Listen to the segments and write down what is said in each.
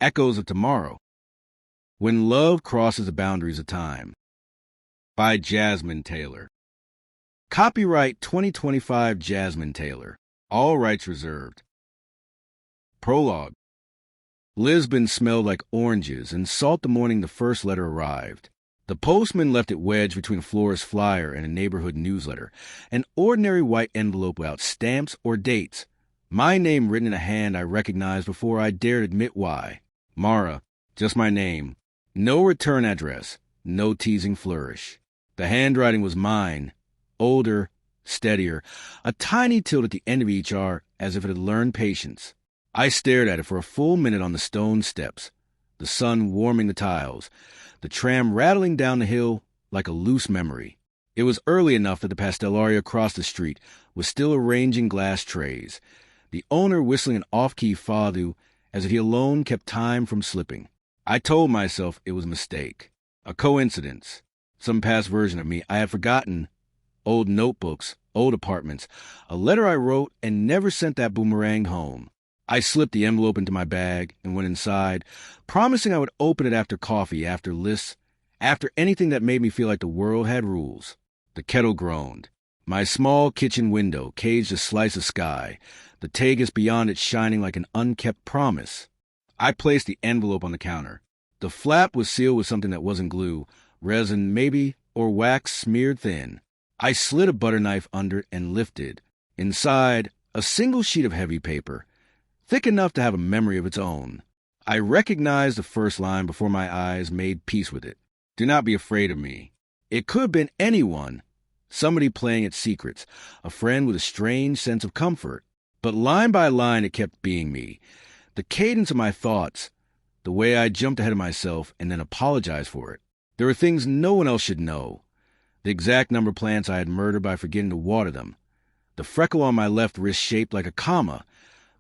Echoes of Tomorrow. When Love Crosses the Boundaries of Time. By Jasmine Taylor. Copyright 2025 Jasmine Taylor. All rights reserved. Prologue. Lisbon smelled like oranges and salt the morning the first letter arrived. The postman left it wedged between a florist's flyer and a neighborhood newsletter, an ordinary white envelope without stamps or dates. My name written in a hand I recognized before I dared admit why. Mara, just my name. No return address, no teasing flourish. The handwriting was mine, older, steadier, a tiny tilt at the end of each R as if it had learned patience. I stared at it for a full minute on the stone steps, the sun warming the tiles, the tram rattling down the hill like a loose memory. It was early enough that the pastelaria across the street was still arranging glass trays, the owner whistling an off-key fado as if he alone kept time from slipping. I told myself it was a mistake, a coincidence, some past version of me I had forgotten. Old notebooks, old apartments, a letter I wrote and never sent that boomerang home. I slipped the envelope into my bag and went inside, promising I would open it after coffee, after lists, after anything that made me feel like the world had rules. The kettle groaned. My small kitchen window caged a slice of sky, the Tagus beyond it shining like an unkept promise. I placed the envelope on the counter. The flap was sealed with something that wasn't glue, resin maybe, or wax smeared thin. I slid a butter knife under it and lifted. Inside, a single sheet of heavy paper, thick enough to have a memory of its own. I recognized the first line before my eyes made peace with it. Do not be afraid of me. It could have been anyone, somebody playing at secrets, a friend with a strange sense of comfort. But line by line it kept being me. The cadence of my thoughts, the way I jumped ahead of myself and then apologized for it. There were things no one else should know. The exact number of plants I had murdered by forgetting to water them. The freckle on my left wrist shaped like a comma.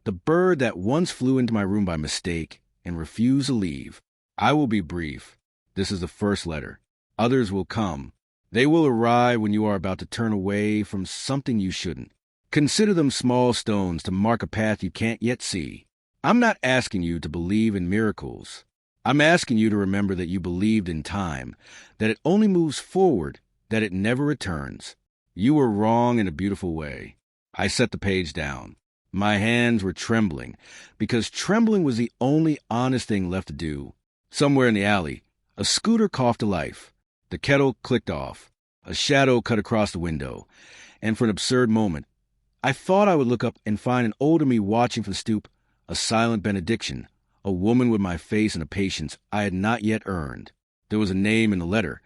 The bird that once flew into my room by mistake and refused to leave. I will be brief. This is the first letter. Others will come. They will arrive when you are about to turn away from something you shouldn't. Consider them small stones to mark a path you can't yet see. I'm not asking you to believe in miracles. I'm asking you to remember that you believed in time, that it only moves forward, that it never returns. You were wrong in a beautiful way. I set the page down. My hands were trembling, because trembling was the only honest thing left to do. Somewhere in the alley, a scooter coughed to life. The kettle clicked off. A shadow cut across the window, and for an absurd moment, I thought I would look up and find an older me watching from the stoop, a silent benediction, a woman with my face and a patience I had not yet earned. There was a name in the letter,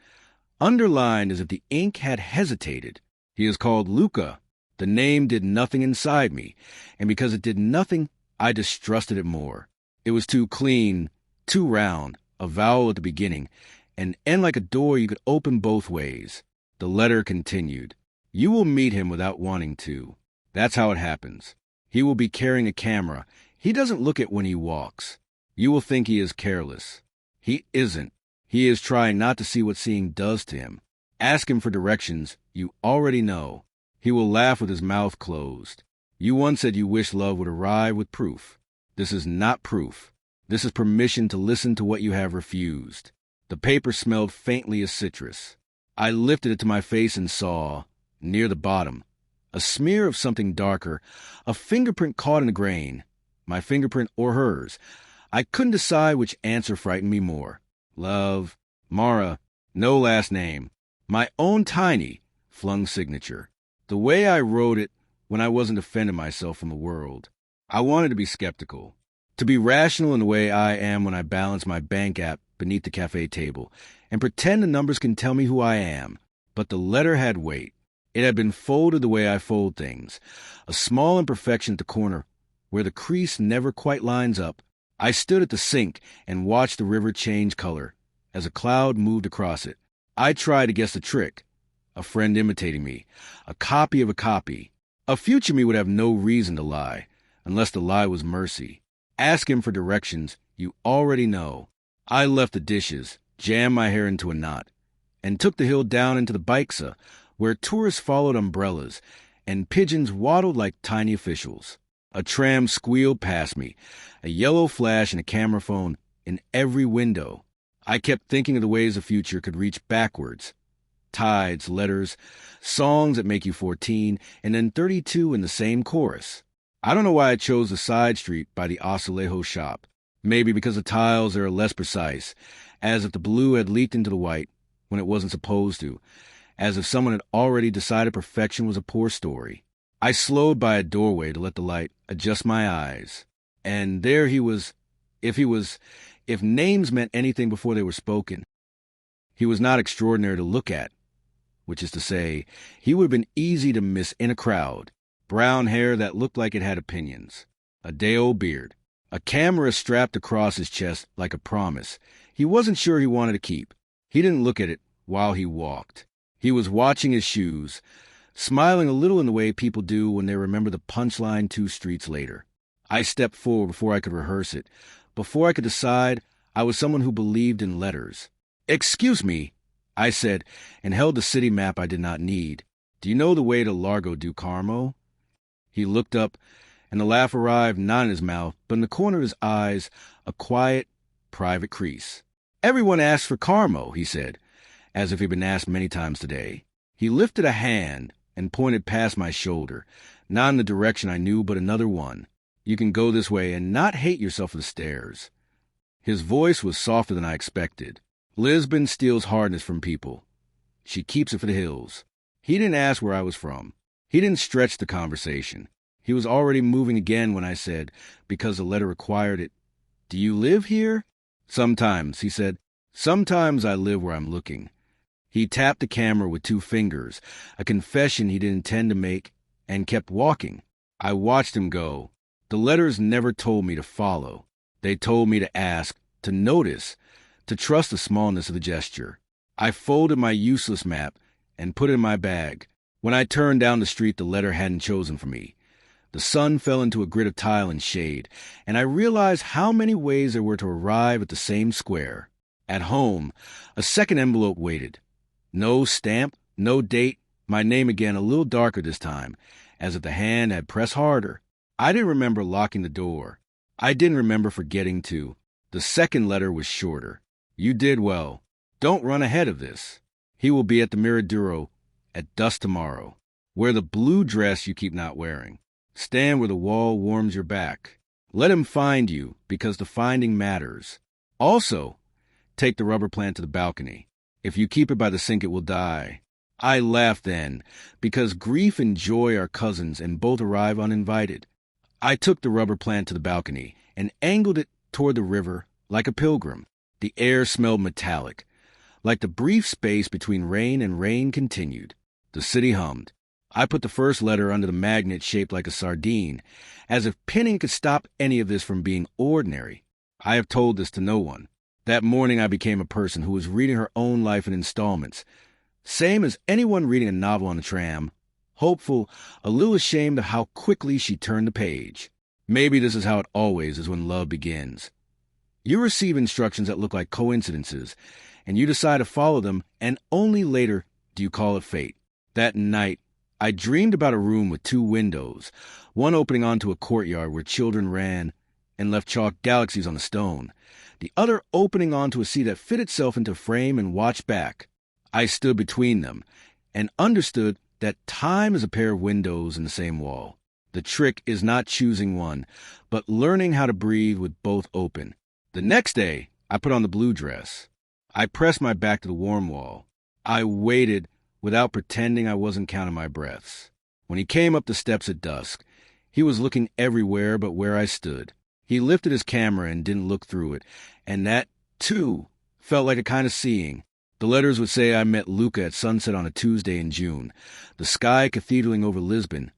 underlined as if the ink had hesitated. He is called Luca. The name did nothing inside me, and because it did nothing, I distrusted it more. It was too clean, too round, a vowel at the beginning, and end like a door you could open both ways. The letter continued. You will meet him without wanting to. That's how it happens. He will be carrying a camera. He doesn't look at when he walks. You will think he is careless. He isn't. He is trying not to see what seeing does to him. Ask him for directions you already know. He will laugh with his mouth closed. You once said you wish love would arrive with proof. This is not proof. This is permission to listen to what you have refused. The paper smelled faintly of citrus. I lifted it to my face and saw, near the bottom, a smear of something darker, a fingerprint caught in the grain. My fingerprint or hers. I couldn't decide which answer frightened me more. Love, Mara, no last name. My own tiny, flung signature. The way I wrote it when I wasn't defending myself from the world. I wanted to be skeptical. To be rational in the way I am when I balance my bank app beneath the cafe table and pretend the numbers can tell me who I am. But the letter had weight. It had been folded the way I fold things. A small imperfection at the corner where the crease never quite lines up. I stood at the sink and watched the river change color as a cloud moved across it. I tried to guess the trick. A friend imitating me. A copy of a copy. A future me would have no reason to lie, unless the lie was mercy. Ask him for directions you already know. I left the dishes, jammed my hair into a knot, and took the hill down into the Baixa, where tourists followed umbrellas, and pigeons waddled like tiny officials. A tram squealed past me, a yellow flash and a camera phone in every window. I kept thinking of the ways the future could reach backwards. Tides, letters, songs that make you 14, and then 32 in the same chorus. I don't know why I chose the side street by the Azulejo shop. Maybe because the tiles there are less precise, as if the blue had leaked into the white when it wasn't supposed to, as if someone had already decided perfection was a poor story. I slowed by a doorway to let the light adjust my eyes. And there he was, if names meant anything before they were spoken. He was not extraordinary to look at, which is to say, he would have been easy to miss in a crowd. Brown hair that looked like it had opinions. A day-old beard. A camera strapped across his chest like a promise he wasn't sure he wanted to keep. He didn't look at it while he walked. He was watching his shoes, smiling a little in the way people do when they remember the punchline 2 streets later. I stepped forward before I could rehearse it. Before I could decide, I was someone who believed in letters. "Excuse me," I said, and held the city map I did not need. "Do you know the way to Largo du Carmo?" He looked up, and the laugh arrived not in his mouth, but in the corner of his eyes, a quiet, private crease. "Everyone asks for Carmo," he said, as if he'd been asked many times today. He lifted a hand and pointed past my shoulder, not in the direction I knew, but another one. "You can go this way and not hate yourself for the stairs." His voice was softer than I expected. Lisbon steals hardness from people. She keeps it for the hills. He didn't ask where I was from. He didn't stretch the conversation. He was already moving again when I said, because the letter required it, "Do you live here?" "Sometimes," he said. "Sometimes I live where I'm looking." He tapped the camera with 2 fingers, a confession he didn't intend to make, and kept walking. I watched him go. The letters never told me to follow. They told me to ask, to notice, to trust the smallness of the gesture. I folded my useless map and put it in my bag. When I turned down the street the letter hadn't chosen for me, the sun fell into a grid of tile and shade, and I realized how many ways there were to arrive at the same square. At home, a second envelope waited. No stamp, no date, my name again a little darker this time, as if the hand had pressed harder. I didn't remember locking the door. I didn't remember forgetting to. The second letter was shorter. "You did well. Don't run ahead of this. He will be at the Miraduro at dusk tomorrow. Wear the blue dress you keep not wearing. Stand where the wall warms your back. Let him find you, because the finding matters. Also, take the rubber plant to the balcony. If you keep it by the sink, it will die." I laughed then, because grief and joy are cousins and both arrive uninvited. I took the rubber plant to the balcony and angled it toward the river like a pilgrim. The air smelled metallic, like the brief space between rain and rain continued. The city hummed. I put the first letter under the magnet shaped like a sardine, as if pinning could stop any of this from being ordinary. I have told this to no one. That morning I became a person who was reading her own life in installments, same as anyone reading a novel on the tram, hopeful, a little ashamed of how quickly she turned the page. Maybe this is how it always is when love begins. You receive instructions that look like coincidences, and you decide to follow them, and only later do you call it fate. That night, I dreamed about a room with 2 windows, one opening onto a courtyard where children ran and left chalk galaxies on the stone, the other opening onto a sea that fit itself into frame and watched back. I stood between them and understood that time is a pair of windows in the same wall. The trick is not choosing one, but learning how to breathe with both open. The next day, I put on the blue dress. I pressed my back to the warm wall. I waited without pretending I wasn't counting my breaths. When he came up the steps at dusk, he was looking everywhere but where I stood. He lifted his camera and didn't look through it, and that, too, felt like a kind of seeing. The letters would say I met Luca at sunset on a Tuesday in June, the sky cathedraling over Lisbon.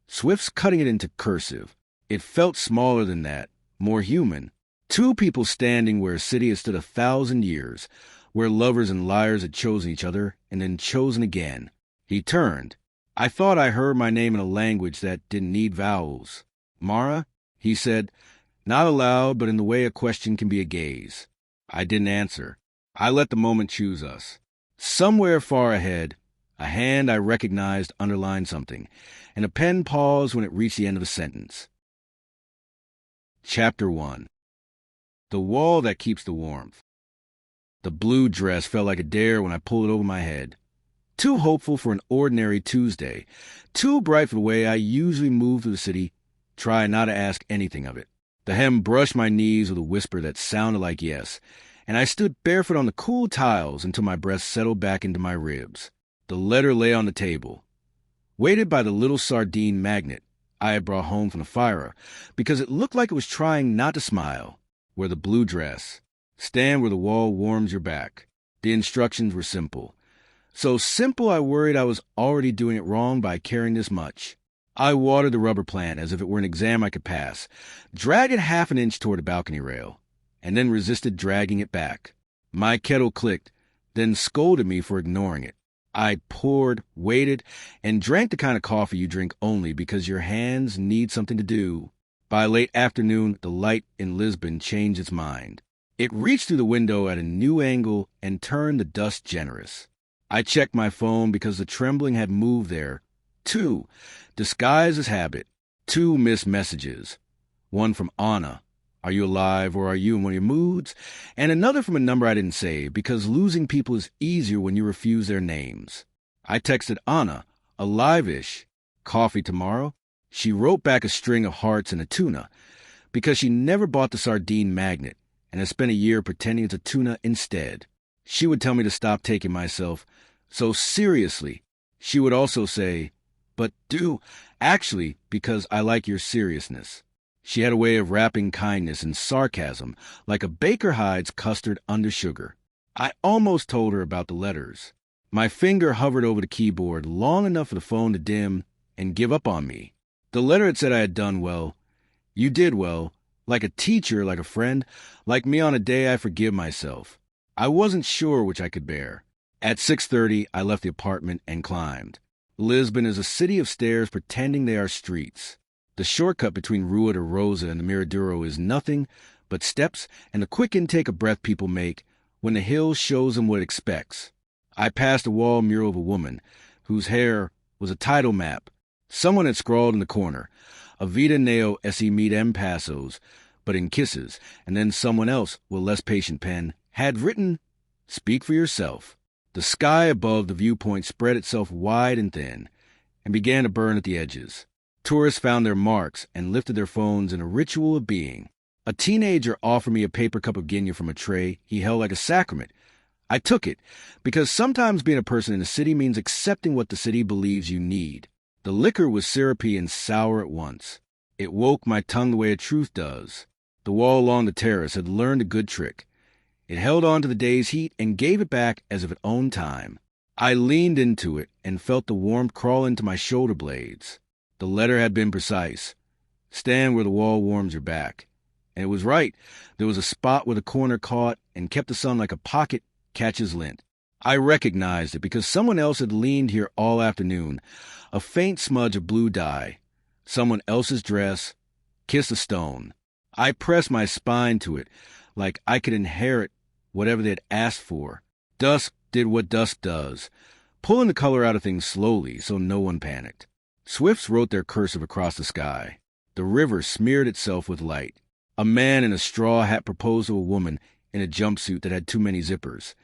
Swift's cutting it into cursive. It felt smaller than that, more human. 2 people standing where a city has stood 1,000 years, where lovers and liars had chosen each other and then chosen again. He turned. I thought I heard my name in a language that didn't need vowels. "Mara?" he said, not aloud, but in the way a question can be a gaze. I didn't answer. I let the moment choose us. Somewhere far ahead, a hand I recognized underlined something, and a pen paused when it reached the end of a sentence. Chapter 1. The Wall That Keeps the Warmth. The blue dress felt like a dare when I pulled it over my head. Too hopeful for an ordinary Tuesday. Too bright for the way I usually move through the city, try not to ask anything of it. The hem brushed my knees with a whisper that sounded like yes, and I stood barefoot on the cool tiles until my breath settled back into my ribs. The letter lay on the table, weighted by the little sardine magnet I had brought home from the fire, because it looked like it was trying not to smile. Where the blue dress. Stand where the wall warms your back. The instructions were simple. So simple I worried I was already doing it wrong by caring this much. I watered the rubber plant as if it were an exam I could pass, dragged it half an inch toward the balcony rail, and then resisted dragging it back. My kettle clicked, then scolded me for ignoring it. I poured, waited, and drank the kind of coffee you drink only because your hands need something to do. By late afternoon, the light in Lisbon changed its mind. It reached through the window at a new angle and turned the dust generous. I checked my phone because the trembling had moved there. 2, disguised as habit. 2 missed messages. One from Anna, "Are you alive or are you in one of your moods?" And another from a number I didn't save because losing people is easier when you refuse their names. I texted Anna, "Alive-ish. Coffee tomorrow?" She wrote back a string of hearts and a tuna because she never bought the sardine magnet and has spent a year pretending it's a tuna instead. She would tell me to stop taking myself so seriously. She would also say, "But actually, because I like your seriousness." She had a way of wrapping kindness in sarcasm like a baker hides custard under sugar. I almost told her about the letters. My finger hovered over the keyboard long enough for the phone to dim and give up on me. The letter had said I had done well. You did well. Like a teacher, like a friend, like me on a day I forgive myself. I wasn't sure which I could bear. At 6:30, I left the apartment and climbed. Lisbon is a city of stairs pretending they are streets. The shortcut between Rua de Rosa and the Miradouro is nothing but steps and the quick intake of breath people make when the hill shows them what it expects. I passed a wall mural of a woman whose hair was a title map. Someone had scrawled in the corner, "A vida neo esse midem passos," but in kisses, and then someone else, with less patient pen, had written, "Speak for yourself." The sky above the viewpoint spread itself wide and thin, and began to burn at the edges. Tourists found their marks and lifted their phones in a ritual of being. A teenager offered me a paper cup of guinea from a tray he held like a sacrament. I took it, because sometimes being a person in a city means accepting what the city believes you need. The liquor was syrupy and sour at once. It woke my tongue the way a truth does. The wall along the terrace had learned a good trick. It held on to the day's heat and gave it back as if it owned time. I leaned into it and felt the warmth crawl into my shoulder blades. The letter had been precise. Stand where the wall warms your back. And it was right. There was a spot where the corner caught and kept the sun like a pocket catches lint. I recognized it because someone else had leaned here all afternoon, a faint smudge of blue dye. Someone else's dress, kissed a stone. I pressed my spine to it, like I could inherit whatever they had asked for. Dusk did what dusk does, pulling the color out of things slowly so no one panicked. Swifts wrote their cursive across the sky. The river smeared itself with light. A man in a straw hat proposed to a woman in a jumpsuit that had too many zippers.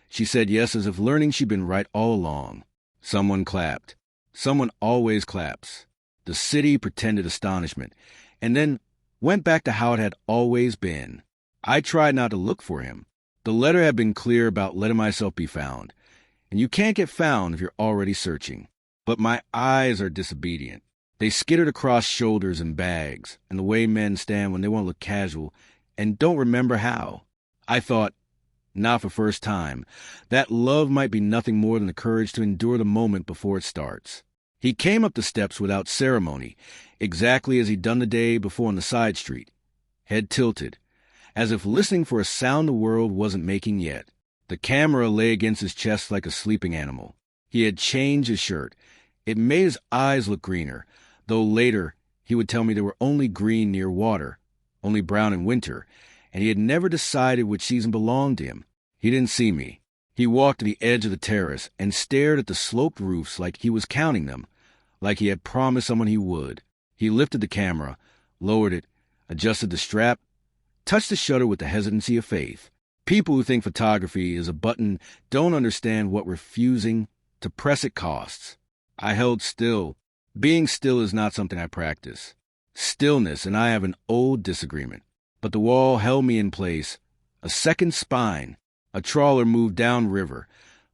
She said yes as if learning she'd been right all along. Someone clapped. Someone always claps. The city pretended astonishment, and then went back to how it had always been. I tried not to look for him. The letter had been clear about letting myself be found, and you can't get found if you're already searching. But my eyes are disobedient. They skittered across shoulders and bags, and the way men stand when they want to look casual and don't remember how. I thought, not for first time, that love might be nothing more than the courage to endure the moment before it starts. He came up the steps without ceremony, exactly as he'd done the day before on the side street, head tilted, as if listening for a sound the world wasn't making yet. The camera lay against his chest like a sleeping animal. He had changed his shirt. It made his eyes look greener, though later he would tell me they were only green near water, only brown in winter, and he had never decided which season belonged to him. He didn't see me. He walked to the edge of the terrace and stared at the sloped roofs like he was counting them, like he had promised someone he would. He lifted the camera, lowered it, adjusted the strap, touched the shutter with the hesitancy of faith. People who think photography is a button don't understand what refusing to press it costs. I held still. Being still is not something I practice. Stillness and I have an old disagreement. But the wall held me in place. A second spine. A trawler moved downriver,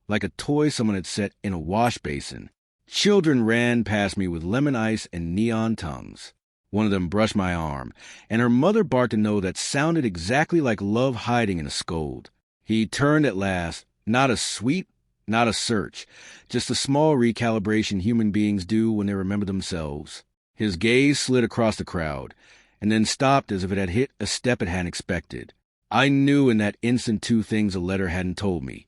like a toy someone had set in a wash basin. Children ran past me with lemon ice and neon tongues. One of them brushed my arm, and her mother barked a no that sounded exactly like love hiding in a scold. He turned at last, not a sweep, not a search, just a small recalibration human beings do when they remember themselves. His gaze slid across the crowd, and then stopped as if it had hit a step it hadn't expected. I knew in that instant two things a letter hadn't told me,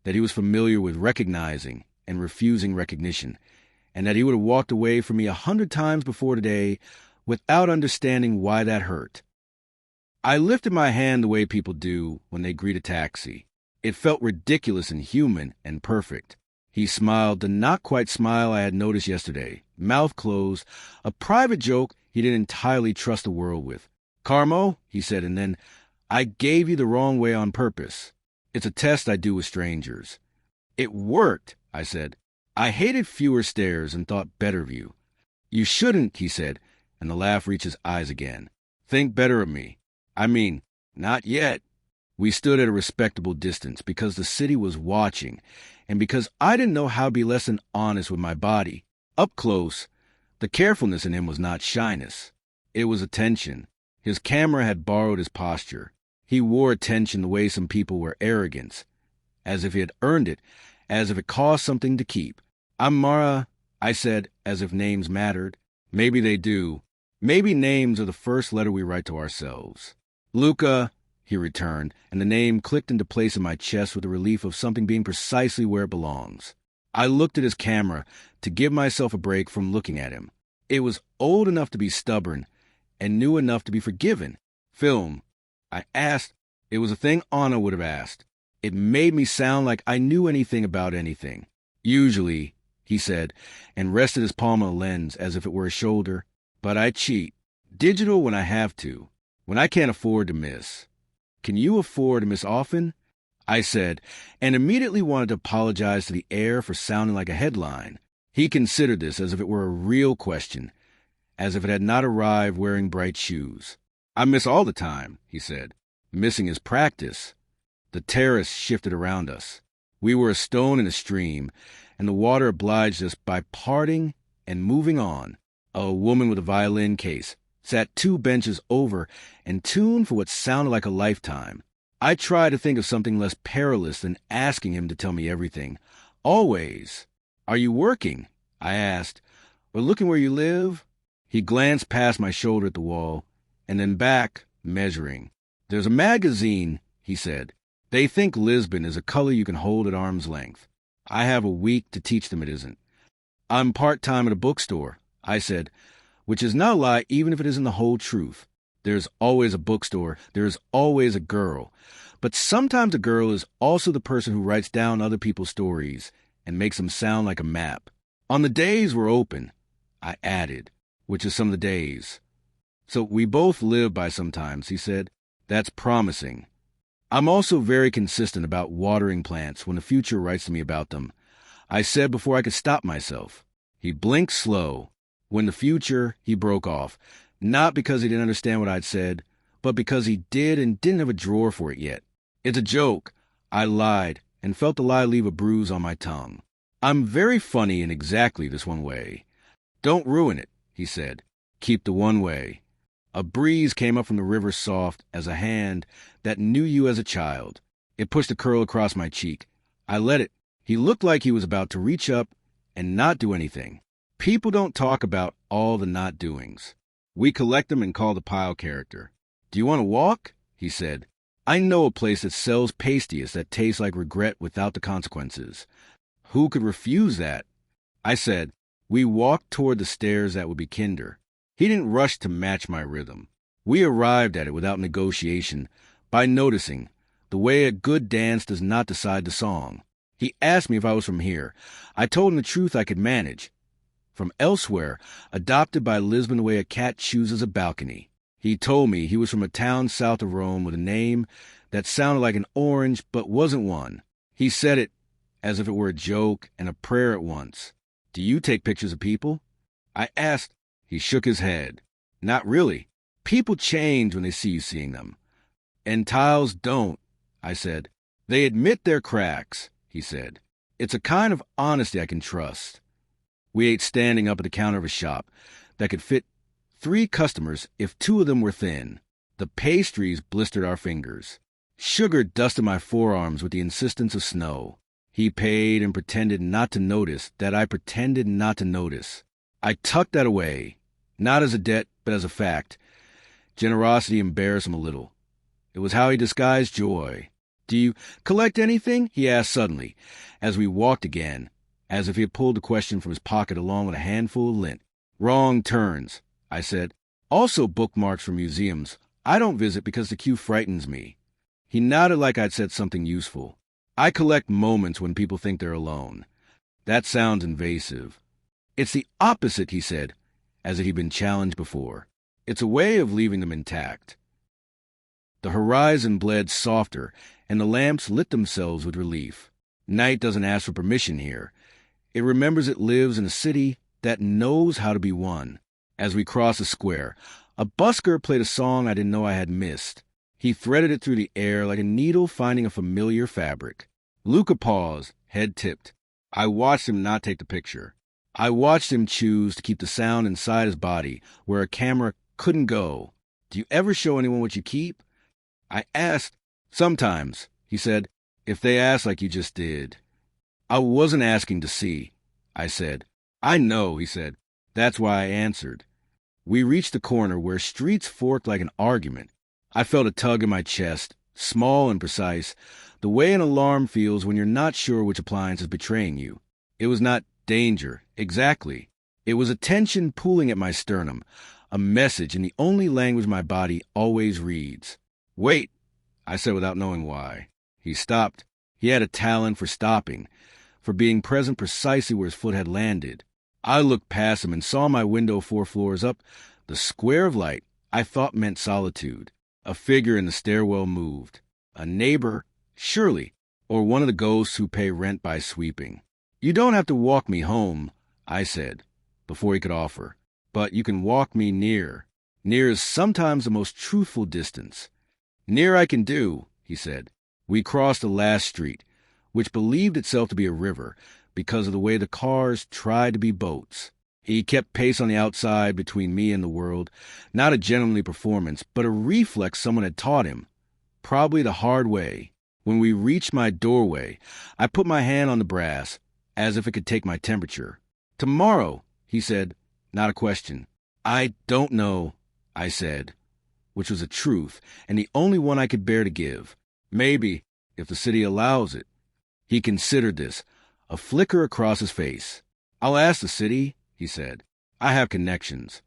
that he was familiar with recognizing and refusing recognition, and that he would have walked away from me 100 times before today without understanding why that hurt. I lifted my hand the way people do when they greet a taxi. It felt ridiculous and human and perfect. He smiled, the not-quite smile I had noticed yesterday, mouth closed, a private joke he didn't entirely trust the world with. "Carmo," he said, and then, "I gave you the wrong way on purpose. It's a test I do with strangers." "It worked," I said. I hated fewer stares and thought better of you. "You shouldn't," he said, and the laugh reached his eyes again. "Think better of me. I mean, not yet." We stood at a respectable distance because the city was watching, and because I didn't know how to be less than honest with my body. Up close, the carefulness in him was not shyness. It was attention. His camera had borrowed his posture. He wore attention the way some people wear arrogance, as if he had earned it, as if it cost something to keep. "I'm Mara," I said, as if names mattered. Maybe they do. Maybe names are the first letter we write to ourselves. "Luca," he returned, and the name clicked into place in my chest with the relief of something being precisely where it belongs. I looked at his camera to give myself a break from looking at him. It was old enough to be stubborn and new enough to be forgiven. "Film," I asked. It was a thing Anna would have asked. It made me sound like I knew anything about anything. "Usually," he said, and rested his palm on the lens as if it were a shoulder. "But I cheat. Digital when I have to, when I can't afford to miss." "Can you afford to miss often?" I said, and immediately wanted to apologize to the air for sounding like a headline. He considered this as if it were a real question, as if it had not arrived wearing bright shoes. "I miss all the time," he said. "Missing is practice." The terrace shifted around us. We were a stone in a stream, and the water obliged us by parting and moving on. A woman with a violin case sat 2 benches over and tuned for what sounded like a lifetime. I tried to think of something less perilous than asking him to tell me everything. "Always." "Are you working?" I asked. "Or looking where you live?" He glanced past my shoulder at the wall, and then back, measuring. "There's a magazine," he said. "They think Lisbon is a color you can hold at arm's length. I have a week to teach them it isn't." "I'm part-time at a bookstore," I said, which is not a lie even if it isn't the whole truth. There's always a bookstore. There's always a girl. But sometimes a girl is also the person who writes down other people's stories and makes them sound like a map. "On the days we're open," I added, which is some of the days. "So we both live by sometimes," he said. "That's promising." "I'm also very consistent about watering plants when the future writes to me about them," I said before I could stop myself. He blinked slow. "When the future," he broke off, not because he didn't understand what I'd said, but because he did and didn't have a drawer for it yet. "It's a joke." I lied, and felt the lie leave a bruise on my tongue. "I'm very funny in exactly this one way." "Don't ruin it," he said. "Keep the one way." A breeze came up from the river soft as a hand that knew you as a child. It pushed a curl across my cheek. I let it. He looked like he was about to reach up and not do anything. People don't talk about all the not doings. We collect them and call the pile character. "Do you want to walk?" he said. "I know a place that sells pasties that taste like regret without the consequences." Who could refuse that? I said. We walked toward the stairs that would be kinder. He didn't rush to match my rhythm. We arrived at it without negotiation, by noticing, the way a good dance does not decide the song. He asked me if I was from here. I told him the truth I could manage. From elsewhere, adopted by Lisbon the way a cat chooses a balcony. He told me he was from a town south of Rome with a name that sounded like an orange but wasn't one. He said it as if it were a joke and a prayer at once. "Do you take pictures of people?" I asked. He shook his head. "Not really. People change when they see you seeing them." "And tiles don't," I said. "They admit their cracks," he said. "It's a kind of honesty I can trust." We ate standing up at the counter of a shop that could fit 3 customers if 2 of them were thin. The pastries blistered our fingers. Sugar dusted my forearms with the insistence of snow. He paid and pretended not to notice that I pretended not to notice. I tucked that away, not as a debt, but as a fact. Generosity embarrassed him a little. It was how he disguised joy. "Do you collect anything?" he asked suddenly, as we walked again, as if he had pulled the question from his pocket along with a handful of lint. "Wrong turns," I said. "Also bookmarks from museums. I don't visit because the queue frightens me." He nodded like I'd said something useful. "I collect moments when people think they're alone." That sounds invasive. "It's the opposite," he said, as if he'd been challenged before. "It's a way of leaving them intact." The horizon bled softer, and the lamps lit themselves with relief. Night doesn't ask for permission here. It remembers it lives in a city that knows how to be one. As we crossed the square, a busker played a song I didn't know I had missed. He threaded it through the air like a needle finding a familiar fabric. Luca paused, head tipped. I watched him not take the picture. I watched him choose to keep the sound inside his body, where a camera couldn't go. "Do you ever show anyone what you keep?" I asked. "Sometimes," he said, "if they ask like you just did." "I wasn't asking to see," I said. "I know," he said. "That's why I answered." We reached the corner where streets forked like an argument. I felt a tug in my chest, small and precise, the way an alarm feels when you're not sure which appliance is betraying you. It was not danger, exactly. It was a tension pulling at my sternum, a message in the only language my body always reads. "Wait," I said without knowing why. He stopped. He had a talent for stopping, for being present precisely where his foot had landed. I looked past him and saw my window 4 floors up, the square of light I thought meant solitude. A figure in the stairwell moved. A neighbor, surely, or one of the ghosts who pay rent by sweeping. "You don't have to walk me home," I said, before he could offer. "But you can walk me near. Near is sometimes the most truthful distance." "Near I can do," he said. We crossed the last street, which believed itself to be a river because of the way the cars tried to be boats. He kept pace on the outside between me and the world, not a gentlemanly performance, but a reflex someone had taught him, probably the hard way. When we reached my doorway, I put my hand on the brass, as if it could take my temperature. "Tomorrow," he said, not a question. "I don't know," I said, which was a truth, and the only one I could bear to give. "Maybe, if the city allows it." He considered this, a flicker across his face. "I'll ask the city," he said. "I have connections."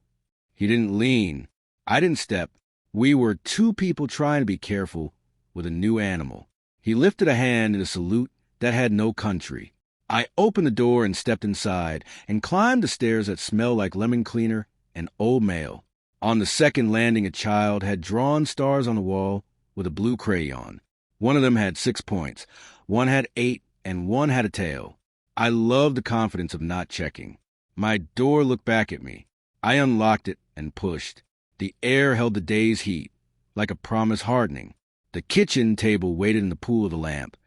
He didn't lean. I didn't step. We were 2 people trying to be careful with a new animal. He lifted a hand in a salute that had no country. I opened the door and stepped inside and climbed the stairs that smelled like lemon cleaner and old mail. On the second landing, a child had drawn stars on the wall with a blue crayon. One of them had 6 points, one had 8, and one had a tail. I loved the confidence of not checking. My door looked back at me. I unlocked it and pushed. The air held the day's heat, like a promise hardening. The kitchen table waited in the pool of the lamp,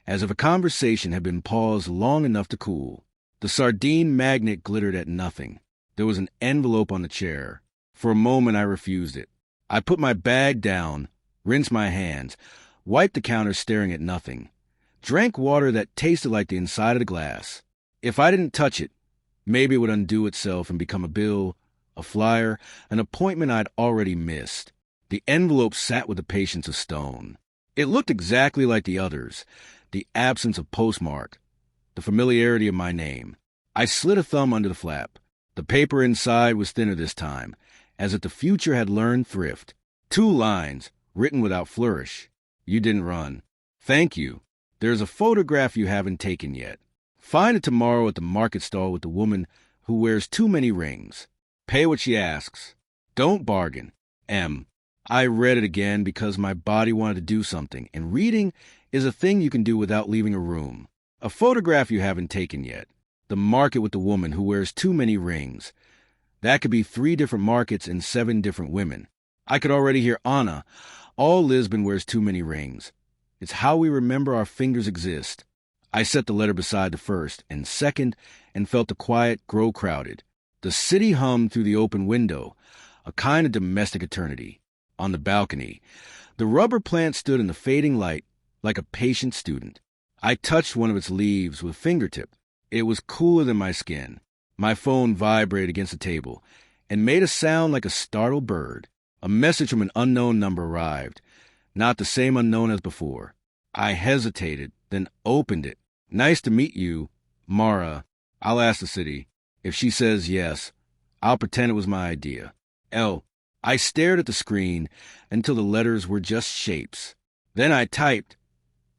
as if a conversation had been paused long enough to cool. The sardine magnet glittered at nothing. There was an envelope on the chair. For a moment I refused it. I put my bag down, rinsed my hands, wiped the counter staring at nothing, drank water that tasted like the inside of the glass. If I didn't touch it, maybe it would undo itself and become a bill, a flyer, an appointment I'd already missed. The envelope sat with the patience of stone. It looked exactly like the others, the absence of postmark, the familiarity of my name. I slid a thumb under the flap. The paper inside was thinner this time, as if the future had learned thrift. 2 lines, written without flourish. "You didn't run. Thank you. There's a photograph you haven't taken yet. Find it tomorrow at the market stall with the woman who wears too many rings. Pay what she asks. Don't bargain. M. I read it again because my body wanted to do something, and reading is a thing you can do without leaving a room. A photograph you haven't taken yet. The market with the woman who wears too many rings. That could be 3 different markets and 7 different women. I could already hear Anna. All Lisbon wears too many rings. It's how we remember our fingers exist. I set the letter beside the first and second and felt the quiet grow crowded. The city hummed through the open window, a kind of domestic eternity. On the balcony, the rubber plant stood in the fading light like a patient student. I touched one of its leaves with a fingertip. It was cooler than my skin. My phone vibrated against the table and made a sound like a startled bird. A message from an unknown number arrived, not the same unknown as before. I hesitated, then opened it. Nice to meet you, Mara. I'll ask the city. If she says yes, I'll pretend it was my idea. L. I stared at the screen until the letters were just shapes. Then I typed.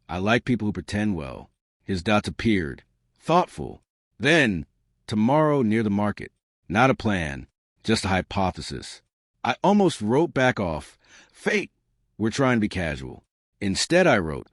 I like people who pretend well. His dots appeared. Thoughtful. Then, tomorrow near the market. Not a plan, just a hypothesis. I almost wrote back off. Fate. We're trying to be casual. Instead, I wrote,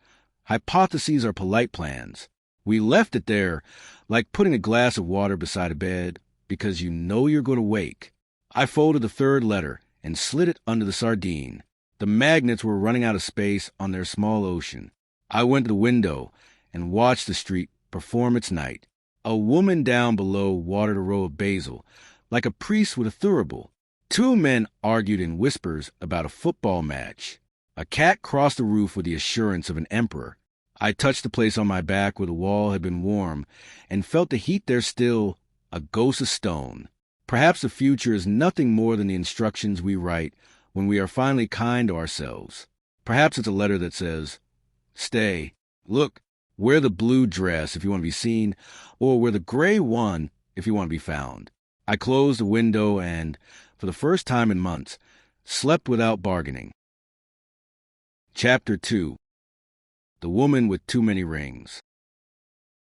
hypotheses are polite plans. We left it there, like putting a glass of water beside a bed, because you know you're going to wake. I folded the third letter and slid it under the sardine. The magnets were running out of space on their small ocean. I went to the window and watched the street perform its night. A woman down below watered a row of basil, like a priest with a thurible. 2 men argued in whispers about a football match. A cat crossed the roof with the assurance of an emperor. I touched the place on my back where the wall had been warm and felt the heat there still, a ghost of stone. Perhaps the future is nothing more than the instructions we write when we are finally kind to ourselves. Perhaps it's a letter that says, stay, look, wear the blue dress if you want to be seen, or wear the gray one if you want to be found. I closed the window and, for the first time in months, slept without bargaining. Chapter 2. The Woman with Too Many Rings.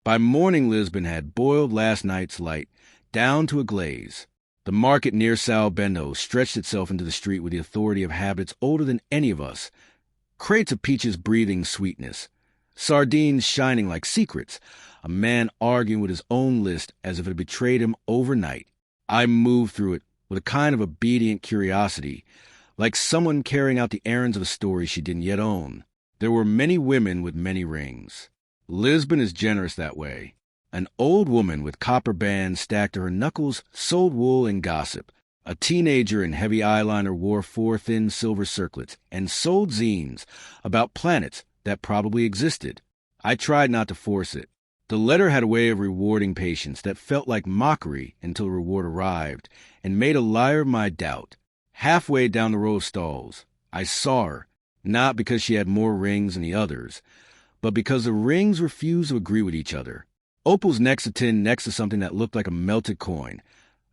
By morning, Lisbon had boiled last night's light down to a glaze. The market near São Bento stretched itself into the street with the authority of habits older than any of us. Crates of peaches breathing sweetness. Sardines shining like secrets. A man arguing with his own list as if it had betrayed him overnight. I moved through it with a kind of obedient curiosity, like someone carrying out the errands of a story she didn't yet own. There were many women with many rings. Lisbon is generous that way. An old woman with copper bands stacked to her knuckles sold wool and gossip. A teenager in heavy eyeliner wore 4 thin silver circlets and sold zines about planets that probably existed. I tried not to force it. The letter had a way of rewarding patience that felt like mockery until the reward arrived and made a liar of my doubt. Halfway down the row of stalls, I saw her, not because she had more rings than the others, but because the rings refused to agree with each other. Opal's Nexatin next to something that looked like a melted coin,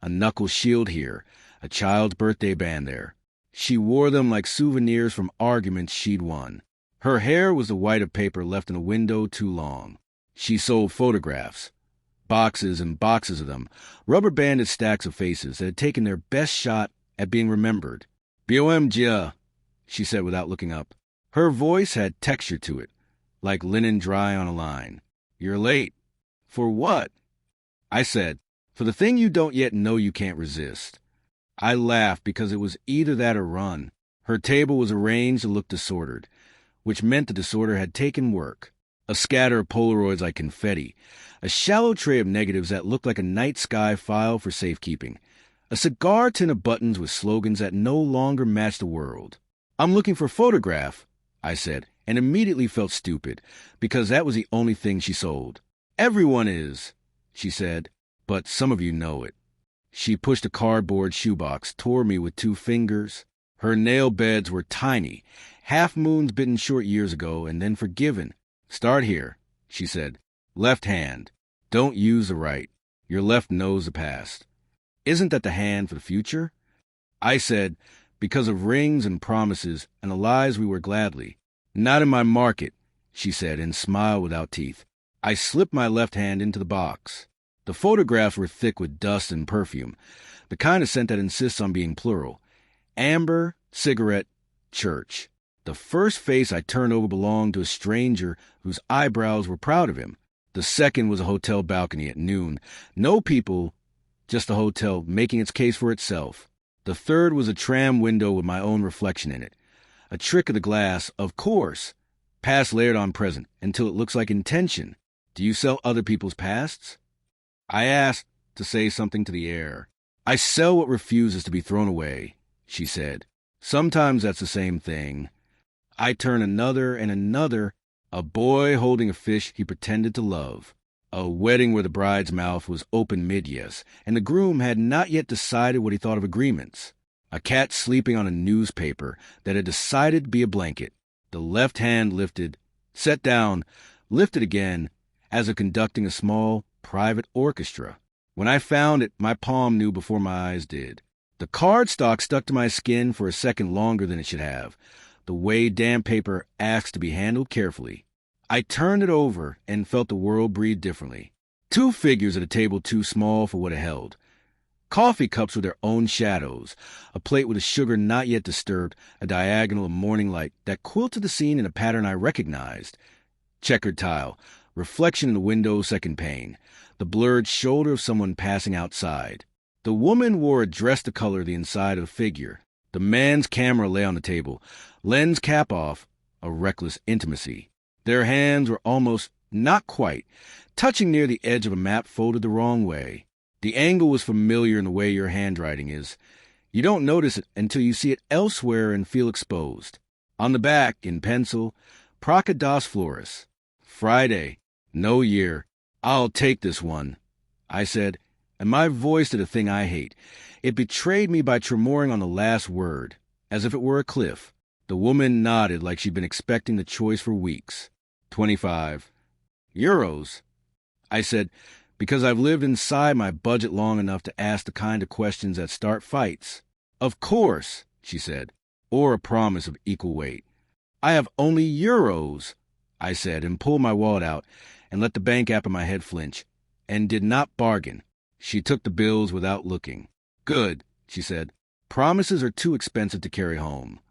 a knuckle shield here, a child's birthday band there. She wore them like souvenirs from arguments she'd won. Her hair was the white of paper left in a window too long. She sold photographs, boxes and boxes of them, rubber-banded stacks of faces that had taken their best shot at being remembered. "BOM, she said without looking up. Her voice had texture to it, like linen dry on a line. "You're late." "For what?" I said, "For the thing you don't yet know you can't resist." I laughed because it was either that or run. Her table was arranged to look disordered, which meant the disorder had taken work. A scatter of Polaroids like confetti, a shallow tray of negatives that looked like a night sky file for safekeeping, a cigar tin of buttons with slogans that no longer matched the world. "I'm looking for a photograph," I said, and immediately felt stupid, because that was the only thing she sold. "Everyone is," she said, "but some of you know it." She pushed a cardboard shoebox toward me with 2 fingers. Her nail beds were tiny, half-moons bitten short years ago and then forgiven. "Start here," she said. "Left hand. Don't use the right. Your left knows the past." "Isn't that the hand for the future?" I said, "Because of rings and promises and the lies we wear gladly." "Not in my market," she said, and smiled without teeth. I slipped my left hand into the box. The photographs were thick with dust and perfume, the kind of scent that insists on being plural. Amber, cigarette, church. The first face I turned over belonged to a stranger whose eyebrows were proud of him. The second was a hotel balcony at noon. No people, just the hotel making its case for itself. The third was a tram window with my own reflection in it. A trick of the glass, of course. Past layered on present until it looks like intention. Do you sell other people's pasts? I asked to say something to the air. I sell what refuses to be thrown away, she said. Sometimes that's the same thing. I turn another and another. A boy holding a fish he pretended to love. A wedding where the bride's mouth was open mid-yes, and the groom had not yet decided what he thought of agreements. A cat sleeping on a newspaper that had decided to be a blanket. The left hand lifted, set down, lifted again, as if conducting a small, private orchestra. When I found it, my palm knew before my eyes did. The cardstock stuck to my skin for a second longer than it should have, the way damp paper asks to be handled carefully. I turned it over and felt the world breathe differently. Two figures at a table too small for what it held. Coffee cups with their own shadows, a plate with a sugar not yet disturbed, a diagonal of morning light that quilted the scene in a pattern I recognized. Checkered tile, reflection in the window's second pane, the blurred shoulder of someone passing outside. The woman wore a dress to color the inside of the figure. The man's camera lay on the table, lens cap off, a reckless intimacy. Their hands were almost, not quite, touching near the edge of a map folded the wrong way. The angle was familiar in the way your handwriting is. You don't notice it until you see it elsewhere and feel exposed. On the back, in pencil, Praca das Flores. Friday, no year. I'll take this one, I said, and my voice did a thing I hate. It betrayed me by tremoring on the last word, as if it were a cliff. The woman nodded like she'd been expecting the choice for weeks. 25. Euros, I said, because I've lived inside my budget long enough to ask the kind of questions that start fights. Of course, she said, or a promise of equal weight. I have only euros, I said, and pulled my wallet out and let the bank app in my head flinch, and did not bargain. She took the bills without looking. Good, she said. Promises are too expensive to carry home.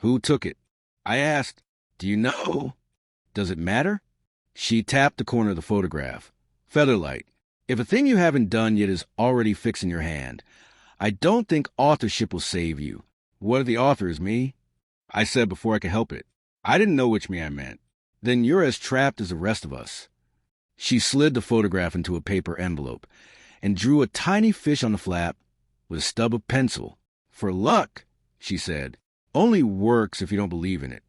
Who took it? I asked. Do you know? Does it matter? She tapped the corner of the photograph. Featherlight. If a thing you haven't done yet is already fixed in your hand, I don't think authorship will save you. What are the authors, me? I said before I could help it. I didn't know which me I meant. Then you're as trapped as the rest of us. She slid the photograph into a paper envelope and drew a tiny fish on the flap with a stub of pencil. For luck, she said. Only works if you don't believe in it.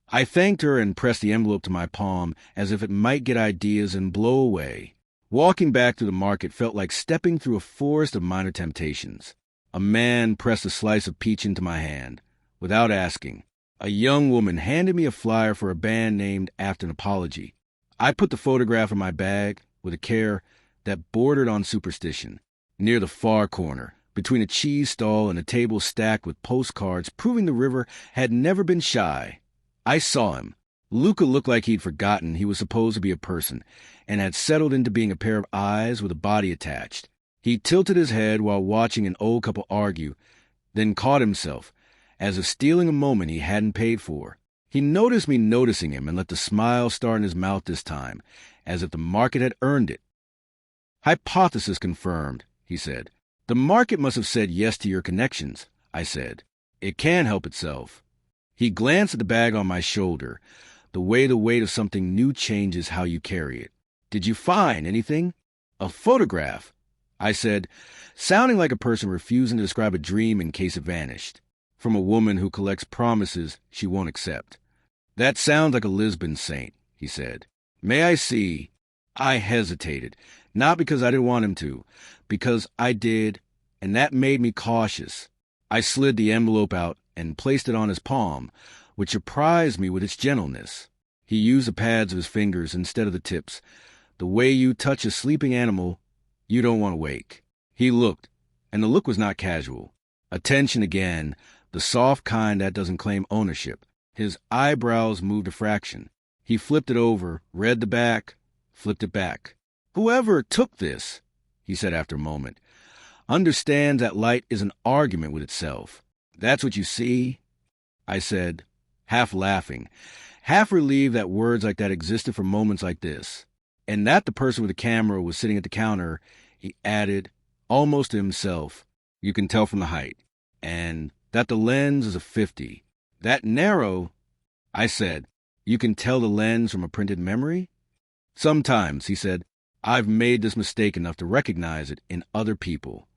I thanked her and pressed the envelope to my palm as if it might get ideas and blow away. Walking back through the market felt like stepping through a forest of minor temptations. A man pressed a slice of peach into my hand, without asking. A young woman handed me a flyer for a band named after an apology. I put the photograph in my bag with a care that bordered on superstition. Near the far corner, between a cheese stall and a table stacked with postcards proving the river had never been shy, I saw him. Luca looked like he'd forgotten he was supposed to be a person and had settled into being a pair of eyes with a body attached. He tilted his head while watching an old couple argue, then caught himself, as if stealing a moment he hadn't paid for. He noticed me noticing him and let the smile start in his mouth this time, as if the market had earned it. Hypothesis confirmed, he said. The market must have said yes to your connections, I said. It can't help itself. He glanced at the bag on my shoulder, the way the weight of something new changes how you carry it. Did you find anything? A photograph, I said, sounding like a person refusing to describe a dream in case it vanished, from a woman who collects promises she won't accept. That sounds like a Lisbon saint, he said. May I see? I hesitated, not because I didn't want him to, because I did, and that made me cautious. I slid the envelope out and placed it on his palm, which surprised me with its gentleness. He used the pads of his fingers instead of the tips, the way you touch a sleeping animal you don't want to wake. He looked, and the look was not casual. Attention again, the soft kind that doesn't claim ownership. His eyebrows moved a fraction. He flipped it over, read the back, flipped it back. Whoever took this, he said after a moment, understands that light is an argument with itself. That's what you see, I said, half laughing, half relieved that words like that existed for moments like this, and that the person with the camera was sitting at the counter. He added, almost to himself, you can tell from the height, and that the lens is a 50. That narrow, I said, you can tell the lens from a printed memory? Sometimes, he said, I've made this mistake enough to recognize it in other people.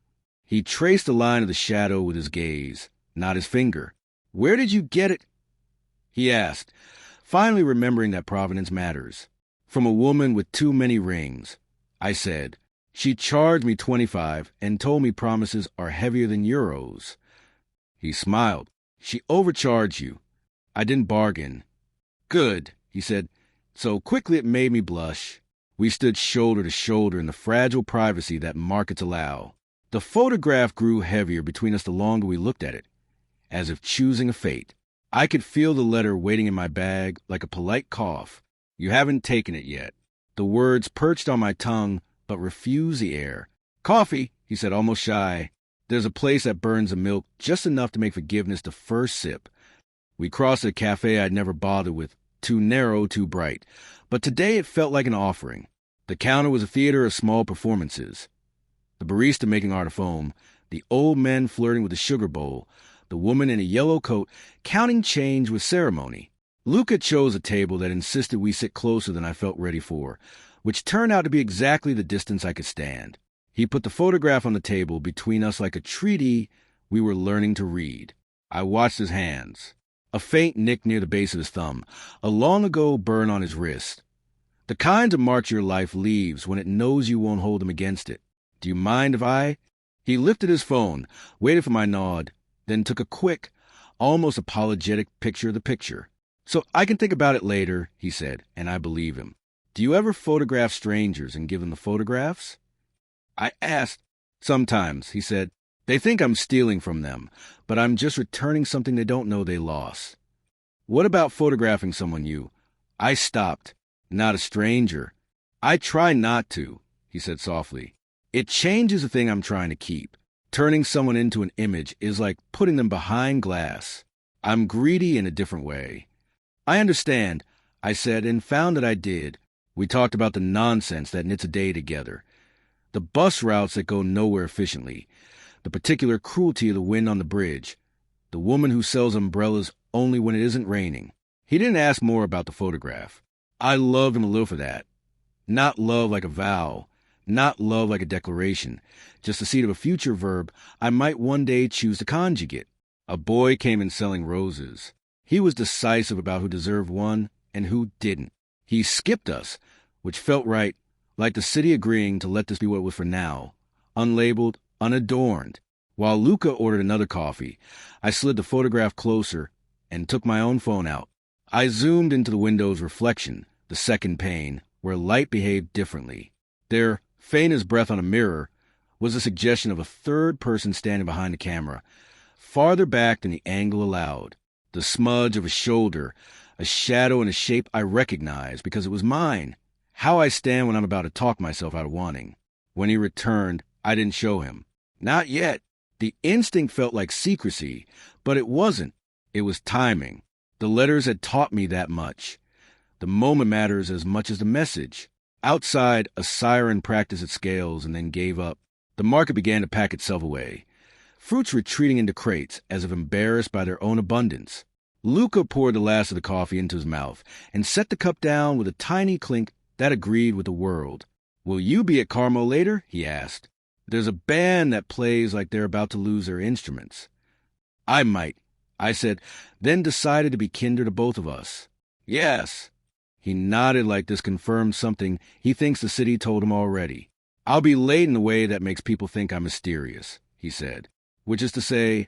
He traced the line of the shadow with his gaze, not his finger. Where did you get it? He asked, finally remembering that provenance matters. From a woman with too many rings. I said, she charged me 25 and told me promises are heavier than euros. He smiled. She overcharged you. I didn't bargain. Good, he said, so quickly it made me blush. We stood shoulder to shoulder in the fragile privacy that markets allow. The photograph grew heavier between us the longer we looked at it, as if choosing a fate. I could feel the letter waiting in my bag like a polite cough. You haven't taken it yet. The words perched on my tongue, but refused the air. Coffee, he said, almost shy. There's a place that burns the milk just enough to make forgiveness the first sip. We crossed a cafe I'd never bothered with. Too narrow, too bright. But today it felt like an offering. The counter was a theater of small performances. The barista making art of foam, the old men flirting with the sugar bowl, the woman in a yellow coat counting change with ceremony. Luca chose a table that insisted we sit closer than I felt ready for, which turned out to be exactly the distance I could stand. He put the photograph on the table between us like a treaty we were learning to read. I watched his hands. A faint nick near the base of his thumb, a long-ago burn on his wrist. The kind of marks your life leaves when it knows you won't hold him against it. Do you mind if I? He lifted his phone, waited for my nod, then took a quick, almost apologetic picture of the picture. So I can think about it later, he said, and I believe him. Do you ever photograph strangers and give them the photographs? I asked. Sometimes, he said. They think I'm stealing from them, but I'm just returning something they don't know they lost. What about photographing someone you? I stopped. Not a stranger. I try not to, he said softly. It changes the thing I'm trying to keep. Turning someone into an image is like putting them behind glass. I'm greedy in a different way. I understand, I said, and found that I did. We talked about the nonsense that knits a day together. The bus routes that go nowhere efficiently. The particular cruelty of the wind on the bridge. The woman who sells umbrellas only when it isn't raining. He didn't ask more about the photograph. I loved him a little for that. Not love like a vow. Not love like a declaration. Just the seed of a future verb I might one day choose to conjugate. A boy came in selling roses. He was decisive about who deserved one and who didn't. He skipped us, which felt right, like the city agreeing to let this be what it was for now, unlabeled, unadorned. While Luca ordered another coffee, I slid the photograph closer and took my own phone out. I zoomed into the window's reflection, the second pane, where light behaved differently. There, faint as breath on a mirror, was a suggestion of a third person standing behind the camera, farther back than the angle allowed. The smudge of a shoulder, a shadow in a shape I recognized because it was mine. How I stand when I'm about to talk myself out of wanting. When he returned, I didn't show him. Not yet. The instinct felt like secrecy, but it wasn't. It was timing. The letters had taught me that much. The moment matters as much as the message. Outside, a siren practiced its scales and then gave up. The market began to pack itself away. Fruits retreating into crates, as if embarrassed by their own abundance. Luca poured the last of the coffee into his mouth and set the cup down with a tiny clink that agreed with the world. Will you be at Carmo later? He asked. There's a band that plays like they're about to lose their instruments. I might, I said, then decided to be kinder to both of us. Yes. He nodded like this confirmed something he thinks the city told him already. I'll be late in a way that makes people think I'm mysterious, he said. Which is to say,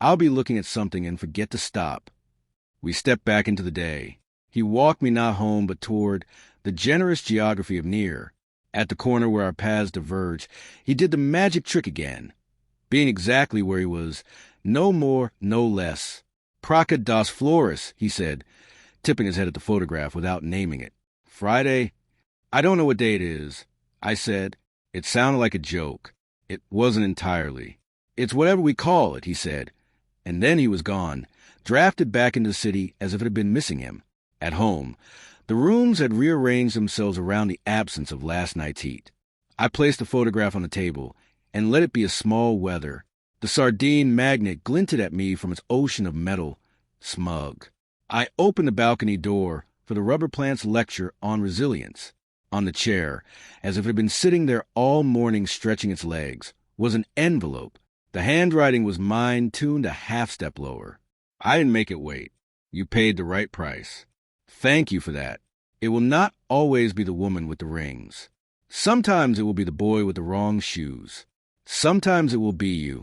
I'll be looking at something and forget to stop. We stepped back into the day. He walked me not home but toward the generous geography of near. At the corner where our paths diverged, he did the magic trick again. Being exactly where he was, no more, no less. Praca das Flores, he said, tipping his head at the photograph without naming it. Friday? I don't know what day it is, I said. It sounded like a joke. It wasn't entirely. It's whatever we call it, he said. And then he was gone, drafted back into the city as if it had been missing him. At home, the rooms had rearranged themselves around the absence of last night's heat. I placed the photograph on the table and let it be a small weather. The sardine magnet glinted at me from its ocean of metal, smug. I opened the balcony door for the rubber plant's lecture on resilience. On the chair, as if it had been sitting there all morning stretching its legs, was an envelope. The handwriting was mine, tuned a half-step lower. I didn't make it wait. You paid the right price. Thank you for that. It will not always be the woman with the rings. Sometimes it will be the boy with the wrong shoes. Sometimes it will be you.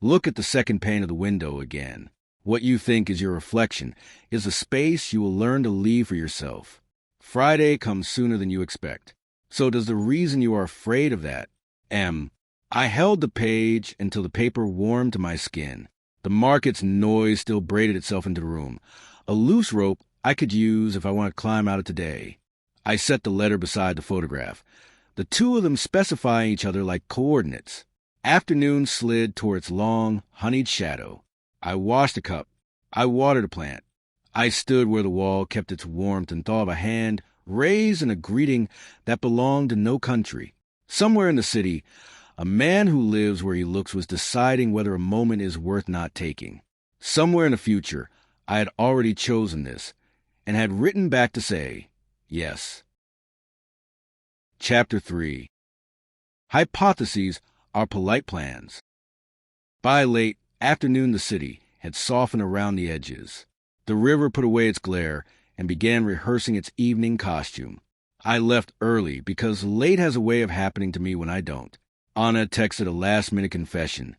Look at the second pane of the window again. What you think is your reflection is the space you will learn to leave for yourself. Friday comes sooner than you expect. So does the reason you are afraid of that. I held the page until the paper warmed to my skin. The market's noise still braided itself into the room. A loose rope I could use if I want to climb out of today. I set the letter beside the photograph, the two of them specifying each other like coordinates. Afternoon slid toward its long, honeyed shadow. I washed a cup. I watered a plant. I stood where the wall kept its warmth and thought of a hand raised in a greeting that belonged to no country. Somewhere in the city, a man who lives where he looks was deciding whether a moment is worth not taking. Somewhere in the future, I had already chosen this and had written back to say, yes. Chapter 3. Hypotheses are polite plans. By late afternoon, the city had softened around the edges. The river put away its glare and began rehearsing its evening costume. I left early because late has a way of happening to me when I don't. Anna texted a last-minute confession.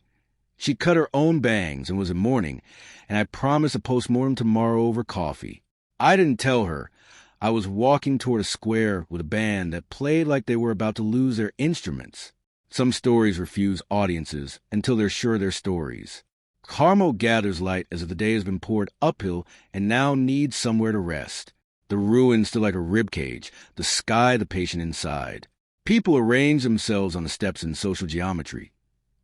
She cut her own bangs and was in mourning, and I promised a postmortem tomorrow over coffee. I didn't tell her. I was walking toward a square with a band that played like they were about to lose their instruments. Some stories refuse audiences until they're sure they're stories. Carmel gathers light as if the day has been poured uphill and now needs somewhere to rest. The ruin still like a ribcage, the sky the patient inside. People arrange themselves on the steps in social geometry.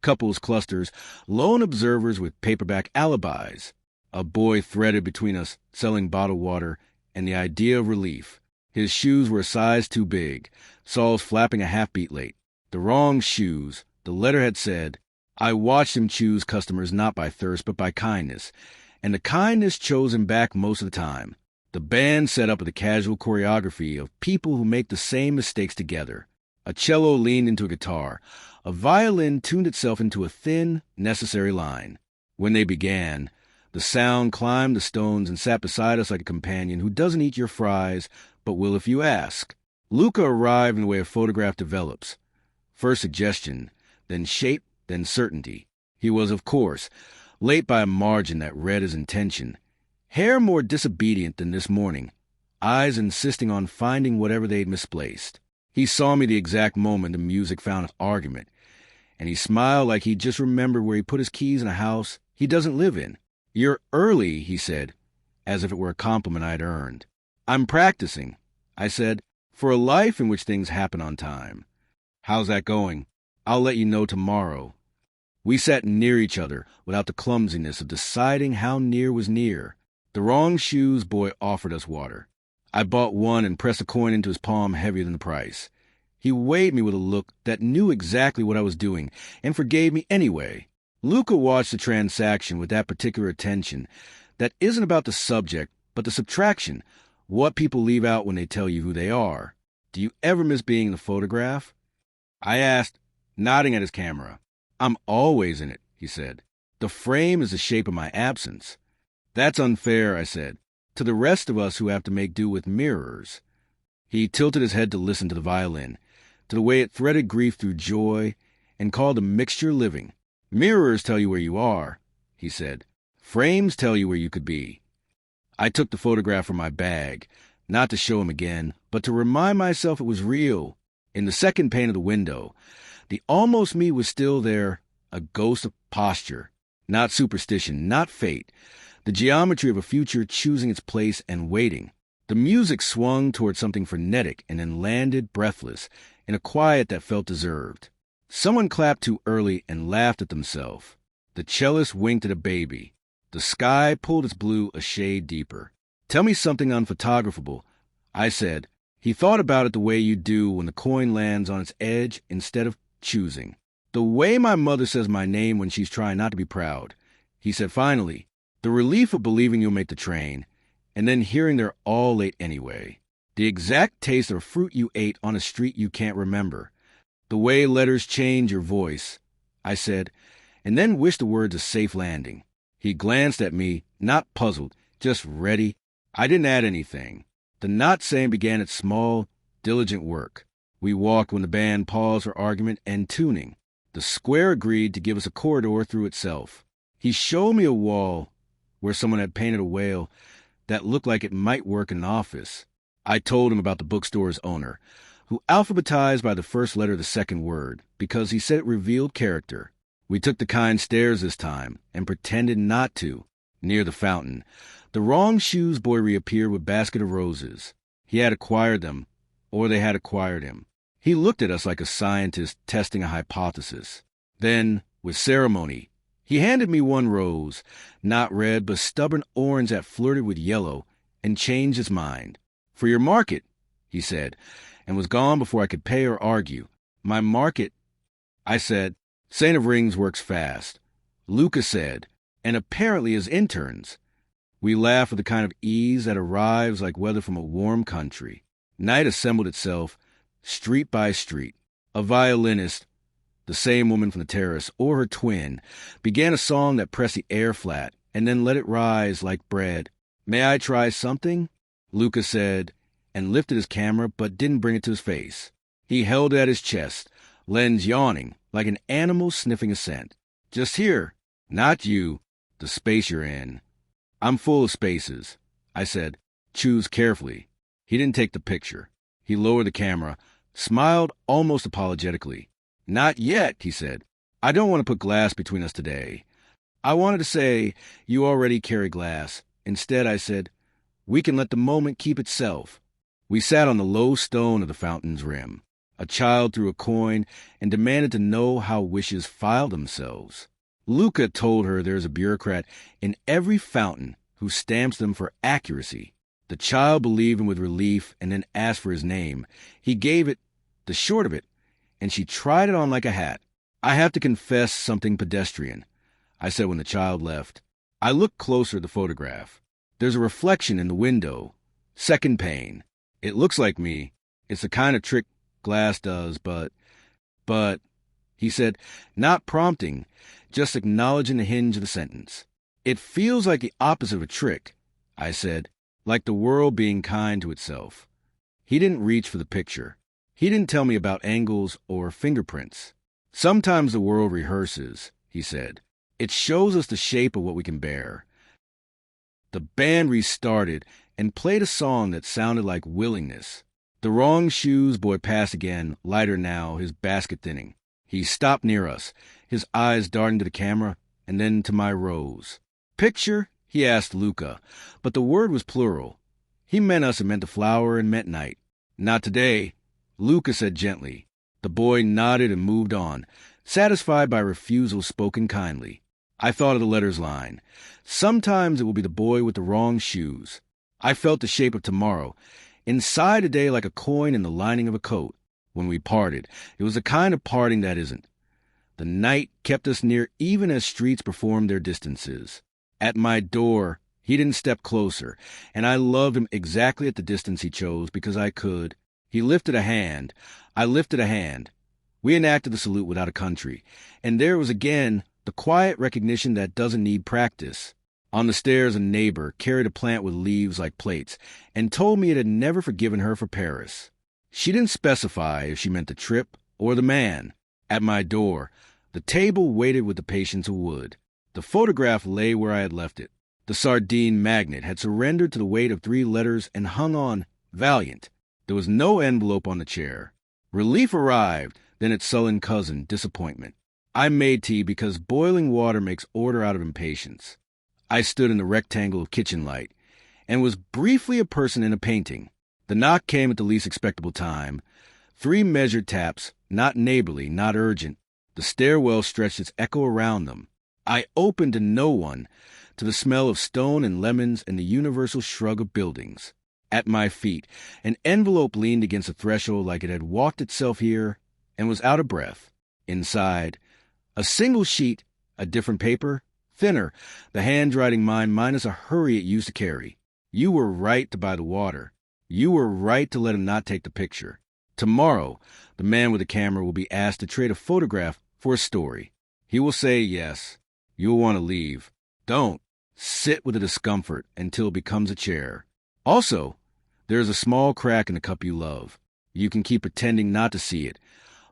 Couples clusters, lone observers with paperback alibis. A boy threaded between us, selling bottled water, and the idea of relief. His shoes were a size too big, soles flapping a half-beat late. The wrong shoes, the letter had said. I watched him choose customers not by thirst but by kindness, and the kindness chose him back most of the time. The band set up with a casual choreography of people who make the same mistakes together. A cello leaned into a guitar. A violin tuned itself into a thin, necessary line. When they began, the sound climbed the stones and sat beside us like a companion who doesn't eat your fries, but will if you ask. Luca arrived in the way a photograph develops. First suggestion, then shape, then certainty. He was, of course, late by a margin that read his intention. Hair more disobedient than this morning, eyes insisting on finding whatever they'd misplaced. He saw me the exact moment the music found an argument, and he smiled like he'd just remembered where he put his keys in a house he doesn't live in. You're early, he said, as if it were a compliment I'd earned. I'm practicing, I said, for a life in which things happen on time. How's that going? I'll let you know tomorrow. We sat near each other without the clumsiness of deciding how near was near. The wrong shoes boy offered us water. I bought one and pressed a coin into his palm heavier than the price. He weighed me with a look that knew exactly what I was doing and forgave me anyway. Luca watched the transaction with that particular attention that isn't about the subject, but the subtraction, what people leave out when they tell you who they are. Do you ever miss being in the photograph? I asked, nodding at his camera. I'm always in it, he said. The frame is the shape of my absence. That's unfair, I said, to the rest of us who have to make do with mirrors. He tilted his head to listen to the violin, to the way it threaded grief through joy, and called a mixture living. Mirrors tell you where you are, he said. Frames tell you where you could be. I took the photograph from my bag, not to show him again, but to remind myself it was real. In the second pane of the window, the almost me was still there, a ghost of posture, not superstition, not fate, the geometry of a future choosing its place and waiting. The music swung toward something frenetic and then landed breathless in a quiet that felt deserved. Someone clapped too early and laughed at themselves. The cellist winked at a baby. The sky pulled its blue a shade deeper. "Tell me something unphotographable," I said. He thought about it the way you do when the coin lands on its edge instead of choosing. "The way my mother says my name when she's trying not to be proud," he said finally. "The relief of believing you'll make the train, and then hearing they're all late anyway. The exact taste of a fruit you ate on a street you can't remember. The way letters change your voice," I said, "and then wish the words a safe landing." He glanced at me, not puzzled, just ready. I didn't add anything. The not saying began its small, diligent work. We walked when the band paused for argument and tuning. The square agreed to give us a corridor through itself. He showed me a wall where someone had painted a whale that looked like it might work in an office. I told him about the bookstore's owner, who alphabetized by the first letter of the second word, because he said it revealed character. We took the kind stairs this time, and pretended not to. Near the fountain, the wrong shoes boy reappeared with a basket of roses. He had acquired them, or they had acquired him. He looked at us like a scientist testing a hypothesis. Then, with ceremony, he handed me one rose, not red, but stubborn orange that flirted with yellow, and changed his mind. "For your market," he said, and was gone before I could pay or argue. "My market," I said. "Saint of Rings works fast," Luca said, "and apparently as interns." We laughed with the kind of ease that arrives like weather from a warm country. Night assembled itself, street by street. A violinist, the same woman from the terrace, or her twin, began a song that pressed the air flat, and then let it rise like bread. "May I try something?" Luca said, and lifted his camera, but didn't bring it to his face. He held it at his chest, lens yawning, like an animal sniffing a scent. "Just here." "Not you. The space you're in." "I'm full of spaces," I said. "Choose carefully." He didn't take the picture. He lowered the camera, smiled almost apologetically. "Not yet," he said. "I don't want to put glass between us today. I wanted to say, you already carry glass. Instead, I said, we can let the moment keep itself." We sat on the low stone of the fountain's rim. A child threw a coin and demanded to know how wishes file themselves. Luca told her there's a bureaucrat in every fountain who stamps them for accuracy. The child believed him with relief and then asked for his name. He gave it, the short of it, and she tried it on like a hat. "I have to confess something pedestrian," I said when the child left. I looked closer at the photograph. There's a reflection in the window. Second pane. It looks like me. It's the kind of trick glass does, but, he said, not prompting, just acknowledging the hinge of the sentence. "It feels like the opposite of a trick," I said, "like the world being kind to itself." He didn't reach for the picture. He didn't tell me about angles or fingerprints. "Sometimes the world rehearses," he said. "It shows us the shape of what we can bear." The band restarted and played a song that sounded like willingness. The wrong shoes boy passed again, lighter now, his basket thinning. He stopped near us, his eyes darting to the camera and then to my rose. "Picture?" he asked Luca, but the word was plural. He meant us and meant the flower and meant night. "Not today," Luca said gently. The boy nodded and moved on, satisfied by refusal spoken kindly. I thought of the letters line. Sometimes it will be the boy with the wrong shoes. I felt the shape of tomorrow, inside a day like a coin in the lining of a coat. When we parted, it was the kind of parting that isn't. The night kept us near even as streets performed their distances. At my door, he didn't step closer, and I loved him exactly at the distance he chose because I could. He lifted a hand. I lifted a hand. We enacted the salute without a country, and there was again the quiet recognition that doesn't need practice. On the stairs, a neighbor carried a plant with leaves like plates and told me it had never forgiven her for Paris. She didn't specify if she meant the trip or the man. At my door, the table waited with the patience of wood. The photograph lay where I had left it. The sardine magnet had surrendered to the weight of 3 letters and hung on, valiant. There was no envelope on the chair. Relief arrived, then its sullen cousin, disappointment. I made tea because boiling water makes order out of impatience. I stood in the rectangle of kitchen light and was briefly a person in a painting. The knock came at the least expectable time. 3 measured taps, not neighborly, not urgent. The stairwell stretched its echo around them. I opened to no one, to the smell of stone and lemons and the universal shrug of buildings. At my feet, an envelope leaned against a threshold like it had walked itself here and was out of breath. Inside, a single sheet, a different paper, thinner, the handwriting mine minus a hurry it used to carry. You were right to buy the water. You were right to let him not take the picture. Tomorrow, the man with the camera will be asked to trade a photograph for a story. He will say yes. You'll want to leave. Don't. Sit with the discomfort until it becomes a chair. Also, there is a small crack in the cup you love. You can keep pretending not to see it,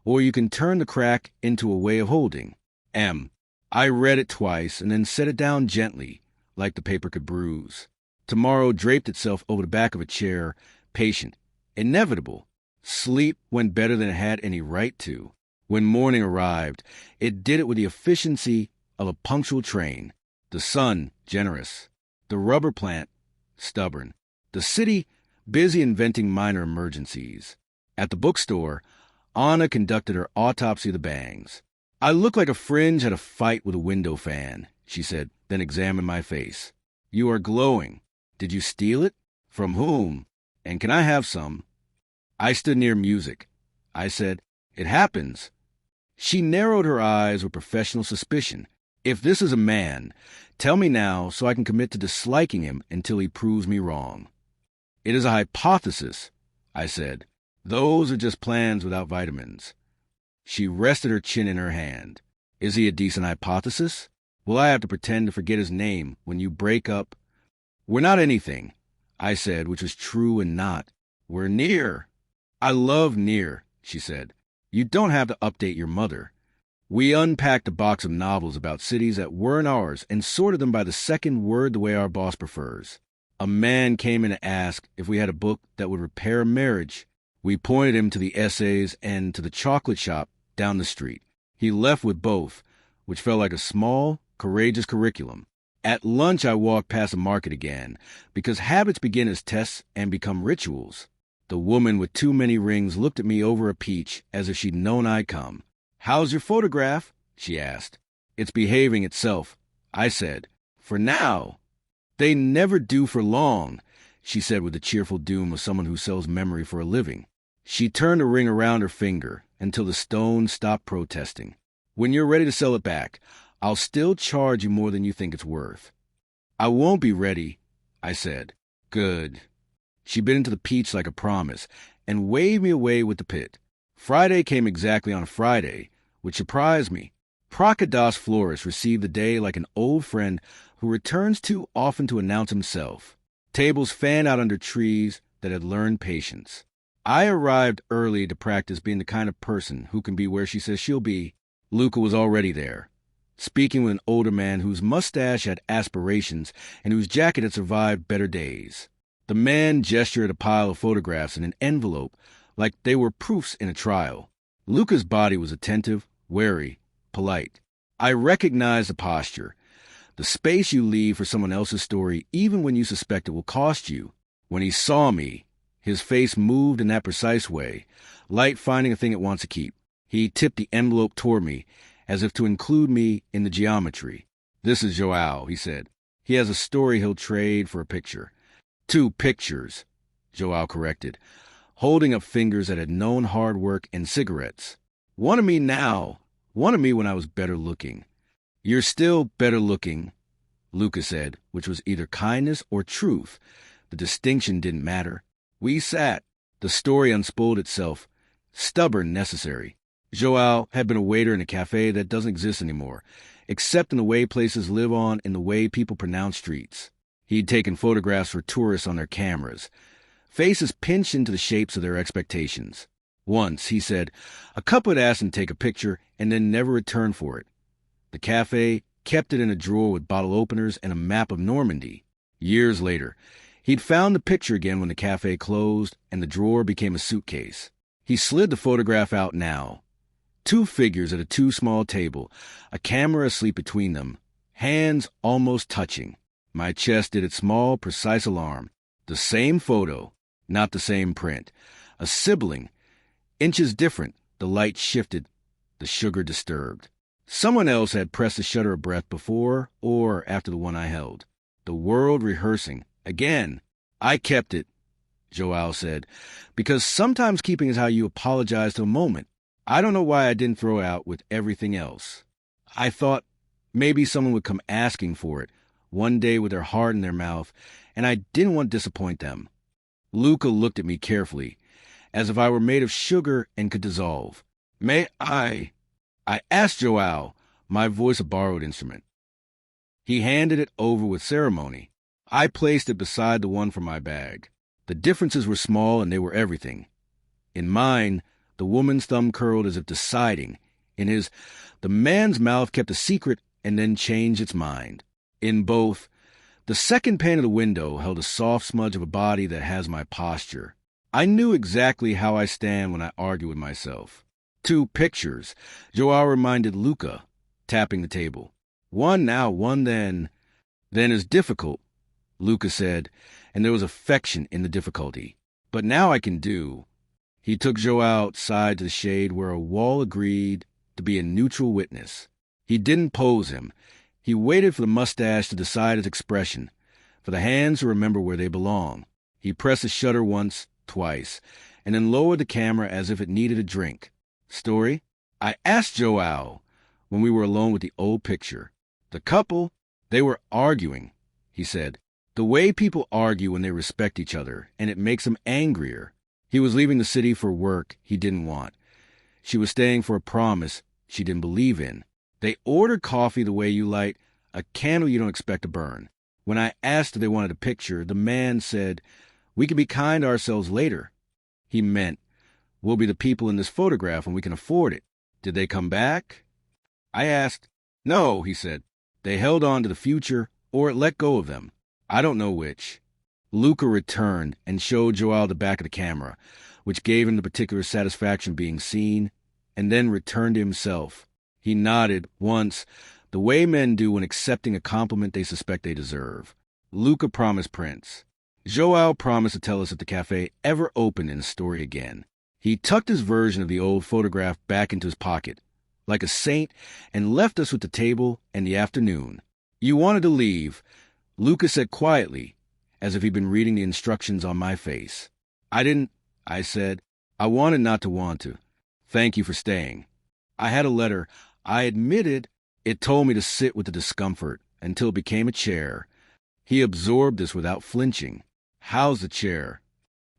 or you can turn the crack into a way of holding. I read it twice and then set it down gently, like the paper could bruise. Tomorrow draped itself over the back of a chair, patient, inevitable. Sleep went better than it had any right to. When morning arrived, it did it with the efficiency of a punctual train. The sun, generous. The rubber plant, stubborn. The city, busy inventing minor emergencies. At the bookstore, Anna conducted her autopsy of the bangs. I look like a fringe at a fight with a window fan, she said, then examined my face. You are glowing. Did you steal it? From whom? And can I have some? I stood near music. I said, it happens. She narrowed her eyes with professional suspicion. If this is a man, tell me now so I can commit to disliking him until he proves me wrong. It is a hypothesis, I said. Those are just plans without vitamins. She rested her chin in her hand. Is he a decent hypothesis? Will I have to pretend to forget his name when you break up? We're not anything, I said, which was true and not. We're near. I love near, she said. You don't have to update your mother. We unpacked a box of novels about cities that weren't ours and sorted them by the second word the way our boss prefers. A man came in to ask if we had a book that would repair a marriage. We pointed him to the essays and to the chocolate shop down the street. He left with both, which felt like a small, courageous curriculum. At lunch, I walked past the market again, because habits begin as tests and become rituals. The woman with too many rings looked at me over a peach as if she'd known I'd come. How's your photograph? She asked. It's behaving itself, I said. For now. They never do for long, she said with the cheerful doom of someone who sells memory for a living. She turned a ring around her finger until the stone stopped protesting. When you're ready to sell it back, I'll still charge you more than you think it's worth. I won't be ready, I said. Good. She bit into the peach like a promise and waved me away with the pit. Friday came exactly on a Friday, which surprised me. Prakadas Florist received the day like an old friend who returns too often to announce himself. Tables fanned out under trees that had learned patience. I arrived early to practice being the kind of person who can be where she says she'll be. Luca was already there, speaking with an older man whose mustache had aspirations and whose jacket had survived better days. The man gestured at a pile of photographs in an envelope like they were proofs in a trial. Luca's body was attentive, wary, polite. I recognized the posture. The space you leave for someone else's story, even when you suspect it will cost you. When he saw me, his face moved in that precise way, light finding a thing it wants to keep. He tipped the envelope toward me, as if to include me in the geometry. This is Joao, he said. He has a story he'll trade for a picture. 2 pictures, Joao corrected, holding up fingers that had known hard work and cigarettes. One of me now, one of me when I was better looking. You're still better looking, Luca said, which was either kindness or truth. The distinction didn't matter. We sat. The story unspooled itself. Stubborn necessary. Joao had been a waiter in a cafe that doesn't exist anymore, except in the way places live on and the way people pronounce streets. He'd taken photographs for tourists on their cameras. Faces pinched into the shapes of their expectations. Once, he said, a couple had asked him to take a picture and then never returned for it. The cafe kept it in a drawer with bottle openers and a map of Normandy. Years later, he'd found the picture again when the cafe closed and the drawer became a suitcase. He slid the photograph out now. 2 figures at a too small table, a camera asleep between them, hands almost touching. My chest did its small, precise alarm. The same photo, not the same print. A sibling. Inches different. The light shifted. The sugar disturbed. Someone else had pressed the shutter a breath before or after the one I held. The world rehearsing. Again. I kept it, Joao said, because sometimes keeping is how you apologize to a moment. I don't know why I didn't throw it out with everything else. I thought maybe someone would come asking for it, one day with their heart in their mouth, and I didn't want to disappoint them. Luca looked at me carefully, as if I were made of sugar and could dissolve. May I asked Joao, my voice a borrowed instrument. He handed it over with ceremony. I placed it beside the one from my bag. The differences were small and they were everything. In mine, the woman's thumb curled as if deciding. In his, the man's mouth kept a secret and then changed its mind. In both, the second pane of the window held a soft smudge of a body that has my posture. I knew exactly how I stand when I argue with myself. 2 pictures, Joao reminded Luca, tapping the table. One now, one then. Then is difficult, Luca said, and there was affection in the difficulty. But now I can do. He took Joao outside to the shade where a wall agreed to be a neutral witness. He didn't pose him. He waited for the mustache to decide its expression, for the hands to remember where they belong. He pressed the shutter once, twice, and then lowered the camera as if it needed a drink. Story? I asked Joao when we were alone with the old picture. The couple, they were arguing, he said. The way people argue when they respect each other, and it makes them angrier. He was leaving the city for work he didn't want. She was staying for a promise she didn't believe in. They ordered coffee the way you light a candle you don't expect to burn. When I asked if they wanted a picture, the man said, "We can be kind to ourselves later." He meant, we'll be the people in this photograph when we can afford it. Did they come back? I asked. No, he said. They held on to the future, or it let go of them. I don't know which. Luca returned and showed Joao the back of the camera, which gave him the particular satisfaction of being seen, and then returned to himself. He nodded once, the way men do when accepting a compliment they suspect they deserve. Luca promised prints. Joao promised to tell us if the cafe ever opened in the story again. He tucked his version of the old photograph back into his pocket, like a saint, and left us with the table and the afternoon. You wanted to leave, Luca said quietly, as if he'd been reading the instructions on my face. I didn't, I said. I wanted not to want to. Thank you for staying. I had a letter. I admitted it told me to sit with the discomfort until it became a chair. He absorbed this without flinching. How's the chair?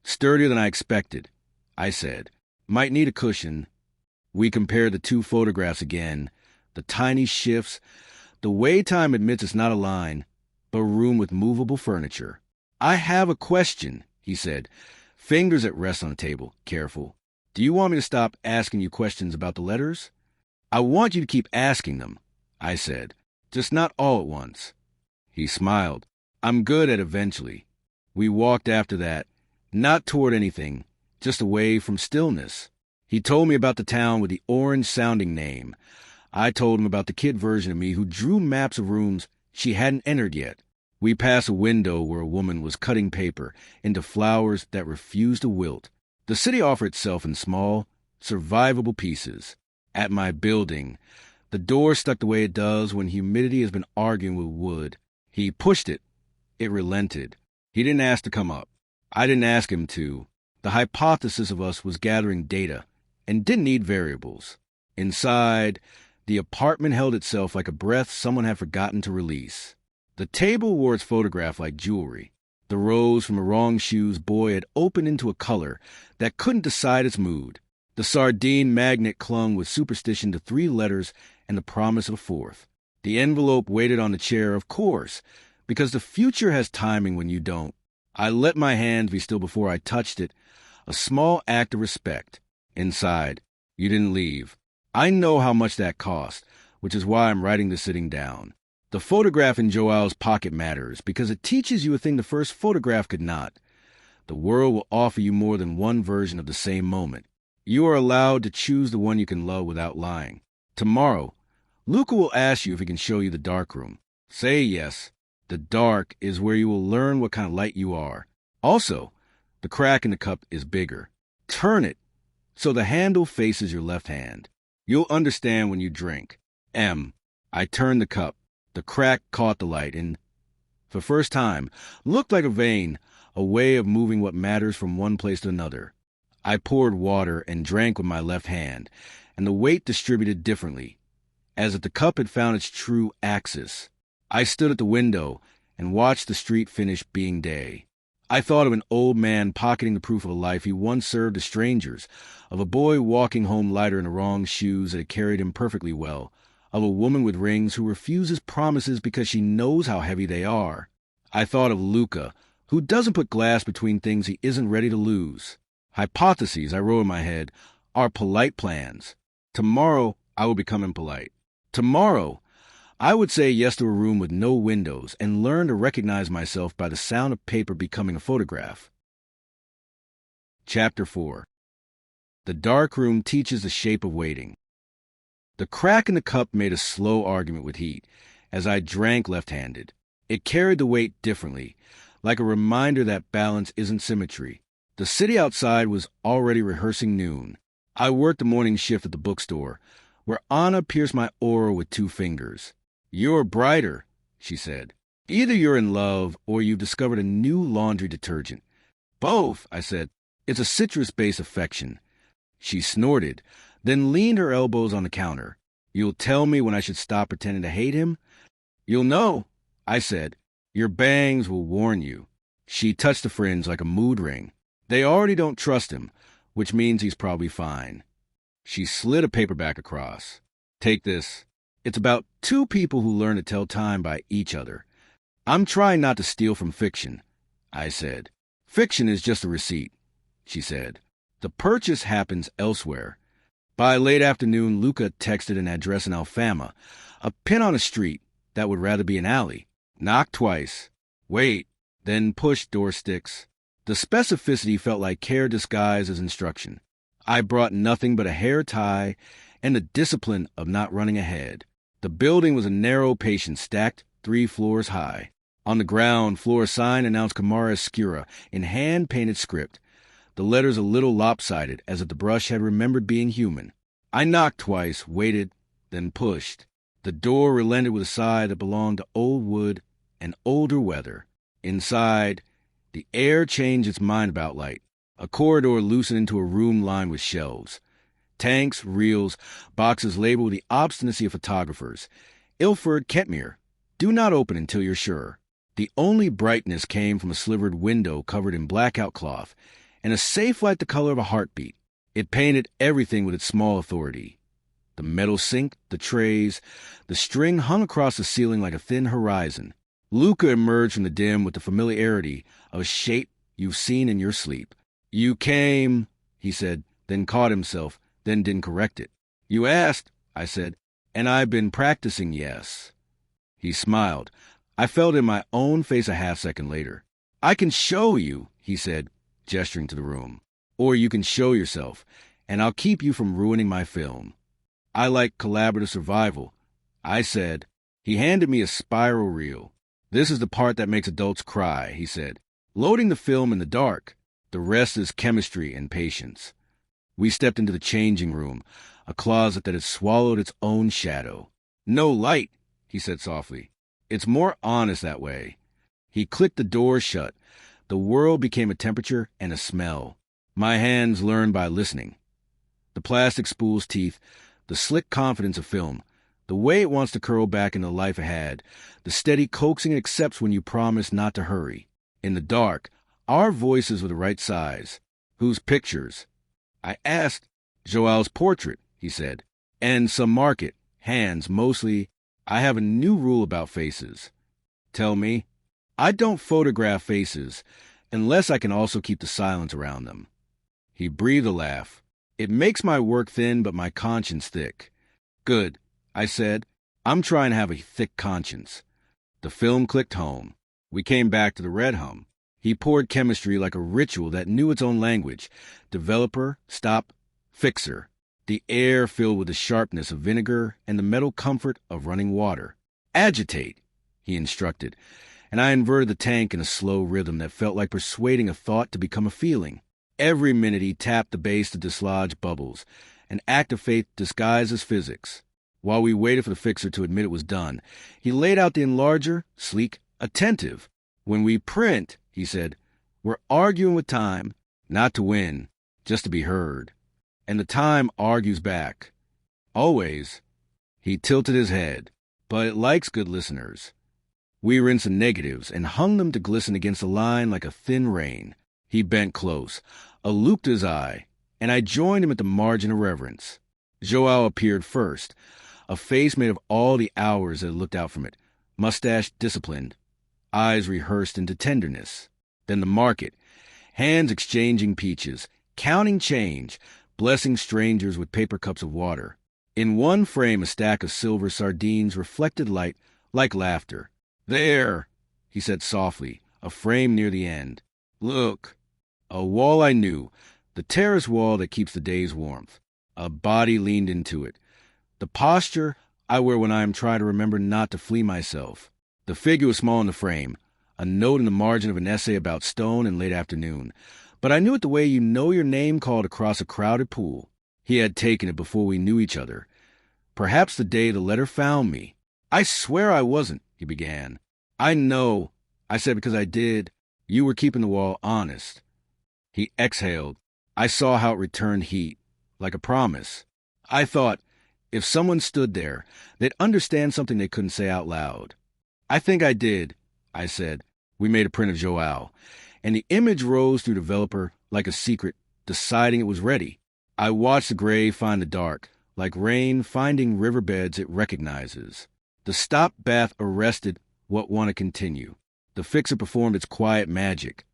Sturdier than I expected, I said. Might need a cushion. We compared the 2 photographs again. The tiny shifts. The way time admits it's not a line, but a room with movable furniture. I have a question, he said, fingers at rest on the table, careful. Do you want me to stop asking you questions about the letters? I want you to keep asking them, I said, just not all at once. He smiled. I'm good at eventually. We walked after that, not toward anything, just away from stillness. He told me about the town with the orange-sounding name. I told him about the kid version of me who drew maps of rooms she hadn't entered yet. We passed a window where a woman was cutting paper into flowers that refused to wilt. The city offered itself in small, survivable pieces. At my building, the door stuck the way it does when humidity has been arguing with wood. He pushed it. It relented. He didn't ask to come up. I didn't ask him to. The hypothesis of us was gathering data and didn't need variables. Inside, the apartment held itself like a breath someone had forgotten to release. The table wore its photograph like jewelry. The rose from a wrong shoes boy had opened into a color that couldn't decide its mood. The sardine magnet clung with superstition to 3 letters and the promise of a 4th. The envelope waited on the chair, of course, because the future has timing when you don't. I let my hands be still before I touched it, a small act of respect. Inside, you didn't leave. I know how much that cost, which is why I'm writing this sitting down. The photograph in Joao's pocket matters because it teaches you a thing the first photograph could not. The world will offer you more than one version of the same moment. You are allowed to choose the one you can love without lying. Tomorrow, Luca will ask you if he can show you the dark room. Say yes. The dark is where you will learn what kind of light you are. Also, the crack in the cup is bigger. Turn it so the handle faces your left hand. You'll understand when you drink. M. I turned the cup. The crack caught the light and, for the first time, looked like a vein, a way of moving what matters from one place to another. I poured water and drank with my left hand, and the weight distributed differently, as if the cup had found its true axis. I stood at the window and watched the street finish being day. I thought of an old man pocketing the proof of a life he once served to strangers, of a boy walking home lighter in the wrong shoes that had carried him perfectly well, of a woman with rings who refuses promises because she knows how heavy they are. I thought of Luca, who doesn't put glass between things he isn't ready to lose. Hypotheses, I wrote in my head, are polite plans. Tomorrow, I will become impolite. Tomorrow, I would say yes to a room with no windows and learn to recognize myself by the sound of paper becoming a photograph. Chapter 4. The dark room teaches the shape of waiting. The crack in the cup made a slow argument with heat, as I drank left-handed. It carried the weight differently, like a reminder that balance isn't symmetry. The city outside was already rehearsing noon. I worked the morning shift at the bookstore, where Anna pierced my aura with 2 fingers. "You're brighter," she said. "Either you're in love or you've discovered a new laundry detergent." "Both," I said. "It's a citrus-based affection." She snorted, then leaned her elbows on the counter. "You'll tell me when I should stop pretending to hate him?" "You'll know," I said. "Your bangs will warn you." She touched the fringe like a mood ring. "They already don't trust him, which means he's probably fine." She slid a paperback across. "Take this. It's about 2 people who learn to tell time by each other." "I'm trying not to steal from fiction," I said. "Fiction is just a receipt," she said. "The purchase happens elsewhere." By late afternoon, Luca texted an address in Alfama, a pin on a street that would rather be an alley. Knock twice. Wait. Then push door sticks. The specificity felt like care disguised as instruction. I brought nothing but a hair tie and the discipline of not running ahead. The building was a narrow patient stacked 3 floors high. On the ground floor, a sign announced Camara Escura in hand-painted script, the letters a little lopsided, as if the brush had remembered being human. I knocked twice, waited, then pushed. The door relented with a sigh that belonged to old wood and older weather. Inside, the air changed its mind about light. A corridor loosened into a room lined with shelves. Tanks, reels, boxes labeled with the obstinacy of photographers. Ilford, Kentmere. Do not open until you're sure. The only brightness came from a slivered window covered in blackout cloth, and a safe light the color of a heartbeat. It painted everything with its small authority. The metal sink, the trays, the string hung across the ceiling like a thin horizon. Luca emerged from the dim with the familiarity of a shape you've seen in your sleep. "You came," he said, then caught himself, then didn't correct it. "You asked," I said, "and I've been practicing yes." He smiled. I felt in my own face a half-second later. "I can show you," he said, gesturing to the room. "Or you can show yourself, and I'll keep you from ruining my film." "I like collaborative survival," I said. He handed me a spiral reel. "This is the part that makes adults cry," he said. "Loading the film in the dark. The rest is chemistry and patience." We stepped into the changing room, a closet that had swallowed its own shadow. "No light," he said softly. "It's more honest that way." He clicked the door shut. The world became a temperature and a smell. My hands learned by listening. The plastic spool's teeth, the slick confidence of film, the way it wants to curl back into the life ahead, the steady coaxing it accepts when you promise not to hurry. In the dark, our voices were the right size. "Whose pictures?" I asked. "Joel's portrait," he said. "And some market. Hands, mostly. I have a new rule about faces." "Tell me." "I don't photograph faces, unless I can also keep the silence around them." He breathed a laugh. "It makes my work thin, but my conscience thick." "Good," I said. "I'm trying to have a thick conscience." The film clicked home. We came back to the red hum. He poured chemistry like a ritual that knew its own language. Developer, stop, fixer. The air filled with the sharpness of vinegar and the metal comfort of running water. "Agitate," he instructed, and I inverted the tank in a slow rhythm that felt like persuading a thought to become a feeling. Every minute he tapped the base to dislodge bubbles, an act of faith disguised as physics. While we waited for the fixer to admit it was done, he laid out the enlarger, sleek, attentive. When we print, he said, we're arguing with time, not to win, just to be heard. And the time argues back. Always. He tilted his head, but it likes good listeners. We rinsed the negatives and hung them to glisten against the line like a thin rain. He bent close, a loop to his eye, and I joined him at the margin of reverence. Joao appeared first, a face made of all the hours that had looked out from it, mustache disciplined, eyes rehearsed into tenderness. Then the market, hands exchanging peaches, counting change, blessing strangers with paper cups of water. In one frame, a stack of silver sardines reflected light like laughter. There, he said softly, a frame near the end. Look, a wall I knew, the terrace wall that keeps the day's warmth. A body leaned into it. The posture I wear when I am trying to remember not to flee myself. The figure was small in the frame, a note in the margin of an essay about stone and late afternoon. But I knew it the way you know your name called across a crowded pool. He had taken it before we knew each other. Perhaps the day the letter found me. I swear I wasn't, he began. I know, I said, because I did. You were keeping the wall honest. He exhaled. I saw how it returned heat, like a promise. I thought, if someone stood there, they'd understand something they couldn't say out loud. I think I did, I said. We made a print of Joao, and the image rose through the developer like a secret, deciding it was ready. I watched the gray find the dark, like rain finding riverbeds it recognizes. The stop bath arrested what want to continue. The fixer performed its quiet magic.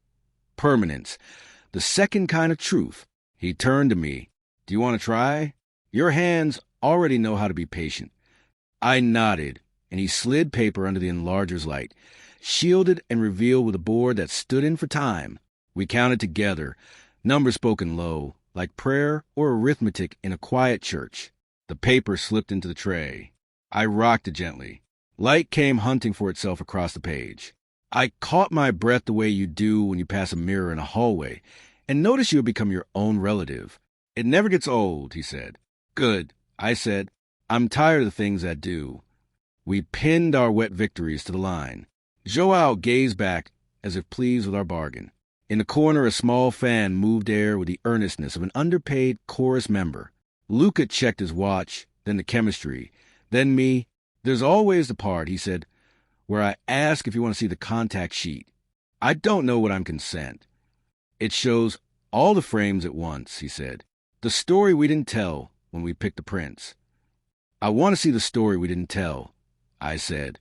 Permanence, the second kind of truth. He turned to me. Do you want to try? Your hands already know how to be patient. I nodded, and he slid paper under the enlarger's light, shielded and revealed with a board that stood in for time. We counted together, numbers spoken low, like prayer or arithmetic in a quiet church. The paper slipped into the tray. I rocked it gently. Light came hunting for itself across the page. I caught my breath the way you do when you pass a mirror in a hallway, and noticed you had become your own relative. It never gets old, he said. Good, I said. I'm tired of the things that do. We pinned our wet victories to the line. Joao gazed back as if pleased with our bargain. In the corner, a small fan moved air with the earnestness of an underpaid chorus member. Luca checked his watch, then the chemistry, then me. There's always the part, he said, where I ask if you want to see the contact sheet. I don't know what I'm consent. It shows all the frames at once, he said. The story we didn't tell when we picked the prints. I want to see the story we didn't tell, I said.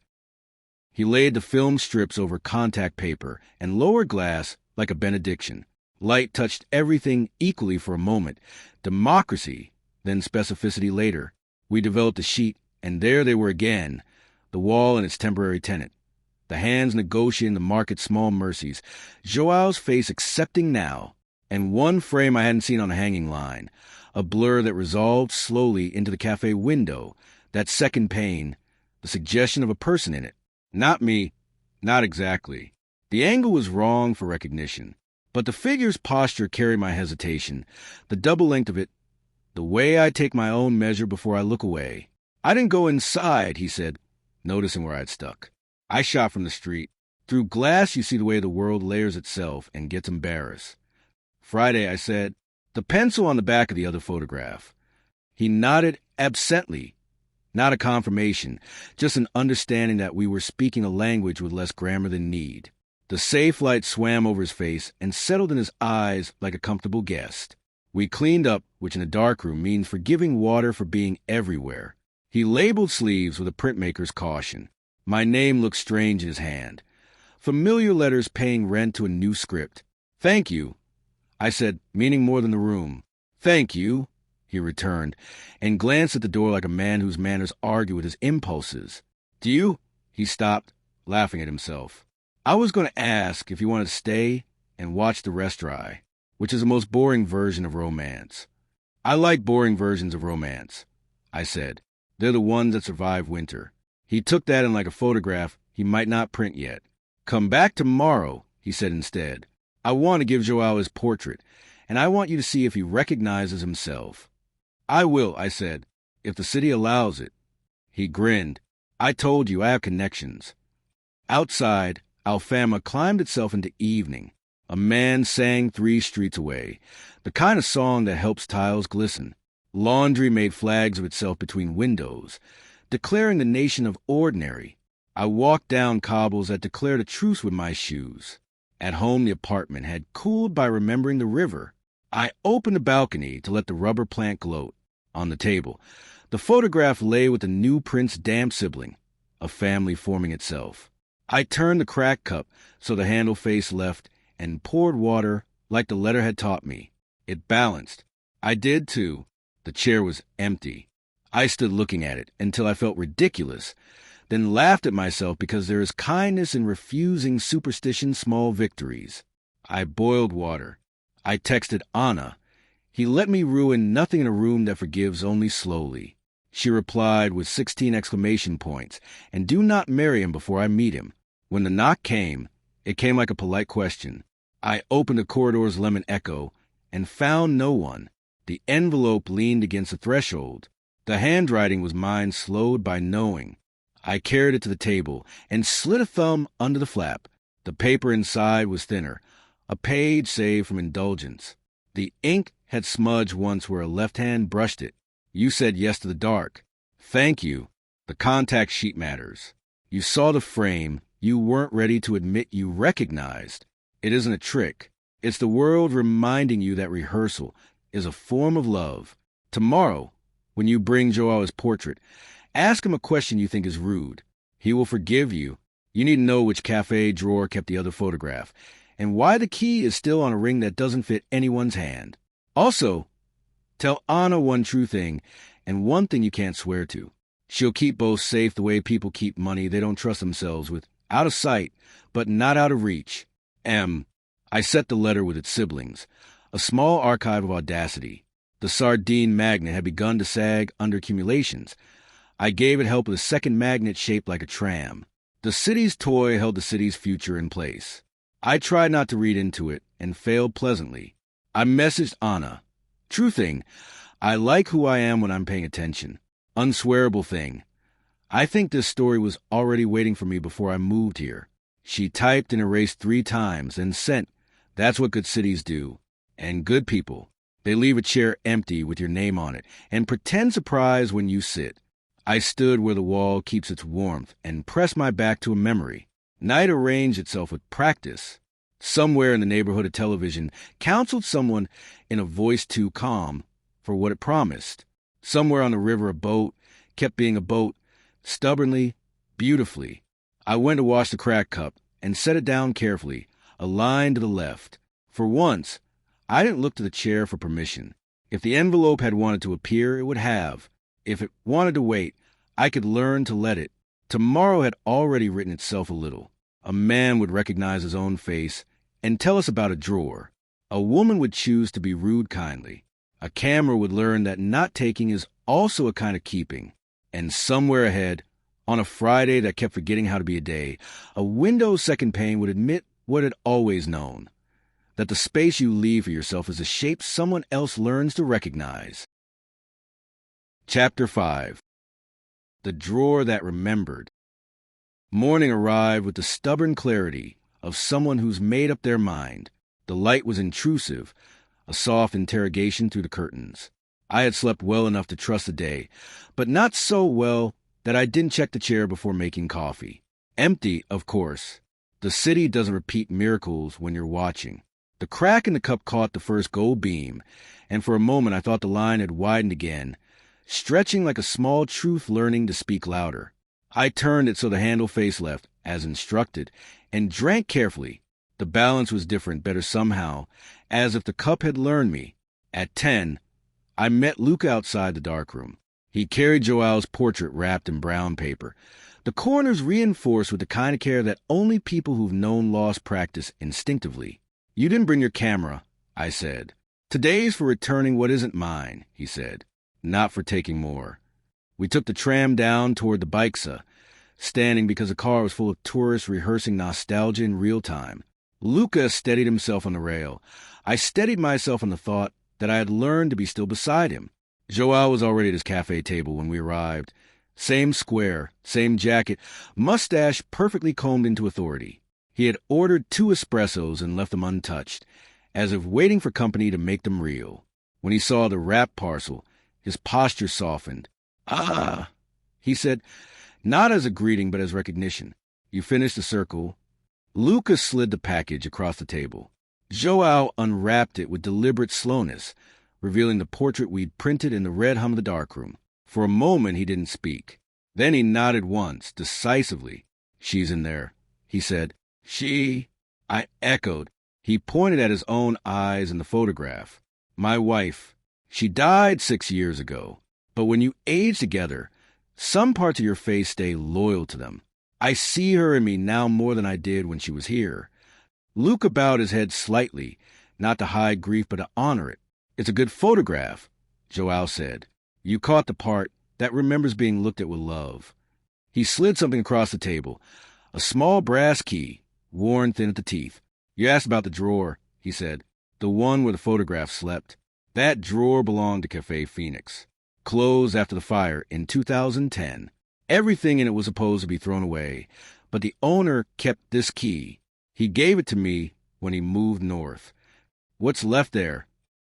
He laid the film strips over contact paper and lowered glass like a benediction. Light touched everything equally for a moment. Democracy, then specificity later. We developed a sheet, and there they were again, the wall and its temporary tenant. The hands negotiating the market's small mercies. Joao's face accepting now, and one frame I hadn't seen on a hanging line, a blur that resolved slowly into the cafe window, that second pane, the suggestion of a person in it. Not me, not exactly. The angle was wrong for recognition, but the figure's posture carried my hesitation, the double length of it, the way I take my own measure before I look away. I didn't go inside, he said, noticing where I'd stuck. I shot from the street. Through glass you see the way the world layers itself and gets embarrassed. Friday, I said, the pencil on the back of the other photograph. He nodded absently. Not a confirmation, just an understanding that we were speaking a language with less grammar than need. The safe light swam over his face and settled in his eyes like a comfortable guest. We cleaned up, which in a darkroom means forgiving water for being everywhere. He labeled sleeves with a printmaker's caution. My name looked strange in his hand. Familiar letters paying rent to a new script. Thank you, I said, meaning more than the room. Thank you, he returned, and glanced at the door like a man whose manners argue with his impulses. Do you? He stopped, laughing at himself. I was going to ask if you wanted to stay and watch the rest dry, which is the most boring version of romance. I like boring versions of romance, I said. They're the ones that survive winter. He took that in like a photograph he might not print yet. Come back tomorrow, he said instead. I want to give Joao his portrait, and I want you to see if he recognizes himself. I will, I said, if the city allows it. He grinned. I told you, I have connections. Outside, Alfama climbed itself into evening. A man sang 3 streets away, the kind of song that helps tiles glisten. Laundry made flags of itself between windows, declaring the nation of ordinary. I walked down cobbles that declared a truce with my shoes. At home, the apartment had cooled by remembering the river. I opened the balcony to let the rubber plant gloat. On the table, the photograph lay with the new prince's damp sibling, a family forming itself. I turned the cracked cup so the handle face left and poured water like the letter had taught me. It balanced. I did too. The chair was empty. I stood looking at it until I felt ridiculous, then laughed at myself because there is kindness in refusing superstition's small victories. I boiled water. I texted Anna. He let me ruin nothing in a room that forgives only slowly. She replied with 16 exclamation points, and do not marry him before I meet him. When the knock came, it came like a polite question. I opened the corridor's lemon echo and found no one. The envelope leaned against the threshold. The handwriting was mine, slowed by knowing. I carried it to the table and slid a thumb under the flap. The paper inside was thinner, a page saved from indulgence. The ink had smudged once where a left hand brushed it. You said yes to the dark. Thank you. The contact sheet matters. You saw the frame. You weren't ready to admit you recognized. It isn't a trick. It's the world reminding you that rehearsal is a form of love. Tomorrow, when you bring Joel's portrait, ask him a question you think is rude. He will forgive you. You need to know which cafe drawer kept the other photograph, and why the key is still on a ring that doesn't fit anyone's hand. Also, tell Anna one true thing, and one thing you can't swear to. She'll keep both safe the way people keep money they don't trust themselves with, out of sight, but not out of reach. M. I set the letter with its siblings, a small archive of audacity. The sardine magnet had begun to sag under accumulations. I gave it help with a second magnet shaped like a tram. The city's toy held the city's future in place. I tried not to read into it and failed pleasantly. I messaged Anna. True thing, I like who I am when I'm paying attention. Unswearable thing. I think this story was already waiting for me before I moved here. She typed and erased 3 times and sent. That's what good cities do. And good people. They leave a chair empty with your name on it and pretend surprise when you sit. I stood where the wall keeps its warmth and pressed my back to a memory. Night arranged itself with practice. Somewhere in the neighborhood of television counseled someone in a voice too calm for what it promised. Somewhere on the river a boat kept being a boat, stubbornly, beautifully. I went to wash the cracked cup and set it down carefully, a line to the left. For once, I didn't look to the chair for permission. If the envelope had wanted to appear, it would have. If it wanted to wait, I could learn to let it. Tomorrow had already written itself a little. A man would recognize his own face and tell us about a drawer. A woman would choose to be rude kindly. A camera would learn that not taking is also a kind of keeping. And somewhere ahead, on a Friday that kept forgetting how to be a day, a window's second pane would admit what it had always known, that the space you leave for yourself is a shape someone else learns to recognize. Chapter 5. The Drawer That Remembered. Morning arrived with the stubborn clarity of someone who's made up their mind. The light was intrusive, a soft interrogation through the curtains. I had slept well enough to trust the day, but not so well that I didn't check the chair before making coffee. Empty, of course. The city doesn't repeat miracles when you're watching. The crack in the cup caught the first gold beam, and for a moment I thought the line had widened again, stretching like a small truth learning to speak louder. I turned it so the handle face left, as instructed, and drank carefully. The balance was different, better somehow, as if the cup had learned me. At 10, I met Luca outside the darkroom. He carried Joel's portrait wrapped in brown paper, the corners reinforced with the kind of care that only people who've known loss practice instinctively. You didn't bring your camera, I said. Today's for returning what isn't mine, he said. Not for taking more. We took the tram down toward the Baixa, standing because the car was full of tourists rehearsing nostalgia in real time. Luca steadied himself on the rail. I steadied myself on the thought that I had learned to be still beside him. Joel was already at his cafe table when we arrived. Same square, same jacket, mustache perfectly combed into authority. He had ordered 2 espressos and left them untouched, as if waiting for company to make them real. When he saw the wrapped parcel, his posture softened. "Ah," he said, not as a greeting but as recognition. "You finished the circle." Luca slid the package across the table. Joao unwrapped it with deliberate slowness, revealing the portrait we'd printed in the red hum of the darkroom. For a moment he didn't speak. Then he nodded once, decisively. "She's in there," he said. "She?" I echoed. He pointed at his own eyes in the photograph. "My wife. She died 6 years ago. But when you age together, some parts of your face stay loyal to them. I see her in me now more than I did when she was here." Luca bowed his head slightly, not to hide grief but to honor it. "It's a good photograph," Joao said. "You caught the part that remembers being looked at with love." He slid something across the table, a small brass key, worn thin at the teeth. "You asked about the drawer," he said. "The one where the photograph slept. That drawer belonged to Cafe Phoenix. Closed after the fire in 2010. Everything in it was supposed to be thrown away, but the owner kept this key. He gave it to me when he moved north." "What's left there?"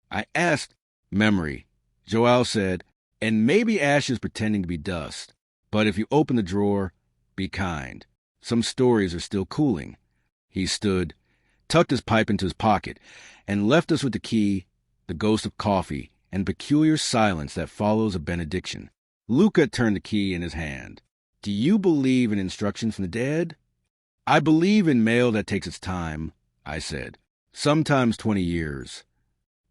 I asked. "Memory," Joao said, "and maybe ashes pretending to be dust. But if you open the drawer, be kind. Some stories are still cooling." He stood, tucked his pipe into his pocket, and left us with the key, the ghost of coffee, and peculiar silence that follows a benediction. Luca turned the key in his hand. "Do you believe in instructions from the dead?" "I believe in mail that takes its time," I said. "Sometimes 20 years.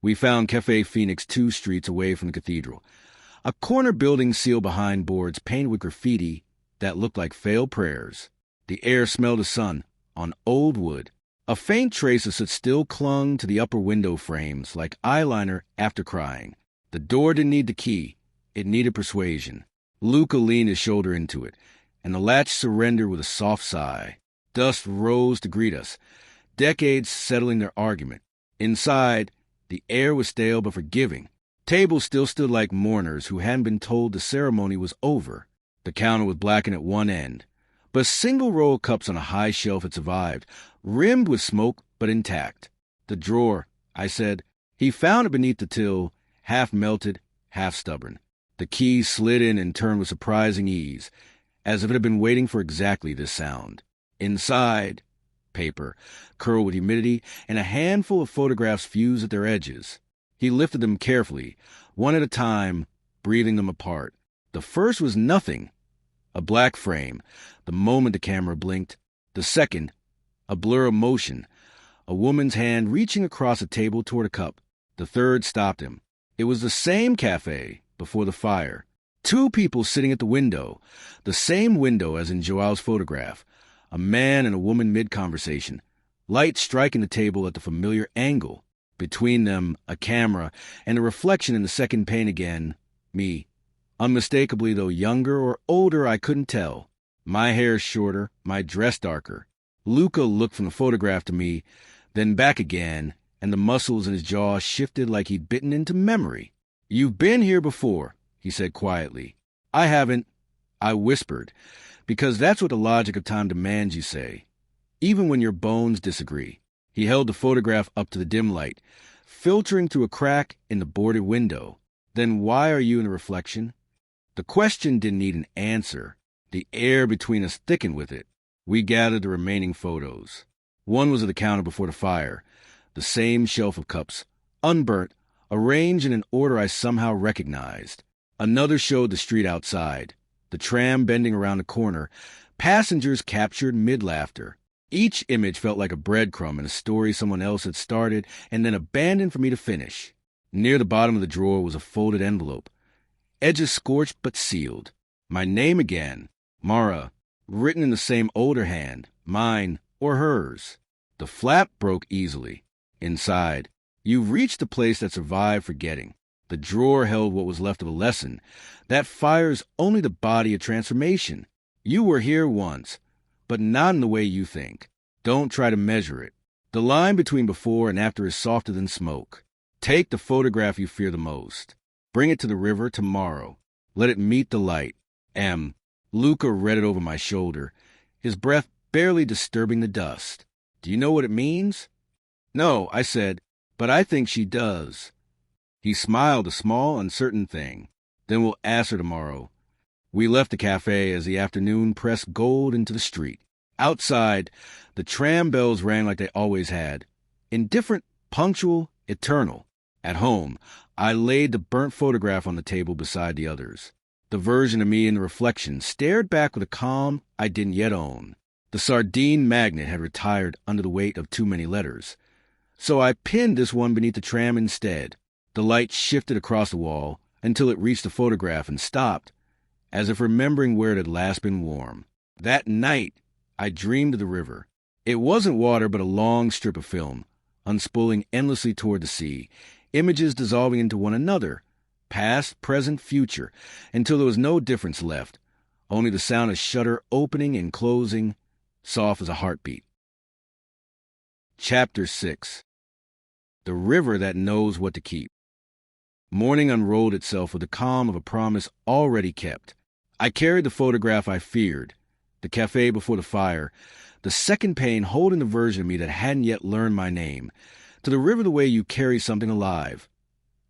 We found Cafe Phoenix 2 streets away from the cathedral. A corner building sealed behind boards painted with graffiti that looked like failed prayers. The air smelled of sun on old wood. A faint trace of soot still clung to the upper window frames like eyeliner after crying. The door didn't need the key. It needed persuasion." Luca leaned his shoulder into it, and the latch surrendered with a soft sigh. Dust rose to greet us, decades settling their argument. Inside, the air was stale but forgiving. Tables still stood like mourners who hadn't been told the ceremony was over. The counter was blackened at one end, but a single row of cups on a high shelf had survived, rimmed with smoke but intact. "The drawer," I said. He found it beneath the till, half melted, half stubborn. The key slid in and turned with surprising ease, as if it had been waiting for exactly this sound. Inside, paper, curled with humidity, and a handful of photographs fused at their edges. He lifted them carefully, one at a time, breathing them apart. The first was nothing, a black frame, the moment the camera blinked. The second, a blur of motion, a woman's hand reaching across a table toward a cup. The third stopped him. It was the same cafe before the fire. 2 people sitting at the window, the same window as in Joao's photograph. A man and a woman mid-conversation, light striking the table at the familiar angle. Between them, a camera, and a reflection in the second pane again, me. Unmistakably, though younger or older, I couldn't tell. My hair shorter, my dress darker. Luca looked from the photograph to me, then back again, and the muscles in his jaw shifted like he'd bitten into memory. "You've been here before," he said quietly. "I haven't," I whispered, because that's what the logic of time demands you say, even when your bones disagree. He held the photograph up to the dim light, filtering through a crack in the boarded window. "Then why are you in the reflection?" The question didn't need an answer. The air between us thickened with it. We gathered the remaining photos. One was of the counter before the fire, the same shelf of cups, unburnt, arranged in an order I somehow recognized. Another showed the street outside, the tram bending around the corner, passengers captured mid-laughter. Each image felt like a breadcrumb in a story someone else had started and then abandoned for me to finish. Near the bottom of the drawer was a folded envelope, edges scorched but sealed. My name again, Mara, written in the same older hand, mine or hers. The flap broke easily. Inside, "You've reached the place that survived forgetting." The drawer held what was left of a lesson. That fire's only the body of transformation. You were here once, but not in the way you think. Don't try to measure it. The line between before and after is softer than smoke. Take the photograph you fear the most. Bring it to the river tomorrow. Let it meet the light. M. Luca read it over my shoulder, his breath barely disturbing the dust. Do you know what it means? No, I said, but I think she does. He smiled, a small, uncertain thing. Then we'll ask her tomorrow. We left the cafe as the afternoon pressed gold into the street. Outside, the tram bells rang like they always had. Indifferent, punctual, eternal. At home, I laid the burnt photograph on the table beside the others. The version of me in the reflection stared back with a calm I didn't yet own. The sardine magnet had retired under the weight of too many letters. So I pinned this one beneath the tram instead. The light shifted across the wall until it reached the photograph and stopped, as if remembering where it had last been warm. That night, I dreamed of the river. It wasn't water but a long strip of film, unspooling endlessly toward the sea, images dissolving into one another, past, present, future, until there was no difference left, only the sound of shutter opening and closing, soft as a heartbeat. Chapter 6. The River That Knows What to Keep. Morning unrolled itself with the calm of a promise already kept. I carried the photograph I feared, the cafe before the fire, the second pane holding the version of me that hadn't yet learned my name, to the river the way you carry something alive.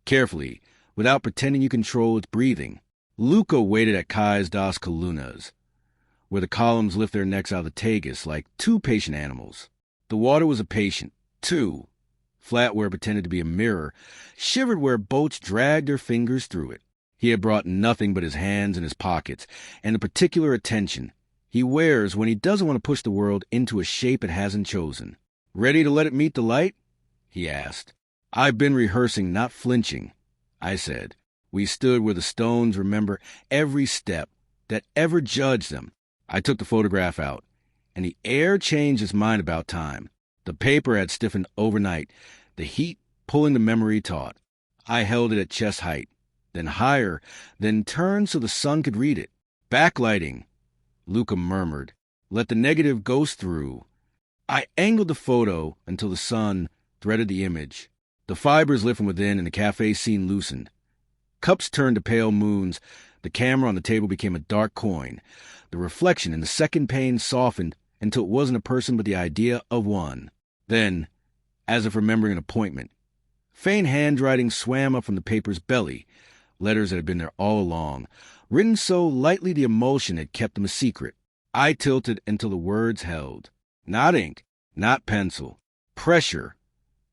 Carefully, without pretending you control its breathing. Luca waited at Kai's das Colunas, where the columns lift their necks out of the Tagus like two patient animals. The water was a patient, too. Flat where it pretended to be a mirror, shivered where boats dragged their fingers through it. He had brought nothing but his hands and his pockets, and the particular attention he wears when he doesn't want to push the world into a shape it hasn't chosen. Ready to let it meet the light? He asked. I've been rehearsing, not flinching, I said. We stood where the stones remember every step that ever judged them. I took the photograph out, and the air changed its mind about time. The paper had stiffened overnight, the heat pulling the memory taut. I held it at chest height, then higher, then turned so the sun could read it. Backlighting, Luca murmured. Let the negative ghost through. I angled the photo until the sun threaded the image. The fibers lit from within and the cafe scene loosened. Cups turned to pale moons. The camera on the table became a dark coin. The reflection in the second pane softened until it wasn't a person but the idea of one. Then, as if remembering an appointment, faint handwriting swam up from the paper's belly, letters that had been there all along, written so lightly the emulsion had kept them a secret. I tilted until the words held. Not ink, not pencil. Pressure.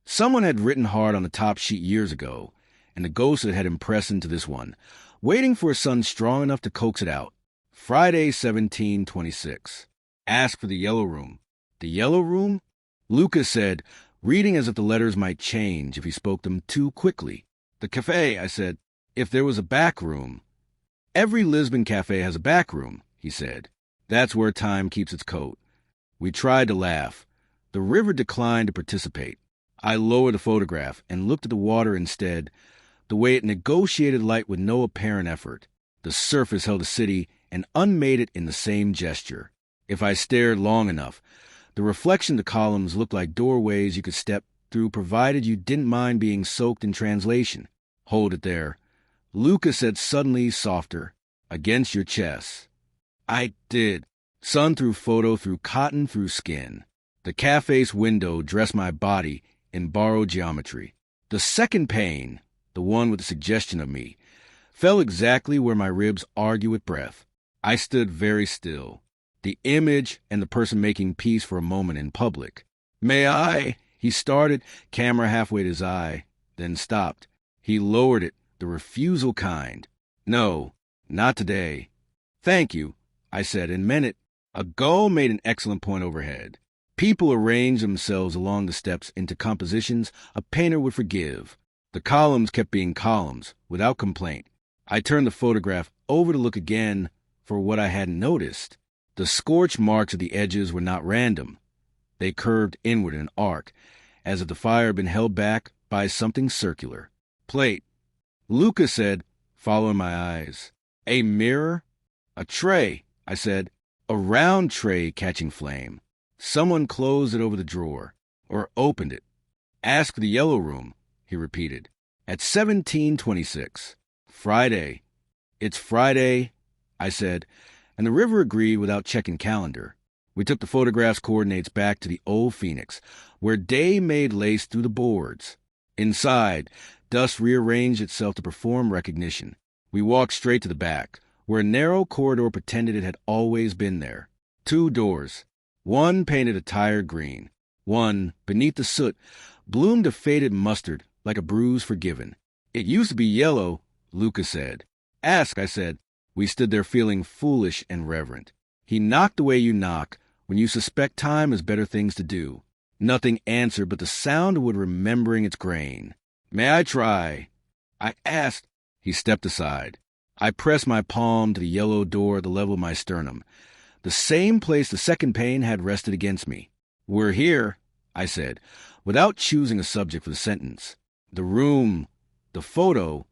Someone had written hard on the top sheet years ago, and the ghost had impressed into this one, waiting for a sun strong enough to coax it out. Friday, 1726. Ask for the yellow room. The yellow room? Luca said, reading as if the letters might change if he spoke them too quickly. The cafe, I said. If there was a back room. Every Lisbon cafe has a back room, he said. That's where time keeps its coat. We tried to laugh. The river declined to participate. I lowered the photograph and looked at the water instead, the way it negotiated light with no apparent effort. The surface held a city and unmade it in the same gesture. If I stared long enough, the reflection of the columns looked like doorways you could step through provided you didn't mind being soaked in translation. Hold it there. Luca said suddenly softer, against your chest. I did. Sun through photo, through cotton, through skin. The cafe's window dressed my body in borrowed geometry. The second pane, the one with the suggestion of me, fell exactly where my ribs argue with breath. I stood very still, the image and the person making peace for a moment in public. May I? He started, camera halfway to his eye, then stopped. He lowered it, the refusal kind. No, not today. Thank you, I said, and meant it. A gull made an excellent point overhead. People arranged themselves along the steps into compositions a painter would forgive. The columns kept being columns, without complaint. I turned the photograph over to look again for what I hadn't noticed. The scorch marks at the edges were not random. They curved inward in an arc, as if the fire had been held back by something circular. Plate. Luca said, following my eyes. A mirror? A tray, I said. A round tray catching flame. Someone closed it over the drawer, or opened it. Ask for the yellow room, he repeated. At 1726. Friday. It's Friday, I said, and the river agreed without checking calendar. We took the photograph's coordinates back to the old Phoenix, where day made lace through the boards. Inside, dust rearranged itself to perform recognition. We walked straight to the back, where a narrow corridor pretended it had always been there. 2 doors. One painted a tired green. One, beneath the soot, bloomed a faded mustard like a bruise forgiven. It used to be yellow, Luca said. Ask, I said. We stood there feeling foolish and reverent. He knocked the way you knock when you suspect time has better things to do. Nothing answered but the sound of wood remembering its grain. May I try? I asked. He stepped aside. I pressed my palm to the yellow door at the level of my sternum, the same place the second pane had rested against me. We're here, I said, without choosing a subject for the sentence. The room, the photo,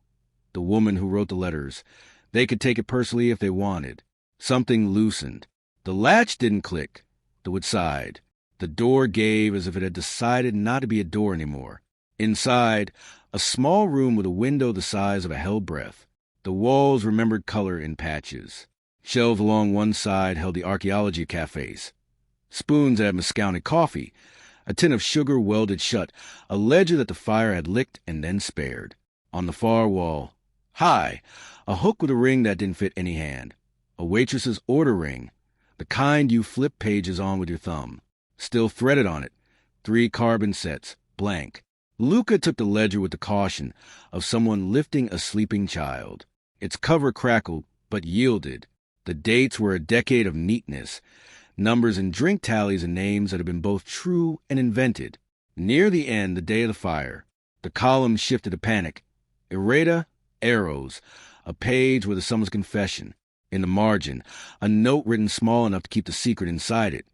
the woman who wrote the letters. They could take it personally if they wanted. Something loosened. The latch didn't click. The wood sighed. The door gave as if it had decided not to be a door anymore. Inside, a small room with a window the size of a held breath. The walls remembered color in patches. Shelves along one side held the archaeology cafes. Spoons that had Moscowny coffee, a tin of sugar welded shut, a ledger that the fire had licked and then spared. On the far wall, high, a hook with a ring that didn't fit any hand. A waitress's order ring, the kind you flip pages on with your thumb. Still threaded on it, 3 carbon sets, blank. Luca took the ledger with the caution of someone lifting a sleeping child. Its cover crackled, but yielded. The dates were a decade of neatness, numbers and drink tallies and names that had been both true and invented. Near the end, the day of the fire, the column shifted to panic. Errata, arrows, a page with someone's confession. In the margin, a note written small enough to keep the secret inside it.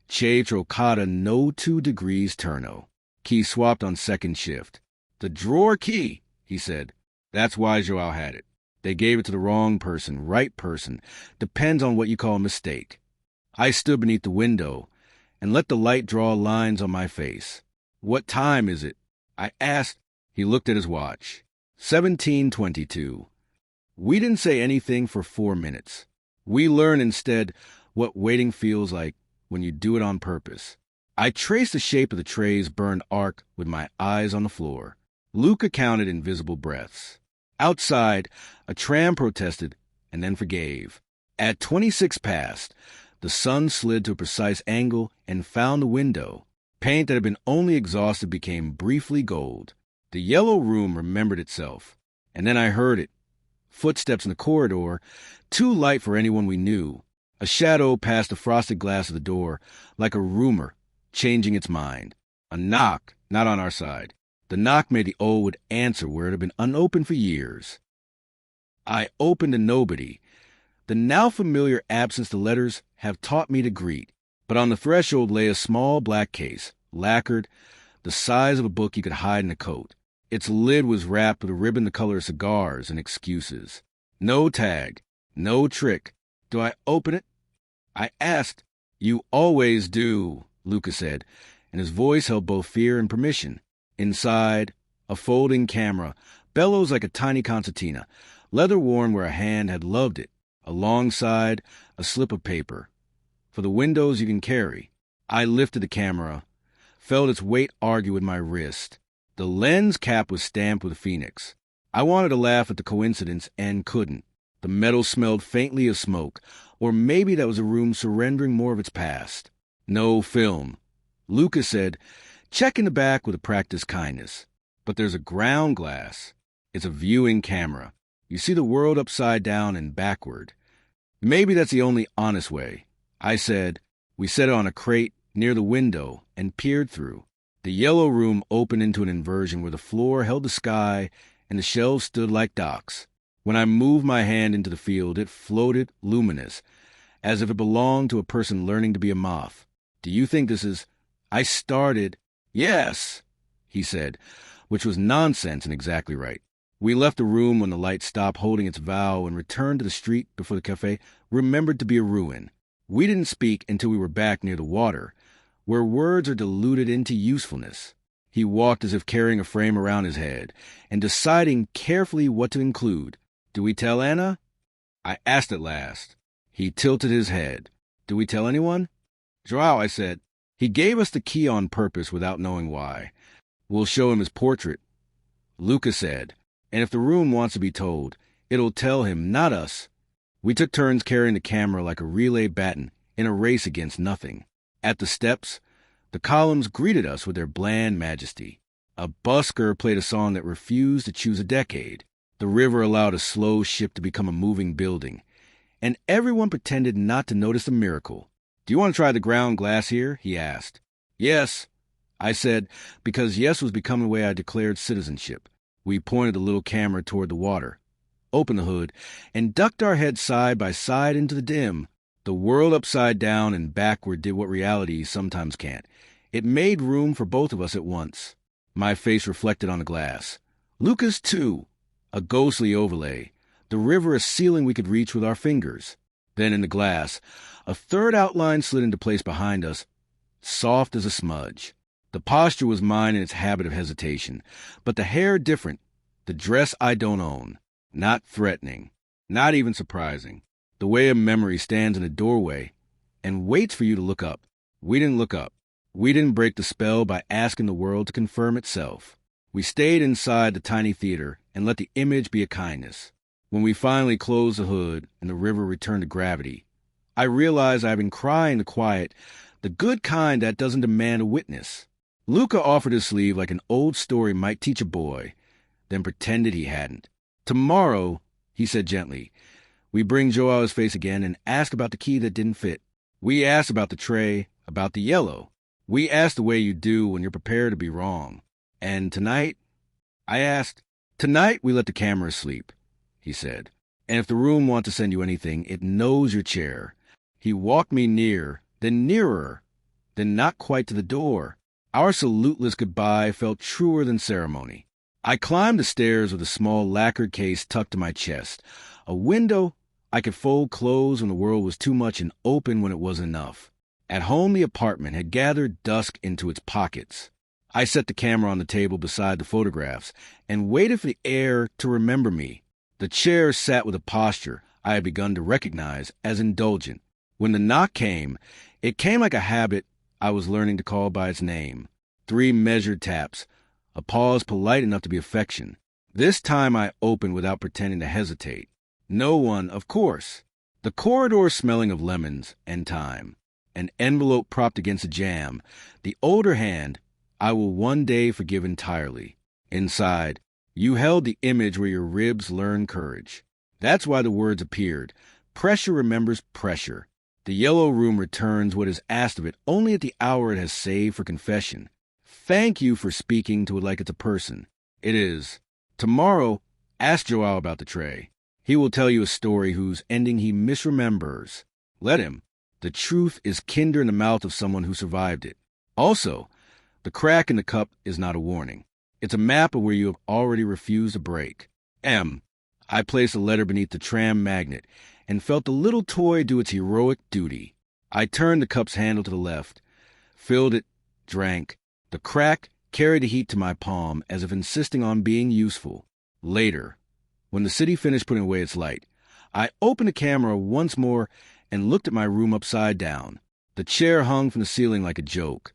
Che trocata no 2 degrees turno. Key swapped on second shift. The drawer key, he said. That's why Joao had it. They gave it to the wrong person, right person. Depends on what you call a mistake. I stood beneath the window and let the light draw lines on my face. What time is it? I asked. He looked at his watch. 17:22. We didn't say anything for 4 minutes. We learn instead what waiting feels like when you do it on purpose. I traced the shape of the tray's burned arc with my eyes on the floor. Luca counted invisible breaths. Outside, a tram protested and then forgave. At 26 past, the sun slid to a precise angle and found the window. Paint that had been only exhausted became briefly gold. The yellow room remembered itself. And then I heard it. Footsteps in the corridor, too light for anyone we knew. A shadow passed the frosted glass of the door, like a rumor, changing its mind. A knock, not on our side. The knock made the old answer where it had been unopened for years. I opened to nobody. The now familiar absence the letters have taught me to greet. But on the threshold lay a small black case, lacquered, the size of a book you could hide in a coat. Its lid was wrapped with a ribbon the color of cigars and excuses. No tag, no trick. Do I open it? I asked. You always do, Luca said, and his voice held both fear and permission. Inside, a folding camera, bellows like a tiny concertina, leather worn where a hand had loved it. Alongside, a slip of paper. For the windows you can carry. I lifted the camera, felt its weight argue with my wrist. The lens cap was stamped with Phoenix. I wanted to laugh at the coincidence and couldn't. The metal smelled faintly of smoke, or maybe that was a room surrendering more of its past. No film. Luca said, check in the back with a practiced kindness. But there's a ground glass. It's a viewing camera. You see the world upside down and backward. Maybe that's the only honest way. I said. We set it on a crate near the window and peered through. The yellow room opened into an inversion where the floor held the sky and the shelves stood like docks. When I moved my hand into the field, it floated luminous, as if it belonged to a person learning to be a moth. Do you think this is... I started. Yes, he said, which was nonsense and exactly right. We left the room when the light stopped holding its vow and returned to the street before the cafe, remembered to be a ruin. We didn't speak until we were back near the water, where words are diluted into usefulness. He walked as if carrying a frame around his head and deciding carefully what to include. Do we tell Anna? I asked at last. He tilted his head. "Do we tell anyone?" "Joao," I said. "He gave us the key on purpose without knowing why. We'll show him his portrait." Luca said, "And if the room wants to be told, it'll tell him, not us." We took turns carrying the camera like a relay baton in a race against nothing. At the steps, the columns greeted us with their bland majesty. A busker played a song that refused to choose a decade. The river allowed a slow ship to become a moving building. And everyone pretended not to notice the miracle. "Do you want to try the ground glass here?" he asked. "Yes," I said, because yes was becoming the way I declared citizenship. We pointed the little camera toward the water, opened the hood, and ducked our heads side by side into the dim. The world upside down and backward did what reality sometimes can't. It made room for both of us at once. My face reflected on the glass. Luca's too. A ghostly overlay. The river a ceiling we could reach with our fingers. Then in the glass, a third outline slid into place behind us, soft as a smudge. The posture was mine in its habit of hesitation, but the hair different, the dress I don't own. Not threatening, not even surprising. The way a memory stands in a doorway and waits for you to look up. We didn't look up. We didn't break the spell by asking the world to confirm itself. We stayed inside the tiny theater and let the image be a kindness. When we finally closed the hood and the river returned to gravity, I realized I had been crying the quiet, the good kind that doesn't demand a witness. Luca offered his sleeve like an old story might teach a boy, then pretended he hadn't. "Tomorrow," he said gently, "we bring Joao's face again and ask about the key that didn't fit. We asked about the tray, about the yellow. We asked the way you do when you're prepared to be wrong. And tonight," I asked. "Tonight we let the camera sleep," he said. "And if the room wants to send you anything, it knows your chair." He walked me near, then nearer, then not quite to the door. Our saluteless goodbye felt truer than ceremony. I climbed the stairs with a small lacquered case tucked to my chest. A window I could fold closed when the world was too much and open when it was enough. At home, the apartment had gathered dusk into its pockets. I set the camera on the table beside the photographs and waited for the air to remember me. The chair sat with a posture I had begun to recognize as indulgent. When the knock came, it came like a habit I was learning to call by its name. 3 measured taps, a pause polite enough to be affection. This time I opened without pretending to hesitate. No one, of course. The corridor smelling of lemons and thyme. An envelope propped against a jamb. The older hand I will one day forgive entirely. Inside, you held the image where your ribs learn courage. That's why the words appeared. Pressure remembers pressure. The yellow room returns what is asked of it only at the hour it has saved for confession. Thank you for speaking to it like it's a person. It is. Tomorrow, ask Joao about the tray. He will tell you a story whose ending he misremembers. Let him. The truth is kinder in the mouth of someone who survived it. Also, the crack in the cup is not a warning. It's a map of where you have already refused a break. M. I placed a letter beneath the tram magnet and felt the little toy do its heroic duty. I turned the cup's handle to the left, filled it, drank. The crack carried the heat to my palm as if insisting on being useful. Later, when the city finished putting away its light, I opened the camera once more and looked at my room upside down. The chair hung from the ceiling like a joke.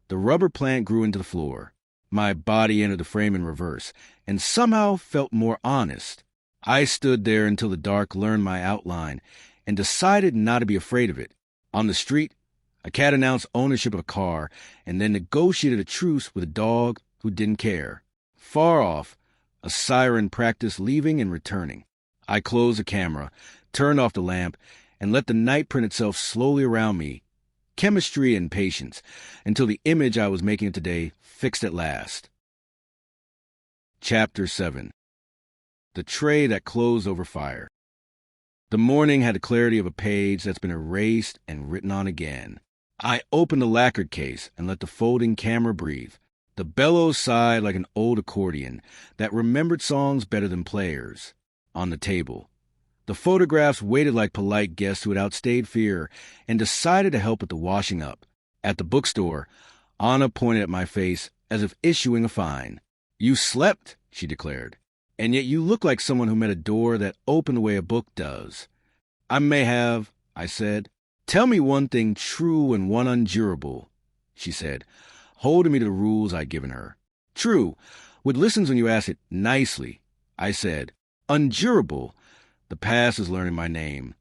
The rubber plant grew into the floor. My body entered the frame in reverse, and somehow felt more honest. I stood there until the dark learned my outline and decided not to be afraid of it. On the street, a cat announced ownership of a car and then negotiated a truce with a dog who didn't care. Far off, a siren practiced leaving and returning. I closed the camera, turned off the lamp, and let the night print itself slowly around me. Chemistry and patience, until the image I was making of today fixed at last. Chapter 7. The Tray That Closed Over Fire. The morning had the clarity of a page that's been erased and written on again. I opened the lacquered case and let the folding camera breathe. The bellows sighed like an old accordion that remembered songs better than players. On the table, the photographs waited like polite guests who had outstayed fear and decided to help with the washing up. At the bookstore, Anna pointed at my face as if issuing a fine. "You slept," she declared, "and yet you look like someone who met a door that opened the way a book does." I may have, I said. Tell me one thing true and one undurable, she said, holding me to the rules I'd given her. True, would listens when you ask it nicely, I said. Undurable, the past is learning my name.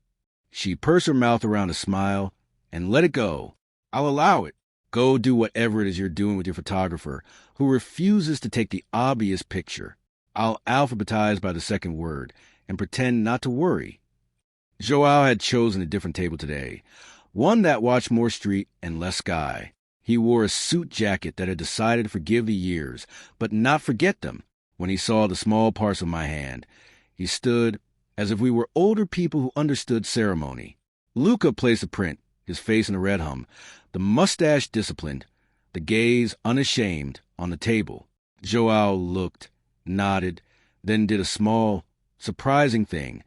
She pursed her mouth around a smile and let it go. I'll allow it. Go do whatever it is you're doing with your photographer, who refuses to take the obvious picture. I'll alphabetize by the second word and pretend not to worry. Joao had chosen a different table today, one that watched more street and less sky. He wore a suit jacket that had decided to forgive the years, but not forget them. When he saw the small parcel in my hand, he stood as if we were older people who understood ceremony. Luca placed the print, his face in a red hum, the mustache disciplined, the gaze unashamed, on the table. Joao looked, nodded, then did a small, surprising thing.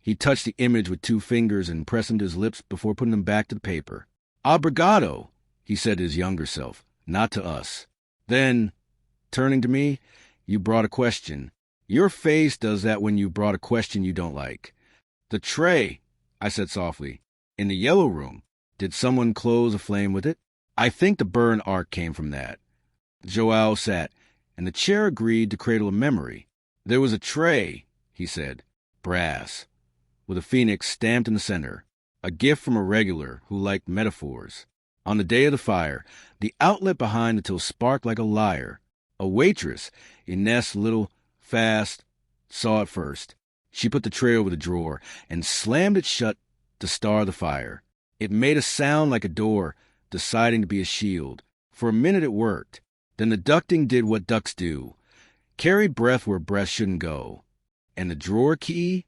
He touched the image with 2 fingers and pressed into his lips before putting them back to the paper. Obrigado, he said to his younger self, not to us. Then, turning to me, you brought a question. Your face does that when you brought a question you don't like. The tray, I said softly, in the yellow room. Did someone close a flame with it? I think the burn arc came from that. Joao sat, and the chair agreed to cradle a memory. There was a tray, he said, brass, with a phoenix stamped in the center, a gift from a regular who liked metaphors. On the day of the fire, the outlet behind the till sparked like a lyre. A waitress, Ines Little, fast, saw it first. She put the tray over the drawer and slammed it shut to star the fire. It made a sound like a door, deciding to be a shield. For a minute it worked. Then the ducting did what ducks do. Carried breath where breath shouldn't go. And the drawer key?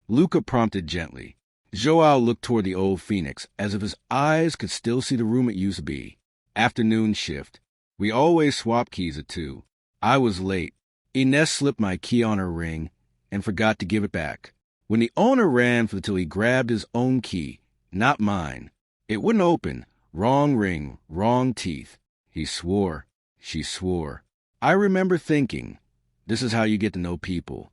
Luca prompted gently. Joao looked toward the old phoenix, as if his eyes could still see the room it used to be. Afternoon shift. We always swap keys at 2. I was late. Ines slipped my key on her ring and forgot to give it back. When the owner ran for the till, he grabbed his own key, not mine. It wouldn't open. Wrong ring, wrong teeth. He swore. She swore. I remember thinking, this is how you get to know people.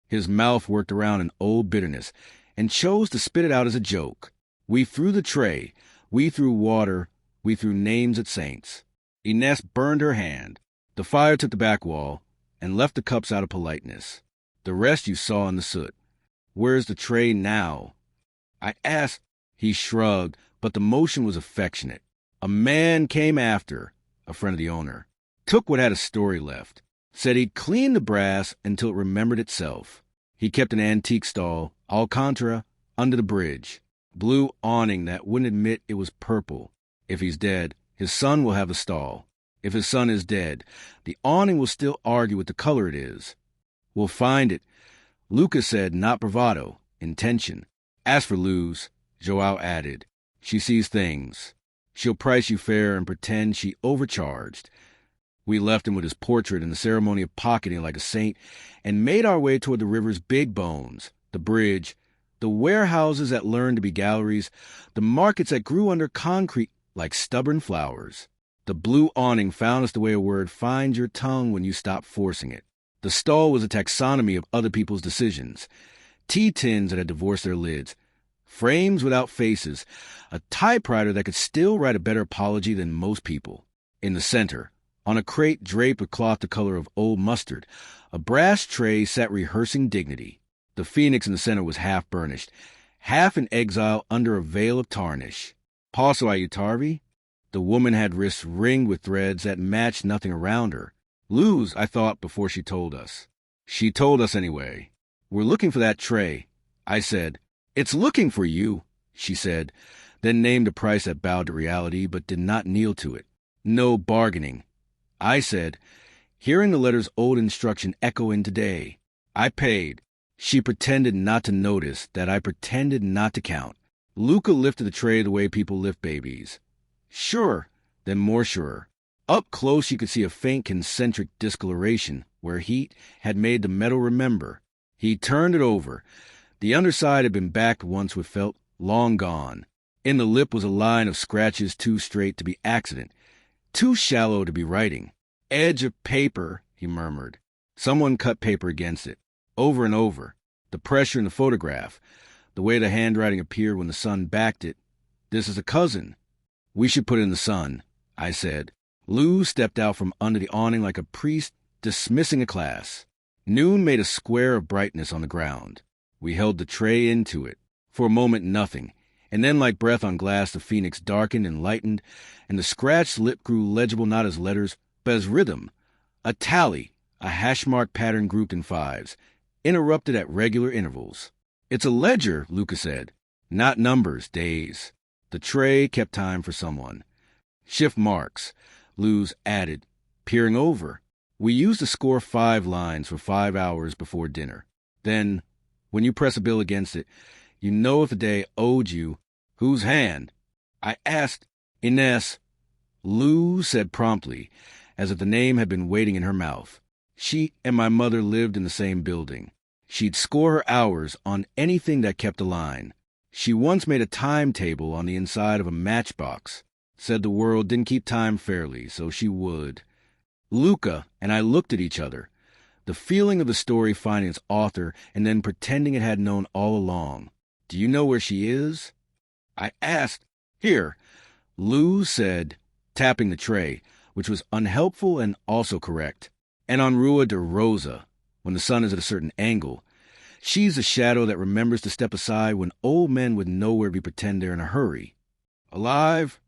His mouth worked around an old bitterness and chose to spit it out as a joke. We threw the tray. We threw water. We threw names at saints. Ines burned her hand. The fire took the back wall and left the cups out of politeness. The rest you saw in the soot. Where's the tray now? I asked. He shrugged, but the motion was affectionate. A man came after, a friend of the owner. Took what had a story left. Said he'd clean the brass until it remembered itself. He kept an antique stall, Alcantara, under the bridge. Blue awning that wouldn't admit it was purple. If he's dead, his son will have the stall. If his son is dead, the awning will still argue what the color it is. We'll find it. Luca said not bravado, intention. As for Luz, Joao added, she sees things. She'll price you fair and pretend she overcharged. We left him with his portrait in the ceremony of pocketing like a saint and made our way toward the river's big bones, the bridge, the warehouses that learned to be galleries, the markets that grew under concrete like stubborn flowers. The blue awning found us the way a word finds your tongue when you stop forcing it. The stall was a taxonomy of other people's decisions. Tea tins that had divorced their lids, frames without faces, a typewriter that could still write a better apology than most people. In the center, on a crate draped with cloth the color of old mustard, a brass tray sat rehearsing dignity. The phoenix in the center was half burnished, half in exile under a veil of tarnish. Posso aiutarvi? The woman had wrists ringed with threads that matched nothing around her. Luz, I thought before she told us. She told us anyway. We're looking for that tray. I said, it's looking for you, she said, then named a price that bowed to reality but did not kneel to it. No bargaining. I said, hearing the letter's old instruction echo in today. I paid. She pretended not to notice that I pretended not to count. Luca lifted the tray the way people lift babies. Sure, then more sure. Up close you could see a faint concentric discoloration where heat had made the metal remember. He turned it over. The underside had been backed once with felt, long gone. In the lip was a line of scratches too straight to be accident, too shallow to be writing. Edge of paper, he murmured. Someone cut paper against it, over and over. The pressure in the photograph. The way the handwriting appeared when the sun backed it. This is a cousin. We should put it in the sun, I said. Lou stepped out from under the awning like a priest dismissing a class. Noon made a square of brightness on the ground. We held the tray into it. For a moment, nothing. And then, like breath on glass, the phoenix darkened and lightened, and the scratched lip grew legible not as letters, but as rhythm. A tally, a hash mark pattern grouped in fives, interrupted at regular intervals. It's a ledger, Luca said. Not numbers, days. The tray kept time for someone. Shift marks, Lou's added, peering over. We used to score 5 lines for 5 hours before dinner. Then, when you press a bill against it, you know if the day owed you. Whose hand? I asked. Ines. Lou said promptly, as if the name had been waiting in her mouth. She and my mother lived in the same building. She'd score her hours on anything that kept a line. She once made a timetable on the inside of a matchbox. Said the world didn't keep time fairly, so she would. Luca and I looked at each other, the feeling of the story finding its author and then pretending it had known all along. Do you know where she is? I asked. Here, Lou said, tapping the tray, which was unhelpful and also correct. And on Rua de Rosa, when the sun is at a certain angle. She's the shadow that remembers to step aside when old men would nowhere be pretend they're in a hurry. Alive?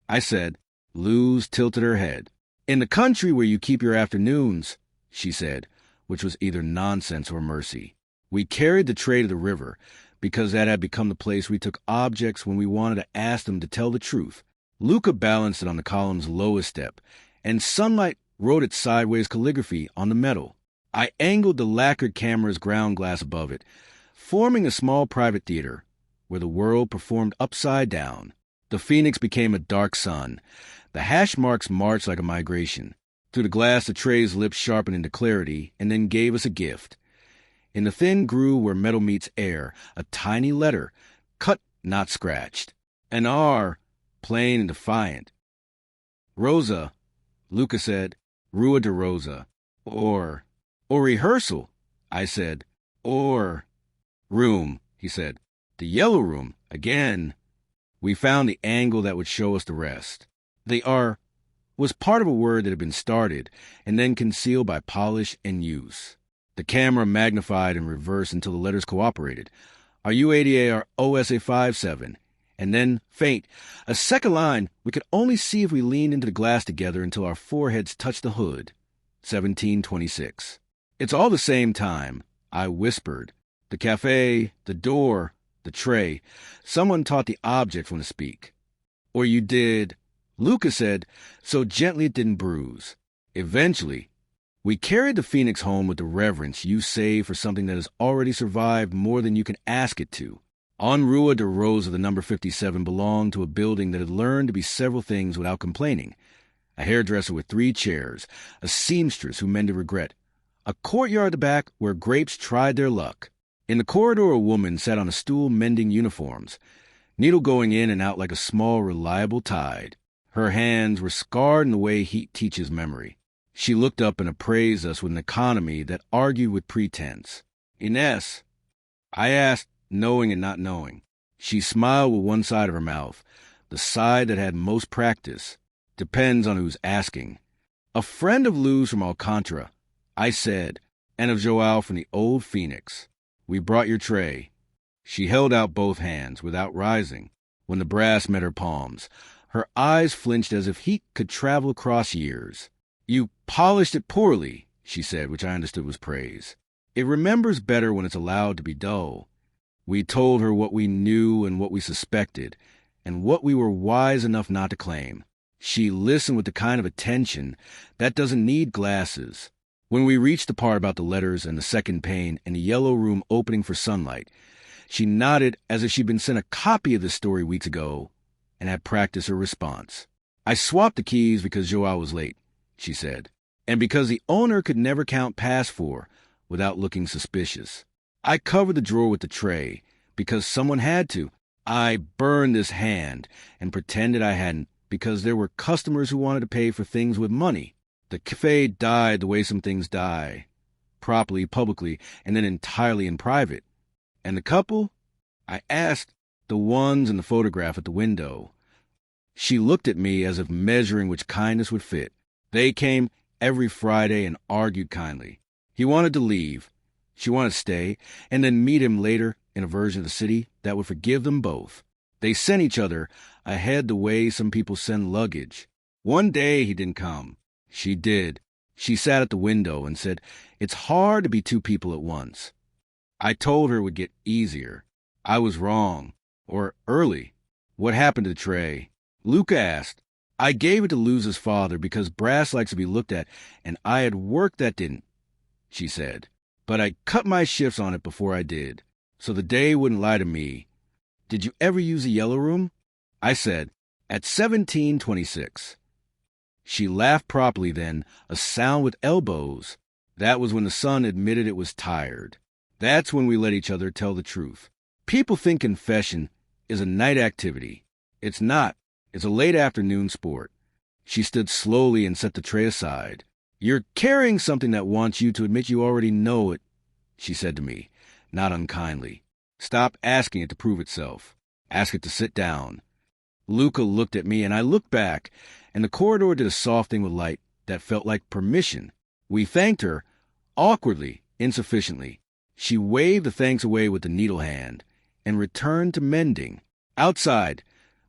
I said. Luz tilted her head. In the country where you keep your afternoons, she said, which was either nonsense or mercy. We carried the tray to the river, because that had become the place we took objects when we wanted to ask them to tell the truth. Luca balanced it on the column's lowest step, and sunlight wrote its sideways calligraphy on the metal. I angled the lacquered camera's ground glass above it, forming a small private theater, where the world performed upside down. The phoenix became a dark sun. The hash marks marched like a migration. Through the glass, the tray's lips sharpened into clarity, and then gave us a gift. In the thin groove where metal meets air, a tiny letter, cut, not scratched. An R, plain and defiant. Rosa, Luca said, Rua de Rosa. Or rehearsal, I said. Or room, he said. The yellow room, again. We found the angle that would show us the rest. The R was part of a word that had been started and then concealed by polish and use. The camera magnified and reversed until the letters cooperated. Our U80A are OSA57. And then, faint, a second line we could only see if we leaned into the glass together until our foreheads touched the hood. 1726. It's all the same time, I whispered. The cafe, the door, the tray. Someone taught the object when to speak. Or you did, Luca said, so gently it didn't bruise. Eventually, we carried the phoenix home with the reverence you save for something that has already survived more than you can ask it to. On Rua de Rosa, the number 57 belonged to a building that had learned to be several things without complaining. A hairdresser with 3 chairs, a seamstress who mended regret, a courtyard at the back where grapes tried their luck. In the corridor, a woman sat on a stool mending uniforms, needle going in and out like a small, reliable tide. Her hands were scarred in the way heat teaches memory. She looked up and appraised us with an economy that argued with pretense. Ines, I asked, knowing and not knowing. She smiled with one side of her mouth, the side that had most practice. Depends on who's asking. A friend of Lou's from Alcantara, I said, and of Joao from the old Phoenix. We brought your tray. She held out both hands without rising. When the brass met her palms, her eyes flinched as if heat could travel across years. You polished it poorly, she said, which I understood was praise. It remembers better when it's allowed to be dull. We told her what we knew and what we suspected, and what we were wise enough not to claim. She listened with the kind of attention that doesn't need glasses. When we reached the part about the letters and the second pane and the yellow room opening for sunlight, she nodded as if she'd been sent a copy of the story weeks ago and had practiced her response. I swapped the keys because Joao was late, she said, and because the owner could never count past 4 without looking suspicious. I covered the drawer with the tray because someone had to. I burned this hand and pretended I hadn't because there were customers who wanted to pay for things with money. The cafe died the way some things die, properly, publicly, and then entirely in private. And the couple? I asked the ones in the photograph at the window. She looked at me as if measuring which kindness would fit. They came every Friday and argued kindly. He wanted to leave. She wanted to stay, and then meet him later in a version of the city that would forgive them both. They sent each other ahead the way some people send luggage. One day he didn't come. She did. She sat at the window and said, "It's hard to be two people at once." I told her it would get easier. I was wrong. Or early. What happened to the tray? Luca asked. I gave it to Luz's father because brass likes to be looked at, and I had work that didn't, she said. But I cut my shifts on it before I did, so the day wouldn't lie to me. Did you ever use a yellow room? I said, at 1726. She laughed properly then, a sound with elbows. That was when the sun admitted it was tired. That's when we let each other tell the truth. People think confession is a night activity. It's not. It's a late afternoon sport. She stood slowly and set the tray aside. You're carrying something that wants you to admit you already know it, she said to me, not unkindly. Stop asking it to prove itself. Ask it to sit down. Luca looked at me, and I looked back, and the corridor did a soft thing with light that felt like permission. We thanked her, awkwardly, insufficiently. She waved the thanks away with the needle hand, and returned to mending. Outside,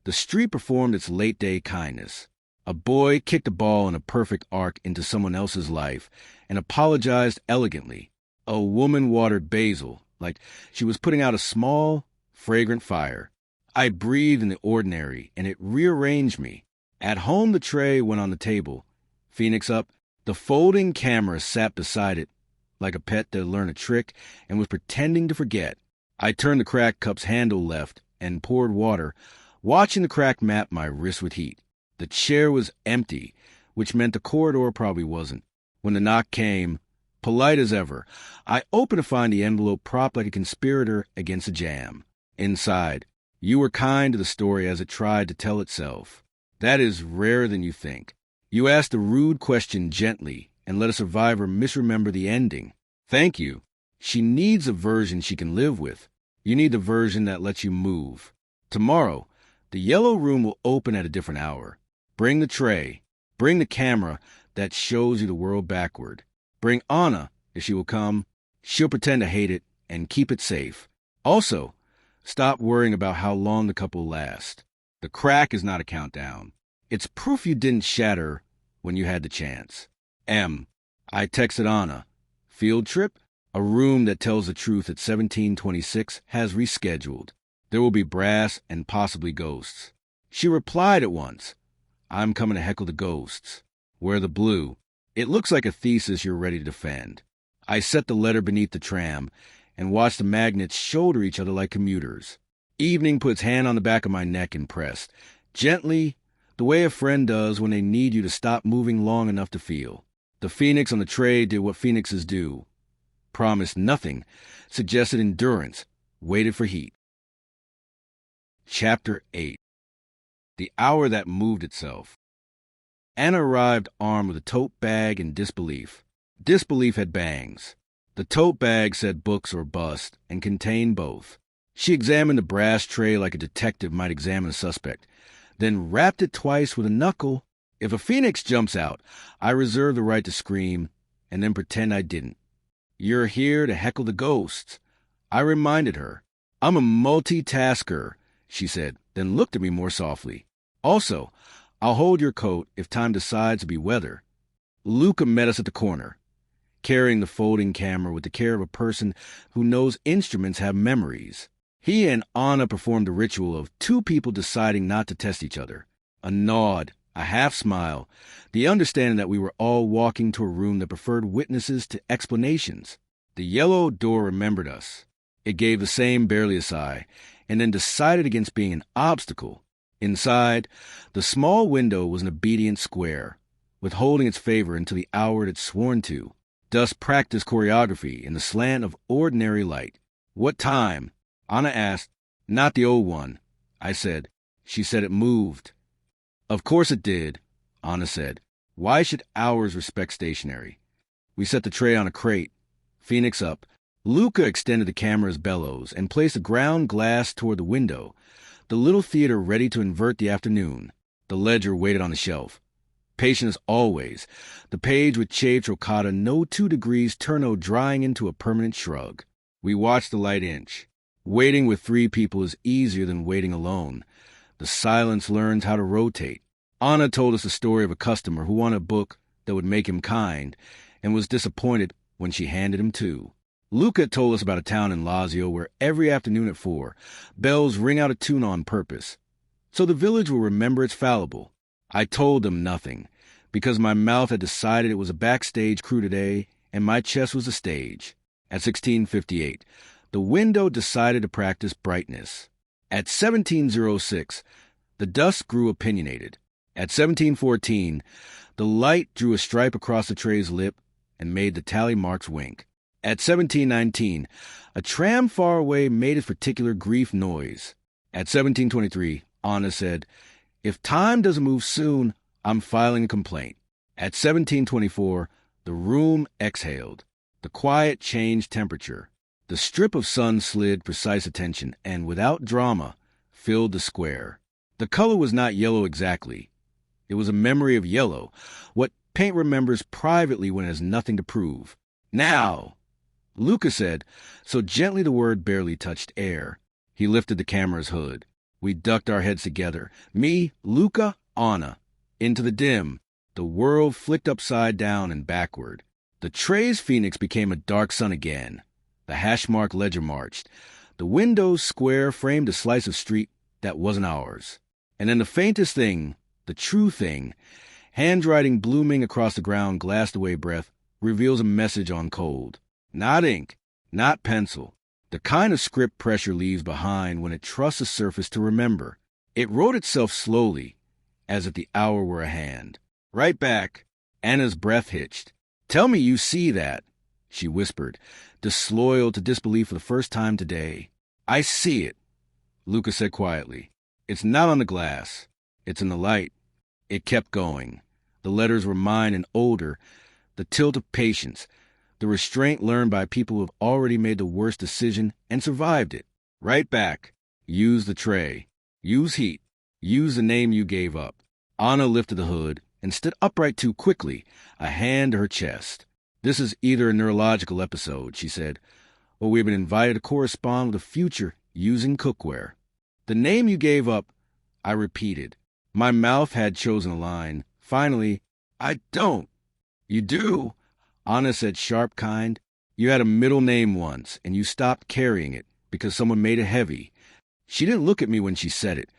the street performed its late-day kindness. A boy kicked a ball in a perfect arc into someone else's life and apologized elegantly. A woman watered basil like she was putting out a small, fragrant fire. I breathed in the ordinary, and it rearranged me. At home, the tray went on the table. Phoenix up, the folding camera sat beside it like a pet that had learned a trick and was pretending to forget. I turned the cracked cup's handle left and poured water, watching the crack map my wrist with heat. The chair was empty, which meant the corridor probably wasn't. When the knock came, polite as ever, I opened to find the envelope propped like a conspirator against a jam. Inside, you were kind to the story as it tried to tell itself. That is rarer than you think. You asked a rude question gently and let a survivor misremember the ending. Thank you. She needs a version she can live with. You need the version that lets you move. Tomorrow, the yellow room will open at a different hour. Bring the tray. Bring the camera that shows you the world backward. Bring Anna, if she will come. She'll pretend to hate it and keep it safe. Also, stop worrying about how long the cup will last. The crack is not a countdown. It's proof you didn't shatter when you had the chance. M. I texted Anna. Field trip? A room that tells the truth at 1726 has rescheduled. There will be brass and possibly ghosts. She replied at once. I'm coming to heckle the ghosts. Wear the blue. It looks like a thesis you're ready to defend. I set the letter beneath the tram and watched the magnets shoulder each other like commuters. Evening put its hand on the back of my neck and pressed, gently, the way a friend does when they need you to stop moving long enough to feel. The phoenix on the tray did what phoenixes do. Promised nothing, suggested endurance, waited for heat. Chapter 8. The Hour That Moved Itself. Anna arrived armed with a tote bag and disbelief. Disbelief had bangs. The tote bag said books or bust and contained both. She examined the brass tray like a detective might examine a suspect, then rapped it twice with a knuckle. If a phoenix jumps out, I reserve the right to scream and then pretend I didn't. You're here to heckle the ghosts, I reminded her. I'm a multitasker, she said, then looked at me more softly. Also, I'll hold your coat if time decides to be weather. Luca met us at the corner, carrying the folding camera with the care of a person who knows instruments have memories. He and Anna performed the ritual of two people deciding not to test each other. A nod, a half-smile, the understanding that we were all walking to a room that preferred witnesses to explanations. The yellow door remembered us. It gave the same barely a sigh, and then decided against being an obstacle. Inside, the small window was an obedient square, withholding its favor until the hour it had sworn to. Dust practiced choreography in the slant of ordinary light. What time? Anna asked. Not the old one, I said. She said it moved. Of course it did, Anna said. Why should hours respect stationary? We set the tray on a crate. Phoenix up. Luca extended the camera's bellows and placed a ground glass toward the window, the little theater ready to invert the afternoon. The ledger waited on the shelf. Patient as always, the page with chafed ricotta no 2 degrees turno drying into a permanent shrug. We watched the light inch. Waiting with 3 people is easier than waiting alone. The silence learns how to rotate. Anna told us the story of a customer who wanted a book that would make him kind and was disappointed when she handed him 2. Luca told us about a town in Lazio where every afternoon at 4, bells ring out a tune on purpose, so the village will remember it's fallible. I told them nothing, because my mouth had decided it was a backstage crew today, and my chest was the stage. At 16:58, the window decided to practice brightness. At 17:06, the dusk grew opinionated. At 17:14, the light drew a stripe across the tray's lip and made the tally marks wink. At 17:19, a tram far away made its particular grief noise. At 17:23, Anna said, "If time doesn't move soon, I'm filing a complaint." At 17:24, the room exhaled. The quiet changed temperature. The strip of sun slid precise attention and, without drama, filled the square. The color was not yellow exactly. It was a memory of yellow, what paint remembers privately when it has nothing to prove. "Now!" Luca said, so gently the word barely touched air. He lifted the camera's hood. We ducked our heads together. Me, Luca, Anna. Into the dim. The world flicked upside down and backward. The tray's phoenix became a dark sun again. The hash-marked ledger marched. The window's square framed a slice of street that wasn't ours. And then the faintest thing, the true thing, handwriting blooming across the ground glassed-away breath, reveals a message on cold. Not ink, not pencil. The kind of script pressure leaves behind when it trusts a surface to remember. It wrote itself slowly, as if the hour were a hand. "Right back." Anna's breath hitched. "Tell me you see that," she whispered, disloyal to disbelief for the first time today. "I see it," Luca said quietly. "It's not on the glass. It's in the light." It kept going. The letters were mine and older, the tilt of patience, the restraint learned by people who have already made the worst decision and survived it. "Right back. Use the tray. Use heat. Use the name you gave up." Anna lifted the hood and stood upright too quickly, a hand to her chest. "This is either a neurological episode," she said, "or we've been invited to correspond with the future using cookware." "The name you gave up," I repeated. My mouth had chosen a line. Finally, "I don't." "You do," Anna said, sharp, kind. "You had a middle name once, and you stopped carrying it because someone made it heavy." She didn't look at me when she said it,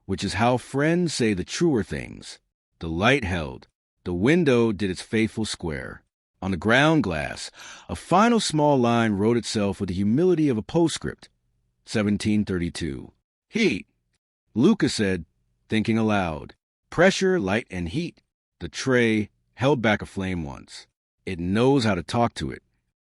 which is how friends say the truer things. The light held. The window did its faithful square. On the ground glass, a final small line wrote itself with the humility of a postscript. 1732. "Heat," Luca said, thinking aloud. "Pressure, light, and heat." The tray held back a flame once. It knows how to talk to it.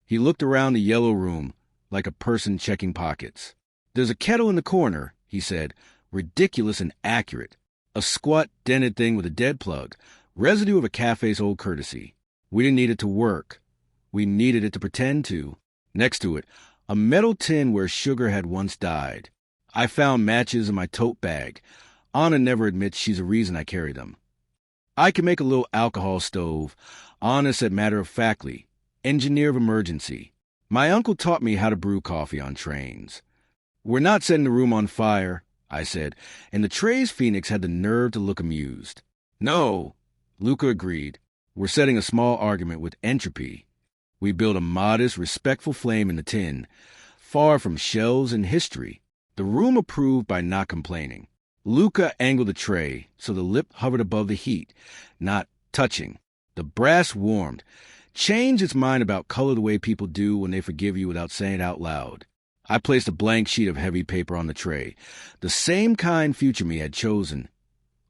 He looked around the yellow room like a person checking pockets. "There's a kettle in the corner," he said, ridiculous and accurate. A squat, dented thing with a dead plug, residue of a cafe's old courtesy. We didn't need it to work. We needed it to pretend to. Next to it, a metal tin where sugar had once died. I found matches in my tote bag. Anna never admits she's a reason I carry them. "I can make a little alcohol stove," Anna said matter-of-factly. "Engineer of emergency. My uncle taught me how to brew coffee on trains." "We're not setting the room on fire," I said, and the tray's phoenix had the nerve to look amused. "No," Luca agreed. "We're setting a small argument with entropy." We built a modest, respectful flame in the tin, far from shells and history. The room approved by not complaining. Luca angled the tray so the lip hovered above the heat, not touching. The brass warmed. Changed its mind about color the way people do when they forgive you without saying it out loud. I placed a blank sheet of heavy paper on the tray, the same kind future me had chosen.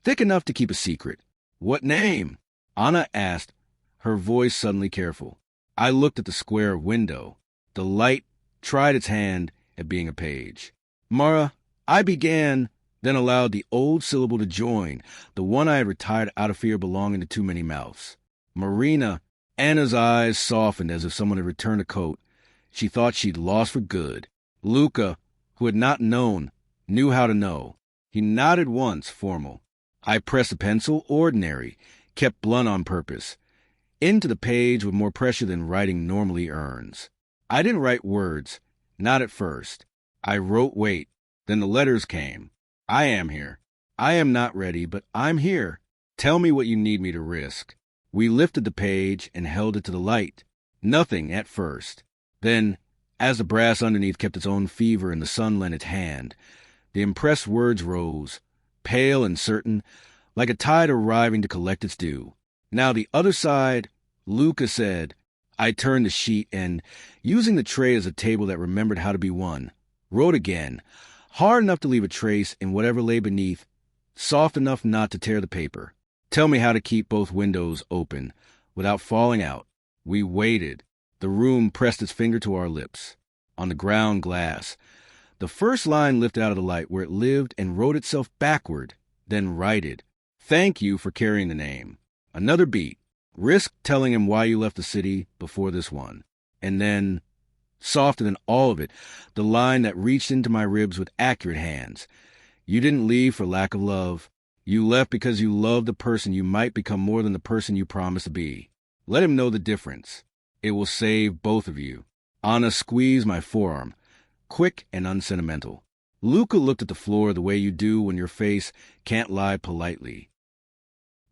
Thick enough to keep a secret. "What name?" Anna asked, her voice suddenly careful. I looked at the square window. The light tried its hand at being a page. "Mara, I began," then allowed the old syllable to join, the one I had retired out of fear of belonging to too many mouths. "Marina." Anna's eyes softened as if someone had returned a coat. She thought she'd lost for good. Luca, who had not known, knew how to know. He nodded once, formal. I pressed the pencil, ordinary, kept blunt on purpose, into the page with more pressure than writing normally earns. I didn't write words, not at first. I wrote wait, then the letters came. I am here. I am not ready, but I'm here. Tell me what you need me to risk. We lifted the page and held it to the light. Nothing at first. Then, as the brass underneath kept its own fever and the sun lent its hand, the impressed words rose, pale and certain, like a tide arriving to collect its due. Now the other side, Luca said. I turned the sheet and, using the tray as a table that remembered how to be won, wrote again, hard enough to leave a trace in whatever lay beneath, soft enough not to tear the paper. Tell me how to keep both windows open without falling out. We waited. The room pressed its finger to our lips. On the ground glass, the first line lifted out of the light where it lived and wrote itself backward, then righted. Thank you for carrying the name. Another beat. Risk telling him why you left the city before this one. And then, softer than all of it, the line that reached into my ribs with accurate hands. You didn't leave for lack of love. You left because you loved the person you might become more than the person you promised to be. Let him know the difference. It will save both of you. Anna squeezed my forearm, quick and unsentimental. Luca looked at the floor the way you do when your face can't lie politely.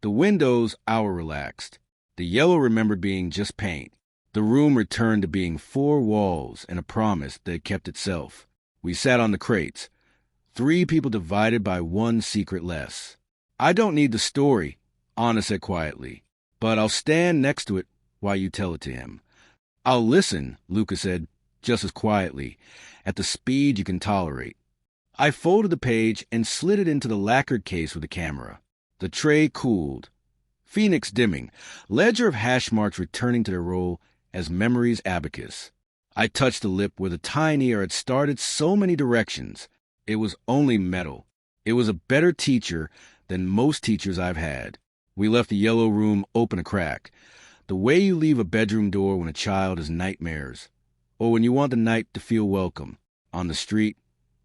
The windows, our relaxed. The yellow remembered being just paint. The room returned to being four walls and a promise that had kept itself. We sat on the crates, 3 people divided by one secret less. I don't need the story, Anna said quietly, but I'll stand next to it while you tell it to him. I'll listen, Luca said, just as quietly, at the speed you can tolerate. I folded the page and slid it into the lacquered case with the camera. The tray cooled. Phoenix dimming, ledger of hash marks returning to their role as memory's abacus. I touched the lip where the tiny air had started so many directions. It was only metal. It was a better teacher than most teachers I've had. We left the yellow room open a crack, the way you leave a bedroom door when a child has nightmares, or when you want the night to feel welcome. On the street,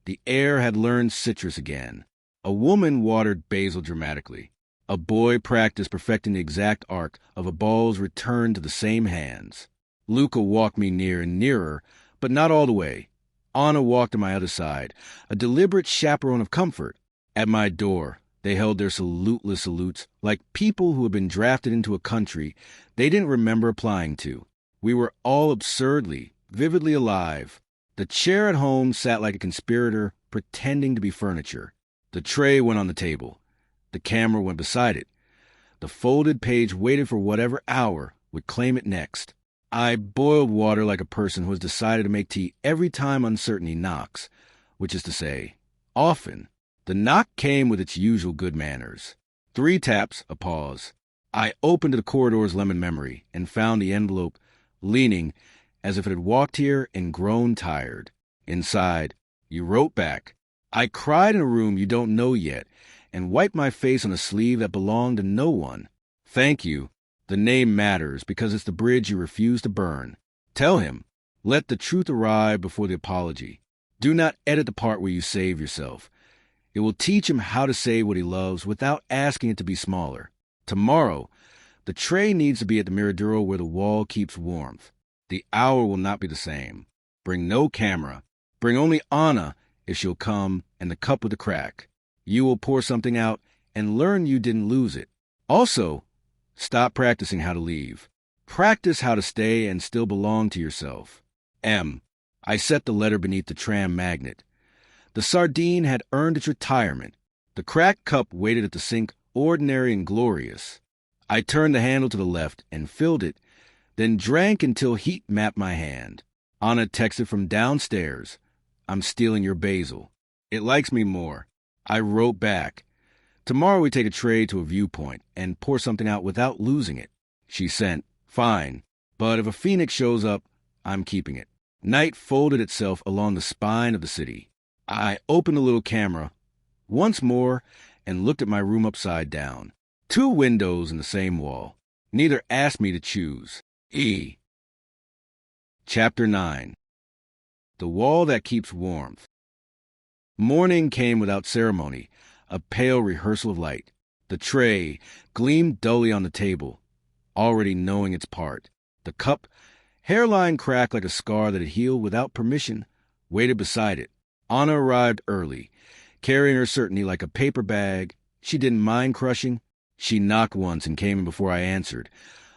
the air had learned citrus again. A woman watered basil dramatically. A boy practiced perfecting the exact arc of a ball's return to the same hands. Luca walked me near and nearer, but not all the way. Anna walked to my other side, a deliberate chaperone of comfort. At my door, they held their saluteless salutes like people who had been drafted into a country they didn't remember applying to. We were all absurdly, vividly alive. The chair at home sat like a conspirator, pretending to be furniture. The tray went on the table. The camera went beside it. The folded page waited for whatever hour would claim it next. I boiled water like a person who has decided to make tea every time uncertainty knocks, which is to say, often. The knock came with its usual good manners. 3 taps, a pause. I opened the corridor's lemon memory and found the envelope leaning as if it had walked here and grown tired. Inside, you wrote back. I cried in a room you don't know yet and wiped my face on a sleeve that belonged to no one. Thank you. The name matters because it's the bridge you refuse to burn. Tell him. Let the truth arrive before the apology. Do not edit the part where you save yourself. It will teach him how to say what he loves without asking it to be smaller. Tomorrow, the tray needs to be at the Miradoro where the wall keeps warmth. The hour will not be the same. Bring no camera. Bring only Anna if she'll come, and the cup with the crack. You will pour something out and learn you didn't lose it. Also, stop practicing how to leave. Practice how to stay and still belong to yourself. M. I set the letter beneath the tram magnet. The sardine had earned its retirement. The cracked cup waited at the sink, ordinary and glorious. I turned the handle to the left and filled it, then drank until heat mapped my hand. Anna texted from downstairs. I'm stealing your basil. It likes me more. I wrote back. Tomorrow we take a tray to a viewpoint and pour something out without losing it. She sent, fine, but if a phoenix shows up, I'm keeping it. Night folded itself along the spine of the city. I opened the little camera once more and looked at my room upside down. 2 windows in the same wall. Neither asked me to choose. E. Chapter 9. The wall that keeps warmth. Morning came without ceremony, a pale rehearsal of light. The tray gleamed dully on the table, already knowing its part. The cup, hairline cracked like a scar that had healed without permission, waited beside it. Anna arrived early, carrying her certainty like a paper bag. She didn't mind crushing. She knocked once and came in before I answered,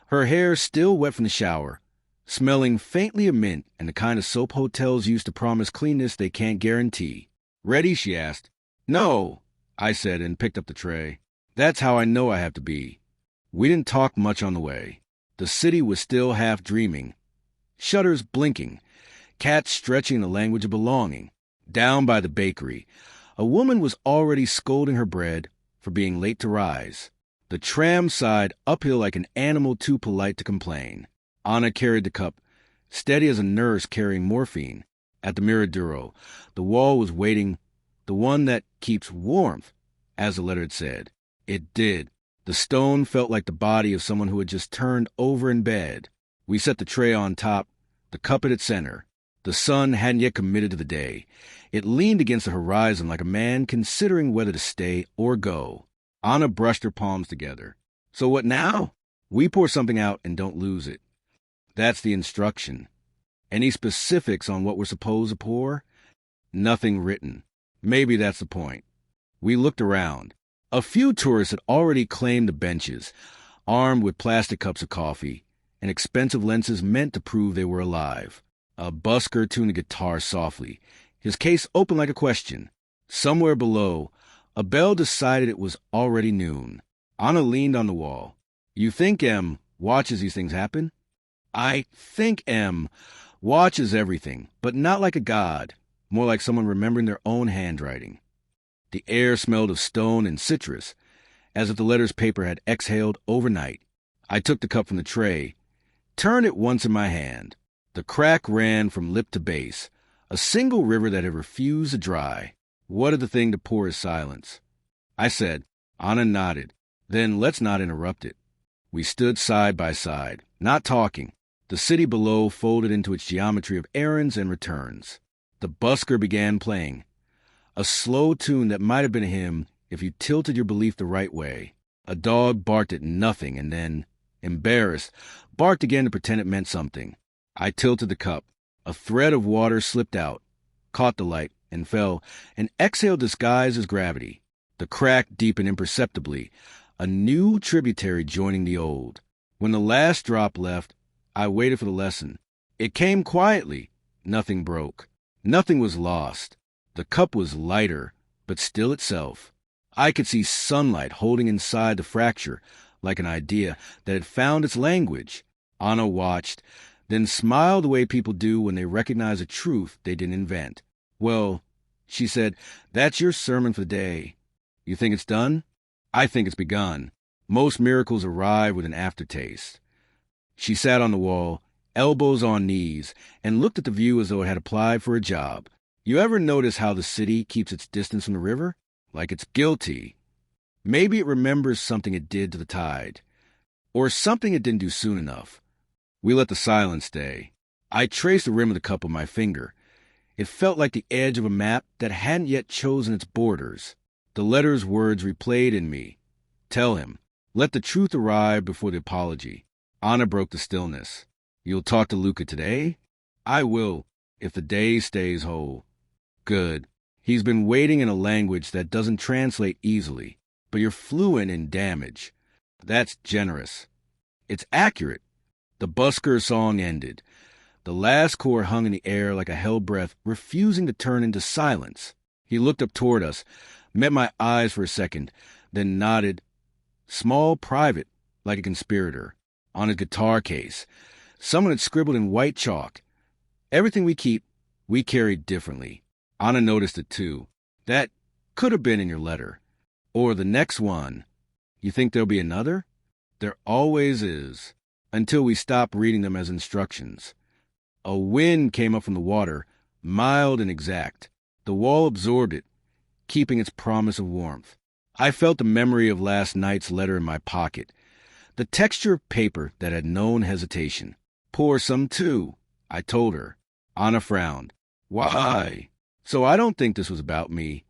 her hair still wet from the shower, smelling faintly of mint and the kind of soap hotels use to promise cleanness they can't guarantee. "Ready?" she asked. "No," I said and picked up the tray. That's how I know I have to be. We didn't talk much on the way. The city was still half dreaming. Shutters blinking, cats stretching the language of belonging. Down by the bakery, a woman was already scolding her bread for being late to rise. The tram sighed uphill like an animal too polite to complain. Anna carried the cup, steady as a nurse carrying morphine. At the Miraduro, the wall was waiting, the one that keeps warmth, as the letter had said. It did. The stone felt like the body of someone who had just turned over in bed. We set the tray on top, the cup at its center. The sun hadn't yet committed to the day. It leaned against the horizon like a man considering whether to stay or go. Anna brushed her palms together. "So what now?" "We pour something out and don't lose it." That's the instruction. Any specifics on what we're supposed to pour? Nothing written. Maybe that's the point. We looked around. A few tourists had already claimed the benches, armed with plastic cups of coffee and expensive lenses meant to prove they were alive. A busker tuned a guitar softly, his case open like a question. Somewhere below, a bell decided it was already noon. Anna leaned on the wall. "You think M watches these things happen?" "I think M watches everything, but not like a god, more like someone remembering their own handwriting." The air smelled of stone and citrus, as if the letter's paper had exhaled overnight. I took the cup from the tray, turned it once in my hand. The crack ran from lip to base, a single river that had refused to dry. What if the thing to pour is silence? I said. Anna nodded. Then let's not interrupt it. We stood side by side, not talking. The city below folded into its geometry of errands and returns. The busker began playing, a slow tune that might have been a hymn if you tilted your belief the right way. A dog barked at nothing and then, embarrassed, barked again to pretend it meant something. I tilted the cup. A thread of water slipped out, caught the light, and fell, an exhale disguised as gravity. The crack deepened imperceptibly, a new tributary joining the old. When the last drop left, I waited for the lesson. It came quietly. Nothing broke. Nothing was lost. The cup was lighter, but still itself. I could see sunlight holding inside the fracture, like an idea that had found its language. Anna watched, then smiled the way people do when they recognize a truth they didn't invent. "Well," she said, "that's your sermon for the day. You think it's done?" "I think it's begun. Most miracles arrive with an aftertaste." She sat on the wall, elbows on knees, and looked at the view as though it had applied for a job. You ever notice how the city keeps its distance from the river? Like it's guilty. Maybe it remembers something it did to the tide, or something it didn't do soon enough. We let the silence stay. I traced the rim of the cup with my finger. It felt like the edge of a map that hadn't yet chosen its borders. The letter's words replayed in me. "Tell him. Let the truth arrive before the apology." Anna broke the stillness. "You'll talk to Luca today?" "I will, if the day stays whole." "Good. He's been waiting in a language that doesn't translate easily, but you're fluent in damage. That's generous. It's accurate." The busker song ended. The last chord hung in the air like a held breath, refusing to turn into silence. He looked up toward us, met my eyes for a second, then nodded. Small, private, like a conspirator. On his guitar case, someone had scribbled in white chalk, "Everything we keep, we carry differently." Anna noticed it too. "That could have been in your letter. Or the next one. You think there'll be another?" "There always is, until we stop reading them as instructions." A wind came up from the water, mild and exact. The wall absorbed it, keeping its promise of warmth. I felt the memory of last night's letter in my pocket, the texture of paper that had known hesitation. "Pour some too," I told her. Anna frowned. Why? So I don't think this was about me.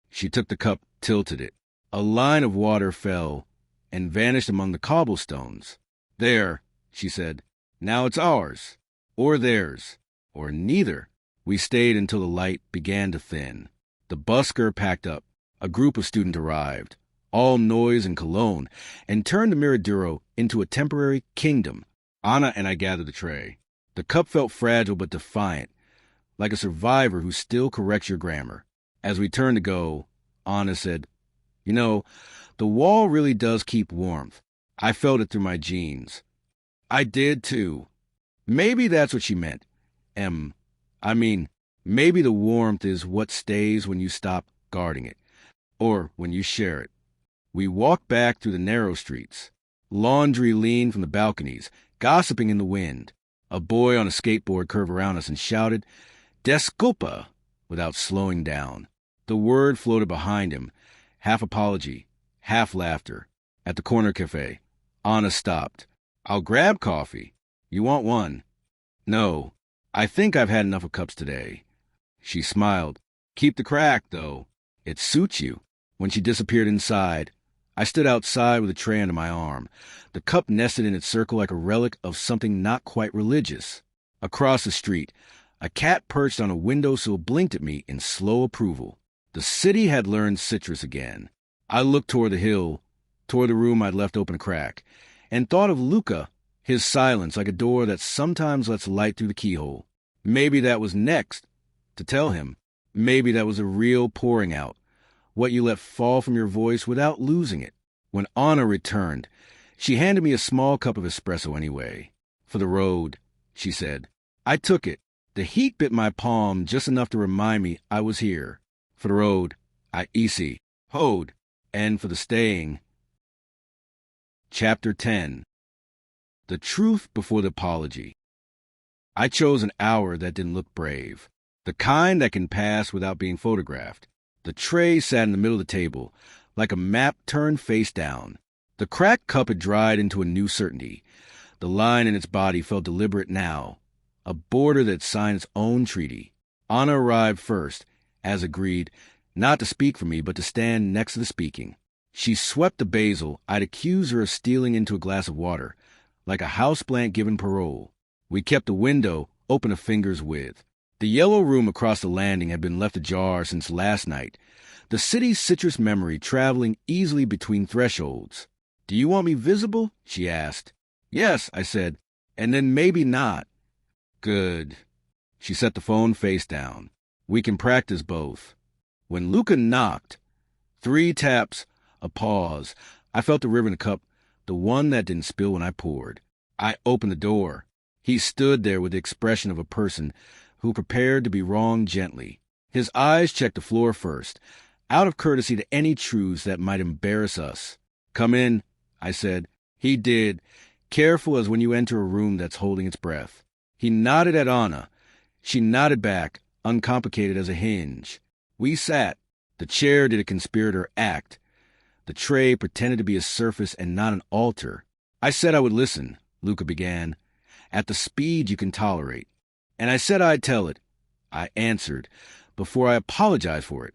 She took the cup, tilted it. A line of water fell and vanished among the cobblestones. There, she said. Now it's ours. Or theirs. Or neither. We stayed until the light began to thin. The busker packed up. A group of students arrived, all noise and cologne, and turned the Miraduro into a temporary kingdom. Anna and I gathered the tray. The cup felt fragile but defiant, like a survivor who still corrects your grammar. As we turned to go, Anna said, "You know, the wall really does keep warmth. I felt it through my jeans." I did, too. Maybe that's what she meant. Maybe the warmth is what stays when you stop guarding it, or when you share it. We walked back through the narrow streets. Laundry leaned from the balconies, gossiping in the wind. A boy on a skateboard curved around us and shouted, "Desculpa," without slowing down. The word floated behind him, half apology, half laughter. At the corner cafe, Anna stopped. "I'll grab coffee. You want one?" "No, I think I've had enough of cups today." She smiled. "Keep the crack, though. It suits you." When she disappeared inside, I stood outside with a tray under my arm, the cup nested in its circle like a relic of something not quite religious. Across the street, a cat perched on a windowsill blinked at me in slow approval. The city had learned citrus again. I looked toward the hill, toward the room I'd left open a crack, and thought of Luca, his silence like a door that sometimes lets light through the keyhole. Maybe that was next, to tell him. Maybe that was a real pouring out, what you let fall from your voice without losing it. When Anna returned, she handed me a small cup of espresso anyway. "For the road," she said. I took it. The heat bit my palm just enough to remind me I was here. For the road, I easy, hoed, and for the staying. Chapter 10. The Truth Before the Apology. I chose an hour that didn't look brave, the kind that can pass without being photographed. The tray sat in the middle of the table, like a map turned face down. The cracked cup had dried into a new certainty. The line in its body felt deliberate now, a border that signed its own treaty. Anna arrived first, as agreed, not to speak for me, but to stand next to the speaking. She swept the basil I'd accused her of stealing into a glass of water, like a houseplant given parole. We kept the window open a finger's width. The yellow room across the landing had been left ajar since last night, the city's citrus memory traveling easily between thresholds. "Do you want me visible?" she asked. "Yes," I said, "and then maybe not." "Good." She set the phone face down. "We can practice both." When Luca knocked, 3 taps, a pause, I felt the river in the cup, the one that didn't spill when I poured. I opened the door. He stood there with the expression of a person who prepared to be wronged gently. His eyes checked the floor first, out of courtesy to any truths that might embarrass us. "Come in," I said. He did, careful as when you enter a room that's holding its breath. He nodded at Anna. She nodded back, uncomplicated as a hinge. We sat. The chair did a conspirator act. The tray pretended to be a surface and not an altar. "I said I would listen," Luca began, "at the speed you can tolerate. And I said I'd tell it," I answered, "before I apologized for it."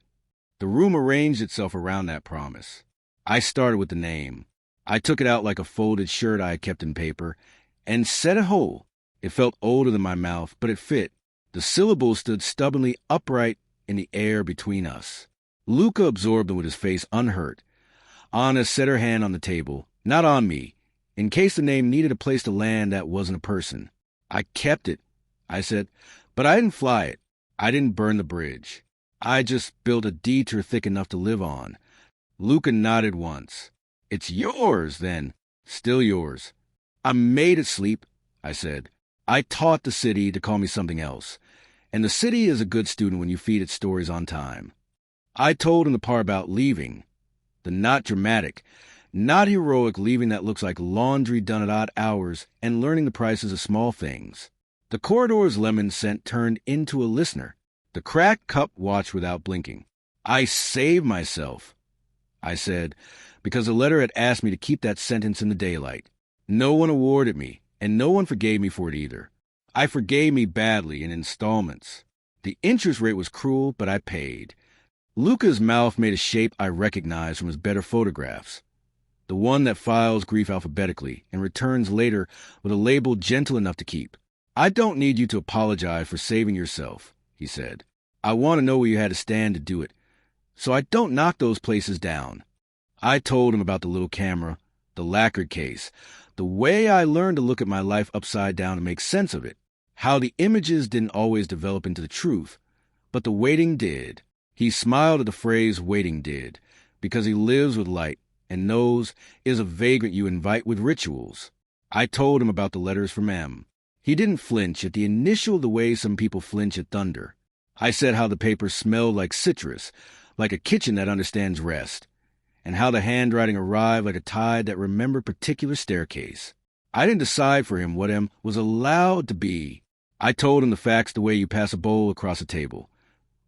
The room arranged itself around that promise. I started with the name. I took it out like a folded shirt I had kept in paper, and set it whole. It felt older than my mouth, but it fit. The syllables stood stubbornly upright in the air between us. Luca absorbed them with his face unhurt. Anna set her hand on the table, not on me, in case the name needed a place to land that wasn't a person. "I kept it," I said, "but I didn't fly it. I didn't burn the bridge. I just built a detour thick enough to live on." Luca nodded once. "It's yours, then." "Still yours." "I made it sleep," I said. I taught the city to call me something else, and the city is a good student when you feed its stories on time. I told him the part about leaving, the not dramatic, not heroic leaving that looks like laundry done at odd hours and learning the prices of small things. The corridor's lemon scent turned into a listener. The cracked cup watched without blinking. "I saved myself," I said, because the letter had asked me to keep that sentence in the daylight. No one awarded me, and no one forgave me for it either. I forgave me badly in installments. The interest rate was cruel, but I paid. Luca's mouth made a shape I recognized from his better photographs. The one that files grief alphabetically and returns later with a label gentle enough to keep. I don't need you to apologize for saving yourself, he said. I want to know where you had to stand to do it, so I don't knock those places down. I told him about the little camera, the lacquered case, the way I learned to look at my life upside down and make sense of it, how the images didn't always develop into the truth, but the waiting did. He smiled at the phrase waiting did, because he lives with light and knows is a vagrant you invite with rituals. I told him about the letters from M. He didn't flinch at the initial the way some people flinch at thunder. I said how the paper smelled like citrus, like a kitchen that understands rest, and how the handwriting arrived like a tide that remembered particular staircase. I didn't decide for him what M was allowed to be. I told him the facts the way you pass a bowl across a table,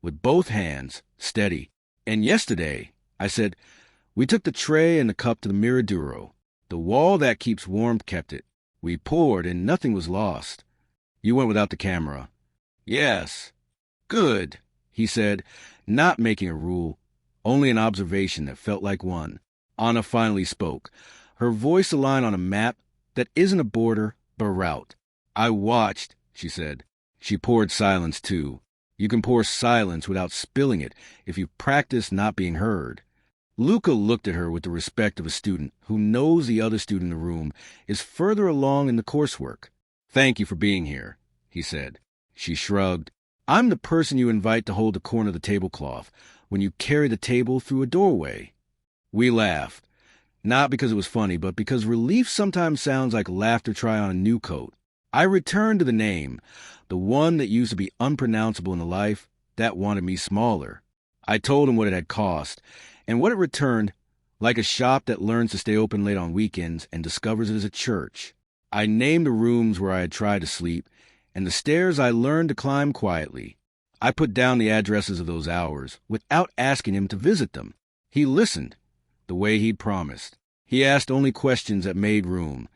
with both hands, steady. And yesterday, I said, we took the tray and the cup to the Miraduro. The wall that keeps warm kept it. We poured and nothing was lost. You went without the camera. Yes. Good, he said, not making a rule, only an observation that felt like one. Anna finally spoke, her voice a line on a map that isn't a border, but a route. I watched, she said. She poured silence, too. You can pour silence without spilling it if you practice not being heard. Luca looked at her with the respect of a student who knows the other student in the room is further along in the coursework. Thank you for being here, he said. She shrugged. I'm the person you invite to hold the corner of the tablecloth when you carry the table through a doorway. We laughed, not because it was funny, but because relief sometimes sounds like laughter try on a new coat. I returned to the name, the one that used to be unpronounceable in the life that wanted me smaller. I told him what it had cost, and what it returned, like a shop that learns to stay open late on weekends and discovers it is a church. I named the rooms where I had tried to sleep, and the stairs I learned to climb quietly. I put down the addresses of those hours without asking him to visit them. He listened, the way he'd promised. He asked only questions that made room,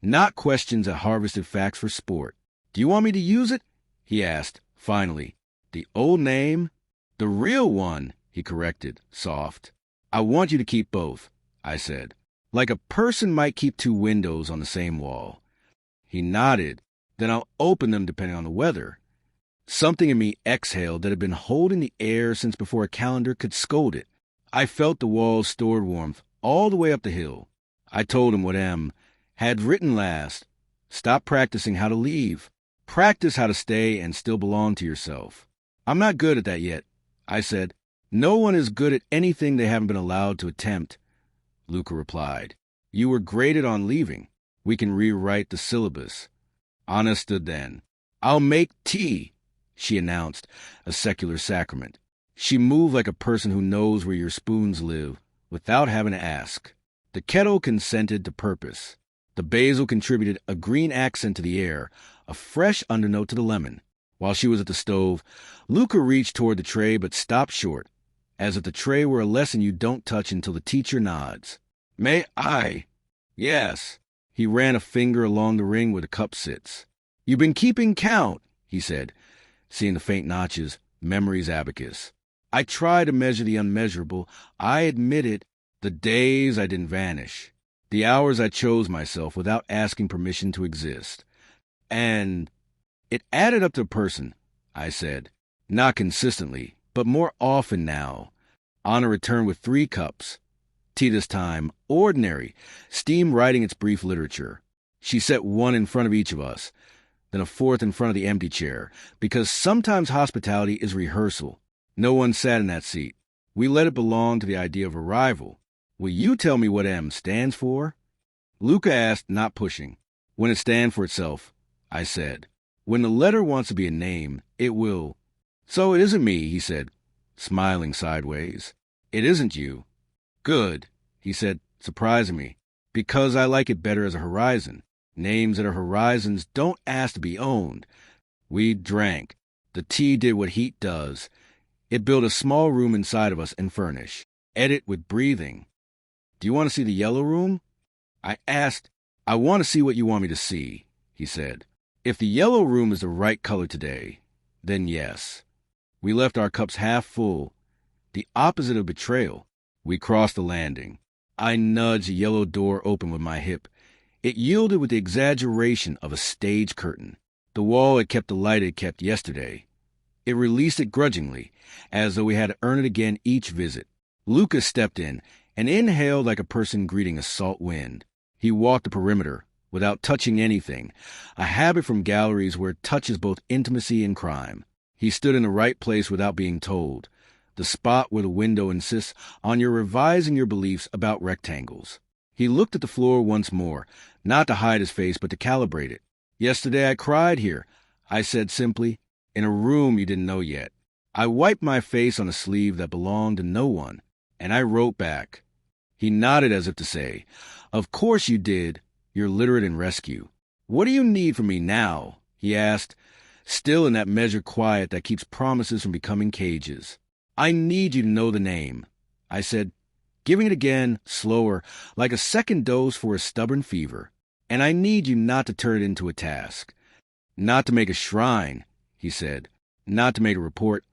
not questions that harvested facts for sport. Do you want me to use it? He asked, finally. The old name? The real one, he corrected, soft. I want you to keep both, I said, like a person might keep two windows on the same wall. He nodded. Then I'll open them depending on the weather. Something in me exhaled that had been holding the air since before a calendar could scold it. I felt the walls stored warmth all the way up the hill. I told him what M had written last. Stop practicing how to leave. Practice how to stay and still belong to yourself. I'm not good at that yet, I said. No one is good at anything they haven't been allowed to attempt, Luca replied. You were graded on leaving. We can rewrite the syllabus. Anna stood then. I'll make tea, she announced, a secular sacrament. She moved like a person who knows where your spoons live, without having to ask. The kettle consented to purpose. The basil contributed a green accent to the air, a fresh undernote to the lemon. While she was at the stove, Luca reached toward the tray but stopped short, as if the tray were a lesson you don't touch until the teacher nods. May I? Yes. He ran a finger along the ring where the cup sits. You've been keeping count, he said, seeing the faint notches, memory's abacus. I try to measure the unmeasurable. I admit it, the days I didn't vanish, the hours I chose myself without asking permission to exist. And it added up to a person, I said. Not consistently, but more often now. Anna returned with 3 cups. Tea this time, ordinary, steam writing its brief literature. She set one in front of each of us, then a fourth in front of the empty chair, because sometimes hospitality is rehearsal. No one sat in that seat. We let it belong to the idea of arrival. Will you tell me what M stands for? Luca asked, not pushing. When it stands for itself, I said. When the letter wants to be a name, it will. So it isn't me, he said, smiling sideways. It isn't you. Good, he said, surprising me, because I like it better as a horizon. Names that are horizons don't ask to be owned. We drank. The tea did what heat does. It built a small room inside of us and furnish. Edit with breathing. Do you want to see the yellow room? I asked. I want to see what you want me to see, he said. If the yellow room is the right color today, then yes. We left our cups half full, the opposite of betrayal. We crossed the landing. I nudged the yellow door open with my hip. It yielded with the exaggeration of a stage curtain. The wall had kept the light it kept yesterday. It released it grudgingly, as though we had to earn it again each visit. Luca stepped in and inhaled like a person greeting a salt wind. He walked the perimeter without touching anything, a habit from galleries where touch is both intimacy and crime. He stood in the right place without being told, the spot where the window insists on your revising your beliefs about rectangles. He looked at the floor once more, not to hide his face but to calibrate it. "Yesterday I cried here," I said simply, "in a room you didn't know yet." I wiped my face on a sleeve that belonged to no one, and I wrote back. He nodded as if to say, "Of course you did. You're literate in rescue." "What do you need from me now?" he asked, still in that measured quiet that keeps promises from becoming cages. "I need you to know the name," I said, giving it again, slower, like a second dose for a stubborn fever. "And I need you not to turn it into a task. Not to make a shrine," he said. "Not to make a report."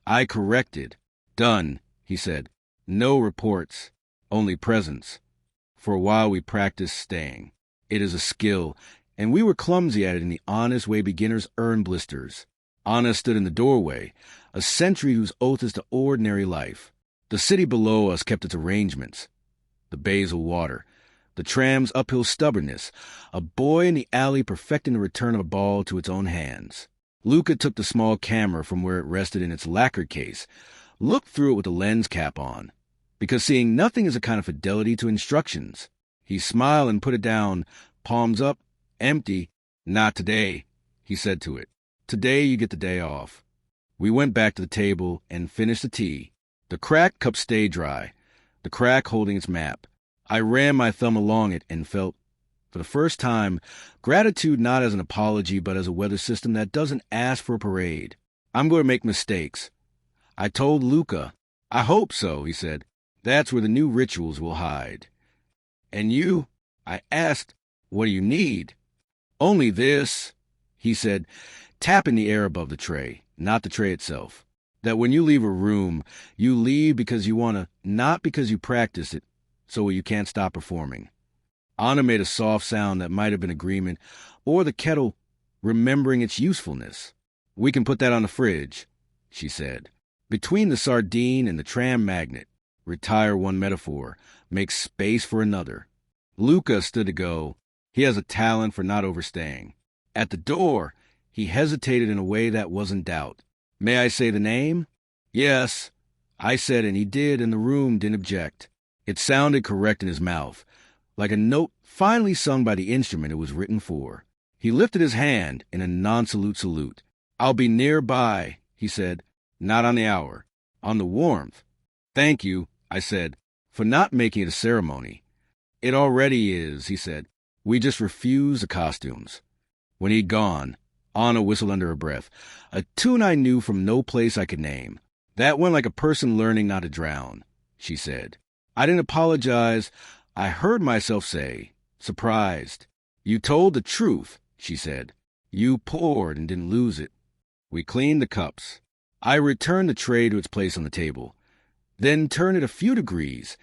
I corrected. "Done," he said. "No reports, only presence." For a while we practiced staying. It is a skill, and we were clumsy at it in the honest way beginners earn blisters. Anna stood in the doorway, a sentry whose oath is to ordinary life. The city below us kept its arrangements. The basil water, the tram's uphill stubbornness, a boy in the alley perfecting the return of a ball to its own hands. Luca took the small camera from where it rested in its lacquered case, looked through it with the lens cap on, because seeing nothing is a kind of fidelity to instructions. He smiled and put it down, palms up, empty. "Not today," he said to it. "Today you get the day off." We went back to the table and finished the tea. The cracked cup stayed dry, the crack holding its map. I ran my thumb along it and felt, for the first time, gratitude not as an apology but as a weather system that doesn't ask for a parade. "I'm going to make mistakes." I told Luca. "I hope so," he said. "That's where the new rituals will hide." "And you?" I asked. "What do you need?" "Only this," he said, tapping the air above the tray, not the tray itself. "That when you leave a room, you leave because you want to, not because you practice it, so you can't stop performing." Anna made a soft sound that might have been agreement, or the kettle remembering its usefulness. "We can put that on the fridge," she said. "Between the sardine and the tram magnet. Retire one metaphor, make space for another." Luca stood to go. He has a talent for not overstaying. At the door, he hesitated in a way that wasn't doubt. "May I say the name?" "Yes," I said, and he did, and the room didn't object. It sounded correct in his mouth, like a note finally sung by the instrument it was written for. He lifted his hand in a non-salute salute. "I'll be nearby," he said, "not on the hour, on the warmth." "Thank you," I said, "for not making it a ceremony." "It already is," he said. "We just refuse the costumes." When he'd gone, Anna whistled under her breath, a tune I knew from no place I could name. "That went like a person learning not to drown," she said. I didn't apologize. I heard myself say, surprised. "You told the truth," she said. "You poured and didn't lose it." We cleaned the cups. I returned the tray to its place on the table, then turned it a few degrees,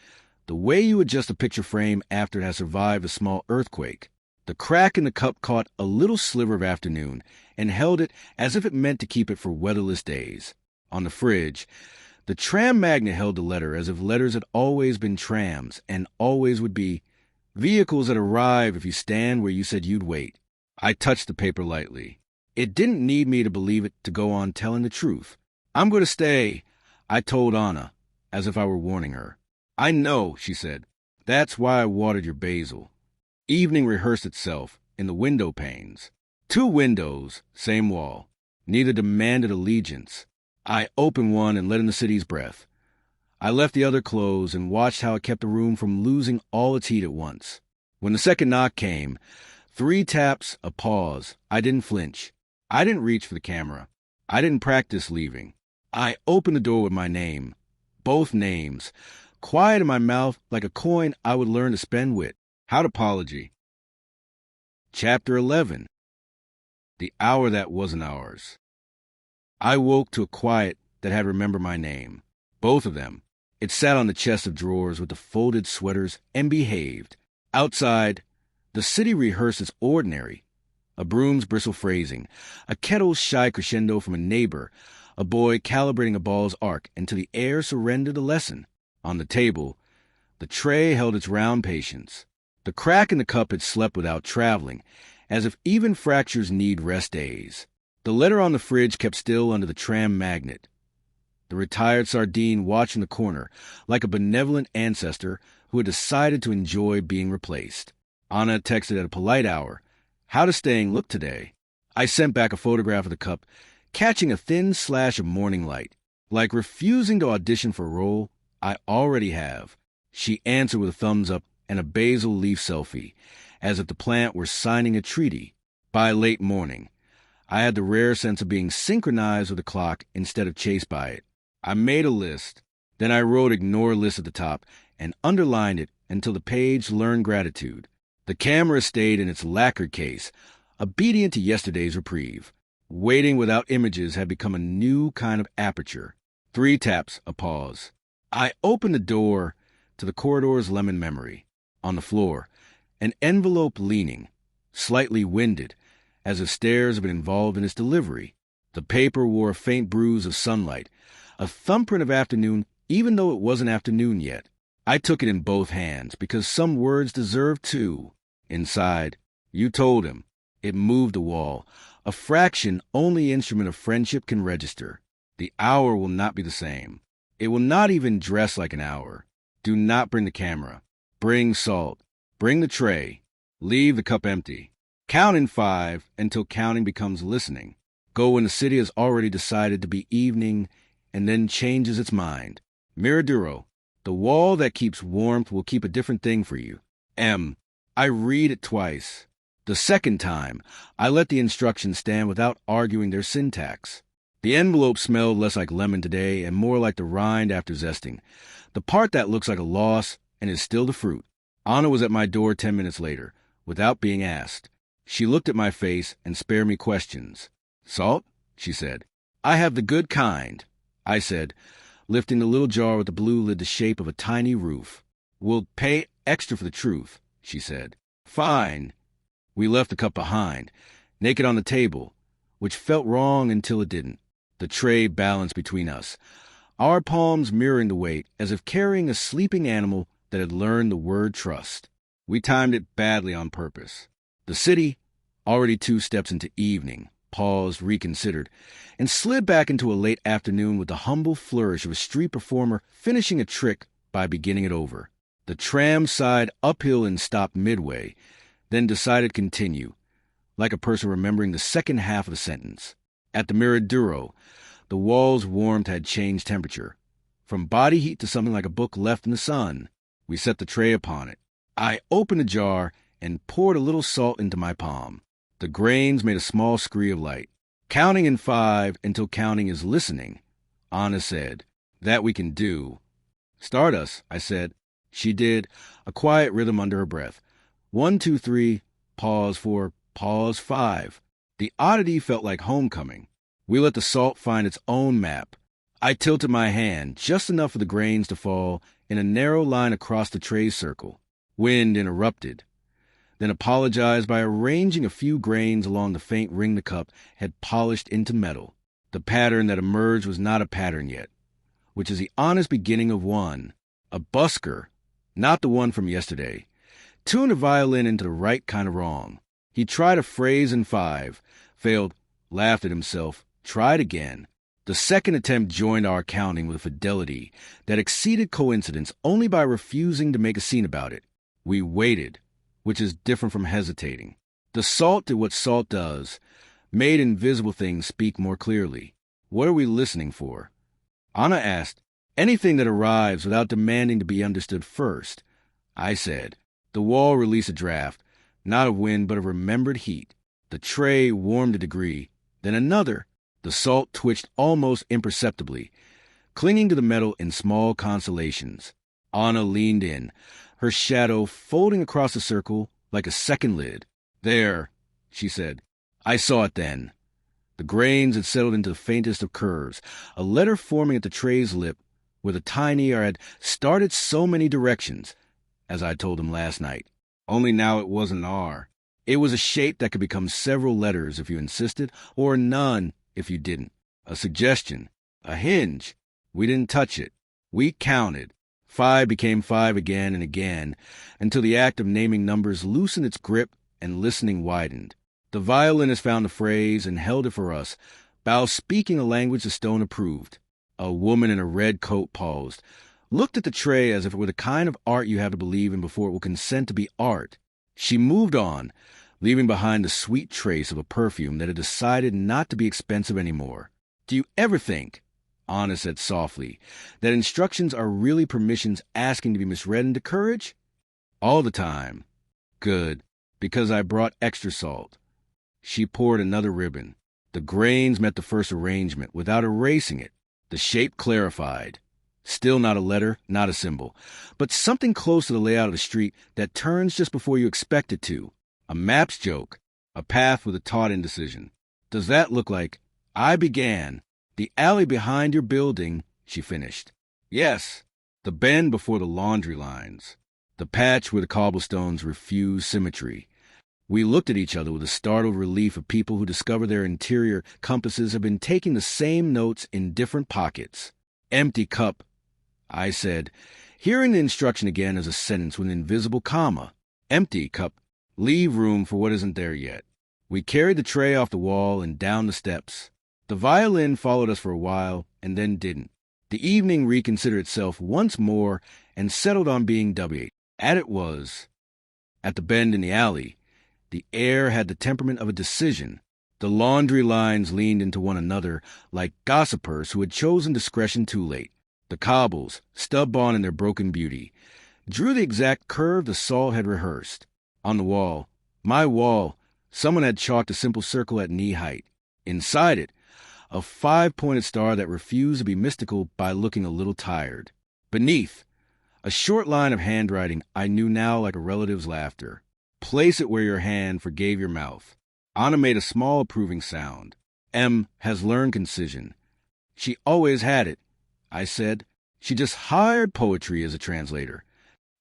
the way you adjust a picture frame after it has survived a small earthquake. The crack in the cup caught a little sliver of afternoon and held it as if it meant to keep it for weatherless days. On the fridge, the tram magnet held the letter as if letters had always been trams and always would be, vehicles that arrive if you stand where you said you'd wait. I touched the paper lightly. It didn't need me to believe it to go on telling the truth. "I'm going to stay," I told Anna, as if I were warning her. "I know," she said. "That's why I watered your basil." Evening rehearsed itself in the window panes. 2 windows, same wall. Neither demanded allegiance. I opened one and let in the city's breath. I left the other closed and watched how it kept the room from losing all its heat at once. When the second knock came, 3 taps, a pause, I didn't flinch. I didn't reach for the camera. I didn't practice leaving. I opened the door with my name. Both names. Quiet in my mouth like a coin I would learn to spend with. Without apology. Chapter 11. The hour that wasn't ours. I woke to a quiet that had remembered my name. Both of them. It sat on the chest of drawers with the folded sweaters and behaved. Outside, the city rehearsed its ordinary. A broom's bristle phrasing, a kettle's shy crescendo from a neighbor, a boy calibrating a ball's arc until the air surrendered a lesson. On the table, the tray held its round patience. The crack in the cup had slept without traveling, as if even fractures need rest days. The letter on the fridge kept still under the tram magnet. The retired sardine watched in the corner, like a benevolent ancestor who had decided to enjoy being replaced. Anna texted at a polite hour, "How does staying look today?" I sent back a photograph of the cup, catching a thin slash of morning light. Like refusing to audition for a role I already have. She answered with a thumbs up and a basil leaf selfie, as if the plant were signing a treaty. By late morning, I had the rare sense of being synchronized with the clock instead of chased by it. I made a list. Then I wrote "ignore list" at the top and underlined it until the page learned gratitude. The camera stayed in its lacquered case, obedient to yesterday's reprieve. Waiting without images had become a new kind of aperture. 3 taps, a pause. I opened the door to the corridor's lemon memory. On the floor, an envelope leaning, slightly winded, as if stairs had been involved in its delivery. The paper wore a faint bruise of sunlight, a thumbprint of afternoon, even though it wasn't afternoon yet. I took it in both hands, because some words deserved two. Inside, "You told him." It moved the wall, a fraction only instrument of friendship can register. The hour will not be the same. It will not even dress like an hour. Do not bring the camera. Bring salt. Bring the tray. Leave the cup empty. Count in 5 until counting becomes listening. Go when the city has already decided to be evening and then changes its mind. Miraduro. The wall that keeps warmth will keep a different thing for you. M. I read it twice. The second time, I let the instructions stand without arguing their syntax. The envelope smelled less like lemon today and more like the rind after zesting, the part that looks like a loss and is still the fruit. Anna was at my door 10 minutes later, without being asked. She looked at my face and spared me questions. "Salt?" she said. "I have the good kind," I said, lifting the little jar with the blue lid the shape of a tiny roof. "We'll pay extra for the truth," she said. "Fine." We left the cup behind, naked on the table, which felt wrong until it didn't. The tray balanced between us, our palms mirroring the weight, as if carrying a sleeping animal that had learned the word trust. We timed it badly on purpose. The city, already 2 steps into evening, paused, reconsidered, and slid back into a late afternoon with the humble flourish of a street performer finishing a trick by beginning it over. The tram sighed uphill and stopped midway, then decided to continue, like a person remembering the second half of the sentence. At the Miraduro, the wall's warmth had changed temperature, from body heat to something like a book left in the sun. We set the tray upon it. I opened the jar and poured a little salt into my palm. The grains made a small scree of light. "Counting in 5 until counting is listening," Anna said. "That we can do." "Start us," I said. She did, a quiet rhythm under her breath. 1, 2, 3, pause 4, pause 5. The oddity felt like homecoming. We let the salt find its own map. I tilted my hand, just enough for the grains to fall in a narrow line across the tray's circle. Wind interrupted, then apologized by arranging a few grains along the faint ring the cup had polished into metal. The pattern that emerged was not a pattern yet, which is the honest beginning of one. A busker, not the one from yesterday, tuned a violin into the right kind of wrong. He tried a phrase in 5, failed, laughed at himself, tried again. The second attempt joined our counting with a fidelity that exceeded coincidence only by refusing to make a scene about it. We waited, which is different from hesitating. The salt did what salt does, made invisible things speak more clearly. What are we listening for? Anna asked. Anything that arrives without demanding to be understood first. I said. The wall released a draft, not of wind but of remembered heat. The tray warmed a degree, then another. The salt twitched almost imperceptibly, clinging to the metal in small constellations. Anna leaned in, her shadow folding across the circle like a second lid. "There," she said. "I saw it then." The grains had settled into the faintest of curves, a letter forming at the tray's lip where the tiny R had started so many directions, as I told him last night. Only now it wasn't an R. It was a shape that could become several letters if you insisted, or none if you didn't. A suggestion. A hinge. We didn't touch it. We counted. 5 became 5 again and again, until the act of naming numbers loosened its grip and listening widened. The violinist found the phrase and held it for us, while speaking a language the stone approved. A woman in a red coat paused, looked at the tray as if it were the kind of art you have to believe in before it will consent to be art. She moved on, leaving behind the sweet trace of a perfume that had decided not to be expensive anymore. Do you ever think, Anna said softly, that instructions are really permissions asking to be misread into courage? All the time. Good, because I brought extra salt. She poured another ribbon. The grains met the first arrangement without erasing it. The shape clarified. Still not a letter, not a symbol, but something close to the layout of the street that turns just before you expect it to. A map's joke, a path with a taut indecision. Does that look like... I began. The alley behind your building, she finished. Yes, the bend before the laundry lines. The patch where the cobblestones refuse symmetry. We looked at each other with a startled relief of people who discover their interior compasses have been taking the same notes in different pockets. Empty cup, I said, hearing the instruction again as a sentence with an invisible comma. Empty cup. Leave room for what isn't there yet. We carried the tray off the wall and down the steps. The violin followed us for a while and then didn't. The evening reconsidered itself once more and settled on being W. At it was. At the bend in the alley, the air had the temperament of a decision. The laundry lines leaned into one another like gossipers who had chosen discretion too late. The cobbles, stub-on in their broken beauty, drew the exact curve the salt had rehearsed. On the wall, my wall, someone had chalked a simple circle at knee height. Inside it, a 5-pointed star that refused to be mystical by looking a little tired. Beneath, a short line of handwriting I knew now like a relative's laughter. Place it where your hand forgave your mouth. Anna made a small approving sound. M has learned concision. She always had it, I said. She just hired poetry as a translator.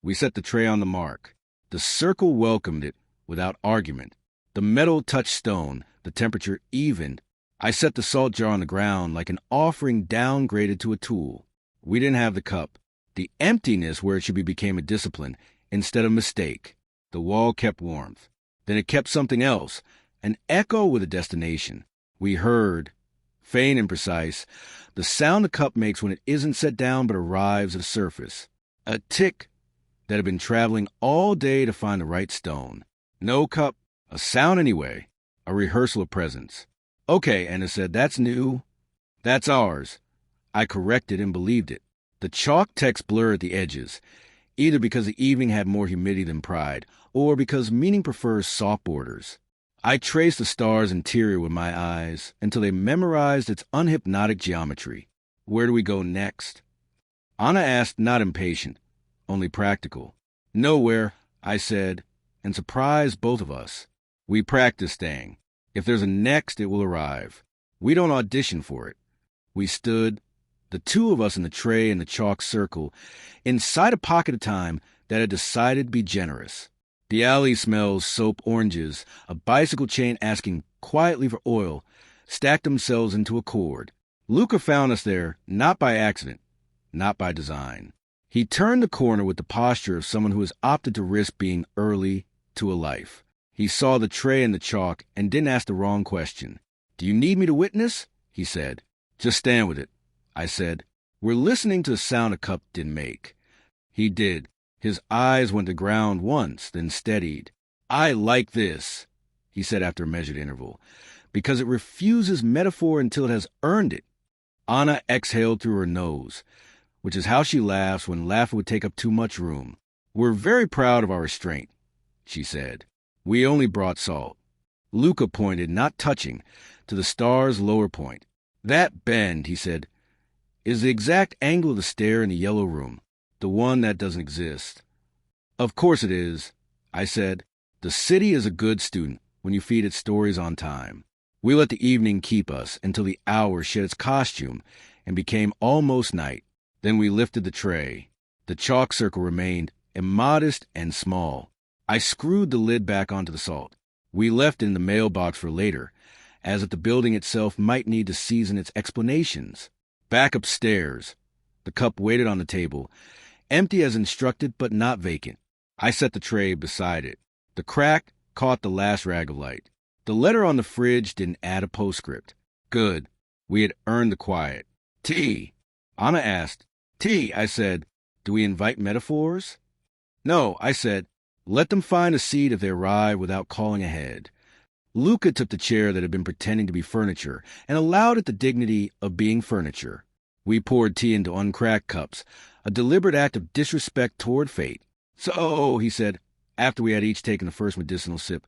We set the tray on the mark. The circle welcomed it without argument. The metal touched stone, the temperature evened. I set the salt jar on the ground like an offering downgraded to a tool. We didn't have the cup. The emptiness where it should be became a discipline instead of mistake. The wall kept warmth. Then it kept something else, an echo with a destination. We heard, faint and precise, the sound the cup makes when it isn't set down but arrives at a surface. A tick that had been traveling all day to find the right stone. No cup, a sound anyway, a rehearsal of presence. Okay, Anna said, that's new. That's ours. I corrected and believed it. The chalk text blurred the edges, either because the evening had more humidity than pride, or because meaning prefers soft borders. I traced the star's interior with my eyes until they memorized its unhypnotic geometry. Where do we go next? Anna asked, not impatient, only practical. Nowhere, I said, and surprised both of us. We practice staying. If there's a next, it will arrive. We don't audition for it. We stood, the two of us in the tray and the chalk circle, inside a pocket of time that had decided to be generous. The alley smells soap oranges, a bicycle chain asking quietly for oil, stacked themselves into a cord. Luca found us there, not by accident, not by design. He turned the corner with the posture of someone who has opted to risk being early to a life. He saw the tray and the chalk and didn't ask the wrong question. Do you need me to witness? He said. Just stand with it, I said. We're listening to the sound a cup didn't make. He did. His eyes went to ground once, then steadied. I like this, he said after a measured interval, because it refuses metaphor until it has earned it. Anna exhaled through her nose, which is how she laughs when laughter would take up too much room. We're very proud of our restraint, she said. We only brought salt. Luca pointed, not touching, to the star's lower point. That bend, he said, is the exact angle of the stair in the yellow room, the one that doesn't exist. Of course it is, I said. The city is a good student when you feed it stories on time. We let the evening keep us until the hour shed its costume and became almost night. Then we lifted the tray. The chalk circle remained immodest and small. I screwed the lid back onto the salt. We left it in the mailbox for later, as if the building itself might need to season its explanations. Back upstairs, the cup waited on the table, empty as instructed but not vacant. I set the tray beside it. The crack caught the last rag of light. The letter on the fridge didn't add a postscript. Good. We had earned the quiet. Tea. Anna asked. Tea, I said. Do we invite metaphors? No, I said. Let them find a seat if they arrive without calling ahead. Luca took the chair that had been pretending to be furniture and allowed it the dignity of being furniture. We poured tea into uncracked cups, a deliberate act of disrespect toward fate. So, he said, after we had each taken the first medicinal sip,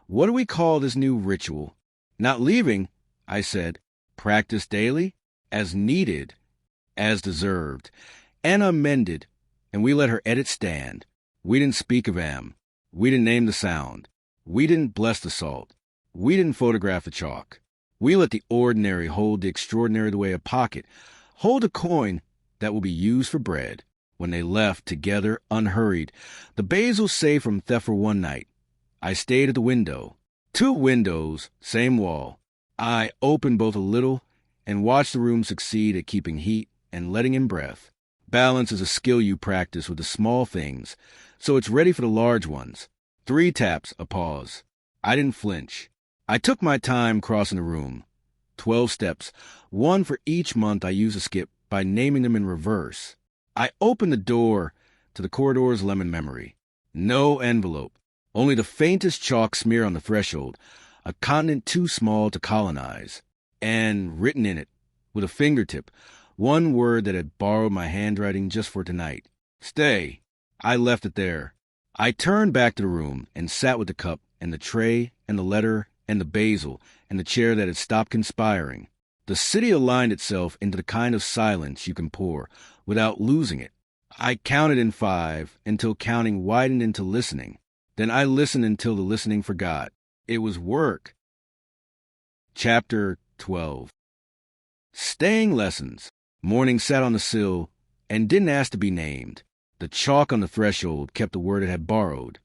what do we call this new ritual? Not leaving, I said. Practice daily, as needed, as deserved. Anna amended, and we let her edit stand. We didn't speak of Am. We didn't name the sound. We didn't bless the salt. We didn't photograph the chalk. We let the ordinary hold the extraordinary the way a pocket hold a coin that will be used for bread. When they left, together, unhurried, the basil safe from theft for one night, I stayed at the window. 2 windows, same wall. I opened both a little and watched the room succeed at keeping heat and letting in breath. Balance is a skill you practice with the small things, so it's ready for the large ones. 3 taps, a pause. I didn't flinch. I took my time crossing the room. 12 steps, 1 for each month I use a skip by naming them in reverse. I opened the door to the corridor's lemon memory. No envelope, only the faintest chalk smear on the threshold, a continent too small to colonize. And written in it, with a fingertip, 1 word that had borrowed my handwriting just for tonight. Stay. I left it there. I turned back to the room and sat with the cup and the tray and the letter and the basil and the chair that had stopped conspiring. The city aligned itself into the kind of silence you can pour without losing it. I counted in 5 until counting widened into listening. Then I listened until the listening forgot. It was work. Chapter 12. Staying lessons. Morning sat on the sill and didn't ask to be named. The chalk on the threshold kept the word it had borrowed.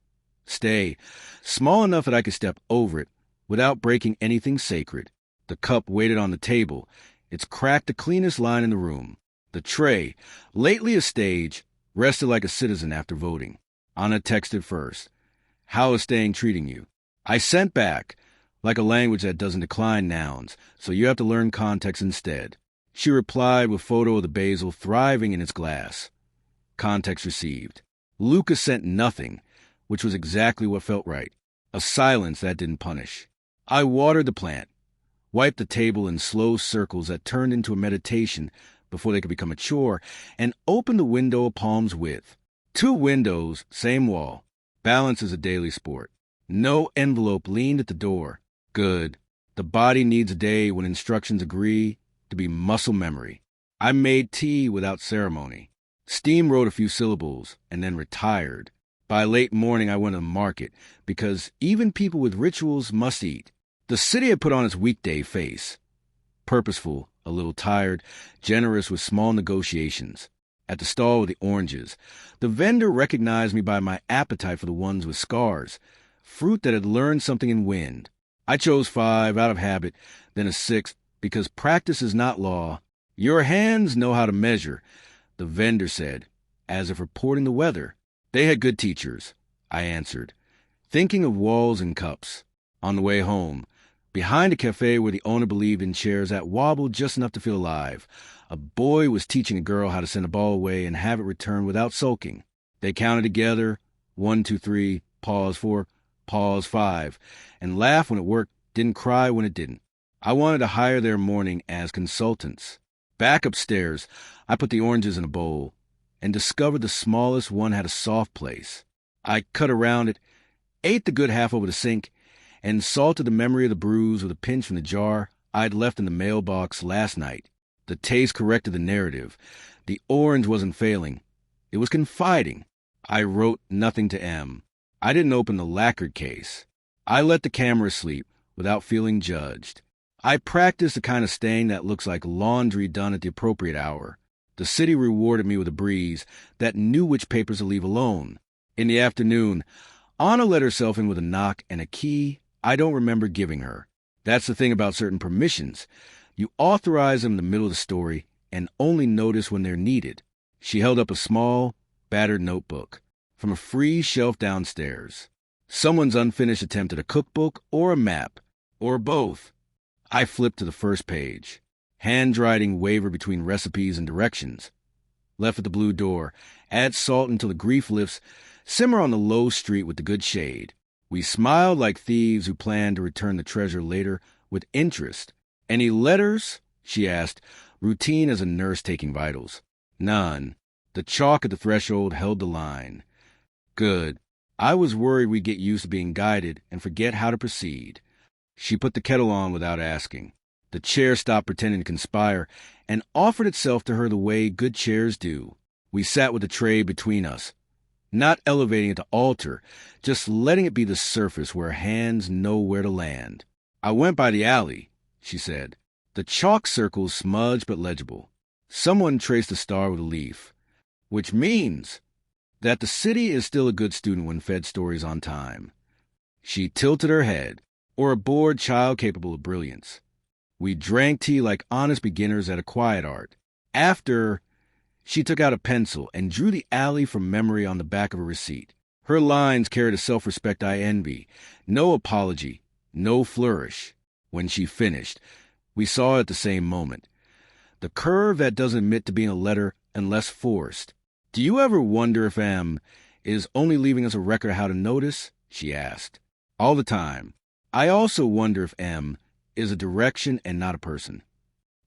Stay, small enough that I could step over it without breaking anything sacred. The cup waited on the table, its crack the cleanest line in the room. The tray, lately a stage, rested like a citizen after voting. Anna texted first. How is staying treating you? I sent back, like a language that doesn't decline nouns, so you have to learn context instead. She replied with photo of the basil thriving in its glass. Context received. Luca sent nothing, which was exactly what felt right. A silence that didn't punish. I watered the plant, wiped the table in slow circles that turned into a meditation before they could become a chore, and opened the window a palm's width. 2 windows, same wall. Balance is a daily sport. No envelope leaned at the door. Good. The body needs a day when instructions agree to be muscle memory. I made tea without ceremony. Steam wrote a few syllables and then retired. By late morning, I went to the market because even people with rituals must eat. The city had put on its weekday face. Purposeful, a little tired, generous with small negotiations. At the stall with the oranges, the vendor recognized me by my appetite for the ones with scars, fruit that had learned something in wind. I chose 5 out of habit, then a 6th, because practice is not law. Your hands know how to measure, the vendor said, as if reporting the weather. They had good teachers, I answered, thinking of walls and cups. On the way home, behind a cafe where the owner believed in chairs that wobbled just enough to feel alive, a boy was teaching a girl how to send a ball away and have it returned without sulking. They counted together, 1, 2, 3, pause 4, pause 5, and laughed when it worked, didn't cry when it didn't. I wanted to hire their morning as consultants. Back upstairs, I put the oranges in a bowl and discovered the smallest one had a soft place. I cut around it, ate the good half over the sink, and salted the memory of the bruise with a pinch from the jar I'd left in the mailbox last night. The taste corrected the narrative. The orange wasn't failing. It was confiding. I wrote nothing to M. I didn't open the lacquered case. I let the camera sleep without feeling judged. I practiced the kind of staying that looks like laundry done at the appropriate hour. The city rewarded me with a breeze that knew which papers to leave alone. In the afternoon, Anna let herself in with a knock and a key I don't remember giving her. That's the thing about certain permissions. You authorize them in the middle of the story and only notice when they're needed. She held up a small, battered notebook from a free shelf downstairs. Someone's unfinished attempt at a cookbook or a map, or both. I flipped to the first page. Handwriting wavered between recipes and directions. Left at the blue door. Add salt until the grief lifts. Simmer on the low street with the good shade. We smiled like thieves who planned to return the treasure later with interest. Any letters? She asked, routine as a nurse taking vitals. None. The chalk at the threshold held the line. Good. I was worried we'd get used to being guided and forget how to proceed. She put the kettle on without asking. The chair stopped pretending to conspire and offered itself to her the way good chairs do. We sat with the tray between us, not elevating it to altar, just letting it be the surface where hands know where to land. I went by the alley, she said. The chalk circles smudged but legible. Someone traced a star with a leaf, which means that the city is still a good student when fed stories on time. She tilted her head, or a bored child capable of brilliance. We drank tea like honest beginners at a quiet art. After, she took out a pencil and drew the alley from memory on the back of a receipt. Her lines carried a self-respect I envy. No apology, no flourish. When she finished, we saw it at the same moment. The curve that doesn't admit to being a letter unless forced. Do you ever wonder if M is only leaving us a record of how to notice? She asked. All the time. I also wonder if M is a direction and not a person.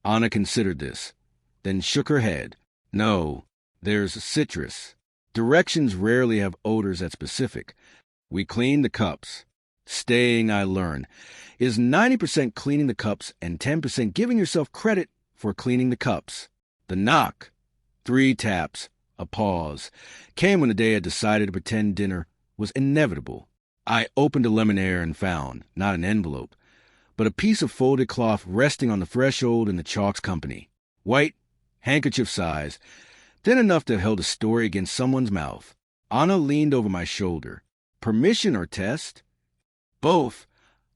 Anna considered this, then shook her head. No, there's citrus. Directions rarely have odors that specific. We cleaned the cups. Staying, I learned, is 90% cleaning the cups and 10% giving yourself credit for cleaning the cups. The knock, 3 taps, a pause, came when the day had decided to pretend dinner was inevitable. I opened a lemonade and found, not an envelope, but a piece of folded cloth resting on the threshold in the chalk's company. White, handkerchief size, thin enough to have held a story against someone's mouth. Anna leaned over my shoulder. Permission or test? Both,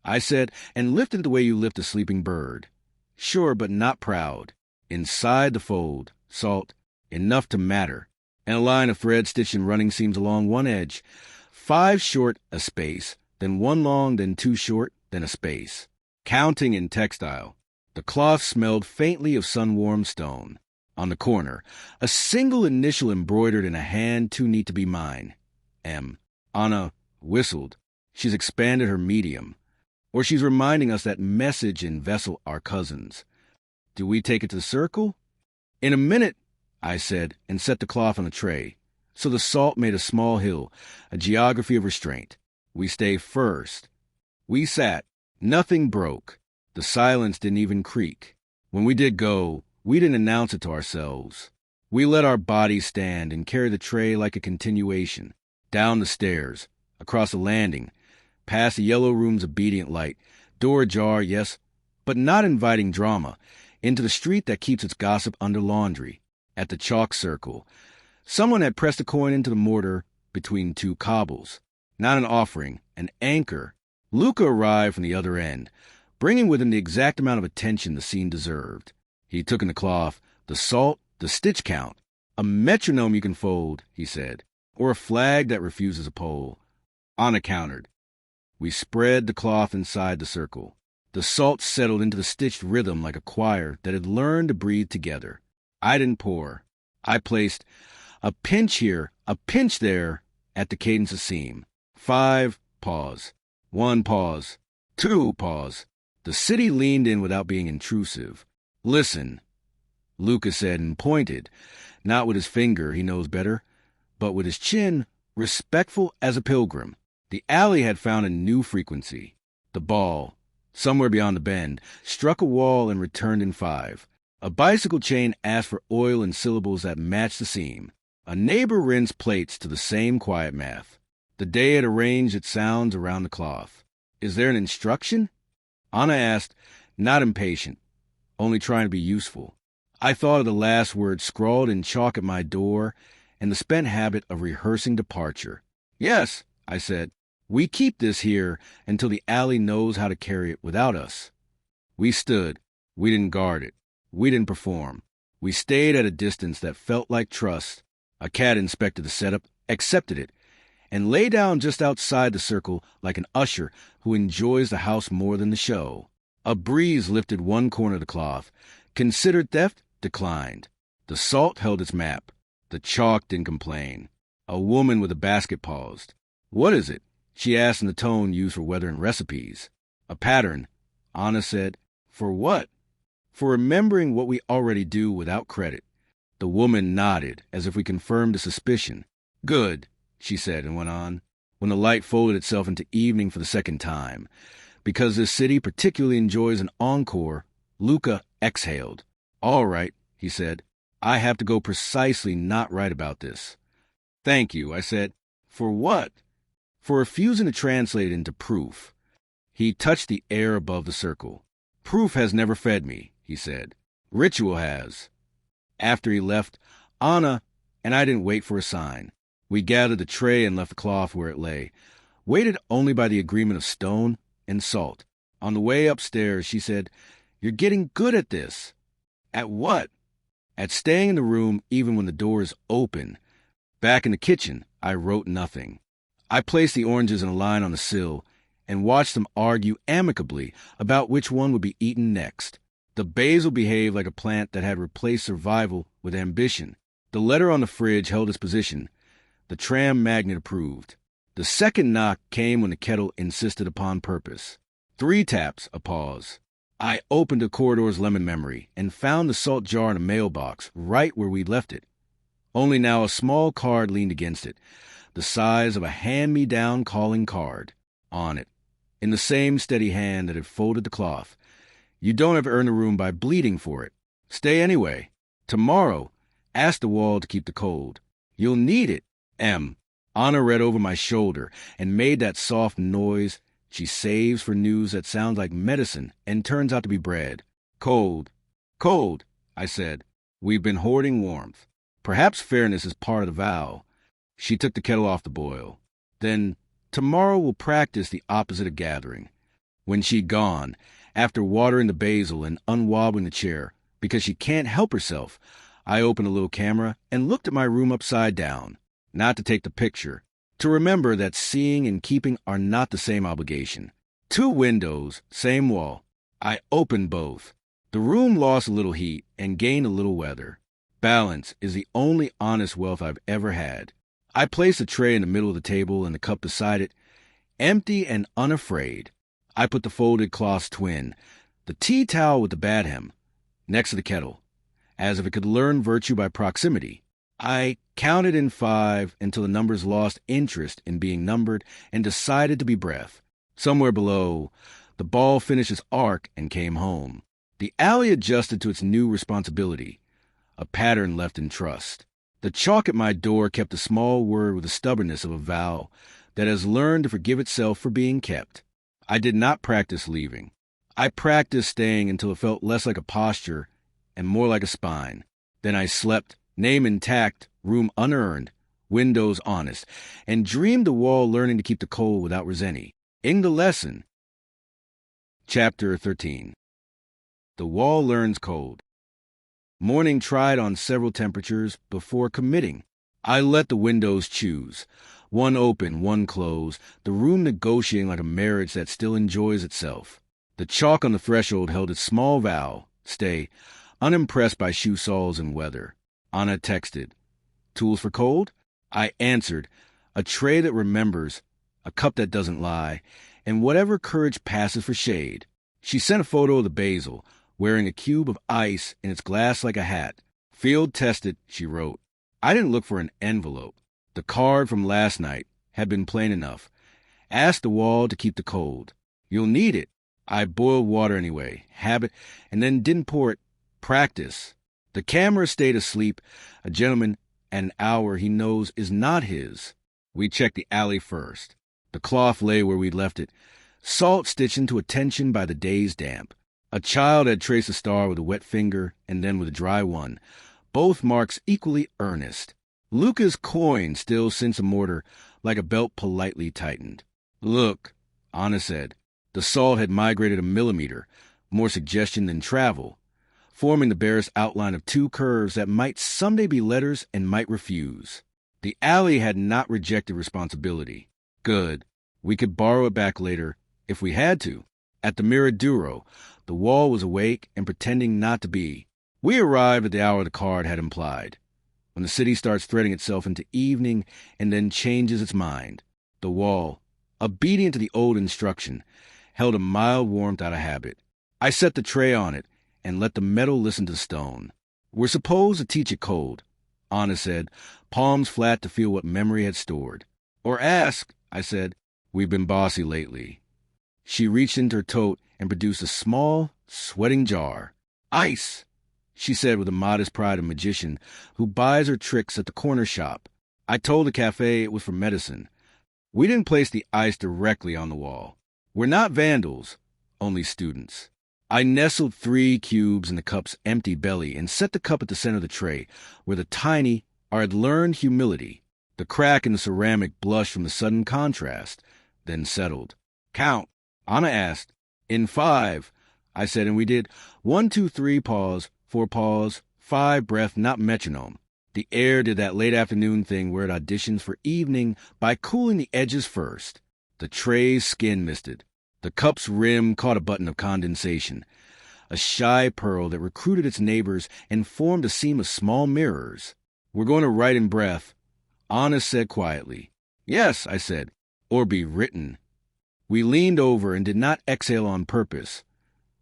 I said, and lifted it the way you lift a sleeping bird. Sure, but not proud. Inside the fold, salt, enough to matter, and a line of thread stitched in running seams along one edge. 5 short, a space, then 1 long, then 2 short, then a space. Counting in textile. The cloth smelled faintly of sun-warmed stone. On the corner, a single initial embroidered in a hand too neat to be mine. M. Anna whistled. She's expanded her medium. Or she's reminding us that message and vessel are cousins. Do we take it to the circle? In a minute, I said, and set the cloth on a tray. So the salt made a small hill, a geography of restraint. We stay first. We sat. Nothing broke. The silence didn't even creak. When we did go, we didn't announce it to ourselves. We let our bodies stand and carry the tray like a continuation. Down the stairs, across the landing, past the yellow room's obedient light, door ajar, yes, but not inviting drama, into the street that keeps its gossip under laundry. At the chalk circle, someone had pressed a coin into the mortar between 2 cobbles. Not an offering, an anchor. Luca arrived from the other end, bringing with him the exact amount of attention the scene deserved. He took in the cloth, the salt, the stitch count. A metronome you can fold, he said, or a flag that refuses a pole. Anna countered. We spread the cloth inside the circle. The salt settled into the stitched rhythm like a choir that had learned to breathe together. I didn't pour. I placed a pinch here, a pinch there, at the cadence of seam. 5, pause. 1, pause. 2, pause. The city leaned in without being intrusive. Listen, Luca said and pointed, not with his finger, he knows better, but with his chin, respectful as a pilgrim. The alley had found a new frequency. The ball, somewhere beyond the bend, struck a wall and returned in 5. A bicycle chain asked for oil and syllables that matched the seam. A neighbor rinsed plates to the same quiet math. The day had arranged its sounds around the cloth. Is there an instruction? Anna asked, Not impatient, only trying to be useful. I thought of the last word scrawled in chalk at my door and the spent habit of rehearsing departure. Yes, I said, we keep this here until the alley knows how to carry it without us. We stood. We didn't guard it. We didn't perform. We stayed at a distance that felt like trust. A cat inspected the setup, accepted it, and lay down just outside the circle like an usher who enjoys the house more than the show. A breeze lifted one corner of the cloth. Considered theft, declined. The salt held its map. The chalk didn't complain. A woman with a basket paused. What is it? She asked in the tone used for weather and recipes. A pattern, Anna said. For what? For remembering what we already do without credit. The woman nodded, as if we confirmed a suspicion. Good, she said, and went on, when the light folded itself into evening for the second time. Because this city particularly enjoys an encore, Luca exhaled. All right, he said. I have to go precisely not right about this. Thank you, I said. For what? For refusing to translate it into proof. He touched the air above the circle. Proof has never fed me, he said. Ritual has. After he left, Anna and I didn't wait for a sign. We gathered the tray and left the cloth where it lay, weighted only by the agreement of stone and salt. On the way upstairs, she said, You're getting good at this. At what? At staying in the room even when the door is open. Back in the kitchen, I wrote nothing. I placed the oranges in a line on the sill and watched them argue amicably about which one would be eaten next. The basil behaved like a plant that had replaced survival with ambition. The letter on the fridge held its position. The tram magnet approved. The second knock came when the kettle insisted upon purpose. 3 taps, a pause. I opened the corridor's lemon memory and found the salt jar in a mailbox right where we'd left it. Only now a small card leaned against it, the size of a hand-me-down calling card. On it, in the same steady hand that had folded the cloth, You don't have to earn a room by bleeding for it. Stay anyway. Tomorrow, ask the wall to keep the cold. You'll need it. M. Anna read over my shoulder and made that soft noise she saves for news that sounds like medicine and turns out to be bread. Cold. Cold, I said. We've been hoarding warmth. Perhaps fairness is part of the vow. She took the kettle off the boil. Then, tomorrow we'll practice the opposite of gathering. When she'd gone, after watering the basil and unwobbling the chair, because she can't help herself, I opened a little camera and looked at my room upside down. Not to take the picture, to remember that seeing and keeping are not the same obligation. 2 windows, same wall. I opened both. The room lost a little heat and gained a little weather. Balance is the only honest wealth I've ever had. I placed a tray in the middle of the table and the cup beside it, empty and unafraid. I put the folded cloths twin, the tea towel with the bad hem, next to the kettle, as if it could learn virtue by proximity. I counted in 5 until the numbers lost interest in being numbered and decided to be breath. Somewhere below, the ball finished its arc and came home. The alley adjusted to its new responsibility, a pattern left in trust. The chalk at my door kept a small word with the stubbornness of a vow that has learned to forgive itself for being kept. I did not practice leaving. I practiced staying until it felt less like a posture and more like a spine. Then I slept, name intact, room unearned, windows honest, and dreamed the wall learning to keep the cold without resenting. In the lesson. Chapter 13. The wall learns cold. Morning tried on several temperatures before committing. I let the windows choose. One open, one closed, the room negotiating like a marriage that still enjoys itself. The chalk on the threshold held its small vow, stay, unimpressed by shoe soles and weather. Anna texted, Tools for cold? I answered, a tray that remembers, a cup that doesn't lie, and whatever courage passes for shade. She sent a photo of the basil, wearing a cube of ice in its glass like a hat. Field tested, she wrote. I didn't look for an envelope. The card from last night had been plain enough. Ask the wall to keep the cold. You'll need it. I boiled water anyway, habit, and then didn't pour it. Practice. The camera stayed asleep, a gentleman, an hour he knows is not his. We checked the alley first. The cloth lay where we'd left it, salt stitched into a tension by the day's damp. A child had traced a star with a wet finger and then with a dry one, both marks equally earnest. Luca's coin still sent a mortar like a belt politely tightened. "Look," Anna said. The salt had migrated a millimeter, more suggestion than travel, forming the barest outline of two curves that might someday be letters and might refuse. The alley had not rejected responsibility. Good. We could borrow it back later, if we had to. At the Miraduro, the wall was awake and pretending not to be. We arrived at the hour the card had implied. When the city starts threading itself into evening and then changes its mind, the wall, obedient to the old instruction, held a mild warmth out of habit. I set the tray on it and let the metal listen to the stone. "We're supposed to teach it cold," Anna said, palms flat to feel what memory had stored. "Or ask," I said. "We've been bossy lately." She reached into her tote and produced a small, sweating jar. "Ice," she said with the modest pride of a magician who buys her tricks at the corner shop. I told the cafe it was for medicine. We didn't place the ice directly on the wall. We're not vandals, only students. I nestled 3 cubes in the cup's empty belly and set the cup at the center of the tray, where the tiny had learned humility. The crack in the ceramic blushed from the sudden contrast, then settled. "Count," Anna asked. "In 5, I said, and we did 1, 2, 3, pause, 4, pause, 5, breath, not metronome. The air did that late afternoon thing where it auditions for evening by cooling the edges first. The tray's skin misted. The cup's rim caught a button of condensation, a shy pearl that recruited its neighbors and formed a seam of small mirrors. "We're going to write in breath," Anna said quietly. "Yes," I said, "or be written." We leaned over and did not exhale on purpose.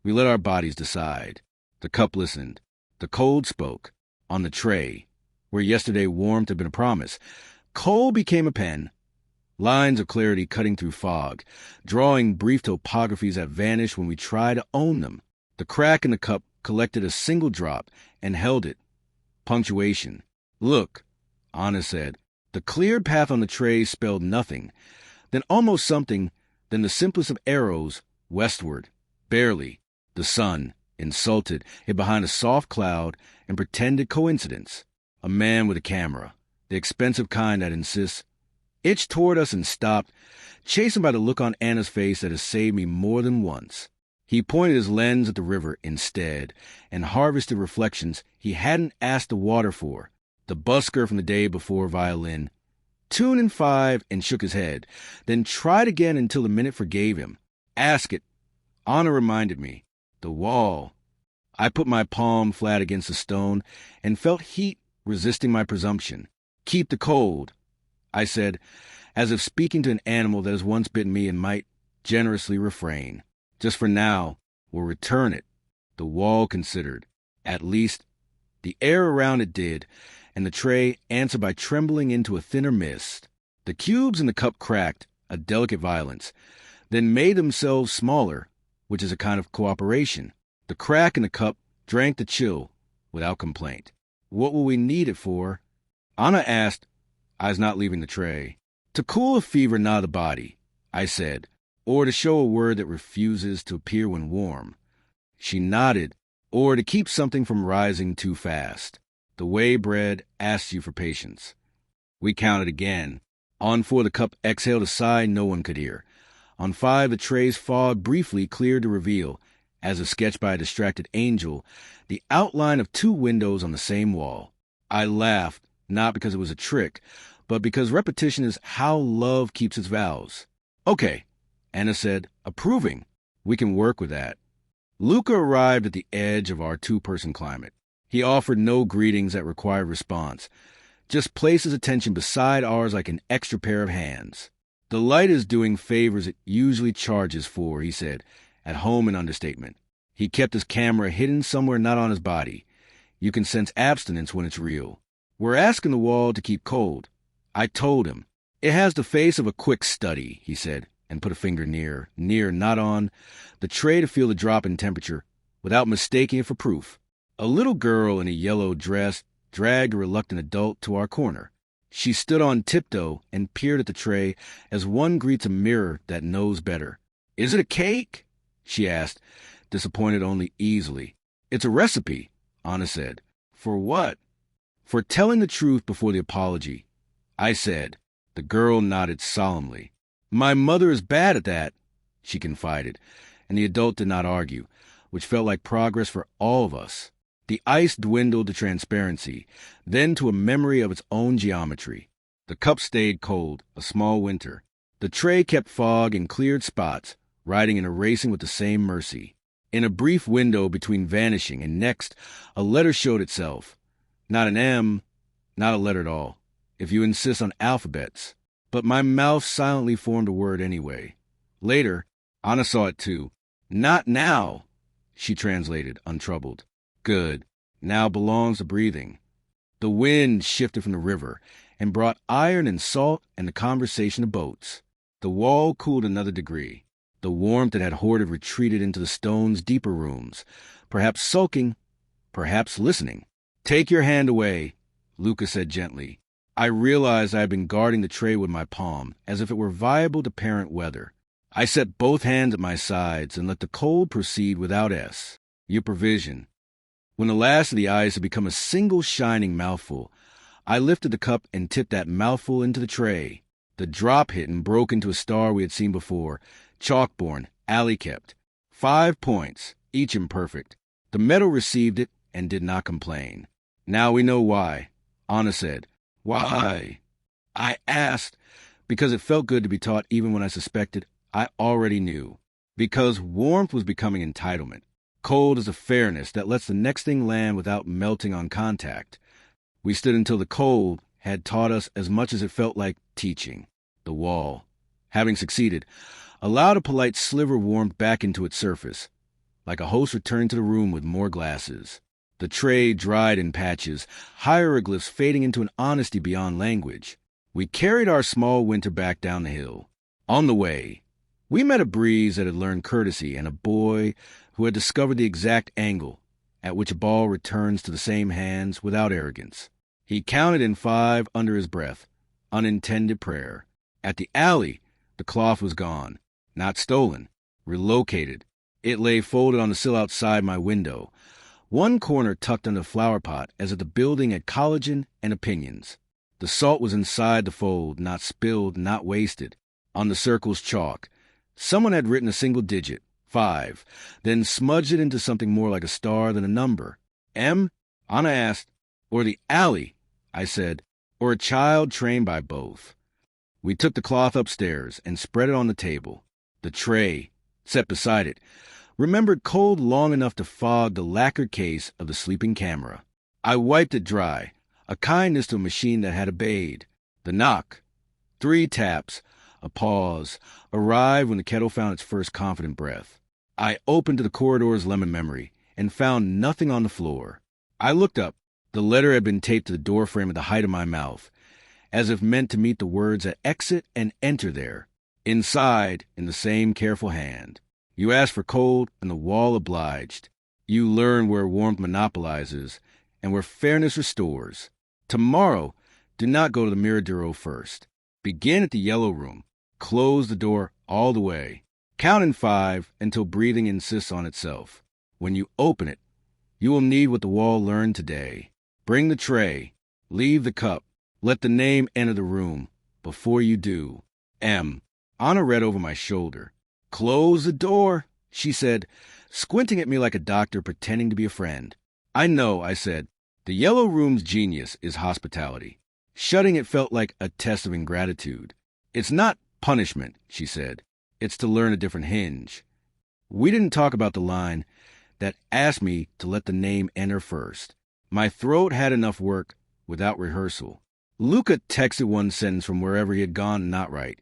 We let our bodies decide. The cup listened. The cold spoke. On the tray, where yesterday warmth had been a promise, coal became a pen. Lines of clarity cutting through fog, drawing brief topographies that vanished when we tried to own them. The crack in the cup collected a single drop and held it. Punctuation. "Look," Anna said. The cleared path on the tray spelled nothing, then almost something, then the simplest of arrows, westward. Barely. The sun, insulted, hid behind a soft cloud and pretended coincidence. A man with a camera, the expensive kind that insists, itched toward us and stopped, chastened by the look on Anna's face that has saved me more than once. He pointed his lens at the river instead and harvested reflections he hadn't asked the water for. The busker from the day before violin. "Tune in 5," and shook his head, then tried again until the minute forgave him. "Ask it," Anna reminded me. "The wall." I put my palm flat against the stone and felt heat resisting my presumption. "Keep the cold," I said, as if speaking to an animal that has once bitten me and might generously refrain. "Just for now, we'll return it." The wall considered. At least, the air around it did, and the tray answered by trembling into a thinner mist. The cubes in the cup cracked, a delicate violence, then made themselves smaller, which is a kind of cooperation. The crack in the cup drank the chill without complaint. "What will we need it for?" Anna asked. I was not leaving the tray. "To cool a fever nigh the body," I said, "or to show a word that refuses to appear when warm." She nodded. "Or to keep something from rising too fast. The way bread asks you for patience." We counted again. On 4, the cup exhaled a sigh no one could hear. On 5, the tray's fog briefly cleared to reveal, as if sketched by a distracted angel, the outline of 2 windows on the same wall. I laughed, not because it was a trick, but because repetition is how love keeps its vows. "Okay," Anna said, approving. "We can work with that." Luca arrived at the edge of our 2-person climate. He offered no greetings that required response, just placed his attention beside ours like an extra pair of hands. "The light is doing favors it usually charges for," he said, at home in understatement. He kept his camera hidden somewhere not on his body. You can sense abstinence when it's real. "We're asking the wall to keep cold." I told him. "It has the face of a quick study," he said, and put a finger near, not on, the tray to feel the drop in temperature, without mistaking it for proof. A little girl in a yellow dress dragged a reluctant adult to our corner. She stood on tiptoe and peered at the tray as one greets a mirror that knows better. "Is it a cake?" she asked, disappointed only easily. It's a recipe, Anna said. For what? For telling the truth before the apology. I said. The girl nodded solemnly. My mother is bad at that, she confided, and the adult did not argue, which felt like progress for all of us. The ice dwindled to transparency, then to a memory of its own geometry. The cup stayed cold, a small winter. The tray kept fog in cleared spots, riding and erasing with the same mercy. In a brief window between vanishing and next, a letter showed itself. Not an M, not a letter at all, if you insist on alphabets. But my mouth silently formed a word anyway. Later, Anna saw it too. Not now, she translated, untroubled. Good. Now belongs to breathing. The wind shifted from the river and brought iron and salt and the conversation of boats. The wall cooled another degree. The warmth that had hoarded retreated into the stone's deeper rooms, perhaps sulking, perhaps listening. Take your hand away, Luca said gently. I realized I had been guarding the tray with my palm, as if it were viable to parent weather. I set both hands at my sides and let the cold proceed without S. Your provision. When the last of the ice had become a single shining mouthful, I lifted the cup and tipped that mouthful into the tray. The drop hit and broke into a star we had seen before, chalkborn, alley kept. 5 points, each imperfect. The metal received it and did not complain. Now we know why, Anna said. Why? I asked, because it felt good to be taught even when I suspected I already knew. Because warmth was becoming entitlement. Cold is a fairness that lets the next thing land without melting on contact. We stood until the cold had taught us as much as it felt like teaching. The wall, having succeeded, allowed a polite sliver of warmth back into its surface, like a host returned to the room with more glasses. The tray dried in patches, hieroglyphs fading into an honesty beyond language. We carried our small winter back down the hill. On the way, we met a breeze that had learned courtesy and a boy who had discovered the exact angle at which a ball returns to the same hands without arrogance. He counted in 5 under his breath, unintended prayer. At the alley, the cloth was gone, not stolen, relocated. It lay folded on the sill outside my window, one corner tucked under the flower pot as if the building had collagen and opinions. The salt was inside the fold, not spilled, not wasted. On the circle's chalk, someone had written a single digit, 5, then smudged it into something more like a star than a number. M? Anna asked. Or the alley, I said, or a child trained by both. We took the cloth upstairs and spread it on the table. The tray, set beside it, remembered cold long enough to fog the lacquered case of the sleeping camera. I wiped it dry, a kindness to a machine that had obeyed. The knock. 3 taps, a pause, arrived when the kettle found its first confident breath. I opened to the corridor's lemon memory and found nothing on the floor. I looked up. The letter had been taped to the doorframe at the height of my mouth, as if meant to meet the words that exit and enter there. Inside, in the same careful hand. You asked for cold, and the wall obliged. You learn where warmth monopolizes and where fairness restores. Tomorrow, do not go to the Miradero first. Begin at the yellow room. Close the door all the way. Count in 5 until breathing insists on itself. When you open it, you will need what the wall learned today. Bring the tray. Leave the cup. Let the name enter the room. Before you do. M. Anna read over my shoulder. Close the door, she said, squinting at me like a doctor pretending to be a friend. I know, I said. The yellow room's genius is hospitality. Shutting it felt like a test of ingratitude. It's not punishment, she said. It's to learn a different hinge. We didn't talk about the line that asked me to let the name enter first. My throat had enough work without rehearsal. Luca texted one sentence from wherever he had gone not right.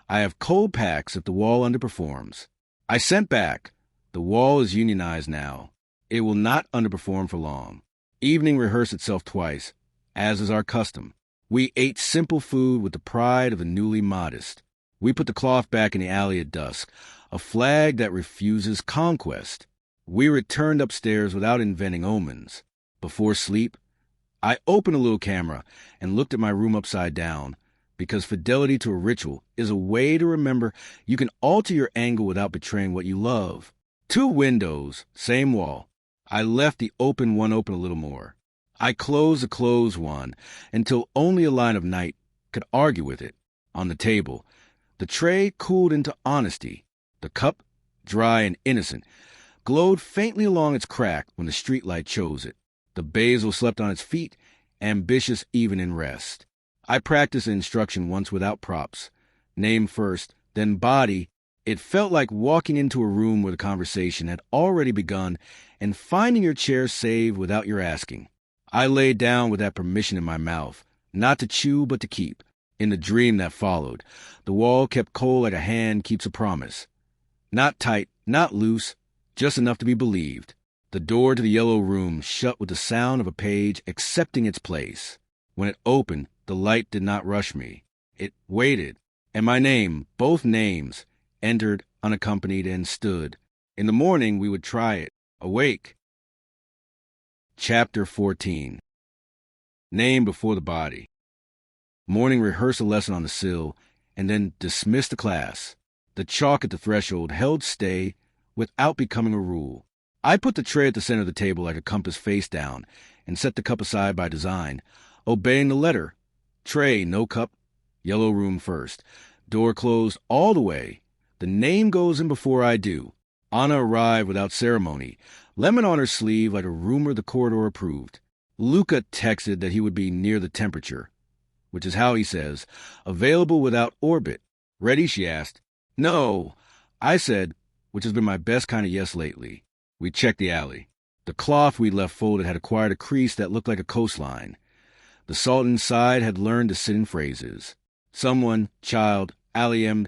I have cold packs if the wall underperforms. I sent back. The wall is unionized now. It will not underperform for long. Evening rehearsed itself twice, as is our custom. We ate simple food with the pride of the newly modest. We put the cloth back in the alley at dusk, a flag that refuses conquest. We returned upstairs without inventing omens. Before sleep, I opened a little camera and looked at my room upside down, because fidelity to a ritual is a way to remember you can alter your angle without betraying what you love. 2 windows, same wall. I left the open one open a little more. I closed the closed one until only a line of night could argue with it. On the table, the tray cooled into honesty. The cup, dry and innocent, glowed faintly along its crack when the streetlight chose it. The basil slept on its feet, ambitious even in rest. I practiced the instruction once without props. Name first, then body. It felt like walking into a room where the conversation had already begun and finding your chair saved without your asking. I lay down with that permission in my mouth, not to chew but to keep. In the dream that followed, the wall kept cold like a hand keeps a promise. Not tight, not loose, just enough to be believed. The door to the yellow room shut with the sound of a page accepting its place. When it opened, the light did not rush me. It waited, and my name, both names, entered unaccompanied and stood. In the morning we would try it. Awake. Chapter 14. Name before the body. Morning rehearsal lesson on the sill, and then dismiss the class. The chalk at the threshold held stay without becoming a rule. I put the tray at the center of the table like a compass face down and set the cup aside by design, obeying the letter. Tray, no cup, yellow room first. Door closed all the way. The name goes in before I do. Anna arrived without ceremony, lemon on her sleeve like a rumor the corridor approved. Luca texted that he would be near the temperature, which is how he says, available without orbit. Ready, she asked. No, I said, which has been my best kind of yes lately. We checked the alley. The cloth we'd left folded had acquired a crease that looked like a coastline. The salt inside had learned to sit in phrases. Someone, child, Aliem,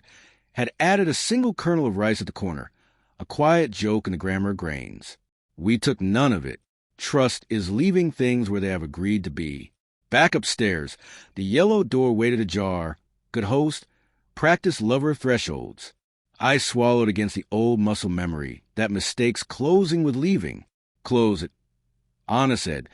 had added a single kernel of rice at the corner, a quiet joke in the grammar of grains. We took none of it. Trust is leaving things where they have agreed to be. Back upstairs, the yellow door waited ajar. Good host, practice lover thresholds. I swallowed against the old muscle memory that mistakes closing with leaving. Close it. Anna said,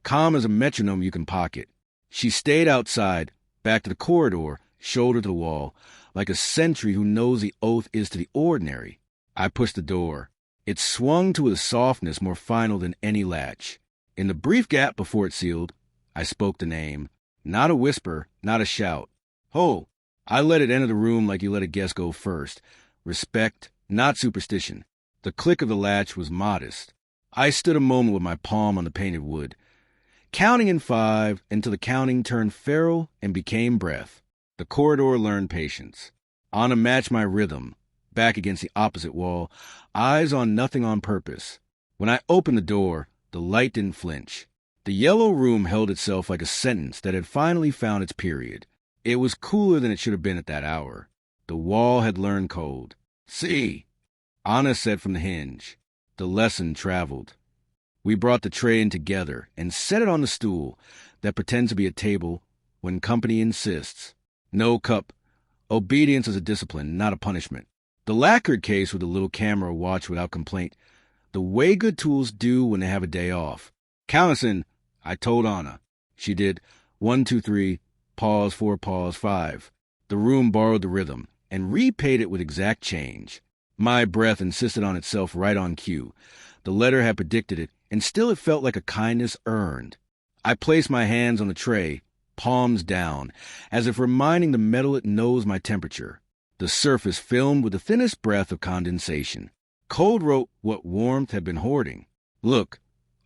calm as a metronome you can pocket. She stayed outside, back to the corridor, shoulder to the wall, like a sentry who knows the oath is to the ordinary. I pushed the door. It swung to a softness more final than any latch. In the brief gap before it sealed, I spoke the name. Not a whisper, not a shout. Ho! I let it enter the room like you let a guest go first. Respect, not superstition. The click of the latch was modest. I stood a moment with my palm on the painted wood, counting in 5 until the counting turned feral and became breath. The corridor learned patience. Anna matched my rhythm, back against the opposite wall, eyes on nothing on purpose. When I opened the door, the light didn't flinch. The yellow room held itself like a sentence that had finally found its period. It was cooler than it should have been at that hour. The wall had learned cold. See, Anna said from the hinge. The lesson traveled. We brought the tray in together and set it on the stool that pretends to be a table when company insists. No cup. Obedience is a discipline, not a punishment. The lacquered case with the little camera watched without complaint, the way good tools do when they have a day off. Count us in, I told Anna. She did 1, 2, 3, pause, 4, pause, 5. The room borrowed the rhythm and repaid it with exact change. My breath insisted on itself right on cue. The letter had predicted it, and still it felt like a kindness earned. I placed my hands on the tray, palms down, as if reminding the metal it knows my temperature. The surface filmed with the thinnest breath of condensation. Cold wrote what warmth had been hoarding. Look,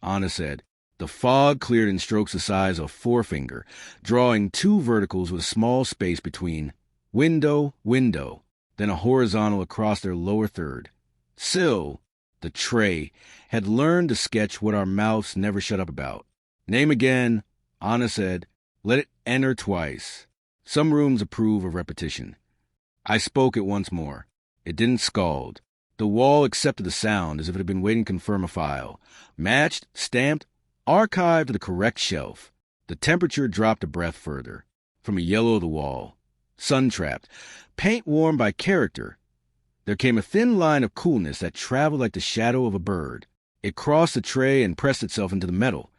Anna said. The fog cleared in strokes the size of a forefinger, drawing 2 verticals with a small space between. Window, window, then a horizontal across their lower third. Sill, the tray, had learned to sketch what our mouths never shut up about. Name again, Anna said. Let it enter twice. Some rooms approve of repetition. I spoke it once more. It didn't scald. The wall accepted the sound as if it had been waiting to confirm a file. Matched, stamped, archived to the correct shelf. The temperature dropped a breath further. From a yellow of the wall. Sun-trapped. Paint warmed by character. There came a thin line of coolness that traveled like the shadow of a bird. It crossed the tray and pressed itself into the metal,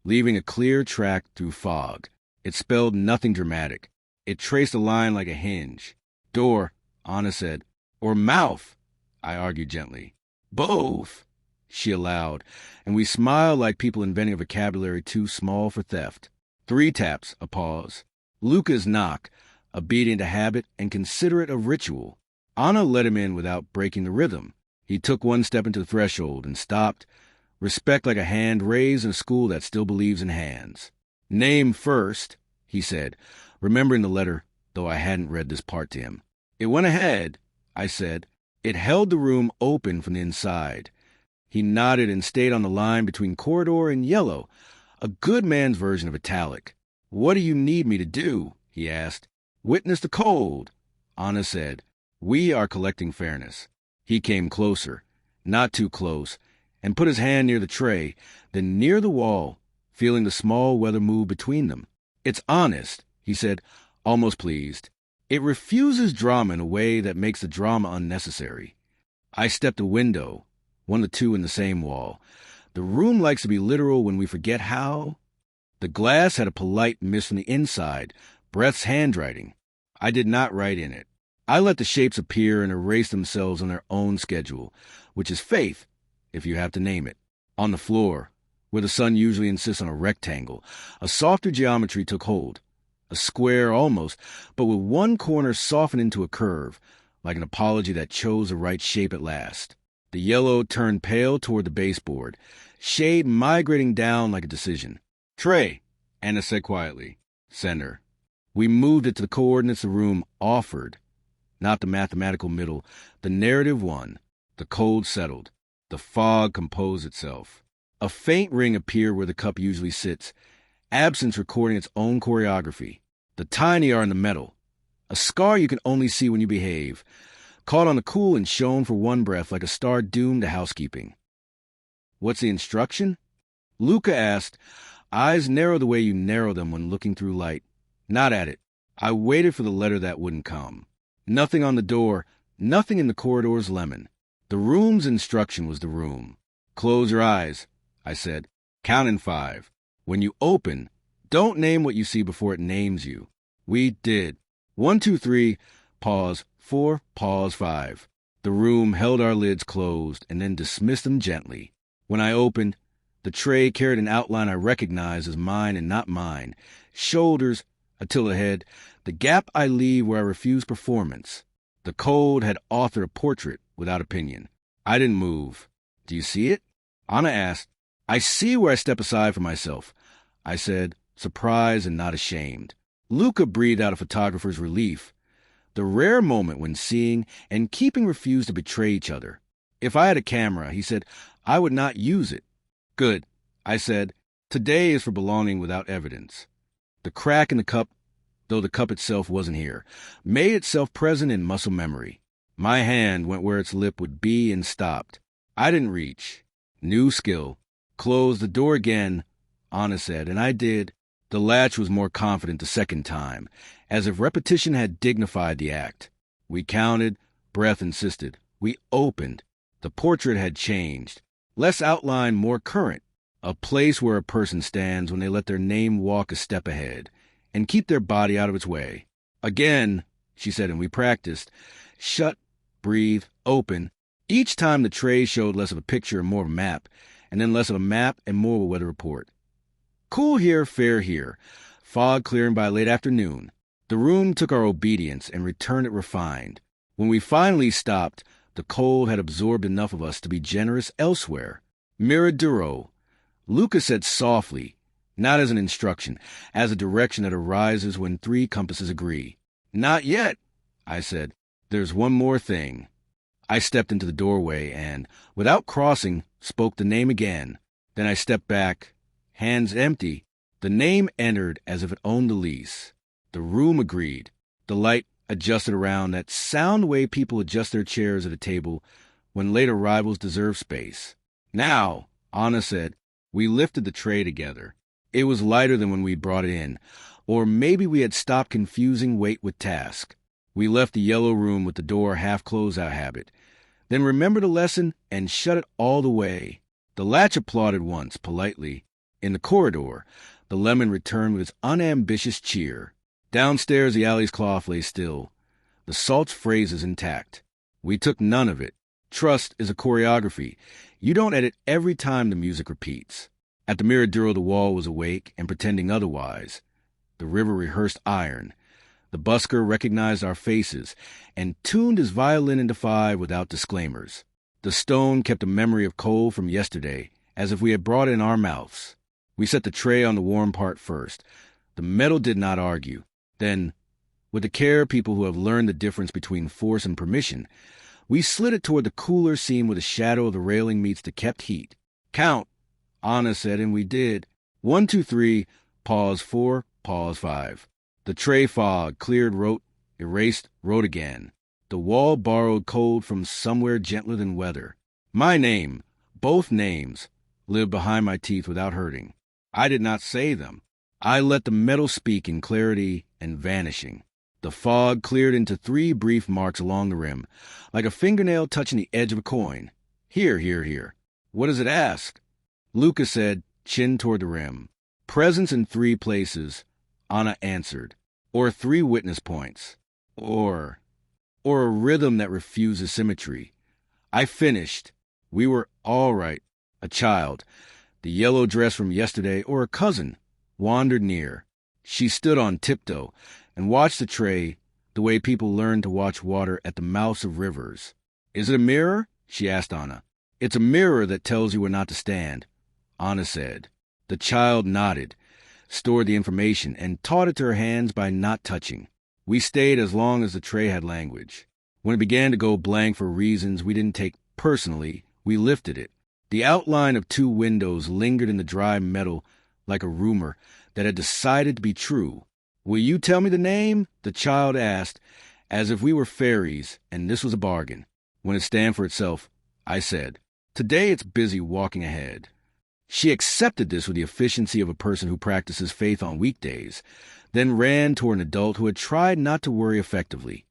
leaving a clear track through fog. It spelled nothing dramatic. It traced a line like a hinge. Door, Anna said. Or mouth, I argued gently. Both, she allowed, and we smiled like people inventing a vocabulary too small for theft. 3 taps, a pause. Luca's knock, obedient to habit and considerate of ritual. Anna let him in without breaking the rhythm. He took 1 step into the threshold and stopped, respect like a hand raised in a school that still believes in hands. Name first, he said, remembering the letter, though I hadn't read this part to him. It went ahead, I said. It held the room open from the inside. He nodded and stayed on the line between corridor and yellow, a good man's version of italic. What do you need me to do? He asked. Witness the cold, Anna said. We are collecting fairness. He came closer, not too close, and put his hand near the tray, then near the wall, feeling the small weather move between them. It's honest, he said, almost pleased. It refuses drama in a way that makes the drama unnecessary. I stepped a window, 1 to 2 in the same wall. The room likes to be literal when we forget how. The glass had a polite miss from the inside, Breath's handwriting. I did not write in it. I let the shapes appear and erase themselves on their own schedule, which is faith, if you have to name it. On the floor, where the sun usually insists on a rectangle, a softer geometry took hold. A square almost, but with 1 corner softened into a curve, like an apology that chose the right shape at last. The yellow turned pale toward the baseboard, shade migrating down like a decision. Tray, Anna said quietly. Center. We moved it to the coordinates the room offered. Not the mathematical middle, the narrative one. The cold settled. The fog composed itself. A faint ring appeared where the cup usually sits, absence recording its own choreography. The tiny are in the metal. A scar you can only see when you behave, caught on the cool and shone for 1 breath like a star doomed to housekeeping. What's the instruction? Luca asked, eyes narrow the way you narrow them when looking through light. Not at it. I waited for the letter that wouldn't come. Nothing on the door, nothing in the corridor's lemon. The room's instruction was the room. Close your eyes, I said. Count in 5. When you open, don't name what you see before it names you. We did. 1, 2, 3, pause, 4, pause, 5. The room held our lids closed and then dismissed them gently. When I opened, the tray carried an outline I recognized as mine and not mine. Shoulders, a tilt ahead, the gap I leave where I refuse performance. The cold had authored a portrait without opinion. I didn't move. Do you see it? Anna asked. I see where I step aside for myself, I said, surprised and not ashamed. Luca breathed out a photographer's relief. The rare moment when seeing and keeping refused to betray each other. If I had a camera, he said, I would not use it. Good, I said. Today is for belonging without evidence. The crack in the cup, though the cup itself wasn't here, made itself present in muscle memory. My hand went where its lip would be and stopped. I didn't reach. New skill. Close the door again, Anna said, and I did. The latch was more confident the second time, as if repetition had dignified the act. We counted. Breath insisted. We opened. The portrait had changed. Less outline, more current. A place where a person stands when they let their name walk a step ahead and keep their body out of its way. Again, she said, and we practiced. Shut, breathe, open. Each time the tray showed less of a picture and more of a map, and then less of a map and more of a weather report. Cool here, fair here. Fog clearing by late afternoon. The room took our obedience and returned it refined. When we finally stopped, the cold had absorbed enough of us to be generous elsewhere. Miraduro. Luca said softly, not as an instruction, as a direction that arises when 3 compasses agree. Not yet, I said. There's one more thing. I stepped into the doorway and, without crossing, spoke the name again. Then I stepped back, hands empty. The name entered as if it owned the lease. The room agreed. The light adjusted around that sound way people adjust their chairs at a table when late arrivals deserve space. Now, Anna said, we lifted the tray together. It was lighter than when we brought it in, or maybe we had stopped confusing weight with task. We left the yellow room with the door half-closed out habit, then remembered a lesson and shut it all the way. The latch applauded once, politely. In the corridor, the lemon returned with its unambitious cheer. Downstairs, the alley's cloth lay still, the salt's phrases intact. We took none of it, Trust is a choreography. You don't edit every time the music repeats. At the Miraduro, the wall was awake and pretending otherwise. The river rehearsed iron. The busker recognized our faces and tuned his violin into 5 without disclaimers. The stone kept a memory of coal from yesterday, as if we had brought it in our mouths. We set the tray on the warm part first. The metal did not argue. Then, with the care of people who have learned the difference between force and permission, we slid it toward the cooler seam where the shadow of the railing meets the kept heat. Count, Anna said, and we did. 1, 2, 3, pause 4, pause 5. The tray fog, cleared, wrote, erased, wrote again. The wall borrowed cold from somewhere gentler than weather. My name, both names, lived behind my teeth without hurting. I did not say them. I let the metal speak in clarity and vanishing. The fog cleared into 3 brief marks along the rim, like a fingernail touching the edge of a coin. Here, here, here. What does it ask? Luca said, chin toward the rim. Presence in 3 places, Anna answered. Or 3 witness points. Or a rhythm that refuses symmetry. I finished. We were all right. A child, the yellow dress from yesterday, or a cousin, wandered near. She stood on tiptoe and watched the tray the way people learn to watch water at the mouths of rivers. Is it a mirror? She asked Anna. It's a mirror that tells you where not to stand, Anna said. The child nodded, stored the information, and taught it to her hands by not touching. We stayed as long as the tray had language. When it began to go blank for reasons we didn't take personally, we lifted it. The outline of 2 windows lingered in the dry metal like a rumor that had decided to be true. Will you tell me the name? The child asked, as if we were fairies and this was a bargain. When it stand for itself, I said, today it's busy walking ahead. She accepted this with the efficiency of a person who practices faith on weekdays, then ran toward an adult who had tried not to worry effectively.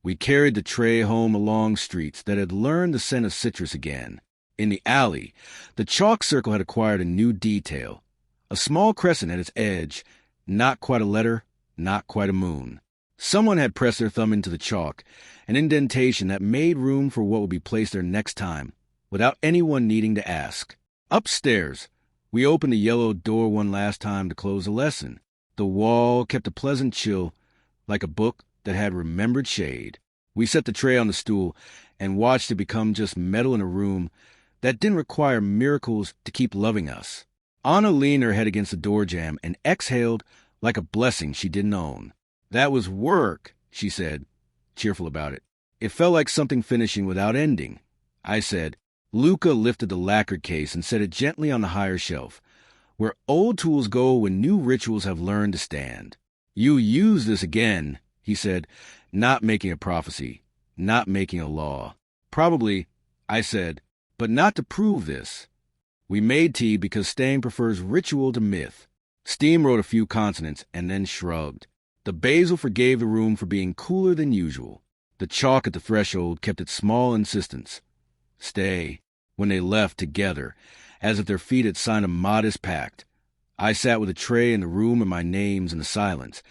We carried the tray home along streets that had learned the scent of citrus again. In the alley, the chalk circle had acquired a new detail, a small crescent at its edge, not quite a letter, not quite a moon. Someone had pressed their thumb into the chalk, an indentation that made room for what would be placed there next time, without anyone needing to ask. Upstairs, we opened the yellow door one last time to close the lesson. The wall kept a pleasant chill, like a book that had remembered shade. We set the tray on the stool and watched it become just metal in a room that didn't require miracles to keep loving us. Anna leaned her head against the door jamb and exhaled like a blessing she didn't own. That was work, she said, cheerful about it. It felt like something finishing without ending. I said. Luca lifted the lacquered case and set it gently on the higher shelf, where old tools go when new rituals have learned to stand. You use this again, he said, not making a prophecy, not making a law. Probably, I said, but not to prove this. We made tea because Stang prefers ritual to myth. Steam wrote a few consonants and then shrugged. The basil forgave the room for being cooler than usual. The chalk at the threshold kept its small insistence. Stay, when they left together, as if their feet had signed a modest pact. I sat with a tray in the room and my names in the silence,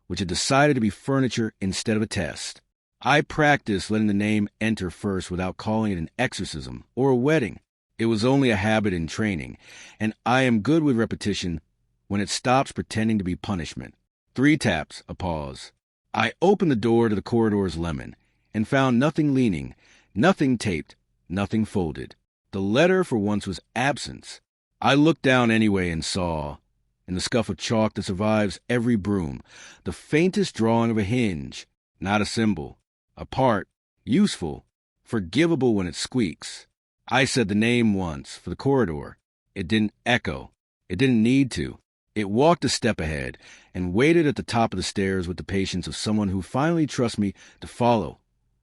which had decided to be furniture instead of a test. I practiced letting the name enter first without calling it an exorcism or a wedding. It was only a habit in training, and I am good with repetition when it stops pretending to be punishment. 3 taps, a pause. I opened the door to the corridor's lemon and found nothing leaning, nothing taped, nothing folded. The letter for once was absence. I looked down anyway and saw, in the scuff of chalk that survives every broom, the faintest drawing of a hinge, not a symbol, a part, useful, forgivable when it squeaks. I said the name once, for the corridor. It didn't echo. It didn't need to. It walked a step ahead and waited at the top of the stairs with the patience of someone who finally trusts me to follow,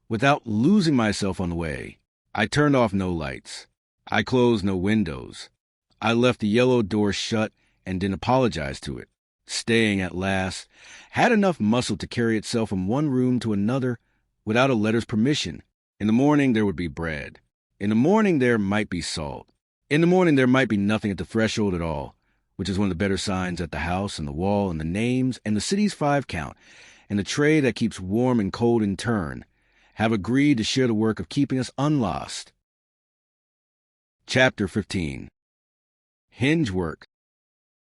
without losing myself on the way. I turned off no lights. I closed no windows. I left the yellow door shut and didn't apologize to it. Staying at last had enough muscle to carry itself from one room to another without a letter's permission. In the morning there would be bread. In the morning there might be salt. In the morning there might be nothing at the threshold at all, which is one of the better signs at the house and the wall and the names and the city's 5 count and the tray that keeps warm and cold in turn, have agreed to share the work of keeping us unlost. Chapter 15. Hinge Work.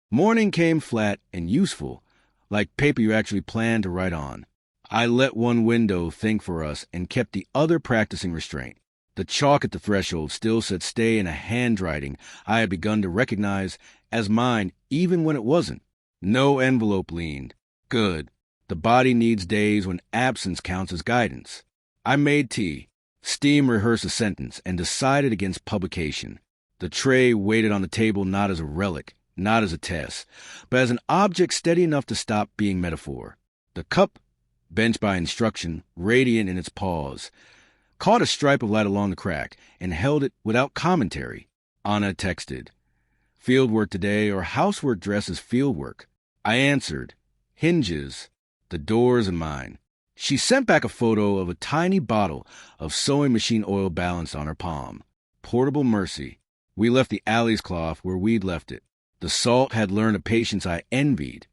Morning came flat and useful, like paper you actually planned to write on. I let one window think for us and kept the other practicing restraint. The chalk at the threshold still said stay in a handwriting I had begun to recognize as mine even when it wasn't. No envelope leaned. Good. The body needs days when absence counts as guidance. I made tea, steam rehearsed a sentence, and decided against publication. The tray waited on the table not as a relic, not as a test, but as an object steady enough to stop being metaphor. The cup, bent by instruction, radiant in its pause, caught a stripe of light along the crack and held it without commentary. Anna texted, "Fieldwork today, or housework dress as fieldwork?" I answered, "Hinges, the doors and mine." She sent back a photo of a tiny bottle of sewing machine oil balanced on her palm. Portable mercy. We left the Alley's cloth where we'd left it. The salt had learned a patience I envied.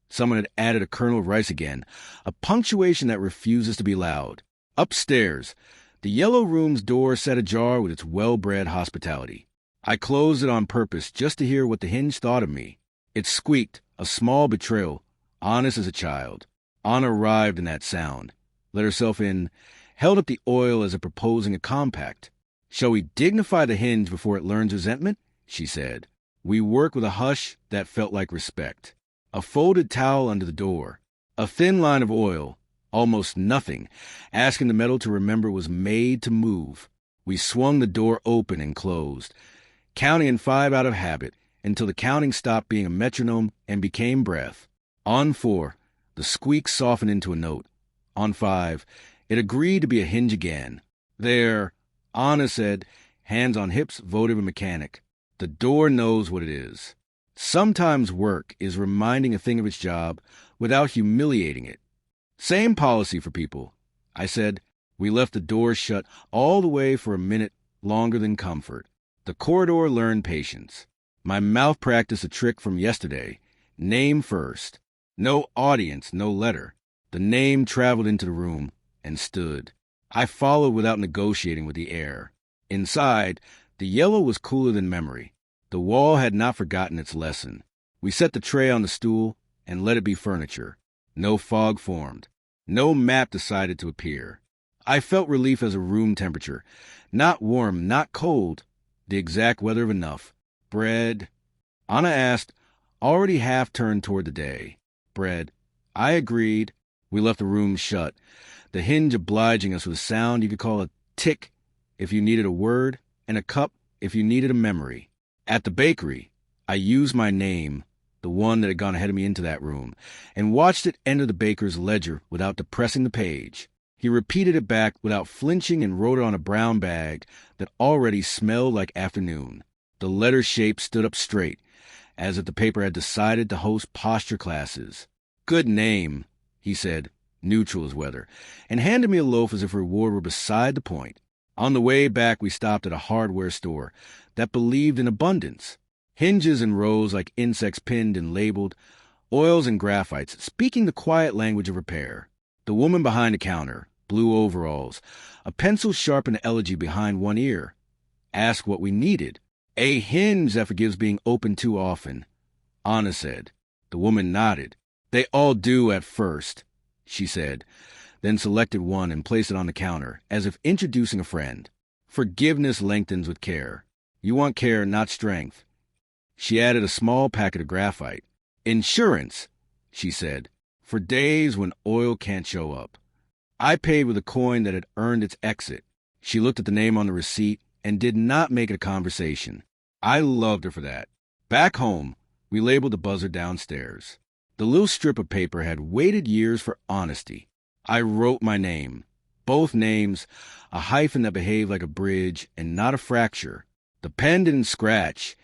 Someone had added a kernel of rice again, a punctuation that refuses to be loud. Upstairs, the yellow room's door sat ajar with its well-bred hospitality. I closed it on purpose just to hear what the hinge thought of me. It squeaked, a small betrayal, honest as a child. Anna arrived in that sound, let herself in, held up the oil as if proposing a compact. "Shall we dignify the hinge before it learns resentment?" she said. We worked with a hush that felt like respect. A folded towel under the door, a thin line of oil, almost nothing, asking the metal to remember it was made to move. We swung the door open and closed, counting in 5 out of habit, until the counting stopped being a metronome and became breath. On 4, the squeak softened into a note. On 5, it agreed to be a hinge again. "There," Anna said, hands on hips, votive and mechanic. "The door knows what it is." Sometimes work is reminding a thing of its job without humiliating it. Same policy for people. I said, we left the door shut all the way for a minute longer than comfort. The corridor learned patience. My mouth practiced a trick from yesterday. Name first. No audience, no letter. The name traveled into the room and stood. I followed without negotiating with the air. Inside, the yellow was cooler than memory. The wall had not forgotten its lesson. We set the tray on the stool and let it be furniture. No fog formed. No map decided to appear. I felt relief as a room temperature. Not warm, not cold. The exact weather of enough. Bread? Anna asked, already half turned toward the day. Bread. I agreed. We left the room shut, the hinge obliging us with a sound you could call a tick if you needed a word, and a cup if you needed a memory. At the bakery, I used my name, the one that had gone ahead of me into that room, and watched it enter the baker's ledger without depressing the page. He repeated it back without flinching and wrote it on a brown bag that already smelled like afternoon. The letter shape stood up straight, as if the paper had decided to host posture classes. "Good name," he said, neutral as weather, and handed me a loaf as if reward were beside the point. On the way back, we stopped at a hardware store that believed in abundance. Hinges in rows like insects pinned and labeled, oils and graphites, speaking the quiet language of repair. The woman behind the counter, blue overalls, a pencil-sharpened elegy behind one ear, asked what we needed. "A hinge that forgives being opened too often," Anna said. The woman nodded. "They all do at first," she said, then selected one and placed it on the counter, as if introducing a friend. "Forgiveness lengthens with care. You want care, not strength." She added a small packet of graphite. "Insurance," she said, "for days when oil can't show up." I paid with a coin that had earned its exit. She looked at the name on the receipt and did not make it a conversation. I loved her for that. Back home, we labeled the buzzer downstairs. The little strip of paper had waited years for honesty. I wrote my name. Both names, a hyphen that behaved like a bridge and not a fracture. The pen didn't scratch.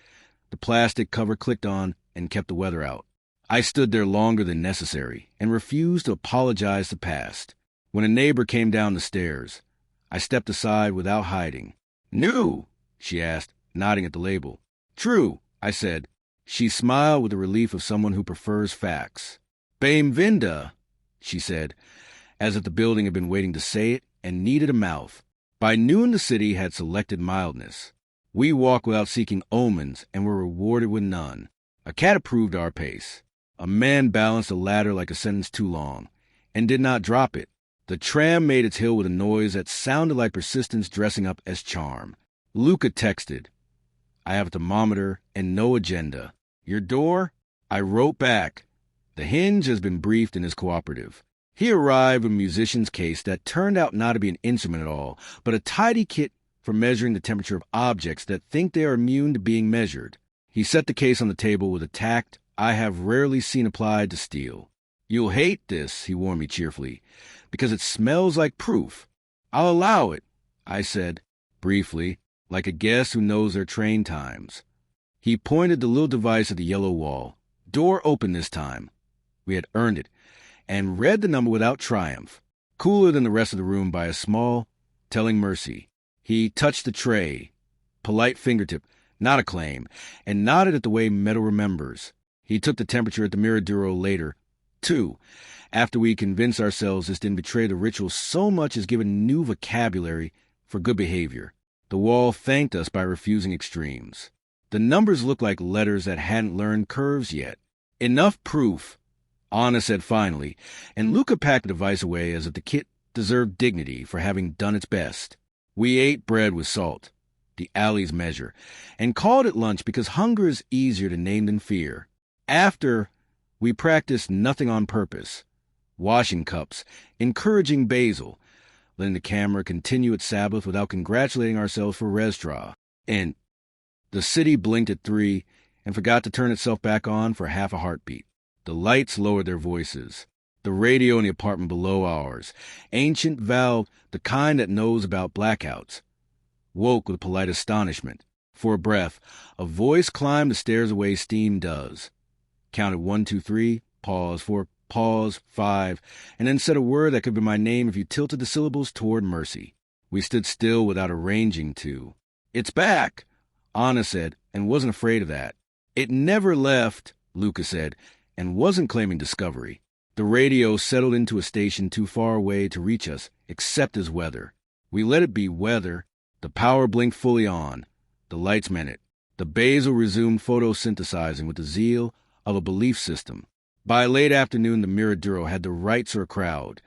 The plastic cover clicked on and kept the weather out. I stood there longer than necessary and refused to apologize to past. When a neighbor came down the stairs, I stepped aside without hiding. "New?" she asked, nodding at the label. "True," I said. She smiled with the relief of someone who prefers facts. "Bem-vinda," she said, as if the building had been waiting to say it and needed a mouth. By noon the city had selected mildness. We walked without seeking omens and were rewarded with none. A cat approved our pace. A man balanced a ladder like a sentence too long, and did not drop it. The tram made its hill with a noise that sounded like persistence dressing up as charm. Luca texted, "I have a thermometer and no agenda. Your door?" I wrote back, "The hinge has been briefed and is cooperative." He arrived with a musician's case that turned out not to be an instrument at all, but a tidy kit for measuring the temperature of objects that think they are immune to being measured. He set the case on the table with a tact I have rarely seen applied to steel. "You'll hate this," he warned me cheerfully, "because it smells like proof." "I'll allow it," I said, briefly, like a guest who knows their train times. He pointed the little device at the yellow wall. Door open this time. We had earned it, and read the number without triumph, cooler than the rest of the room by a small, telling mercy. He touched the tray, polite fingertip, not a claim, and nodded at the way metal remembers. He took the temperature at the Miraduro later, too, after we convinced ourselves this didn't betray the ritual so much as give a new vocabulary for good behavior. The wall thanked us by refusing extremes. The numbers looked like letters that hadn't learned curves yet. "Enough proof," Anna said finally, and Luca packed the device away as if the kit deserved dignity for having done its best. We ate bread with salt, the alley's measure, and called it lunch because hunger is easier to name than fear. After, we practiced nothing on purpose, washing cups, encouraging basil, letting the camera continue its Sabbath without congratulating ourselves for Restra. And the city blinked at 3 and forgot to turn itself back on for half a heartbeat. The lights lowered their voices. The radio in the apartment below ours, ancient valve, the kind that knows about blackouts, woke with polite astonishment. For a breath, a voice climbed the stairs the way steam does. Counted 1, 2, 3, pause, 4, pause, 5, and then said a word that could be my name if you tilted the syllables toward mercy. We stood still without arranging to. "It's back," Anna said, and wasn't afraid of that. "It never left," Luca said, and wasn't claiming discovery. The radio settled into a station too far away to reach us, except as weather. We let it be weather. The power blinked fully on. The lights meant it. The basil resumed photosynthesizing with the zeal of a belief system. By late afternoon, the Miraduro had the right sort of crowd,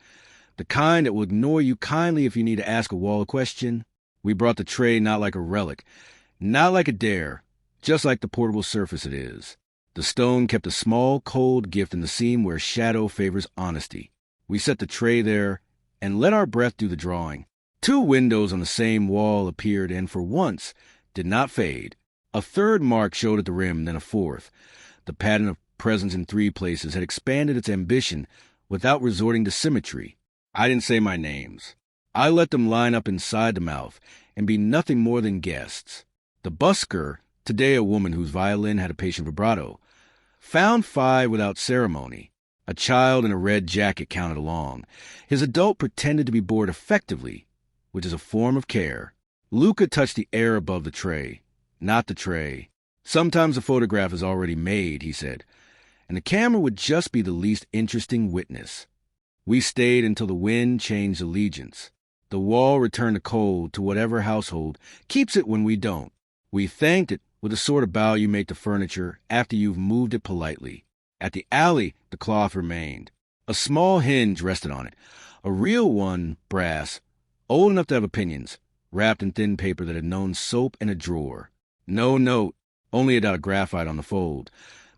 the kind that will ignore you kindly if you need to ask a wall a question. We brought the tray not like a relic, not like a dare, just like the portable surface it is. The stone kept a small, cold gift in the seam where shadow favors honesty. We set the tray there and let our breath do the drawing. 2 windows on the same wall appeared and, for once, did not fade. A third mark showed at the rim, then a fourth. The pattern of presence in 3 places had expanded its ambition without resorting to symmetry. I didn't say my names. I let them line up inside the mouth and be nothing more than guests. The busker, today a woman whose violin had a patient vibrato, found 5 without ceremony. A child in a red jacket counted along. His adult pretended to be bored effectively, which is a form of care. Luca touched the air above the tray, not the tray. "Sometimes the photograph is already made," he said, "and the camera would just be the least interesting witness." We stayed until the wind changed allegiance. The wall returned to cold to whatever household keeps it when we don't. We thanked it with the sort of bow you make to furniture after you've moved it politely. At the alley, the cloth remained. A small hinge rested on it, a real one, brass, old enough to have opinions, wrapped in thin paper that had known soap and a drawer. No note, only a dot of graphite on the fold,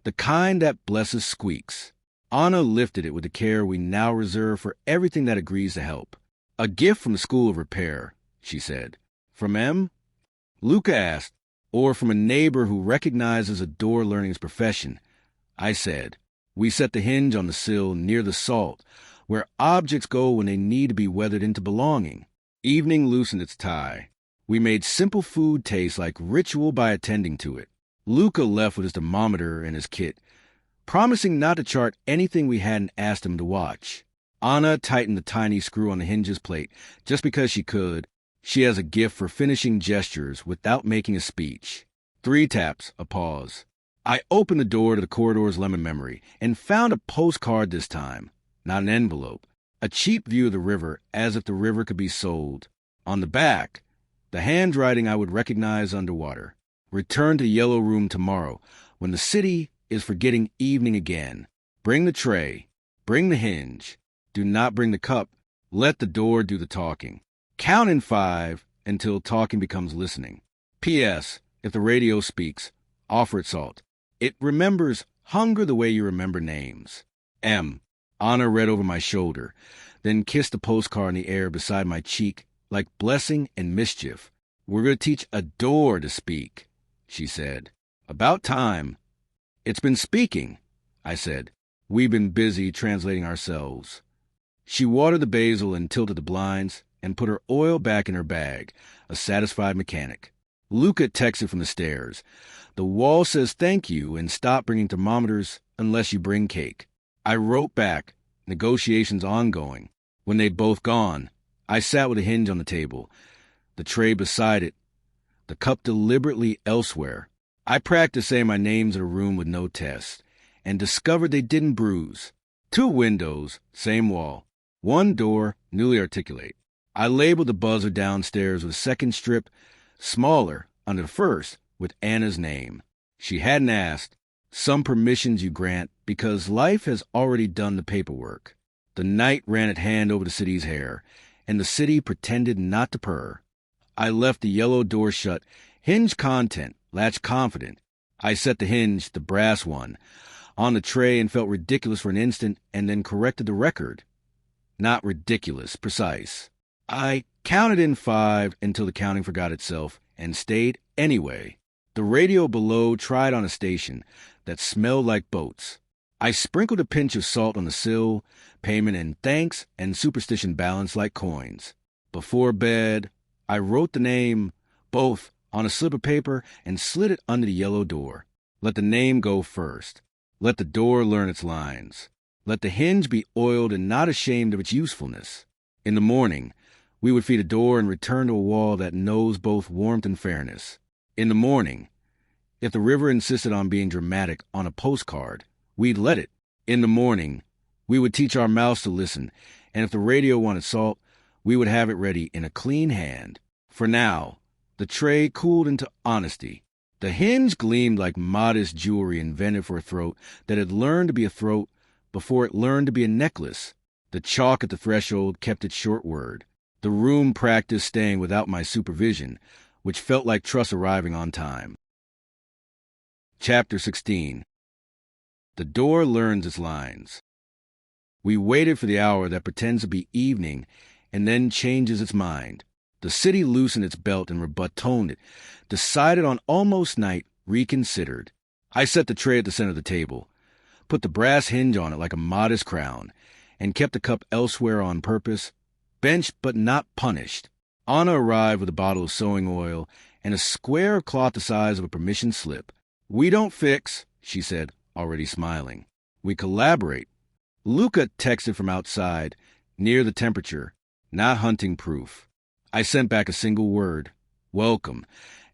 the kind that blesses squeaks. Anna lifted it with the care we now reserve for everything that agrees to help. "A gift from the School of Repair," she said. "From M?" Luca asked. "Or from a neighbor who recognizes a door learning his profession," I said. We set the hinge on the sill near the salt, where objects go when they need to be weathered into belonging. Evening loosened its tie. We made simple food taste like ritual by attending to it. Luca left with his thermometer and his kit, promising not to chart anything we hadn't asked him to watch. Anna tightened the tiny screw on the hinge's plate just because she could. She has a gift for finishing gestures without making a speech. 3 taps, a pause. I opened the door to the corridor's lemon memory and found a postcard this time, not an envelope. a cheap view of the river as if the river could be sold. On the back, the handwriting I would recognize underwater. Return to the yellow room tomorrow, when the city is for getting evening again. Bring the tray. Bring the hinge. Do not bring the cup. Let the door do the talking. Count in 5 until talking becomes listening. P.S. If the radio speaks, offer it salt. It remembers hunger the way you remember names. M. Anna read over my shoulder, then kissed the postcard in the air beside my cheek like blessing and mischief. We're going to teach a door to speak, she said. About time. It's been speaking, I said. We've been busy translating ourselves. She watered the basil and tilted the blinds and put her oil back in her bag, a satisfied mechanic. Luca texted from the stairs. The wall says thank you and stop bringing thermometers unless you bring cake. I wrote back, negotiations ongoing. When they'd both gone, I sat with a hinge on the table, the tray beside it, the cup deliberately elsewhere. I practiced saying my names in a room with no test, and discovered they didn't bruise. 2 windows, same wall. 1 door, newly articulate. I labeled the buzzer downstairs with a second strip, smaller, under the first, with Anna's name. She hadn't asked. Some permissions you grant because life has already done the paperwork. The night ran its hand over the city's hair, and the city pretended not to purr. I left the yellow door shut, hinge content, latch confident. I set the hinge, the brass one, on the tray and felt ridiculous for an instant and then corrected the record. Not ridiculous, precise. I counted in 5 until the counting forgot itself and stayed anyway. The radio below tried on a station that smelled like boats. I sprinkled a pinch of salt on the sill, payment and thanks and superstition balanced like coins. Before bed, I wrote the name, both, on a slip of paper and slid it under the yellow door. Let the name go first. Let the door learn its lines. Let the hinge be oiled and not ashamed of its usefulness. In the morning, we would feed a door and return to a wall that knows both warmth and fairness. In the morning, if the river insisted on being dramatic on a postcard, we'd let it. In the morning, we would teach our mouths to listen, and if the radio wanted salt, we would have it ready in a clean hand. For now, the tray cooled into honesty. The hinge gleamed like modest jewelry invented for a throat that had learned to be a throat before it learned to be a necklace. The chalk at the threshold kept its short word. The room practiced staying without my supervision, which felt like trust arriving on time. Chapter 16. The door learns its lines. We waited for the hour that pretends to be evening and then changes its mind. The city loosened its belt and rebuttoned it, decided on almost night, reconsidered. I set the tray at the center of the table, put the brass hinge on it like a modest crown, and kept the cup elsewhere on purpose, benched but not punished. Anna arrived with a bottle of sewing oil and a square of cloth the size of a permission slip. We don't fix, she said, already smiling. We collaborate. Luca texted from outside, near the temperature, not hunting proof. I sent back a single word, welcome,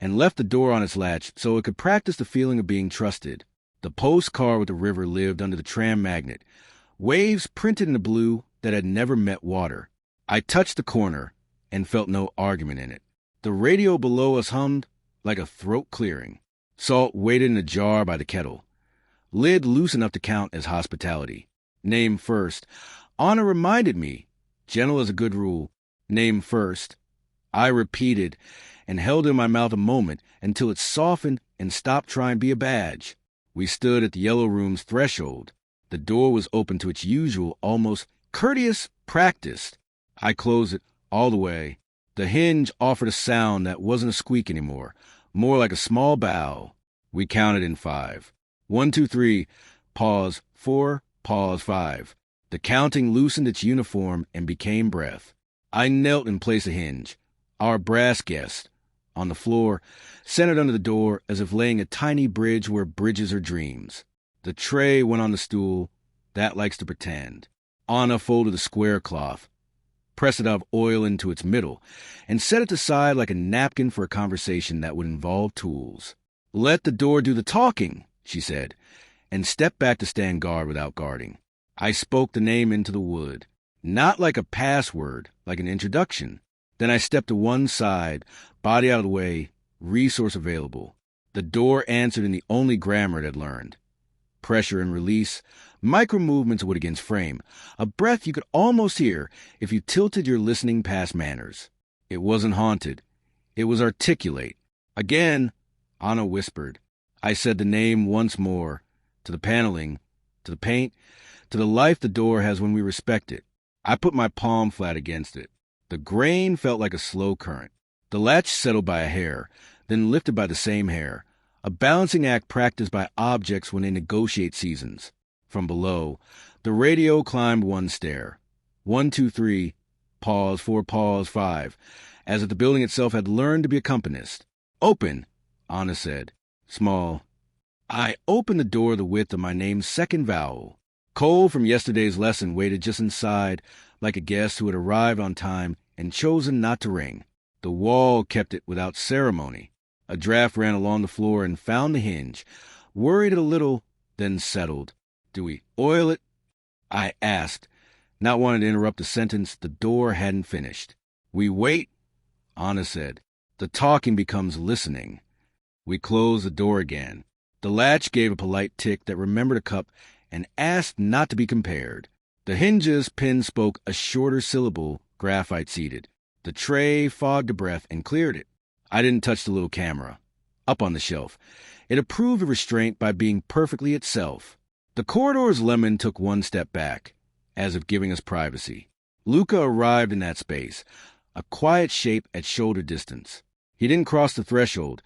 and left the door on its latch so it could practice the feeling of being trusted. The postcard with the river lived under the tram magnet, waves printed in the blue that had never met water. I touched the corner and felt no argument in it. The radio below us hummed like a throat clearing. Salt waited in a jar by the kettle. Lid loose enough to count as hospitality. Name first. Anna reminded me, gentle as a good rule, name first. I repeated and held in my mouth a moment until it softened and stopped trying to be a badge. We stood at the yellow room's threshold. The door was open to its usual, almost courteous practice. I closed it all the way. The hinge offered a sound that wasn't a squeak anymore, more like a small bow. We counted in 5. 1, 2, 3, pause, 4, pause, 5. The counting loosened its uniform and became breath. I knelt in place of hinge, our brass guest, on the floor, centered under the door as if laying a tiny bridge where bridges are dreams. The tray went on the stool. That likes to pretend. Anna folded the square cloth, pressed it of oil into its middle, and set it aside like a napkin for a conversation that would involve tools. Let the door do the talking, she said, and stepped back to stand guard without guarding. I spoke the name into the wood. Not like a password, like an introduction. Then I stepped to one side, body out of the way, resource available. The door answered in the only grammar it had learned. Pressure and release, micro movements of wood against frame, a breath you could almost hear if you tilted your listening past manners. It wasn't haunted. It was articulate. Again, Anna whispered. I said the name once more, to the paneling, to the paint, to the life the door has when we respect it. I put my palm flat against it. The grain felt like a slow current. The latch settled by a hair, then lifted by the same hair, a balancing act practiced by objects when they negotiate seasons. From below, the radio climbed one stair. 1, 2, 3, pause, 4, pause, 5, as if the building itself had learned to be accompanist. Open, Anna said. Small. I opened the door the width of my name's second vowel. Cole from yesterday's lesson waited just inside, like a guest who had arrived on time and chosen not to ring. The wall kept it without ceremony. A draft ran along the floor and found the hinge, worried it a little, then settled. Do we oil it? I asked, not wanting to interrupt a sentence the door hadn't finished. We wait, Anna said. The talking becomes listening. We closed the door again. The latch gave a polite tick that remembered a cup and asked not to be compared. The hinge's pin spoke a shorter syllable, graphite seeded. The tray fogged a breath and cleared it. I didn't touch the little camera. Up on the shelf. It approved of restraint by being perfectly itself. The corridor's lemon took one step back, as if giving us privacy. Luca arrived in that space, a quiet shape at shoulder distance. He didn't cross the threshold.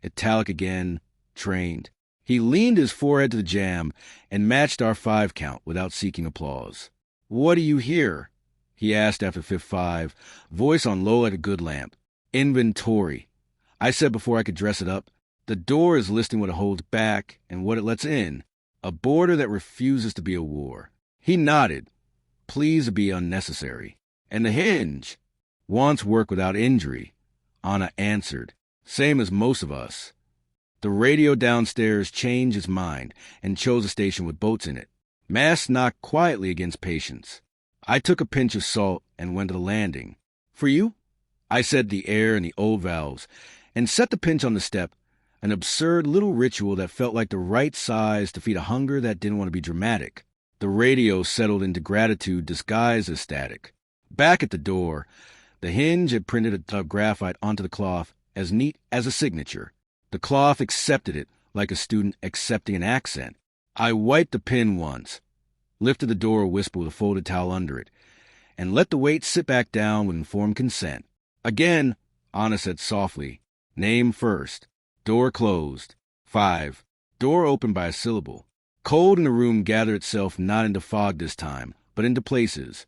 Italic again, trained. He leaned his forehead to the jamb and matched our 5 count without seeking applause. What do you hear? He asked after fifth 5, voice on low like a good lamp. Inventory. I said before I could dress it up. The door is listing what it holds back and what it lets in. A border that refuses to be a war. He nodded. Pleased to be unnecessary. And the hinge. Wants work without injury. Anna answered. Same as most of us. The radio downstairs changed its mind and chose a station with boats in it. Masts knocked quietly against patience. I took a pinch of salt and went to the landing. For you? I said the air and the old valves, and set the pinch on the step, an absurd little ritual that felt like the right size to feed a hunger that didn't want to be dramatic. The radio settled into gratitude disguised as static. Back at the door, the hinge had printed a tub of graphite onto the cloth, as neat as a signature. The cloth accepted it like a student accepting an accent. I wiped the pin once, lifted the door a whisper with a folded towel under it, and let the weight sit back down with informed consent. Again, Anna said softly, name first. Door closed. 5. Door opened by a syllable. Cold in the room gathered itself not into fog this time, but into places.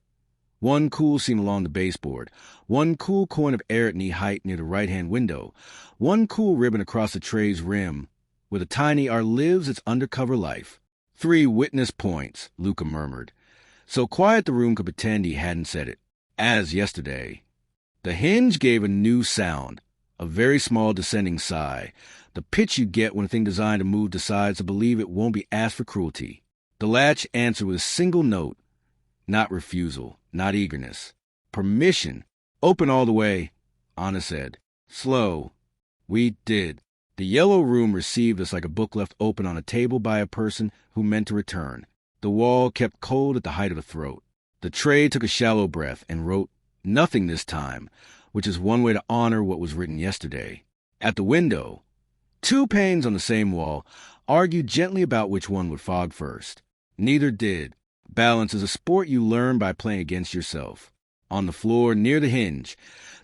One cool seam along the baseboard, one cool coin of air at knee height near the right-hand window, one cool ribbon across the tray's rim, with a tiny "Our lives its undercover life." 3 witness points, Luca murmured. So quiet the room could pretend he hadn't said it. As yesterday. The hinge gave a new sound, a very small descending sigh, the pitch you get when a thing designed to move decides to believe it won't be asked for cruelty. The latch answered with a single note, not refusal, not eagerness. Permission. Open all the way, Anna said. Slow. We did. The yellow room received us like a book left open on a table by a person who meant to return. The wall kept cold at the height of the throat. The tray took a shallow breath and wrote, nothing this time, which is one way to honor what was written yesterday. At the window, 2 panes on the same wall argued gently about which one would fog first. Neither did. Balance is a sport you learn by playing against yourself. On the floor near the hinge,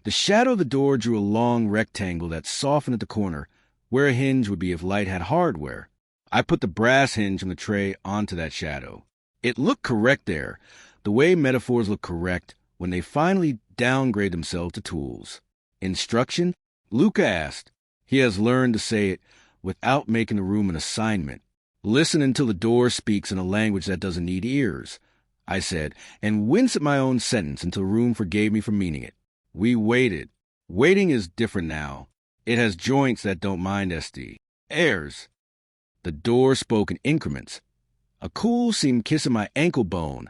the shadow of the door drew a long rectangle that softened at the corner, where a hinge would be if light had hardware. I put the brass hinge from the tray onto that shadow. It looked correct there, the way metaphors look correct when they finally downgrade themselves to tools. Instruction? Luca asked. He has learned to say it without making the room an assignment. Listen until the door speaks in a language that doesn't need ears, I said, and wince at my own sentence until the room forgave me for meaning it. We waited. Waiting is different now. It has joints that don't mind SD. Airs. The door spoke in increments. A cool seemed kissing my ankle bone.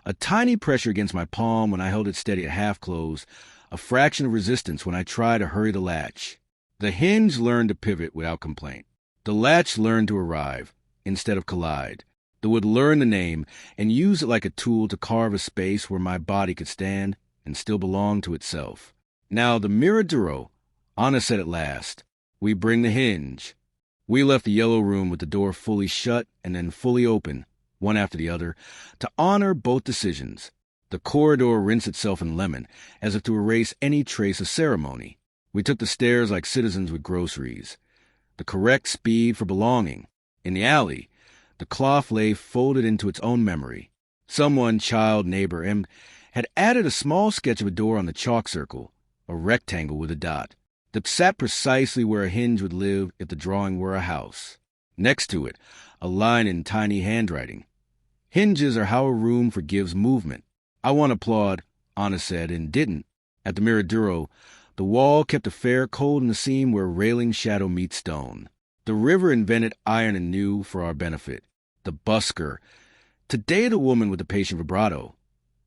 A tiny pressure against my palm when I held it steady at half close, a fraction of resistance when I tried to hurry the latch. The hinge learned to pivot without complaint. The latch learned to arrive instead of collide. The wood learned the name and use it like a tool to carve a space where my body could stand and still belong to itself. Now the miraduro, Anna said at last, we bring the hinge. We left the yellow room with the door fully shut and then fully open, one after the other, to honor both decisions. The corridor rinsed itself in lemon, as if to erase any trace of ceremony. We took the stairs like citizens with groceries. The correct speed for belonging. In the alley, the cloth lay folded into its own memory. Someone, child, neighbor, had added a small sketch of a door on the chalk circle, a rectangle with a dot, that sat precisely where a hinge would live if the drawing were a house. Next to it, a line in tiny handwriting. Hinges are how a room forgives movement. I want to applaud, Anna said, and didn't. At the Miraduro, the wall kept a fair cold in the seam where railing shadow meets stone. The river invented iron anew for our benefit. The busker, today the woman with the patient vibrato,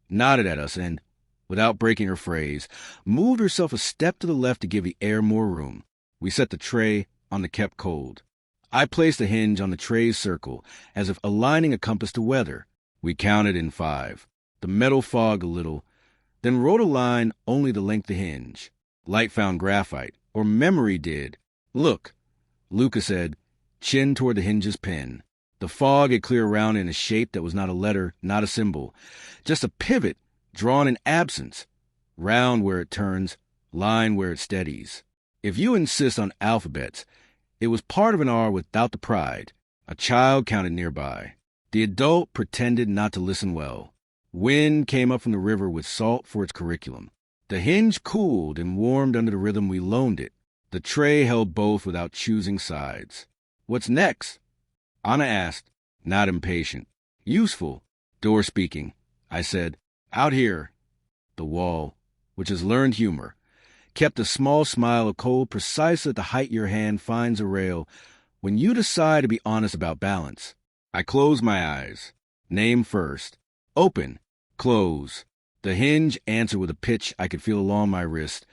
nodded at us and, without breaking her phrase, moved herself a step to the left to give the air more room. We set the tray on the kept cold. I placed the hinge on the tray's circle, as if aligning a compass to weather. We counted in 5. The metal fogged a little, then wrote a line only the length of the hinge. Light found graphite, or memory did. Look, Luca said, chin toward the hinge's pin. The fog had cleared around in a shape that was not a letter, not a symbol, just a pivot drawn in absence, round where it turns, line where it steadies. If you insist on alphabets, it was part of an R without the pride. A child counted nearby. The adult pretended not to listen well. Wind came up from the river with salt for its curriculum. The hinge cooled and warmed under the rhythm we loaned it. The tray held both without choosing sides. What's next? Anna asked, not impatient. Useful. Door speaking. I said, out here. The wall, which has learned humor, kept a small smile of cold precisely at the height your hand finds a rail when you decide to be honest about balance. I closed my eyes. Name first. Open. Close. The hinge answered with a pitch I could feel along my wrist,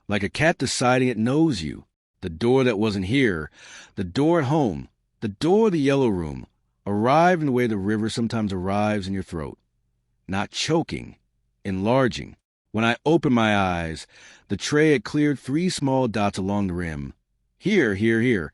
like a cat deciding it knows you. The door that wasn't here, the door at home, the door of the yellow room, arrived in the way the river sometimes arrives in your throat. Not choking, enlarging. When I opened my eyes, the tray had cleared 3 small dots along the rim. Here, here, here.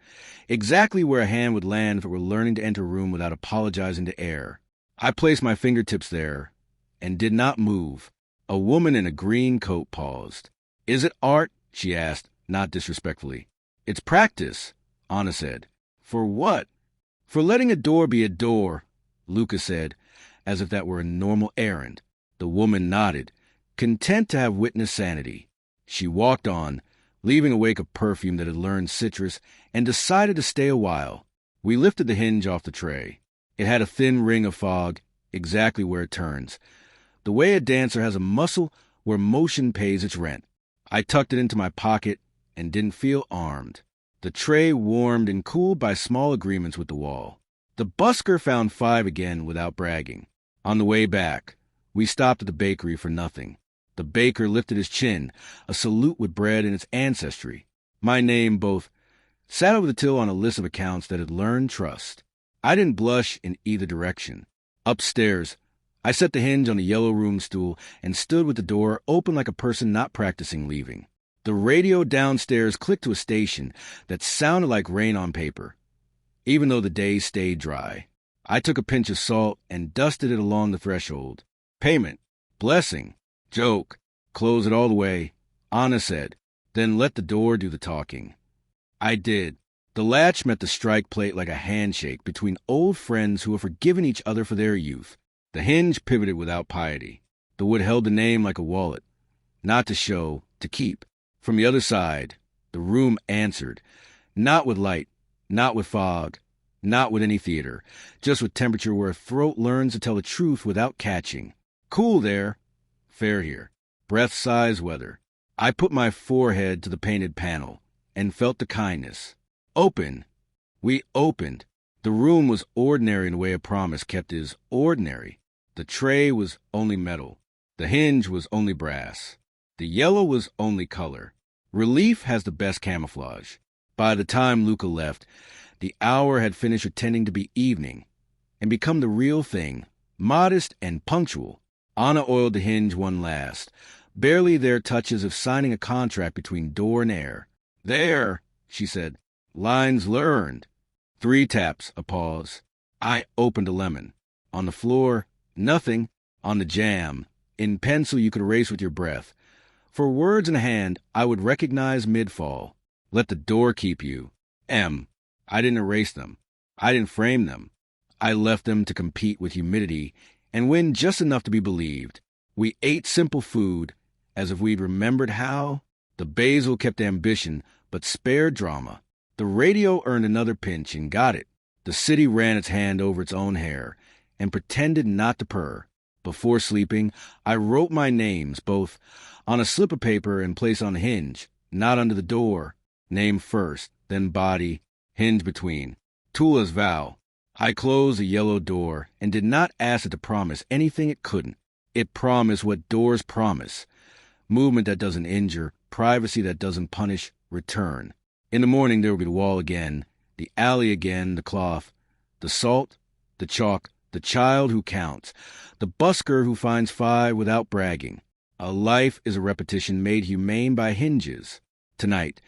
Exactly where a hand would land if it were learning to enter a room without apologizing to air. I placed my fingertips there and did not move. A woman in a green coat paused. Is it art? She asked, not disrespectfully. It's practice, Anna said. For what? For letting a door be a door, Luca said, as if that were a normal errand. The woman nodded, content to have witnessed sanity. She walked on, leaving a wake of perfume that had learned citrus, and decided to stay a while. We lifted the hinge off the tray. It had a thin ring of fog, exactly where it turns. The way a dancer has a muscle where motion pays its rent. I tucked it into my pocket and didn't feel armed. The tray warmed and cooled by small agreements with the wall. The busker found 5 again without bragging. On the way back, we stopped at the bakery for nothing. The baker lifted his chin, a salute with bread and its ancestry. My name both sat over the till on a list of accounts that had learned trust. I didn't blush in either direction. Upstairs, I set the hinge on the yellow room stool and stood with the door open like a person not practicing leaving. The radio downstairs clicked to a station that sounded like rain on paper, even though the day stayed dry. I took a pinch of salt and dusted it along the threshold. Payment. Blessing. Joke. Close it all the way, Anna said, then let the door do the talking. I did. The latch met the strike plate like a handshake between old friends who have forgiven each other for their youth. The hinge pivoted without piety. The wood held the name like a wallet. Not to show, to keep. From the other side, the room answered. Not with light, not with fog, not with any theater, just with temperature where a throat learns to tell the truth without catching. Cool there. Fair here. Breath-size weather. I put my forehead to the painted panel and felt the kindness. Open. We opened. The room was ordinary in the way a promise kept is ordinary. The tray was only metal. The hinge was only brass. The yellow was only color. Relief has the best camouflage. By the time Luca left, the hour had finished pretending to be evening and become the real thing, modest and punctual. Anna oiled the hinge one last. Barely there touches of signing a contract between door and air. "There," she said. "Lines learned." 3 taps, a pause. I opened a lemon. On the floor, nothing. On the jam, in pencil you could erase with your breath. For words in hand, I would recognize mid-fall. Let the door keep you. M. I didn't erase them. I didn't frame them. I left them to compete with humidity and win just enough to be believed. We ate simple food, as if we'd remembered how. The basil kept ambition, but spared drama. The radio earned another pinch and got it. The city ran its hand over its own hair and pretended not to purr. Before sleeping, I wrote my names, both on a slip of paper and placed on a hinge, not under the door. Name first, then body, hinge between. Tula's vow. I closed the yellow door and did not ask it to promise anything it couldn't. It promised what doors promise. Movement that doesn't injure, privacy that doesn't punish, return. In the morning there would be the wall again, the alley again, the cloth, the salt, the chalk, the child who counts, the busker who finds 5 without bragging. A life is a repetition made humane by hinges. Tonight,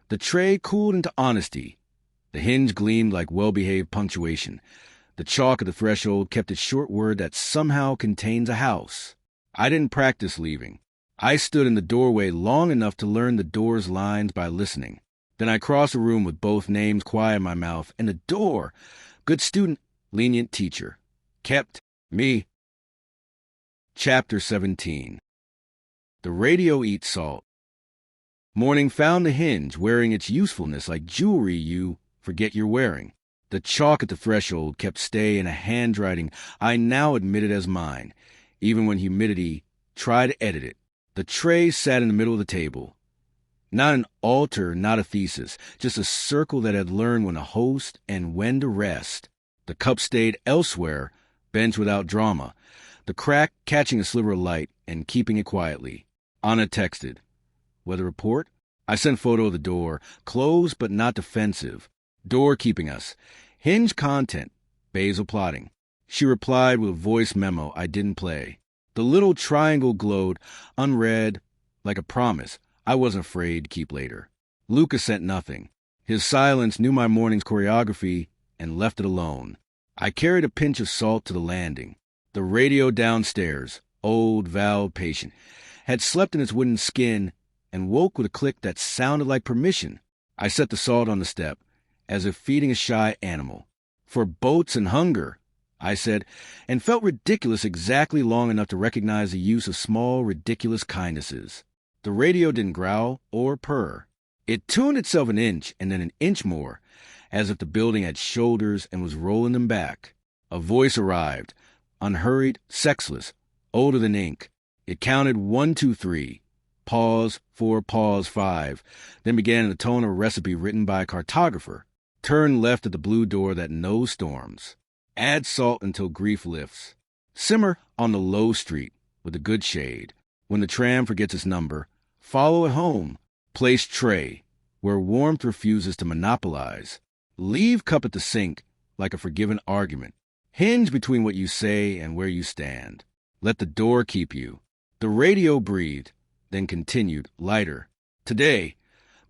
the tray cooled into honesty. The hinge gleamed like well-behaved punctuation. The chalk at the threshold kept its short word that somehow contains a house. I didn't practice leaving. I stood in the doorway long enough to learn the door's lines by listening. Then I crossed the room with both names quiet in my mouth, and the door, good student, lenient teacher, kept me. Chapter 17. The radio eats salt. Morning found the hinge wearing its usefulness like jewelry you forget you're wearing. The chalk at the threshold kept stay in a handwriting I now admitted as mine, even when humidity tried to edit it. The tray sat in the middle of the table. Not an altar, not a thesis, just a circle that had learned when to host and when to rest. The cup stayed elsewhere, bench without drama, the crack catching a sliver of light and keeping it quietly. Anna texted. Weather report? I sent photo of the door, closed but not defensive. Door keeping us. Hinge content. Basil plotting. She replied with a voice memo I didn't play. The little triangle glowed, unread, like a promise I wasn't afraid to keep later. Luca sent nothing. His silence knew my morning's choreography and left it alone. I carried a pinch of salt to the landing. The radio downstairs, old, valved, patient, had slept in its wooden skin and woke with a click that sounded like permission. I set the salt on the step, as if feeding a shy animal. For boats and hunger, I said, and felt ridiculous exactly long enough to recognize the use of small, ridiculous kindnesses. The radio didn't growl or purr. It tuned itself an inch and then an inch more, as if the building had shoulders and was rolling them back. A voice arrived, unhurried, sexless, older than ink. It counted 1, 2, 3. Pause, 4, pause, 5, then began in the tone of a recipe written by a cartographer. Turn left at the blue door that knows storms. Add salt until grief lifts. Simmer on the low street with a good shade. When the tram forgets its number, follow it home. Place tray where warmth refuses to monopolize. Leave cup at the sink like a forgiven argument. Hinge between what you say and where you stand. Let the door keep you. The radio breathed, then continued, lighter. Today,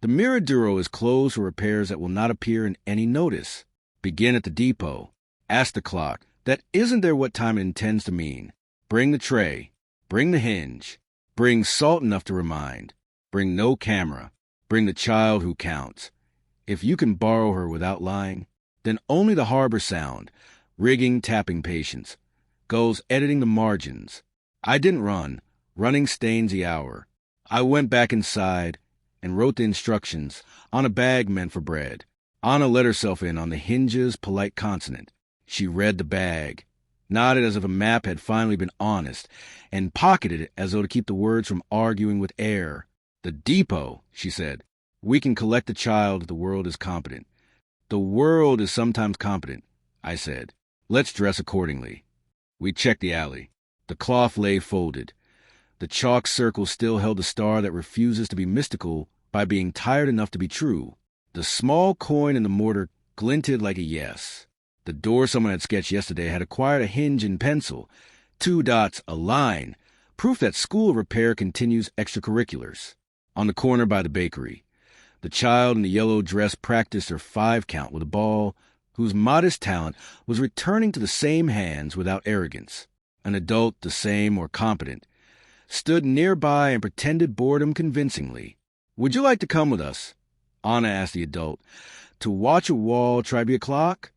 the Miraduro is closed for repairs that will not appear in any notice. Begin at the depot. Ask the clock. That isn't there what time it intends to mean. Bring the tray. Bring the hinge. Bring salt enough to remind. Bring no camera. Bring the child who counts. If you can borrow her without lying, then only the harbor sound, rigging, tapping patience. Goes editing the margins. I didn't run. Running stains the hour. I went back inside and wrote the instructions on a bag meant for bread. Anna let herself in on the hinge's polite consonant. She read the bag, nodded as if a map had finally been honest, and pocketed it as though to keep the words from arguing with air. The depot, she said. We can collect the child if the world is competent. The world is sometimes competent, I said. Let's dress accordingly. We checked the alley. The cloth lay folded. The chalk circle still held the star that refuses to be mystical by being tired enough to be true. The small coin in the mortar glinted like a yes. The door someone had sketched yesterday had acquired a hinge in pencil. 2 dots, a line. Proof that school repair continues extracurriculars. On the corner by the bakery, the child in the yellow dress practiced her 5 count with a ball whose modest talent was returning to the same hands without arrogance. An adult, the same or competent, stood nearby and pretended boredom convincingly. "Would you like to come with us?" Anna asked the adult. "To watch a wall try to be a clock?"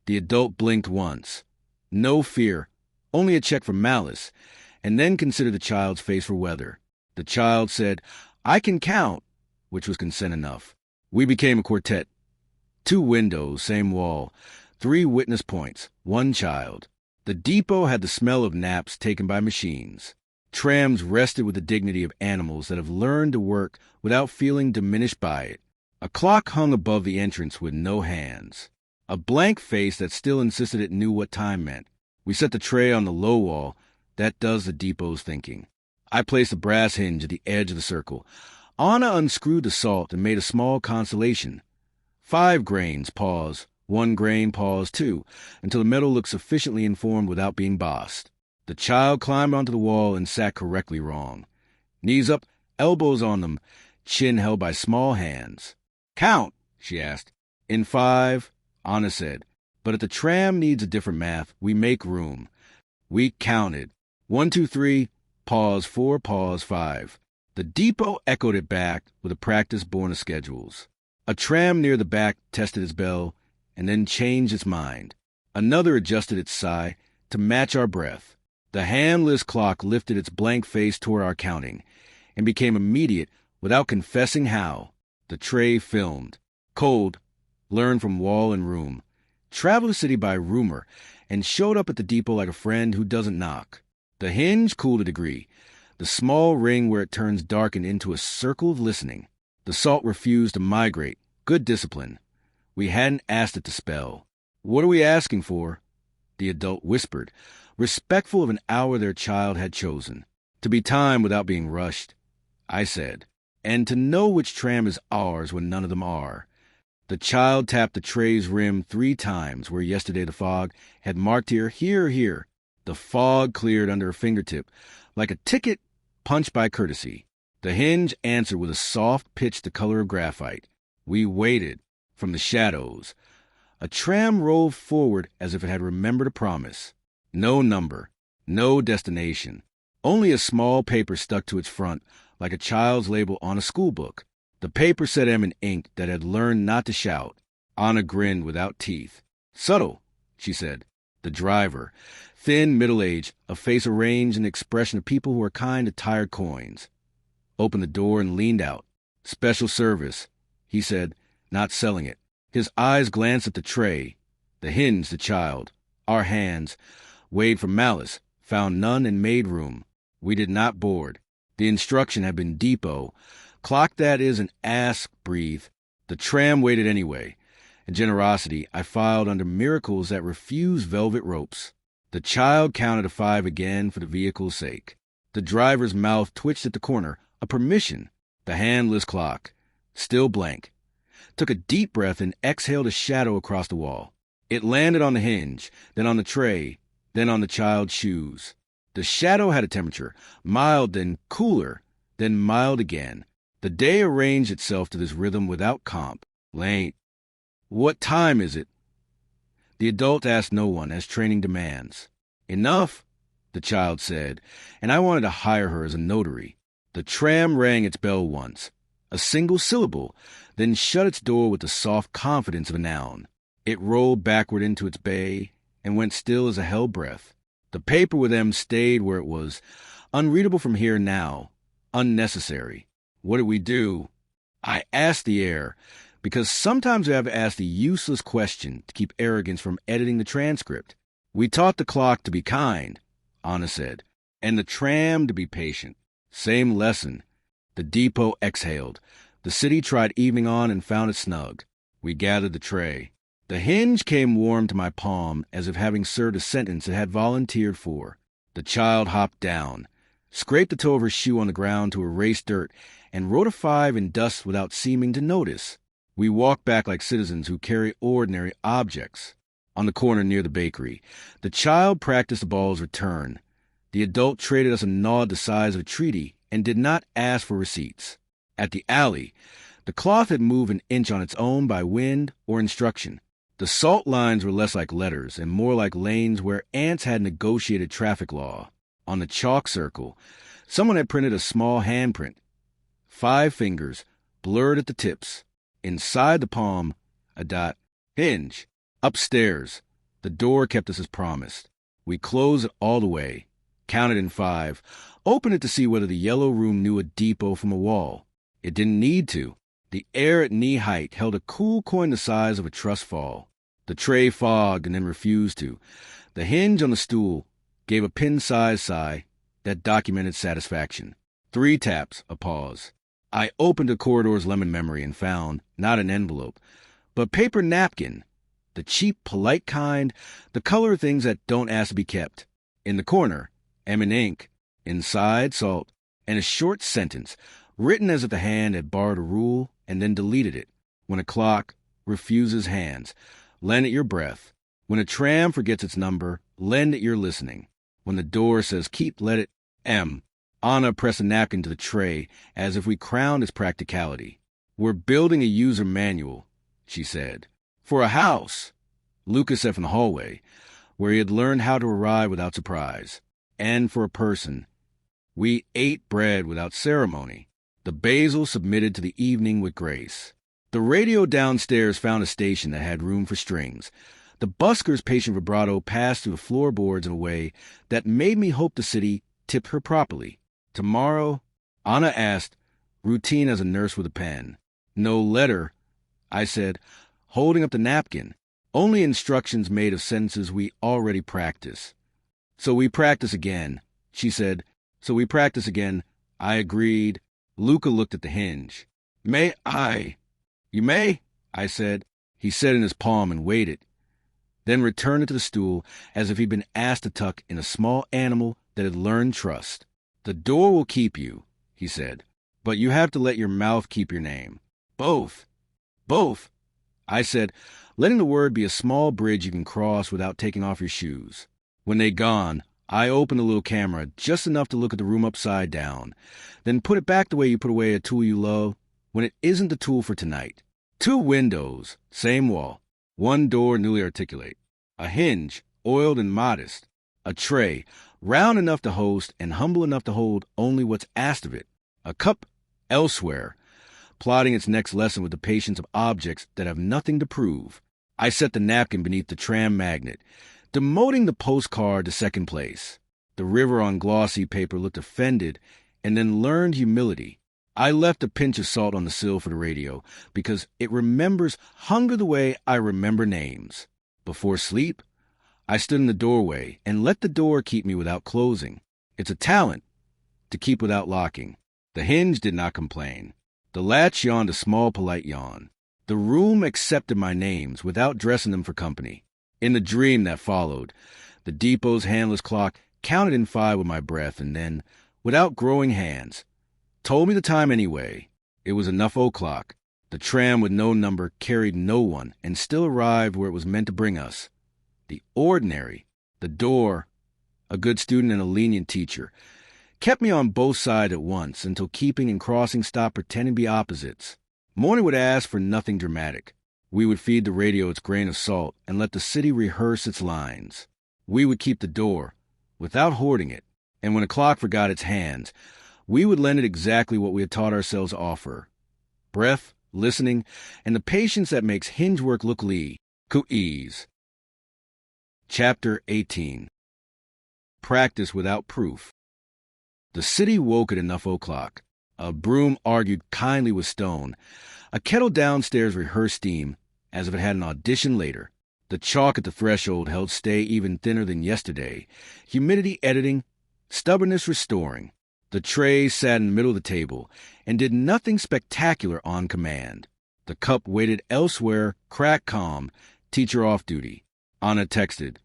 The adult blinked once. No fear, only a check for malice, and then considered the child's face for weather. The child said, "I can count," which was consent enough. We became a quartet. 2 windows, same wall, 3 witness points, 1 child. The depot had the smell of naps taken by machines. Trams rested with the dignity of animals that have learned to work without feeling diminished by it. A clock hung above the entrance with no hands. A blank face that still insisted it knew what time meant. We set the tray on the low wall. That does the depot's thinking. I placed a brass hinge at the edge of the circle. Anna unscrewed the salt and made a small constellation. 5 grains, pause. 1 grain, pause 2, until the metal looked sufficiently informed without being bossed. The child climbed onto the wall and sat correctly wrong. Knees up, elbows on them, chin held by small hands. "Count," she asked. "In 5, Anna said. "But if the tram needs a different math, we make room." We counted. 1, 2, 3, pause 4, pause 5. The depot echoed it back with a practice born of schedules. A tram near the back tested its bell and then changed its mind. Another adjusted its sigh to match our breath. The handless clock lifted its blank face toward our counting and became immediate without confessing how. The tray filmed. Cold, learned from wall and room. Traveled the city by rumor and showed up at the depot like a friend who doesn't knock. The hinge cooled a degree. The small ring where it turns darkened into a circle of listening. The salt refused to migrate. Good discipline. We hadn't asked it to spell. "What are we asking for?" The adult whispered, respectful of an hour their child had chosen. "To be timed without being rushed," I said, "and to know which tram is ours when none of them are." The child tapped the tray's rim 3 times where yesterday the fog had marked here, here, here. The fog cleared under her fingertip like a ticket punched by courtesy. The hinge answered with a soft pitch the color of graphite. We waited. From the shadows, a tram rolled forward as if it had remembered a promise. No number, no destination, only a small paper stuck to its front like a child's label on a school book. The paper said M in ink that had learned not to shout. Anna grinned without teeth. "Subtle," she said. The driver, thin, middle-aged, a face arranged in the expression of people who are kind to tired coins, opened the door and leaned out. "Special service," he said, not selling it. His eyes glanced at the tray, the hinge, the child, our hands, weighed for malice, found none and made room. We did not board. The instruction had been depot. Clock that is an ass, breathe. The tram waited anyway. In generosity, I filed under miracles that refuse velvet ropes. The child counted to 5 again for the vehicle's sake. The driver's mouth twitched at the corner, a permission. The handless clock, still blank, took a deep breath and exhaled a shadow across the wall. It landed on the hinge, then on the tray, then on the child's shoes. The shadow had a temperature, mild, then cooler, then mild again. The day arranged itself to this rhythm without comp. Late. "What time is it?" The adult asked no one, as training demands. "Enough," the child said, and I wanted to hire her as a notary. The tram rang its bell once, a single syllable, then shut its door with the soft confidence of a noun. It rolled backward into its bay and went still as a held breath. The paper with M stayed where it was, unreadable from here now, unnecessary. What did we do? I asked the air, because sometimes we have to ask the useless question to keep arrogance from editing the transcript. "We taught the clock to be kind," Anna said, "and the tram to be patient. Same lesson." The depot exhaled. The city tried evening on and found it snug. We gathered the tray. The hinge came warm to my palm as if having served a sentence it had volunteered for. The child hopped down, scraped the toe of her shoe on the ground to erase dirt, and wrote a 5 in dust without seeming to notice. We walked back like citizens who carry ordinary objects. On the corner near the bakery, the child practiced the ball's return. The adult traded us a nod the size of a treaty and did not ask for receipts. At the alley, the cloth had moved an inch on its own by wind or instruction. The salt lines were less like letters and more like lanes where ants had negotiated traffic law. On the chalk circle, someone had printed a small handprint. 5 fingers, blurred at the tips. Inside the palm, a dot. Hinge. Upstairs. The door kept us as promised. We closed it all the way, counted in 5, opened it to see whether the yellow room knew a depot from a wall. It didn't need to. The air at knee height held a cool coin the size of a trust fall. The tray fogged and then refused to. The hinge on the stool gave a pin-sized sigh that documented satisfaction. 3 taps, a pause. I opened the corridor's lemon memory and found, not an envelope, but paper napkin, the cheap, polite kind, the color of things that don't ask to be kept. In the corner, M in ink, inside salt, and a short sentence, written as if the hand had borrowed a rule and then deleted it. When a clock refuses hands, lend it your breath. When a tram forgets its number, lend it your listening. When the door says keep, let it, M. Anna pressed a napkin to the tray as if we crowned its practicality. We're building a user manual, she said. For a house, Luca said from the hallway, where he had learned how to arrive without surprise. And for a person. We ate bread without ceremony. The basil submitted to the evening with grace. The radio downstairs found a station that had room for strings. The busker's patient vibrato passed through the floorboards in a way that made me hope the city tipped her properly. Tomorrow, Anna asked, routine as a nurse with a pen. No letter, I said, holding up the napkin. Only instructions made of sentences we already practice. So we practice again, she said. So we practice again. I agreed. Luca looked at the hinge. May I? You may, I said. He set in his palm and waited, then returned it to the stool as if he'd been asked to tuck in a small animal that had learned trust. The door will keep you, he said, but you have to let your mouth keep your name. Both. Both, I said, letting the word be a small bridge you can cross without taking off your shoes. When they'd gone, I opened the little camera just enough to look at the room upside down, then put it back the way you put away a tool you love when it isn't the tool for tonight. 2 windows, same wall. 1 door newly articulate. A hinge, oiled and modest. A tray, round enough to host and humble enough to hold only what's asked of it. A cup elsewhere, plotting its next lesson with the patience of objects that have nothing to prove. I set the napkin beneath the tram magnet, demoting the postcard to second place. The river on glossy paper looked offended and then learned humility. I left a pinch of salt on the sill for the radio because it remembers hunger the way I remember names. Before sleep, I stood in the doorway and let the door keep me without closing. It's a talent to keep without locking. The hinge did not complain. The latch yawned a small, polite yawn. The room accepted my names without dressing them for company. In the dream that followed, the depot's handless clock counted in 5 with my breath and then, without growing hands, told me the time anyway. It was enough o'clock. The tram with no number carried no one and still arrived where it was meant to bring us. The ordinary, the door, a good student and a lenient teacher, kept me on both sides at once until keeping and crossing stopped pretending to be opposites. Morning would ask for nothing dramatic. We would feed the radio its grain of salt and let the city rehearse its lines. We would keep the door, without hoarding it, and when a clock forgot its hands, we would lend it exactly what we had taught ourselves to offer. Breath, listening, and the patience that makes hinge work look ease. Chapter 18. Practice without proof. The city woke at enough o'clock. A broom argued kindly with stone. A kettle downstairs rehearsed steam as if it had an audition later. The chalk at the threshold held stay even thinner than yesterday. Humidity editing, stubbornness restoring. The tray sat in the middle of the table and did nothing spectacular on command. The cup waited elsewhere, cracked calm, Teacher off duty. Anna texted.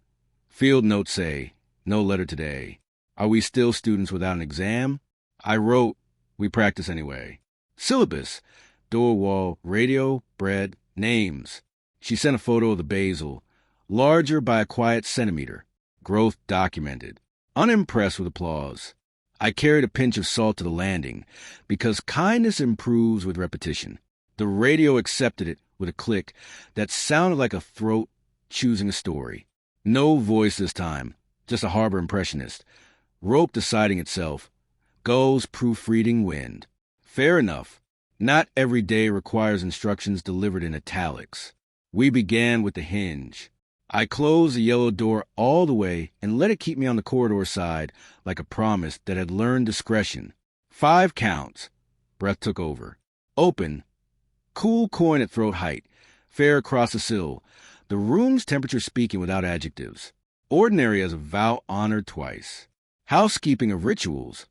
Field notes say, no letter today. Are we still students without an exam? I wrote, we practice anyway. Syllabus. Door wall, radio, bread, names. She sent a photo of the basil. Larger by a quiet centimeter. Growth documented. Unimpressed with applause. I carried a pinch of salt to the landing, because kindness improves with repetition. The radio accepted it with a click that sounded like a throat choosing a story. No voice this time, just a harbor impressionist. Rope deciding itself. Gulls proofreading wind. Fair enough. Not every day requires instructions delivered in italics. We began with the hinge. I closed the yellow door all the way and let it keep me on the corridor side like a promise that had learned discretion. 5 counts. Breath took over. Open. Cool coin at throat height. Fair across the sill. The room's temperature speaking without adjectives. Ordinary as a vow honored twice. Housekeeping of rituals.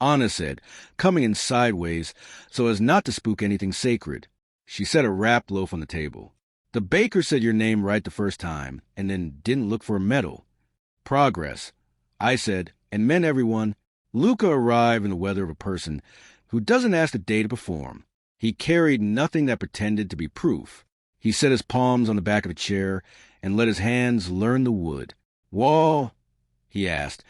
Anna said, coming in sideways so as not to spook anything sacred. She set a wrapped loaf on the table. The baker said your name right the first time, and then didn't look for a medal. Progress. I said, and meant everyone. Luca arrived in the weather of a person who doesn't ask the day to perform. He carried nothing that pretended to be proof. He set his palms on the back of a chair and let his hands learn the wood. Wall, he asked,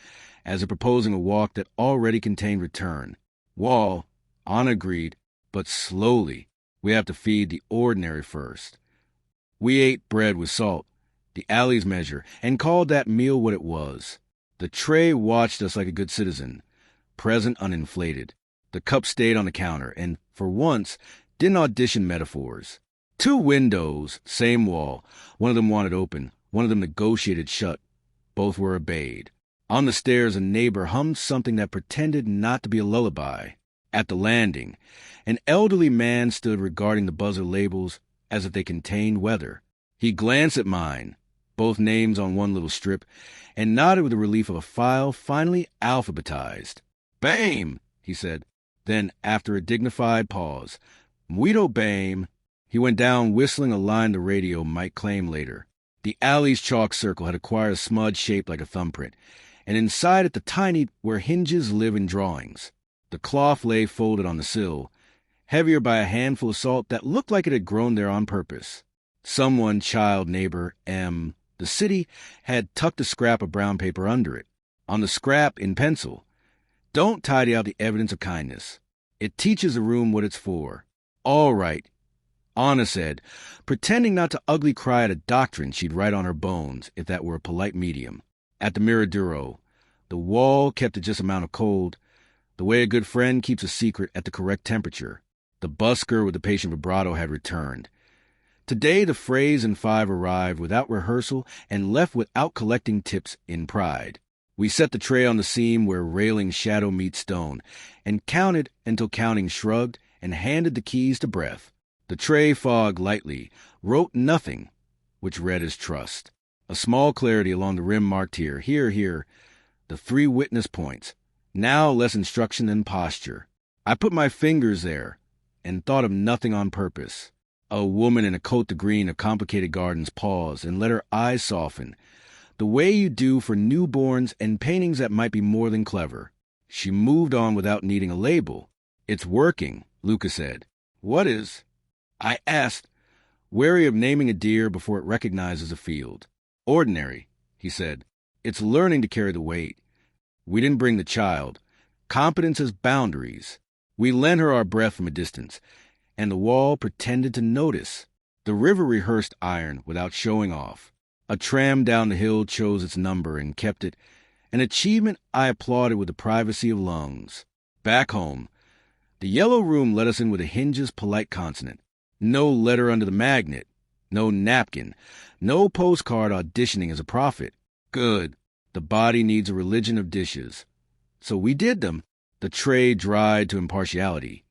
as if proposing a walk that already contained return. Wall, Anna agreed, but slowly. We have to feed the ordinary first. We ate bread with salt, the alley's measure, and called that meal what it was. The tray watched us like a good citizen, present uninflated. The cup stayed on the counter, and, for once, didn't audition metaphors. 2 windows, same wall. One of them wanted open, one of them negotiated shut. Both were obeyed. On the stairs, a neighbor hummed something that pretended not to be a lullaby. At the landing, an elderly man stood regarding the buzzer labels as if they contained weather. He glanced at mine, both names on one little strip, and nodded with the relief of a file finally alphabetized. Bame, he said. Then, after a dignified pause, Muito bame. He went down whistling a line the radio might claim later. The alley's chalk circle had acquired a smudge shaped like a thumbprint, and inside it the tiny where hinges live in drawings. The cloth lay folded on the sill, heavier by a handful of salt that looked like it had grown there on purpose. Someone, child, neighbor, M., the city, had tucked a scrap of brown paper under it. On the scrap, in pencil, don't tidy out the evidence of kindness. It teaches the room what it's for. All right, Anna said, pretending not to ugly cry at a doctrine she'd write on her bones if that were a polite medium. At the Miraduro, the wall kept a just amount of cold, the way a good friend keeps a secret at the correct temperature. The busker with the patient vibrato had returned. Today the phrase in 5 arrived without rehearsal and left without collecting tips in pride. We set the tray on the seam where railing shadow meets stone, and counted until counting shrugged and handed the keys to Breath. The tray fogged lightly, wrote nothing, which read as trust. A small clarity along the rim marked here, here, the 3 witness points. Now less instruction than posture. I put my fingers there and thought of nothing on purpose. A woman in a coat de green of complicated gardens paused and let her eyes soften, the way you do for newborns and paintings that might be more than clever. She moved on without needing a label. It's working, Luca said. What is? I asked, wary of naming a deer before it recognizes a field. Ordinary, he said. It's learning to carry the weight. We didn't bring the child. Competence has boundaries. We lent her our breath from a distance, and the wall pretended to notice. The river rehearsed iron without showing off. A tram down the hill chose its number and kept it, an achievement I applauded with the privacy of lungs. Back home, the yellow room let us in with a hinge's polite consonant. No letter under the magnet, no napkin, no postcard auditioning as a prophet. Good. The body needs a religion of dishes. So we did them. The tray dried to impartiality.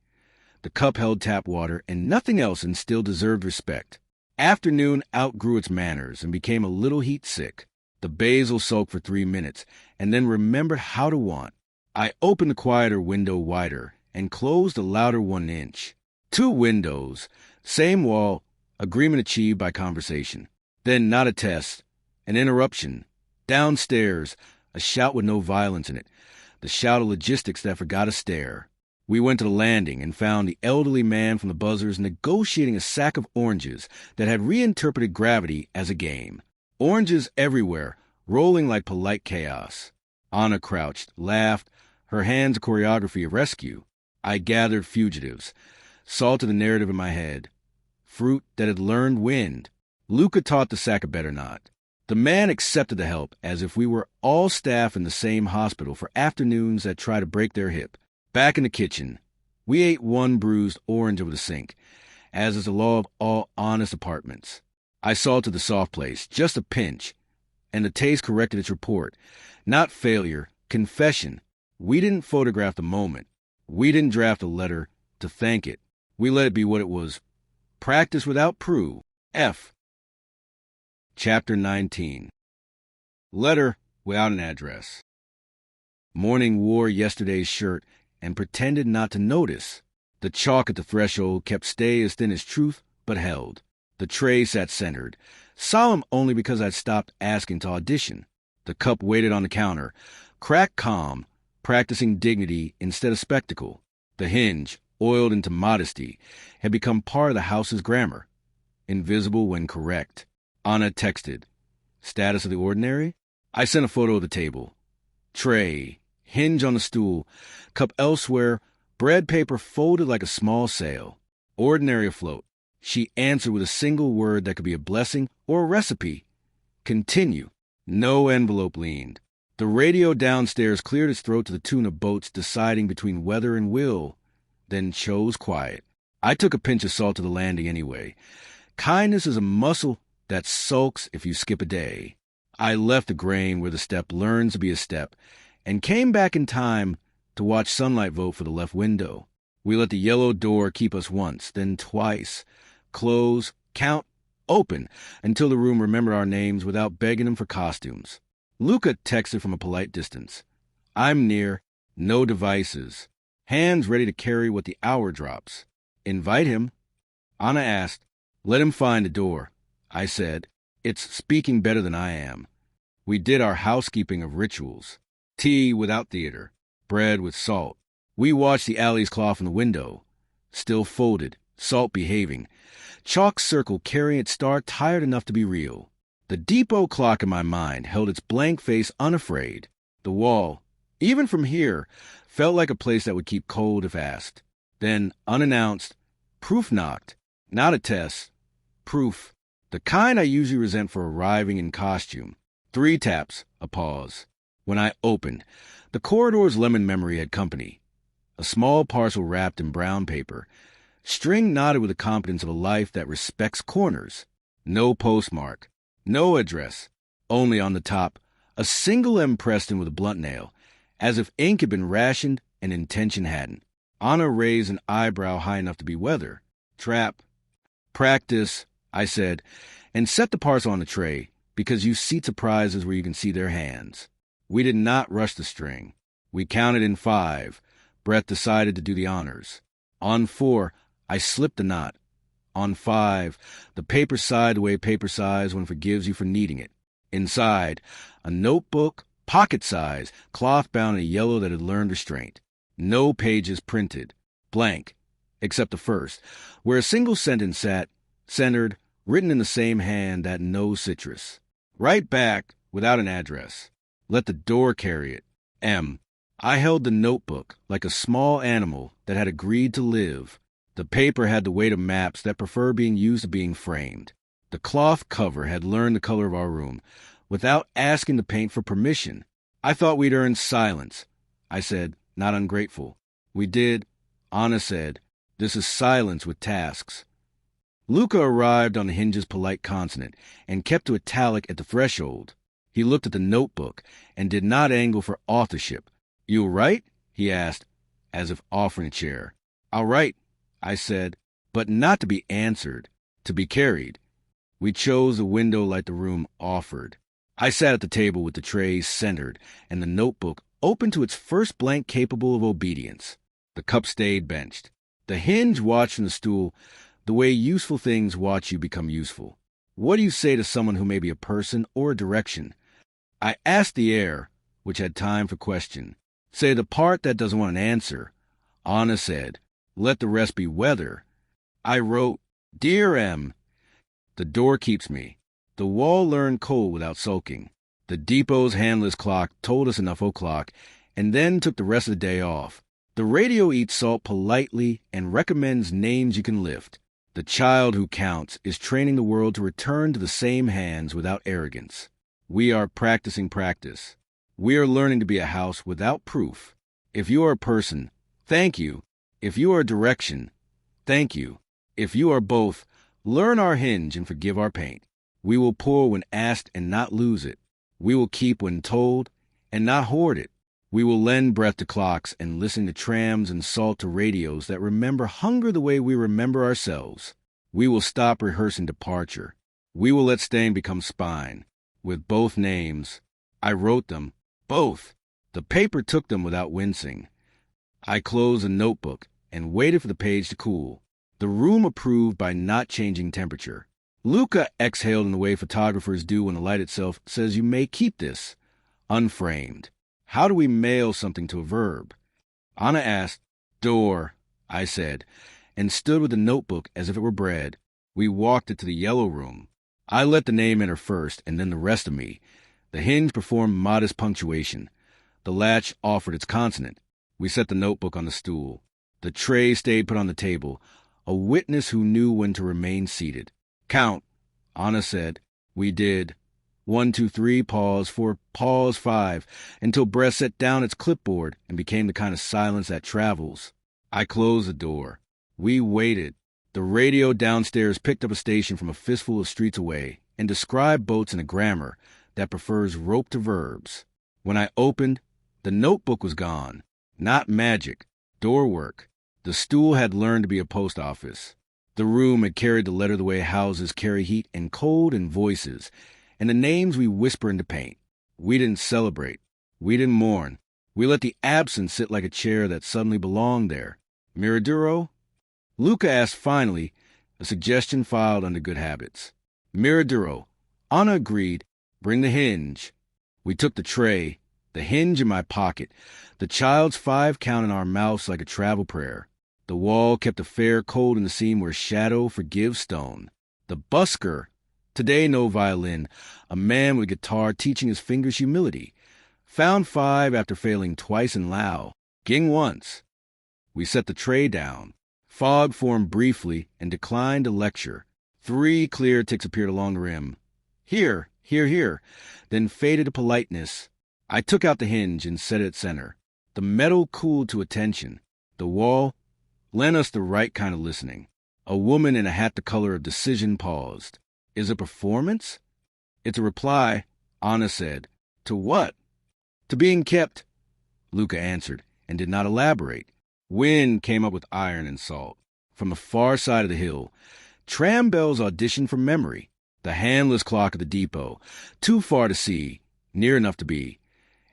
The cup held tap water, and nothing else and still deserved respect. Afternoon outgrew its manners and became a little heat sick. The basil sulked for 3 minutes, and then remembered how to want. I opened the quieter window wider and closed the louder 1 inch. 2 windows, same wall, agreement achieved by conversation. Then not a test. An interruption. Downstairs. A shout with no violence in it. The shout of logistics that forgot a stare. We went to the landing and found the elderly man from the buzzers negotiating a sack of oranges that had reinterpreted gravity as a game. Oranges everywhere, rolling like polite chaos. Anna crouched, laughed, her hands a choreography of rescue. I gathered fugitives, salted the narrative in my head. Fruit that had learned wind. Luca taught the sack a better knot. The man accepted the help as if we were all staff in the same hospital for afternoons that try to break their hip. Back in the kitchen, we ate one bruised orange over the sink, as is the law of all honest apartments. I salted the soft place, just a pinch, and the taste corrected its report. Not failure, confession. We didn't photograph the moment. We didn't draft a letter to thank it. We let it be what it was. Practice without proof. F. Chapter 19. Letter without an address. Morning wore yesterday's shirt and pretended not to notice. The chalk at the threshold kept stay as thin as truth, but held. The tray sat centered, solemn only because I'd stopped asking to audition. The cup waited on the counter, cracked calm, practicing dignity instead of spectacle. The hinge, oiled into modesty, had become part of the house's grammar, invisible when correct. Anna texted. Status of the ordinary? I sent a photo of the table. Tray, hinge on the stool, cup elsewhere, bread paper folded like a small sail. Ordinary afloat. She answered with a single word that could be a blessing or a recipe. Continue. No envelope leaned. The radio downstairs cleared its throat to the tune of boats deciding between weather and will, then chose quiet. I took a pinch of salt to the landing anyway. Kindness is a muscle that sulks if you skip a day. I left the grain where the step learns to be a step, and came back in time to watch sunlight vote for the left window. We let the yellow door keep us once, then twice. Close, count, open, until the room remembered our names without begging them for costumes. Luca texted from a polite distance. I'm near, no devices. Hands ready to carry what the hour drops. Invite him. Anna asked, let him find the door. I said, it's speaking better than I am. We did our housekeeping of rituals. Tea without theater. Bread with salt. We watched the alley's cloth in the window. Still folded, salt behaving. Chalk circle carrying its star tired enough to be real. The depot clock in my mind held its blank face unafraid. The wall, even from here, felt like a place that would keep cold if asked. Then, unannounced, proof knocked. Not a test. Proof. The kind I usually resent for arriving in costume. 3 taps, a pause. When I opened, the corridor's lemon memory had company. A small parcel wrapped in brown paper. String knotted with the confidence of a life that respects corners. No postmark. No address. Only on the top, a single M pressed in with a blunt nail, as if ink had been rationed and intention hadn't. Anna raised an eyebrow high enough to be weather. Trap. Practice, I said, and set the parcel on the tray, because you seat surprises where you can see their hands. We did not rush the string. We counted in 5. Brett decided to do the honors. On 4, I slipped the knot. On 5, the paper sighed the way paper sighs when it forgives you for needing it. Inside, a notebook, pocket size, cloth bound in yellow that had learned restraint. No pages printed. Blank, except the first, where a single sentence sat, centered, written in the same hand that no citrus. Right back, without an address. Let the door carry it. M. I held the notebook like a small animal that had agreed to live. The paper had the weight of maps that prefer being used to being framed. The cloth cover had learned the color of our room, without asking the paint for permission. I thought we'd earned silence. I said, not ungrateful. We did. Anna said, this is silence with tasks. Luca arrived on the hinge's polite consonant and kept to italic at the threshold. He looked at the notebook and did not angle for authorship. You all right? He asked, as if offering a chair. All right, I said, but not to be answered, to be carried. We chose a window like the room offered. I sat at the table with the trays centered and the notebook open to its first blank capable of obedience. The cup stayed benched. The hinge watched from the stool the way useful things watch you become useful. What do you say to someone who may be a person or a direction? I asked the air, which had time for question. Say the part that doesn't want an answer. Anna said, let the rest be weather. I wrote, Dear M, the door keeps me. The wall learned cold without sulking. The depot's handless clock told us enough o'clock, and then took the rest of the day off. The radio eats salt politely and recommends names you can lift. The child who counts is training the world to return to the same hands without arrogance. We are practicing practice. We are learning to be a house without proof. If you are a person, thank you. If you are a direction, thank you. If you are both, learn our hinge and forgive our paint. We will pour when asked and not lose it. We will keep when told and not hoard it. We will lend breath to clocks and listen to trams and salt to radios that remember hunger the way we remember ourselves. We will stop rehearsing departure. We will let staying become spine. With both names, I wrote them, both. The paper took them without wincing. I closed the notebook and waited for the page to cool. The room approved by not changing temperature. Luca exhaled in the way photographers do when the light itself says you may keep this. Unframed. How do we mail something to a verb? Anna asked, Door, I said, and stood with the notebook as if it were bread. We walked it to the yellow room. I let the name enter first, and then the rest of me. The hinge performed modest punctuation. The latch offered its consonant. We set the notebook on the stool. The tray stayed put on the table, a witness who knew when to remain seated. Count, Anna said. We did. 1, 2, 3, pause, 4, pause, 5, until breath set down its clipboard and became the kind of silence that travels. I closed the door. We waited. The radio downstairs picked up a station from a fistful of streets away and described boats in a grammar that prefers rope to verbs. When I opened, the notebook was gone. Not magic, door work. The stool had learned to be a post office. The room had carried the letter the way houses carry heat and cold and voices, and the names we whisper into paint. We didn't celebrate. We didn't mourn. We let the absence sit like a chair that suddenly belonged there. Miraduro? Luca asked finally, a suggestion filed under good habits. Miraduro. Anna agreed. Bring the hinge. We took the tray, the hinge in my pocket, the child's 5 count in our mouths like a travel prayer. The wall kept a fair cold in the seam where shadow forgives stone. The busker. Today no violin, a man with guitar teaching his fingers humility. Found 5 after failing twice in Lao. Ging once. We set the tray down. Fog formed briefly and declined to lecture. 3 clear ticks appeared along the rim. Here, here, here, then faded to politeness. I took out the hinge and set it at center. The metal cooled to attention. The wall lent us the right kind of listening. A woman in a hat the color of decision paused. Is it a performance? It's a reply, Anna said. To what? To being kept, Luca answered, and did not elaborate. Wind came up with iron and salt. From the far side of the hill, tram bells auditioned for memory. The handless clock of the depot, too far to see, near enough to be,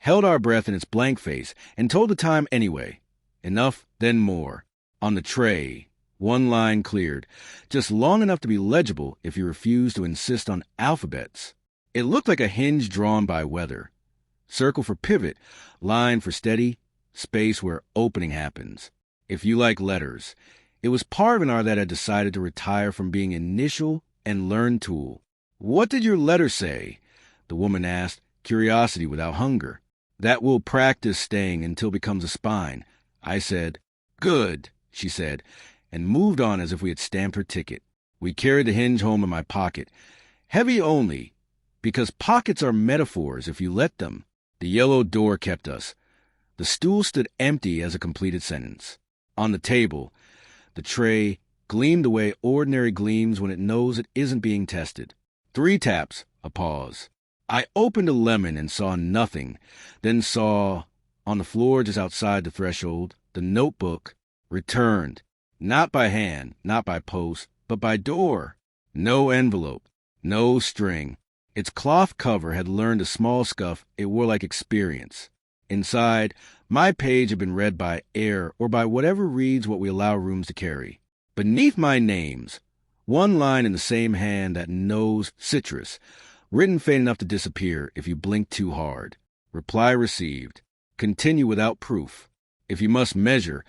held our breath in its blank face and told the time anyway. Enough, then more. On the tray, 1 line cleared, just long enough to be legible if you refused to insist on alphabets. It looked like a hinge drawn by weather. Circle for pivot, line for steady, space where opening happens. If you like letters, it was Parvinar that had decided to retire from being initial and learn tool. What did your letter say? The woman asked, curiosity without hunger. That will practice staying until it becomes a spine. I said, Good, she said, and moved on as if we had stamped her ticket. We carried the hinge home in my pocket. Heavy only, because pockets are metaphors if you let them. The yellow door kept us. The stool stood empty as a completed sentence. On the table, the tray gleamed the way ordinary gleams when it knows it isn't being tested. 3 taps, a pause. I opened a lemon and saw nothing, then saw, on the floor just outside the threshold, the notebook, returned. Not by hand, not by post, but by door. No envelope, no string. Its cloth cover had learned a small scuff it wore like experience. Inside, my page had been read by air or by whatever reads what we allow rooms to carry. Beneath my names, One line in the same hand that knows citrus, written faint enough to disappear if you blink too hard. Reply received. Continue without proof. If you must measure,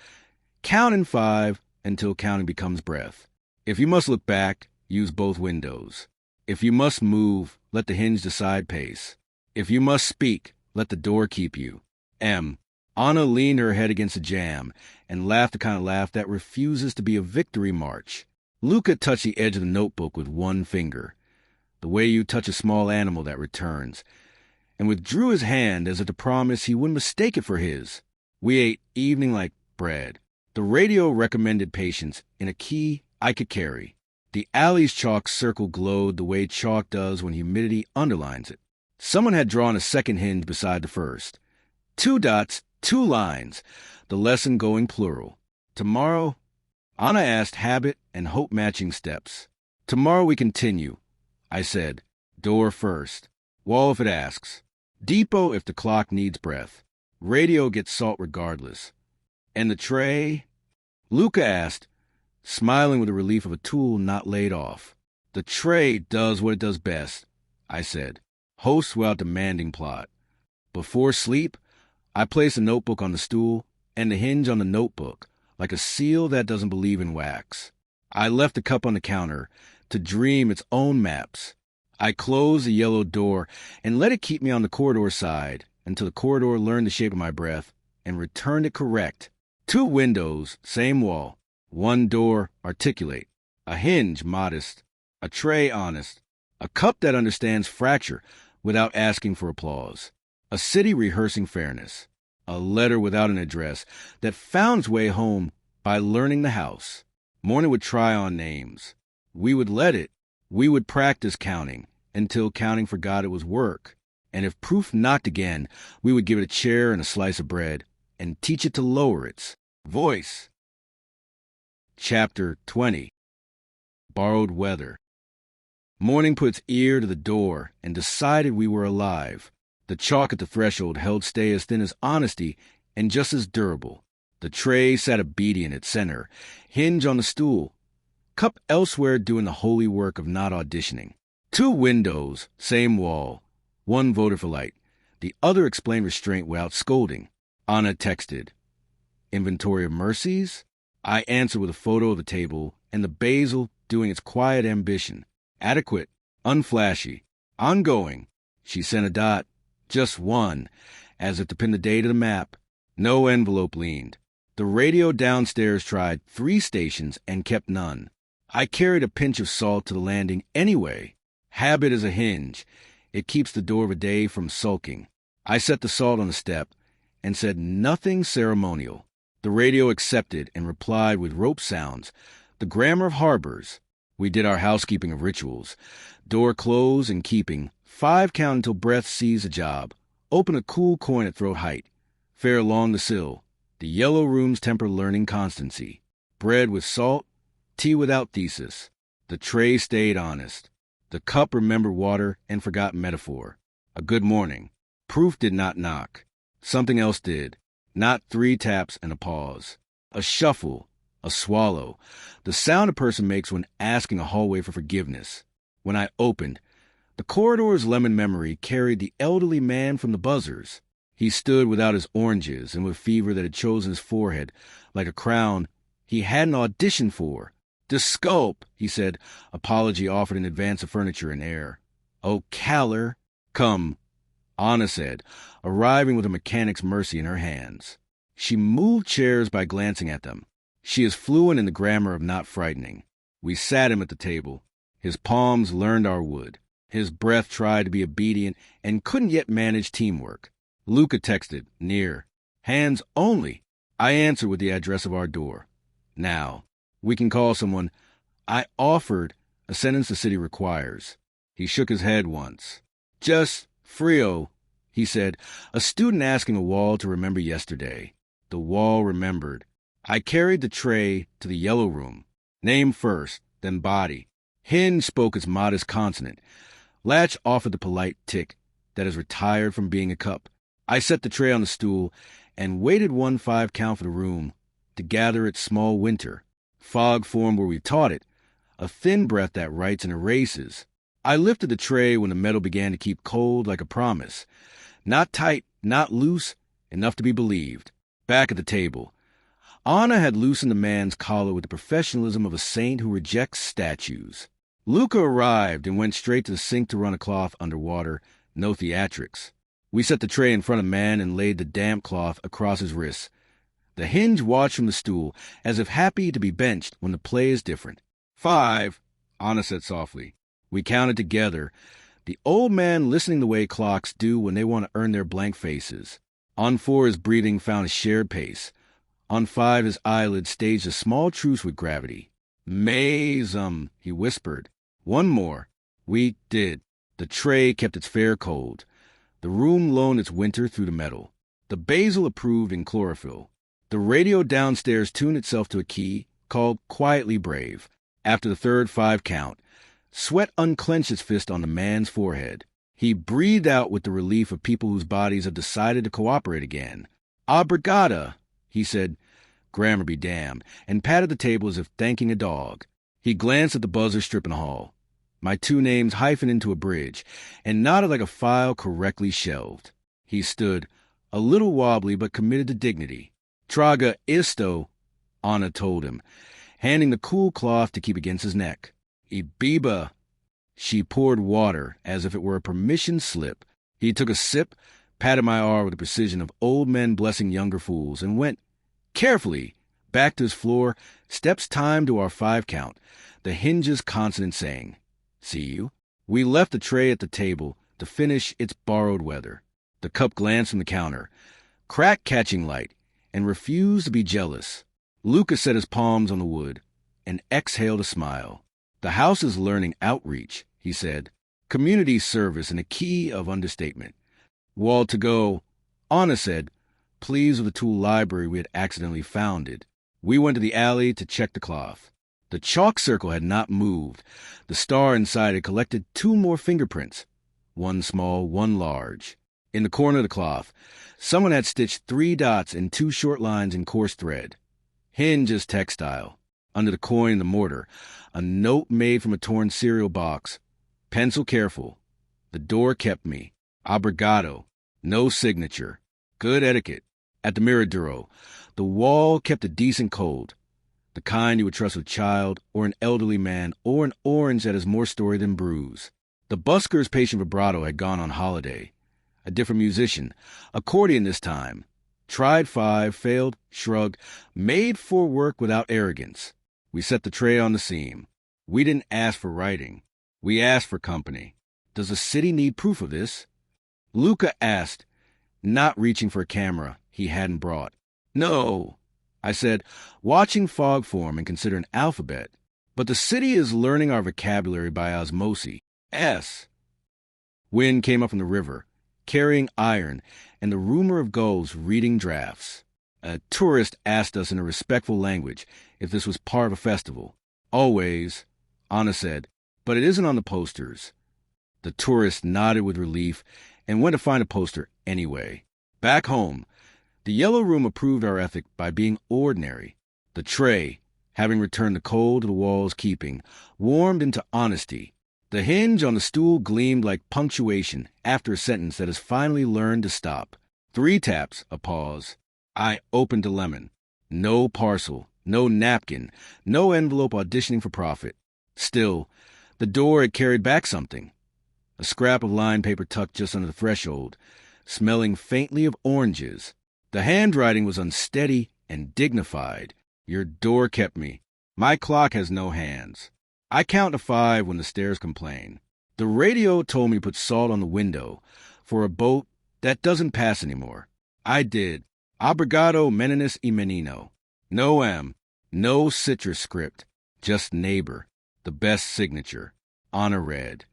count in 5 until counting becomes breath. If you must look back, use both windows. If you must move, let the hinge decide pace. If you must speak, let the door keep you. M. Anna leaned her head against the jamb and laughed the kind of laugh that refuses to be a victory march. Luca touched the edge of the notebook with one finger, the way you touch a small animal that returns, and withdrew his hand as if to promise he wouldn't mistake it for his. We ate evening like bread. The radio recommended patience in a key I could carry. The alley's chalk circle glowed the way chalk does when humidity underlines it. Someone had drawn a second hinge beside the first. 2 dots, 2 lines, the lesson going plural. Tomorrow, Anna asked habit and hope matching steps. Tomorrow we continue, I said. Door first. Wall if it asks. Depot if the clock needs breath. Radio gets salt regardless. And the tray? Luca asked, smiling with the relief of a tool not laid off. The tray does what it does best, I said. Hosts without demanding plot. Before sleep, I place a notebook on the stool and the hinge on the notebook, like a seal that doesn't believe in wax. I left the cup on the counter to dream its own maps. I closed the yellow door and let it keep me on the corridor side until the corridor learned the shape of my breath and returned it correct. 2 windows, same wall. 1 door, articulate. A hinge, modest. A tray, honest. A cup that understands fracture without asking for applause. A city rehearsing fairness. A letter without an address that found its way home by learning the house. Morning would try on names. We would let it. We would practice counting until counting forgot it was work. And if proof knocked again, we would give it a chair and a slice of bread and teach it to lower its voice. Chapter 20. Borrowed Weather. Morning put its ear to the door and decided we were alive. The chalk at the threshold held stay as thin as honesty and just as durable. The tray sat obedient at center, hinge on the stool, cup elsewhere doing the holy work of not auditioning. 2 windows, same wall. 1 voted for light. The other explained restraint without scolding. Anna texted. Inventory of mercies? I answered with a photo of the table and the basil doing its quiet ambition. Adequate, unflashy, ongoing. She sent a dot. Just 1, as if to pin the day to the map. No envelope leaned. The radio downstairs tried 3 stations and kept none. I carried a pinch of salt to the landing anyway. Habit is a hinge. It keeps the door of a day from sulking. I set the salt on the step and said nothing ceremonial. The radio accepted and replied with rope sounds, the grammar of harbors. We did our housekeeping of rituals. Door closed and keeping. 5 count until breath sees a job. Open a cool coin at throat height. Fare along the sill. The yellow room's temper learning constancy. Bread with salt. Tea without thesis. The tray stayed honest. The cup remembered water and forgot metaphor. A good morning. Proof did not knock. Something else did. Not 3 taps and a pause. A shuffle. A swallow. The sound a person makes when asking a hallway for forgiveness. When I opened, the corridor's lemon memory carried the elderly man from the buzzers. He stood without his oranges and with fever that had chosen his forehead like a crown he hadn't auditioned for. Disculp, he said, apology offered in advance of furniture and air. Oh, Caller, come, Anna said, arriving with a mechanic's mercy in her hands. She moved chairs by glancing at them. She is fluent in the grammar of not frightening. We sat him at the table. His palms learned our wood. His breath tried to be obedient and couldn't yet manage teamwork. Luca texted, near. Hands only. I answered with the address of our door. Now, we can call someone. I offered a sentence the city requires. He shook his head once. Just Frio, he said, a student asking a wall to remember yesterday. The wall remembered. I carried the tray to the yellow room. Name first, then body. Hinge spoke its modest consonant. Latch offered the polite tick that is retired from being a cup. I set the tray on the stool and waited 1-5 count for the room to gather its small winter. Fog formed where we taught it, a thin breath that writes and erases. I lifted the tray when the metal began to keep cold like a promise. Not tight, not loose, enough to be believed. Back at the table, Anna had loosened the man's collar with the professionalism of a saint who rejects statues. Luca arrived and went straight to the sink to run a cloth under water, no theatrics. We set the tray in front of man and laid the damp cloth across his wrists. The hinge watched from the stool, as if happy to be benched when the play is different. 5, Anna said softly. We counted together, the old man listening the way clocks do when they want to earn their blank faces. On 4, his breathing found a shared pace. On 5, his eyelids staged a small truce with gravity. Mazem, he whispered. One more. We did. The tray kept its fair cold. The room loaned its winter through the metal. The basil approved in chlorophyll. The radio downstairs tuned itself to a key called Quietly Brave. After the third 5 count, sweat unclenched its fist on the man's forehead. He breathed out with the relief of people whose bodies have decided to cooperate again. Obrigada, he said, grammar be damned, and patted the table as if thanking a dog. He glanced at the buzzer strip in the hall. My 2 names hyphened into a bridge, and nodded like a file correctly shelved. He stood, a little wobbly but committed to dignity. Traga isto, Anna told him, handing the cool cloth to keep against his neck. Ibiba. She poured water as if it were a permission slip. He took a sip, patted my arm with the precision of old men blessing younger fools, and went carefully back to his floor, steps timed to our 5 count, the hinges consonant saying, See you. We left the tray at the table to finish its borrowed weather. The cup glanced from the counter, crack catching light, and refused to be jealous. Luca set his palms on the wood and exhaled a smile. The house is learning outreach, he said. Community service in a key of understatement. Wall to go, Anna said, pleased with the tool library we had accidentally founded. We went to the alley to check the cloth. The chalk circle had not moved. The star inside had collected 2 more fingerprints, 1 small, 1 large. In the corner of the cloth, someone had stitched 3 dots and 2 short lines in coarse thread. Hinge is textile. Under the coin and the mortar, a note made from a torn cereal box. Pencil careful. The door kept me. Obrigado. No signature. Good etiquette. At the Miraduro, the wall kept a decent cold. The kind you would trust with a child, or an elderly man, or an orange that has more story than bruise. The busker's patient vibrato had gone on holiday. A different musician, accordion this time. Tried 5, failed, shrugged, made for work without arrogance. We set the tray on the seam. We didn't ask for writing. We asked for company. Does the city need proof of this? Luca asked, not reaching for a camera he hadn't brought. No, I said, watching fog form and consider an alphabet. But the city is learning our vocabulary by osmosis. S. Wind came up from the river, carrying iron, and the rumor of gulls reading drafts. A tourist asked us in a respectful language if this was part of a festival. Always, Anna said, but it isn't on the posters. The tourist nodded with relief and went to find a poster anyway. Back home, the yellow room approved our ethic by being ordinary. The tray, having returned the cold to the wall's keeping, warmed into honesty. The hinge on the stool gleamed like punctuation after a sentence that has finally learned to stop. 3 taps, a pause. I opened the lemon. No parcel, no napkin, no envelope auditioning for profit. Still, the door had carried back something. A scrap of lined paper tucked just under the threshold, smelling faintly of oranges. The handwriting was unsteady and dignified. Your door kept me. My clock has no hands. I count to 5 when the stairs complain. The radio told me to put salt on the window for a boat that doesn't pass anymore. I did. Obrigado, meninas y menino. No M, no citrus script, just neighbor, the best signature. Anna read,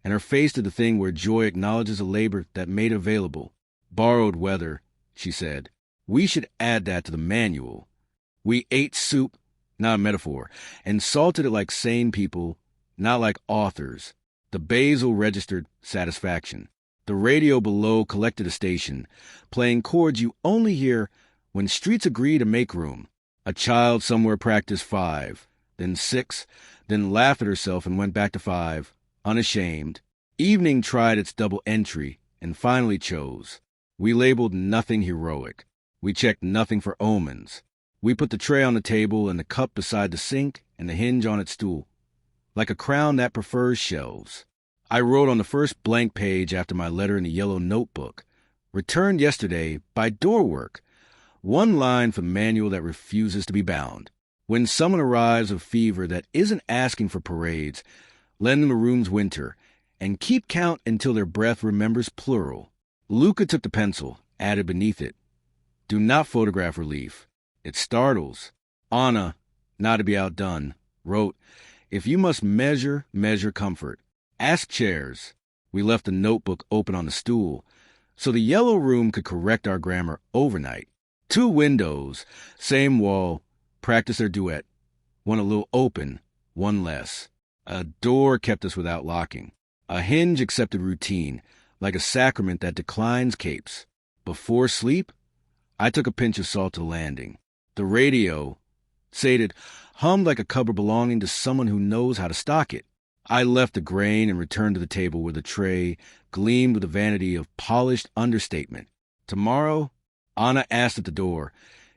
and her face did the thing where joy acknowledges a labor that made it available. Borrowed weather, she said. We should add that to the manual. We ate soup, not a metaphor, and salted it like sane people, not like authors. The basil registered satisfaction. The radio below collected a station, playing chords you only hear when streets agree to make room. A child somewhere practiced 5. then 6, then laughed at herself and went back to 5, unashamed. Evening tried its double entry and finally chose. We labeled nothing heroic. We checked nothing for omens. We put the tray on the table and the cup beside the sink and the hinge on its stool, like a crown that prefers shelves. I wrote on the first blank page after my letter in the yellow notebook, "Returned yesterday by doorwork." One line for the manual that refuses to be bound. When someone arrives with fever that isn't asking for parades, lend them a room's winter, and keep count until their breath remembers plural. Luca took the pencil, added beneath it, "Do not photograph relief. It startles." Anna, not to be outdone, wrote, "If you must measure, measure comfort. Ask chairs." We left the notebook open on the stool, so the yellow room could correct our grammar overnight. 2 windows, same wall, practice their duet. One a little open, one less. A door kept us without locking. A hinge accepted routine, like a sacrament that declines capes. Before sleep, I took a pinch of salt to the landing. The radio, sated, hummed like a cupboard belonging to someone who knows how to stock it. I left the grain and returned to the table where the tray gleamed with the vanity of polished understatement. Tomorrow, Anna asked at the door,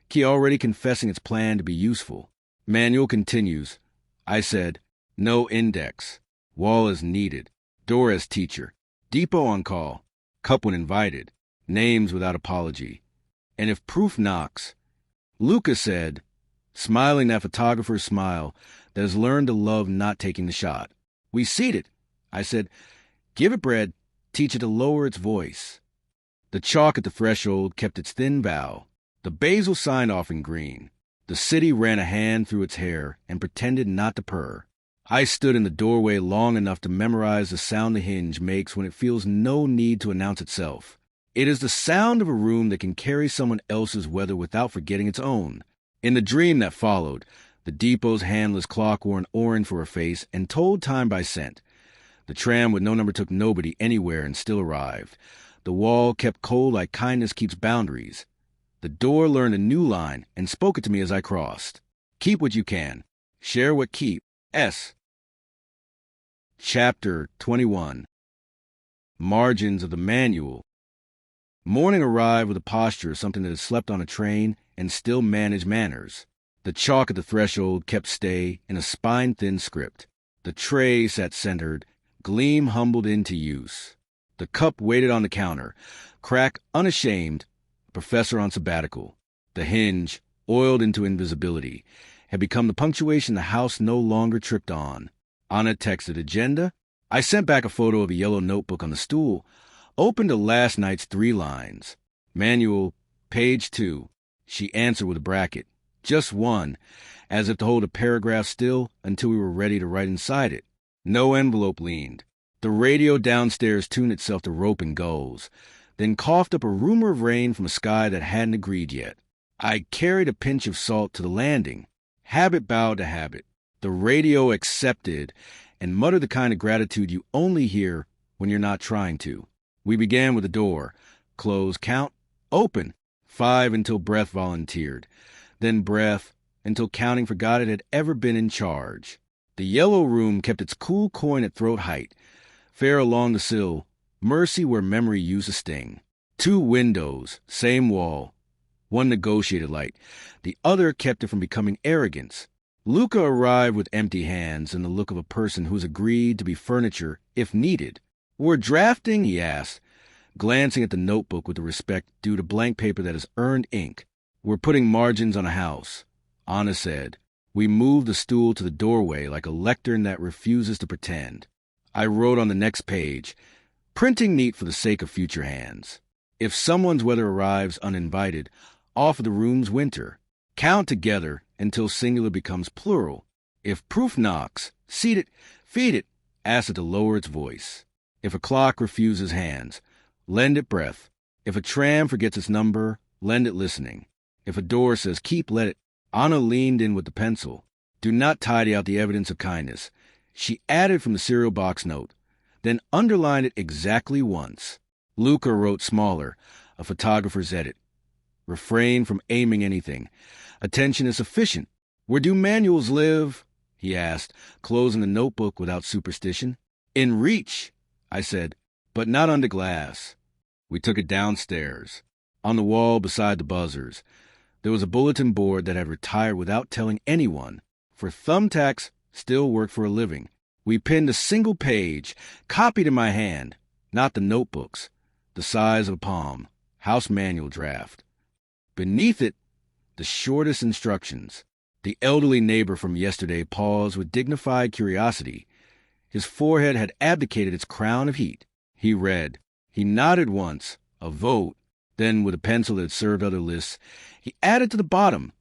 Key already confessing its plan to be useful. Manual continues. I said, no index. Wall as needed. Door as teacher. Depot on call. Cup when invited. Names without apology. And if proof knocks. Luca said, smiling that photographer's smile that has learned to love not taking the shot. We seated. I said, give it bread, teach it to lower its voice. The chalk at the threshold kept its thin vow. The basil signed off in green. The city ran a hand through its hair and pretended not to purr. I stood in the doorway long enough to memorize the sound the hinge makes when it feels no need to announce itself. It is the sound of a room that can carry someone else's weather without forgetting its own. In the dream that followed, the depot's handless clock wore an orange for a face and told time by scent. The tram with no number took nobody anywhere and still arrived. The wall kept cold like kindness keeps boundaries. The door learned a new line and spoke it to me as I crossed. Keep what you can. Share what keep. S. Chapter 21. Margins of the Manual. Morning arrived with a posture of something that had slept on a train and still managed manners. The chalk at the threshold kept stay in a spine-thin script. The tray sat centered, gleam humbled into use. The cup waited on the counter, crack unashamed, professor on sabbatical. The hinge, oiled into invisibility, had become the punctuation the house no longer tripped on. Anna texted agenda. I sent back a photo of a yellow notebook on the stool, opened to last night's 3 lines. Manual, page 2. She answered with a bracket. Just 1, as if to hold a paragraph still until we were ready to write inside it. No envelope leaned. The radio downstairs tuned itself to rope and gulls, then coughed up a rumor of rain from a sky that hadn't agreed yet. I carried a pinch of salt to the landing. Habit bowed to habit. The radio accepted and muttered the kind of gratitude you only hear when you're not trying to. We began with the door. Close, count, open. 5 until breath volunteered. Then breath until counting forgot it had ever been in charge. The yellow room kept its cool coin at throat height. Fair along the sill, mercy where memory used a sting. 2 windows, same wall. One negotiated light. The other kept it from becoming arrogance. Luca arrived with empty hands and the look of a person who's agreed to be furniture if needed. We're drafting, he asked, glancing at the notebook with the respect due to blank paper that has earned ink. We're putting margins on a house, Anna said. We moved the stool to the doorway like a lectern that refuses to pretend. I wrote on the next page, printing neat for the sake of future hands. If someone's weather arrives uninvited, offer the room's winter. Count together until singular becomes plural. If proof knocks, seat it, feed it, ask it to lower its voice. If a clock refuses hands, lend it breath. If a tram forgets its number, lend it listening. If a door says keep, let it. Anna leaned in with the pencil. Do not tidy out the evidence of kindness. She added from the cereal box note, then underlined it exactly once. Luca wrote smaller, a photographer's edit. Refrain from aiming anything. Attention is sufficient. Where do manuals live? he asked, closing the notebook without superstition. In reach, I said, but not under glass. We took it downstairs. On the wall beside the buzzers, there was a bulletin board that had retired without telling anyone, for thumbtacks still worked for a living. We pinned a single page, copied in my hand, not the notebooks, the size of a palm, house manual draft. Beneath it, the shortest instructions. The elderly neighbor from yesterday paused with dignified curiosity. His forehead had abdicated its crown of heat. He read. He nodded once, a vote. Then, with a pencil that had served other lists, he added to the bottom.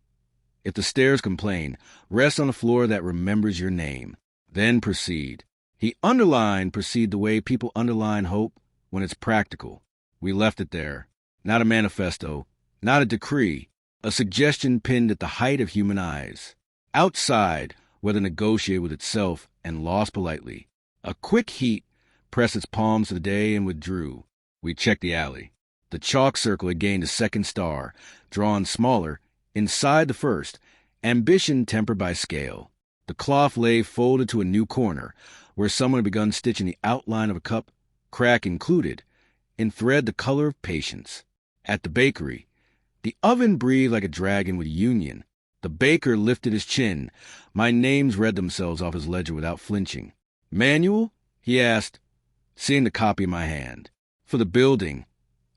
If the stairs complain, rest on a floor that remembers your name. Then proceed. He underlined proceed the way people underline hope when it's practical. We left it there. Not a manifesto, not a decree, a suggestion pinned at the height of human eyes. Outside, whether negotiate with itself and lost politely. A quick heat pressed its palms to the day and withdrew. We checked the alley. The chalk circle had gained a second star, drawn smaller, inside the first, ambition tempered by scale. The cloth lay folded to a new corner, where someone had begun stitching the outline of a cup, crack included, in thread the color of patience. At the bakery, the oven breathed like a dragon with union. The baker lifted his chin. My names read themselves off his ledger without flinching. Manual? He asked, seeing the copy in my hand. For the building,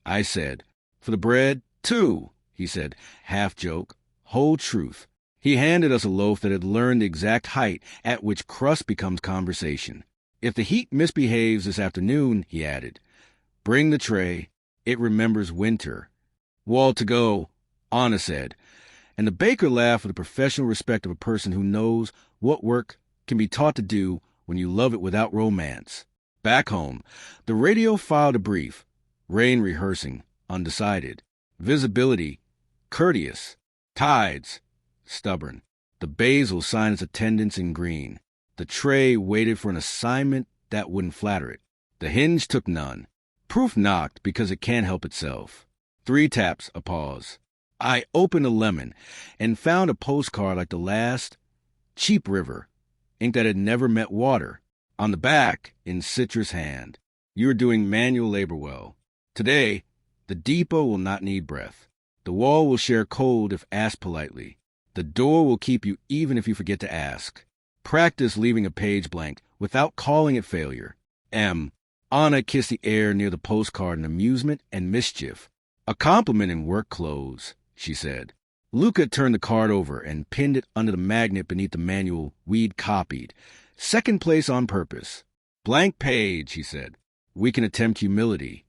I said. For the bread, too, he said, half joke, whole truth. He handed us a loaf that had learned the exact height at which crust becomes conversation. If the heat misbehaves this afternoon, he added, bring the tray. It remembers winter. Wall to go, Anna said, and the baker laughed with the professional respect of a person who knows what work can be taught to do when you love it without romance. Back home, the radio filed a brief. Rain rehearsing, undecided. Visibility, courteous. Tides, stubborn. The basil signed its attendance in green. The tray waited for an assignment that wouldn't flatter it. The hinge took none. Proof knocked because it can't help itself. 3 taps, a pause. I opened a lemon and found a postcard like the last. Cheap river, ink that had never met water. On the back, in citrus hand. You are doing manual labor well. Today, the depot will not need breath. The wall will share cold if asked politely. The door will keep you even if you forget to ask. Practice leaving a page blank without calling it failure. M. Anna kissed the air near the postcard in amusement and mischief. A compliment in work clothes, she said. Luca turned the card over and pinned it under the magnet beneath the manual we'd copied. Second place on purpose. Blank page, he said. We can attempt humility.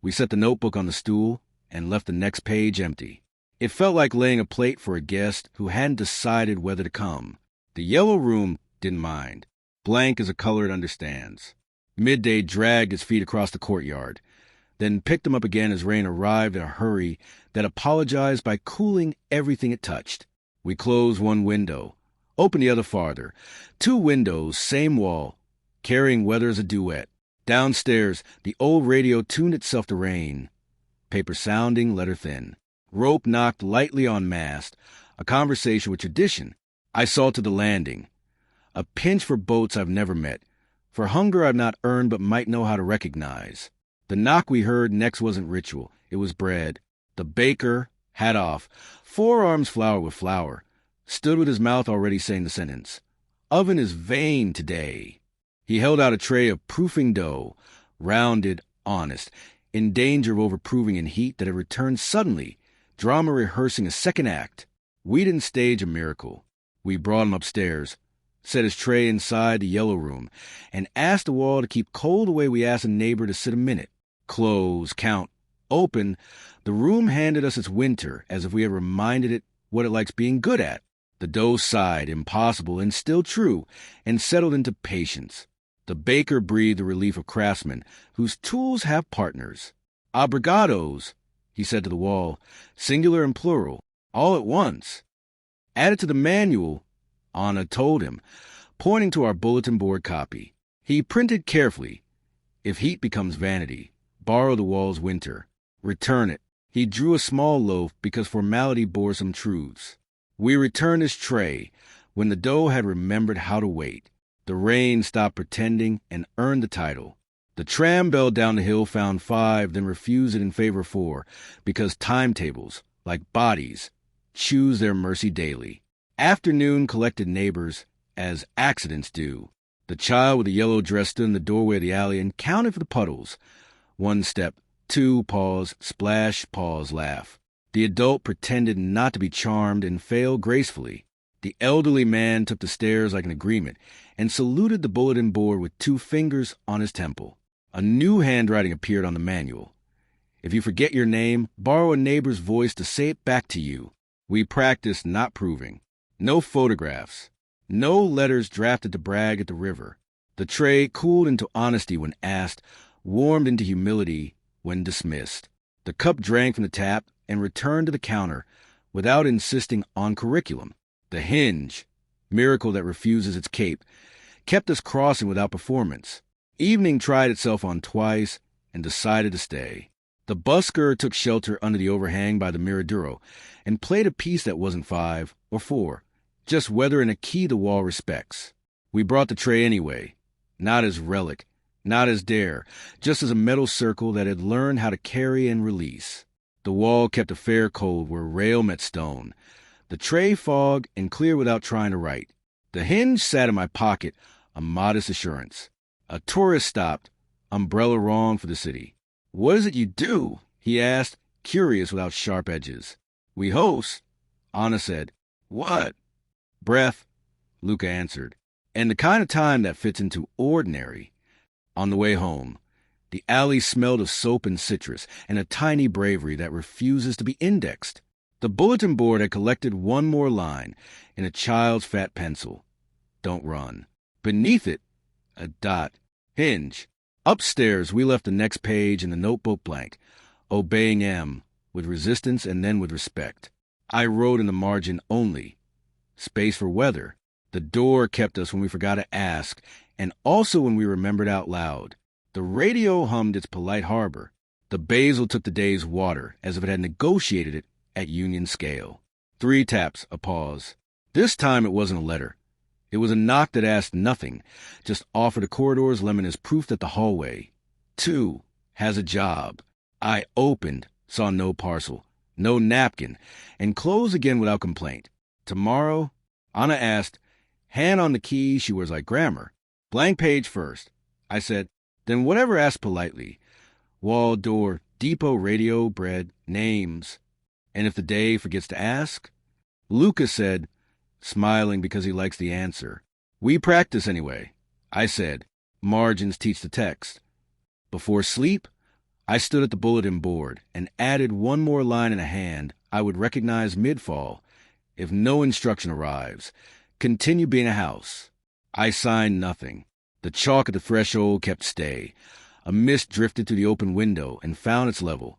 We set the notebook on the stool and left the next page empty. It felt like laying a plate for a guest who hadn't decided whether to come. The yellow room didn't mind. Blank is a color it understands. Midday dragged its feet across the courtyard, then picked them up again as rain arrived in a hurry that apologized by cooling everything it touched. We closed one window, opened the other farther. 2 windows, same wall, carrying weather as a duet. Downstairs, the old radio tuned itself to rain. Paper sounding, letter thin. Rope knocked lightly on mast, a conversation with tradition. I saw to the landing. A pinch for boats I've never met, for hunger I've not earned but might know how to recognize. The knock we heard next wasn't ritual, it was bread. The baker, hat off, forearms flour with flour, stood with his mouth already saying the sentence. Oven is vain today. He held out a tray of proofing dough, rounded, honest, in danger of overproving in heat that had returned suddenly, drama rehearsing a second act. We didn't stage a miracle. We brought him upstairs, set his tray inside the yellow room, and asked the wall to keep cold the way we asked a neighbor to sit a minute. Close, count, open, the room handed us its winter as if we had reminded it what it likes being good at. The dough sighed, impossible and still true, and settled into patience. The baker breathed the relief of craftsmen whose tools have partners. Obrigados, he said to the wall, singular and plural, all at once. Added to the manual, Anna told him, pointing to our bulletin board copy. He printed carefully. If heat becomes vanity, borrow the wall's winter. Return it. He drew a small loaf because formality bore some truths. We returned his tray, when the dough had remembered how to wait. The rain stopped pretending and earned the title. The tram bell down the hill found 5, then refused it in favor of 4, because timetables, like bodies, choose their mercy daily. Afternoon collected neighbors, as accidents do. The child with the yellow dress stood in the doorway of the alley and counted for the puddles. 1 step, 2, pause, splash, pause, laugh. The adult pretended not to be charmed and failed gracefully. The elderly man took the stairs like an agreement and saluted the bulletin board with 2 fingers on his temple. A new handwriting appeared on the manual. If you forget your name, borrow a neighbor's voice to say it back to you. We practiced not proving. No photographs. No letters drafted to brag at the river. The tray cooled into honesty when asked, warmed into humility when dismissed. The cup drank from the tap and returned to the counter without insisting on curriculum. The hinge, miracle that refuses its cape, kept us crossing without performance. Evening tried itself on twice and decided to stay. The busker took shelter under the overhang by the Miraduro and played a piece that wasn't 5 or 4, just weather in a key the wall respects. We brought the tray anyway, not as relic, not as dare, just as a metal circle that had learned how to carry and release. The wall kept a fair cold where rail met stone. The tray fogged and clear without trying to write. The hinge sat in my pocket, a modest assurance. A tourist stopped, umbrella wrong for the city. "What is it you do?" he asked, curious without sharp edges. "We host," Anna said. "What?" "Breath," Luca answered. "And the kind of time that fits into ordinary." On the way home, the alley smelled of soap and citrus and a tiny bravery that refuses to be indexed. The bulletin board had collected 1 more line in a child's fat pencil. "Don't run." Beneath it, a dot. Hinge. Upstairs, we left the next page in the notebook blank, obeying M, with resistance and then with respect. I wrote in the margin only. Space for weather. The door kept us when we forgot to ask, and also when we remembered out loud. The radio hummed its polite harbor. The basil took the day's water, as if it had negotiated it at union scale. 3 taps, a pause. This time it wasn't a letter. It was a knock that asked nothing, just offered a corridor's lemon as proof that the hallway, 2, has a job. I opened, saw no parcel, no napkin, and closed again without complaint. "Tomorrow?" Anna asked, hand on the key she wears like grammar. "Blank page first." I said, "Then whatever asked politely. Wall, door, depot, radio, bread, names. And if the day forgets to ask?" Luca said, smiling because he likes the answer, "We practice anyway." I said, "Margins teach the text." Before sleep, I stood at the bulletin board and added 1 more line in a hand I would recognize mid-fall. If no instruction arrives, continue being a house. I signed nothing. The chalk at the threshold kept stay. A mist drifted through the open window and found its level.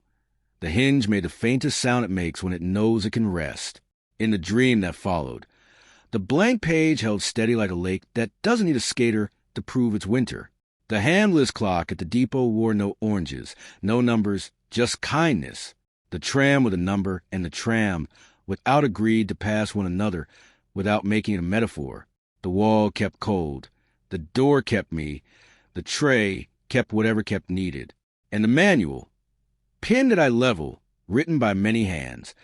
The hinge made the faintest sound it makes when it knows it can rest. In the dream that followed, the blank page held steady like a lake that doesn't need a skater to prove it's winter. The handless clock at the depot wore no oranges, no numbers, just kindness. The tram with a number and the tram without agreed to pass one another without making it a metaphor. The wall kept cold. The door kept me. The tray kept whatever kept needed. And the manual, pinned at eye level, written by many hands,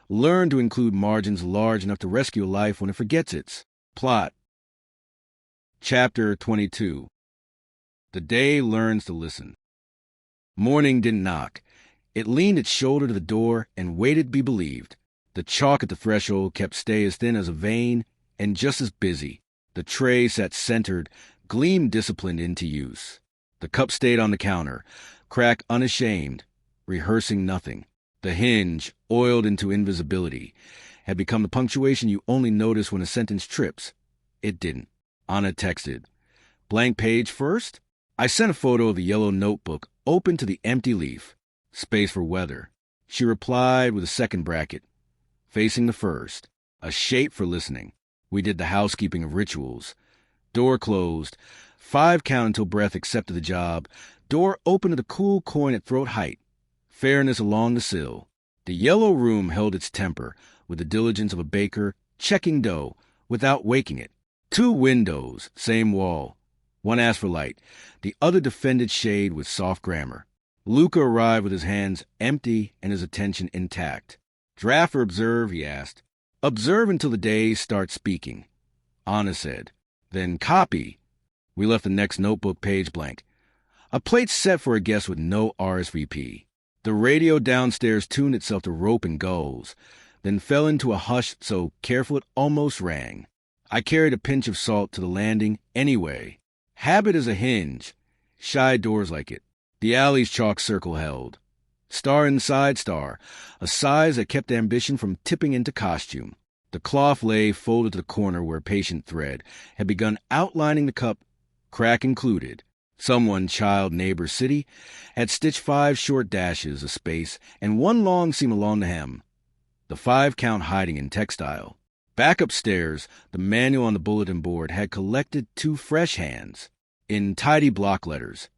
learn to include margins large enough to rescue a life when it forgets its plot. Chapter 22. The day learns to listen. Morning didn't knock. It leaned its shoulder to the door and waited to be believed. The chalk at the threshold kept stay as thin as a vein and just as busy. The tray sat centered, gleamed disciplined into use. The cup stayed on the counter, crack unashamed, rehearsing nothing. The hinge, oiled into invisibility, had become the punctuation you only notice when a sentence trips. It didn't. Anna texted, "Blank page first?" I sent a photo of the yellow notebook open to the empty leaf. Space for weather. She replied with a second bracket, facing the first, a shape for listening. We did the housekeeping of rituals. Door closed. 5 count until breath accepted the job. Door open to the cool coin at throat height. Fairness along the sill. The yellow room held its temper with the diligence of a baker checking dough without waking it. 2 windows, same wall. One asked for light. The other defended shade with soft grammar. Luca arrived with his hands empty and his attention intact. "Draft or observe?" he asked. "Observe until the day starts speaking," Anna said. "Then copy." We left the next notebook page blank. A plate set for a guest with no RSVP. The radio downstairs tuned itself to rope and gulls, then fell into a hush so careful it almost rang. I carried a pinch of salt to the landing anyway. Habit is a hinge. Shy doors like it. The alley's chalk circle held. Star inside star, a size that kept ambition from tipping into costume. The cloth lay folded to the corner where patient thread had begun outlining the cup, crack included. Someone, child, neighbor, city, had stitched 5 short dashes, a space, and 1 long seam along the hem. The 5 count hiding in textile. Back upstairs, the manual on the bulletin board had collected 2 fresh hands, in tidy block letters.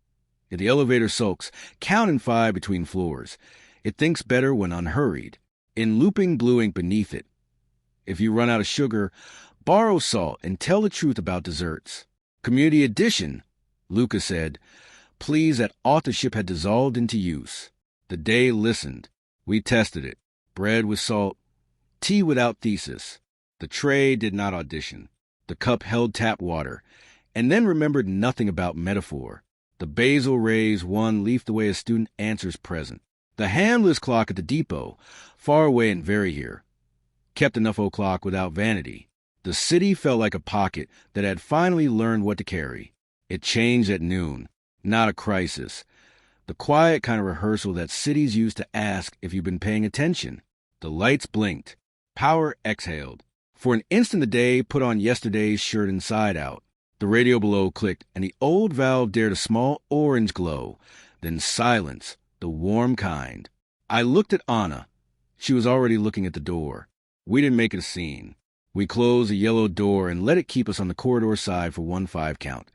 If the elevator sulks, count in 5 between floors. It thinks better when unhurried. In looping blue ink beneath it. If you run out of sugar, borrow salt and tell the truth about desserts. Community edition, Luca said, pleased that authorship had dissolved into use. The day listened. We tested it. Bread with salt, tea without thesis. The tray did not audition. The cup held tap water, and then remembered nothing about metaphor. The basil rays 1 leafed away a student answers present. The handless clock at the depot, far away and very here, kept enough o'clock without vanity. The city felt like a pocket that had finally learned what to carry. It changed at noon, not a crisis. The quiet kind of rehearsal that cities use to ask if you've been paying attention. The lights blinked. Power exhaled. For an instant the day put on yesterday's shirt inside out. The radio below clicked, and the old valve dared a small orange glow. Then silence, the warm kind. I looked at Anna. She was already looking at the door. We didn't make it a scene. We closed the yellow door and let it keep us on the corridor side for 1 5 count.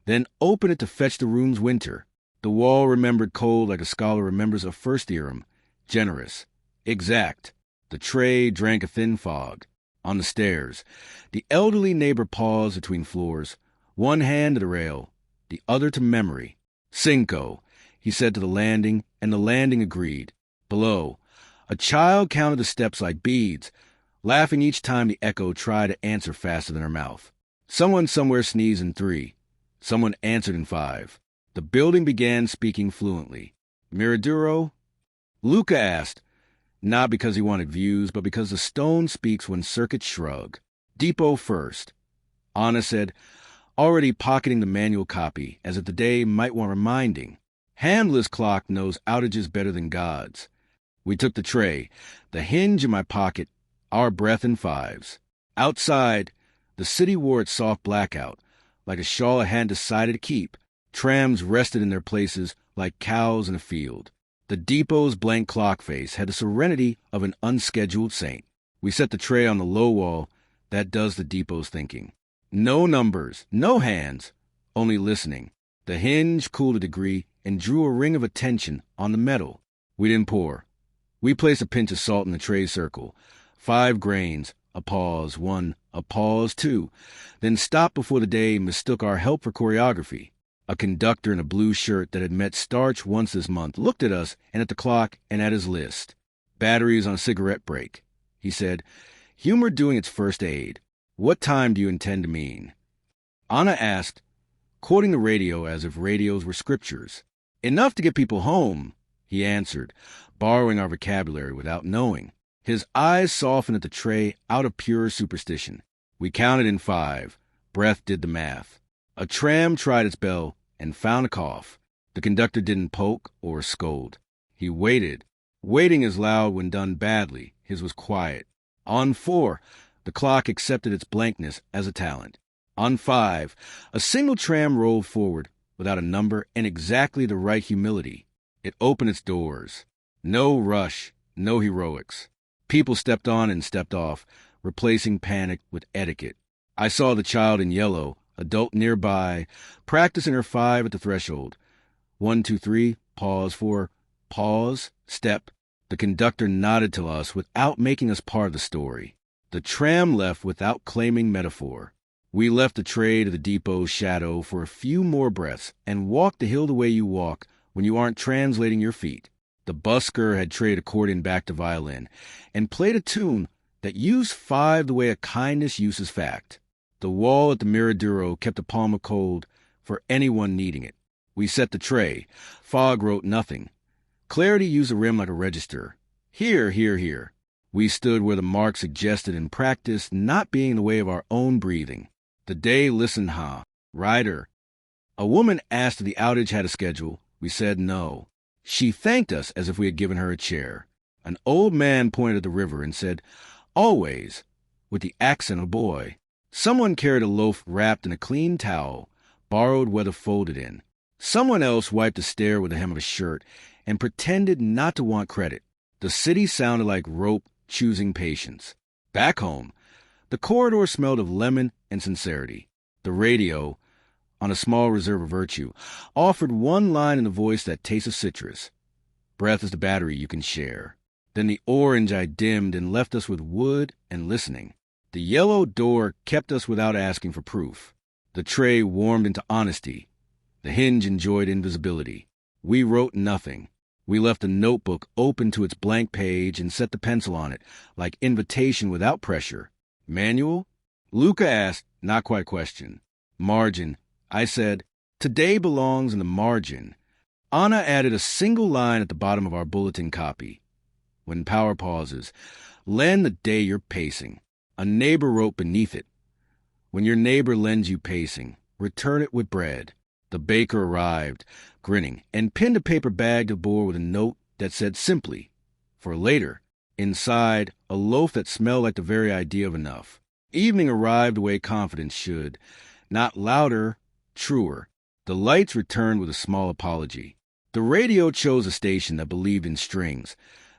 Then opened it to fetch the room's winter. The wall remembered cold like a scholar remembers a first theorem. Generous. Exact. The tray drank a thin fog. On the stairs, the elderly neighbor paused between floors, 1 hand to the rail, the other to memory. "Cinco," he said to the landing, and the landing agreed. Below, a child counted the steps like beads, laughing each time the echo tried to answer faster than her mouth. Someone somewhere sneezed in 3. Someone answered in 5. The building began speaking fluently. "Miraduro?" Luca asked, not because he wanted views, but because the stone speaks when circuits shrug. "Depot first." Anna said, already pocketing the manual copy, as if the day might want reminding. Handless clock knows outages better than God's. We took the tray, the hinge in my pocket, our breath in 5s. Outside, the city wore its soft blackout, like a shawl it hadn't decided to keep. Trams rested in their places like cows in a field. The depot's blank clock face had the serenity of an unscheduled saint. We set the tray on the low wall. That does the depot's thinking. No numbers, no hands, only listening. The hinge cooled a degree and drew a ring of attention on the metal. We didn't pour. We placed a pinch of salt in the tray circle. 5 grains, a pause, 1, a pause, 2, then stopped before the day mistook our help for choreography. A conductor in a blue shirt that had met starch once this month looked at us and at the clock and at his list. "Batteries on a cigarette break," he said. "Humor doing its first aid. What time do you intend to mean?" Anna asked, quoting the radio as if radios were scriptures. "Enough to get people home," he answered, borrowing our vocabulary without knowing. His eyes softened at the tray out of pure superstition. We counted in 5. Breath did the math. A tram tried its bell and found a cough. The conductor didn't poke or scold. He waited. Waiting is loud when done badly. His was quiet. On 4, the clock accepted its blankness as a talent. On 5, a single tram rolled forward without a number and exactly the right humility. It opened its doors. No rush, no heroics. People stepped on and stepped off, replacing panic with etiquette. I saw the child in yellow, adult nearby, practicing her 5 at the threshold. 1, 2, 3, pause, 4, pause, step. The conductor nodded to us without making us part of the story. The tram left without claiming metaphor. We left the tray to the depot's shadow for a few more breaths and walked the hill the way you walk when you aren't translating your feet. The busker had traded accordion back to violin and played a tune that used 5 the way a kindness uses fact. The wall at the Miraduro kept a palm of cold for anyone needing it. We set the tray. Fog wrote nothing. Clarity used a rim like a register. Here, here, here. We stood where the mark suggested in practice not being in the way of our own breathing. The day listened, Rider. A woman asked if the outage had a schedule. We said no. She thanked us as if we had given her a chair. An old man pointed at the river and said, always, with the accent of a boy. Someone carried a loaf wrapped in a clean towel, borrowed weather folded in. Someone else wiped a stare with the hem of a shirt and pretended not to want credit. The city sounded like rope choosing patience. Back home, the corridor smelled of lemon and sincerity. The radio, on a small reserve of virtue, offered one line in the voice that tastes of citrus. Breath is the battery you can share. Then the orange I dimmed and left us with wood and listening. The yellow door kept us without asking for proof. The tray warmed into honesty. The hinge enjoyed invisibility. We wrote nothing. We left the notebook open to its blank page and set the pencil on it, like invitation without pressure. Manual? Luca asked, not quite question. Margin. I said, today belongs in the margin. Anna added a single line at the bottom of our bulletin copy. When power pauses, lend the day you're pacing. A neighbor wrote beneath it. When your neighbor lends you pacing, return it with bread. The baker arrived, grinning, and pinned a paper bag to the board with a note that said simply, for later, inside, a loaf that smelled like the very idea of enough. Evening arrived the way confidence should, not louder, truer. The lights returned with a small apology. The radio chose a station that believed in strings,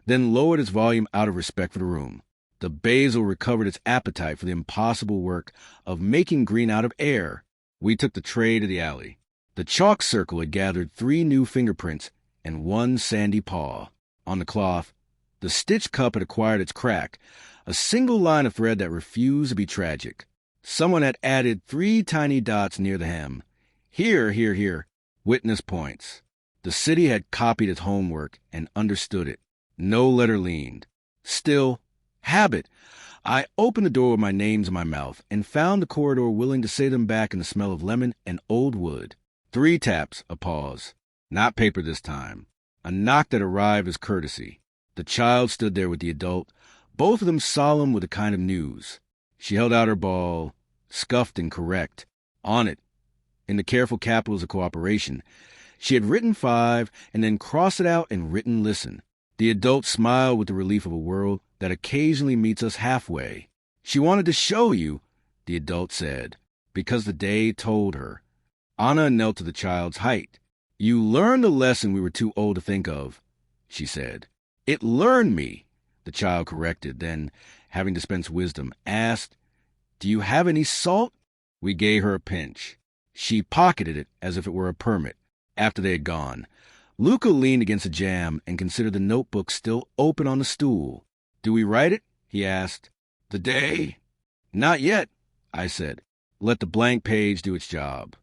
then lowered its volume out of respect for the room. The basil recovered its appetite for the impossible work of making green out of air. We took the tray to the alley. The chalk circle had gathered 3 new fingerprints and 1 sandy paw. On the cloth, the stitch cup had acquired its crack, a single line of thread that refused to be tragic. Someone had added 3 tiny dots near the hem. Here, here, here, witness points. The city had copied its homework and understood it. No letter leaned. Still, habit. I opened the door with my names in my mouth and found the corridor willing to say them back in the smell of lemon and old wood. 3 taps, a pause. Not paper this time. A knock that arrived as courtesy. The child stood there with the adult, both of them solemn with a kind of news. She held out her ball, scuffed and correct. On it, in the careful capitals of cooperation, she had written 5 and then crossed it out and written listen. The adult smiled with the relief of a world that occasionally meets us halfway. She wanted to show you, the adult said, because the day told her. Anna knelt to the child's height. You learned the lesson we were too old to think of, she said. It learned me, the child corrected, then, having dispensed wisdom, asked, do you have any salt? We gave her a pinch. She pocketed it as if it were a permit, after they had gone. Luca leaned against a jamb and considered the notebook still open on the stool. Do we write it? He asked. The day? Not yet, I said. Let the blank page do its job.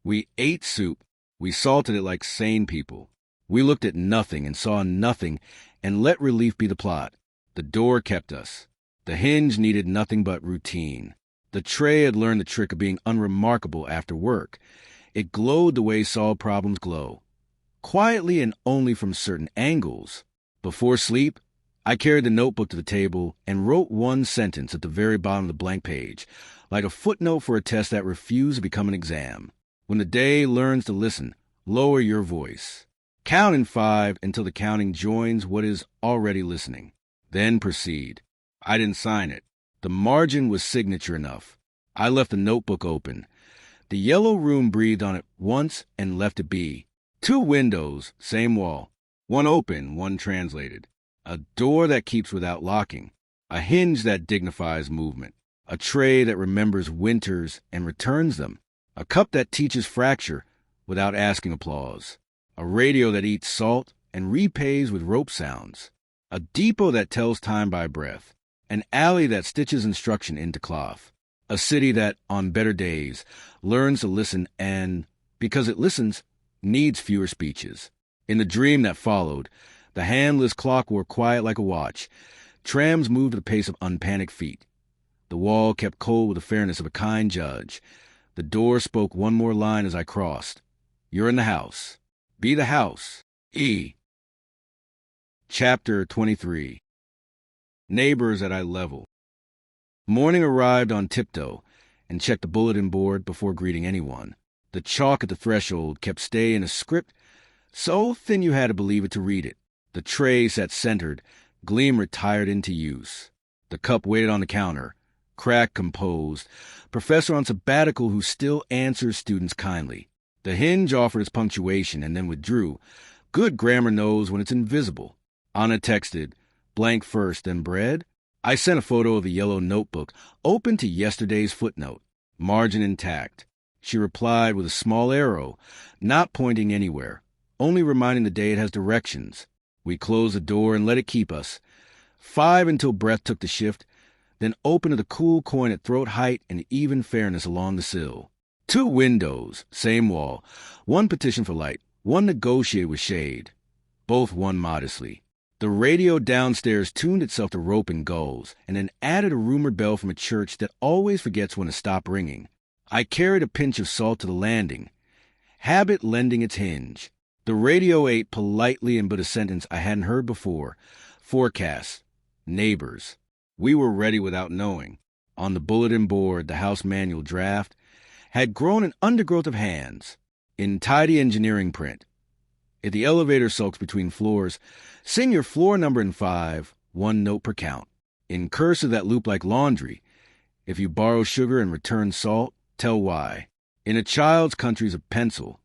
We ate soup. We salted it like sane people. We looked at nothing and saw nothing and let relief be the plot. The door kept us. The hinge needed nothing but routine. The tray had learned the trick of being unremarkable after work. It glowed the way solved problems glow. Quietly and only from certain angles. Before sleep, I carried the notebook to the table and wrote 1 sentence at the very bottom of the blank page, like a footnote for a test that refused to become an exam. When the day learns to listen, lower your voice. Count in 5 until the counting joins what is already listening. Then proceed. I didn't sign it. The margin was signature enough. I left the notebook open. The yellow room breathed on it once and left it be. 2 windows, same wall. 1 open, 1 translated. A door that keeps without locking. A hinge that dignifies movement. A tray that remembers winters and returns them. A cup that teaches fracture without asking applause. A radio that eats salt and repays with rope sounds. A depot that tells time by breath. An alley that stitches instruction into cloth. A city that, on better days, learns to listen and, because it listens, needs fewer speeches. In the dream that followed, the handless clock wore quiet like a watch. Trams moved at the pace of unpanicked feet. The wall kept cold with the fairness of a kind judge. The door spoke one more line as I crossed. You're in the house. Be the house. E. Chapter 23. Neighbors at eye level. Morning arrived on tiptoe and checked the bulletin board before greeting anyone. The chalk at the threshold kept stay in a script so thin you had to believe it to read it. The tray sat centered, gleam retired into use. The cup waited on the counter, crack composed, professor on sabbatical who still answers students kindly. The hinge offered its punctuation and then withdrew. Good grammar knows when it's invisible. Anna texted, blank first, then bread. I sent a photo of a yellow notebook, open to yesterday's footnote, margin intact. She replied with a small arrow, not pointing anywhere, only reminding the day it has directions. We closed the door and let it keep us. 5 until breath took the shift, then opened to the cool coin at throat height and even fairness along the sill. 2 windows, same wall, 1 petition for light, 1 negotiated with shade. Both won modestly. The radio downstairs tuned itself to rope and gulls, and then added a rumored bell from a church that always forgets when to stop ringing. I carried a pinch of salt to the landing, habit lending its hinge. The radio ate politely in but a sentence I hadn't heard before. Forecast. Neighbors. We were ready without knowing. On the bulletin board, the house manual draft had grown an undergrowth of hands, in tidy engineering print. If the elevator sulks between floors, sing your floor number in 5, 1 note per count. In cursive that loop like laundry, if you borrow sugar and return salt, tell why. In a child's country's a pencil.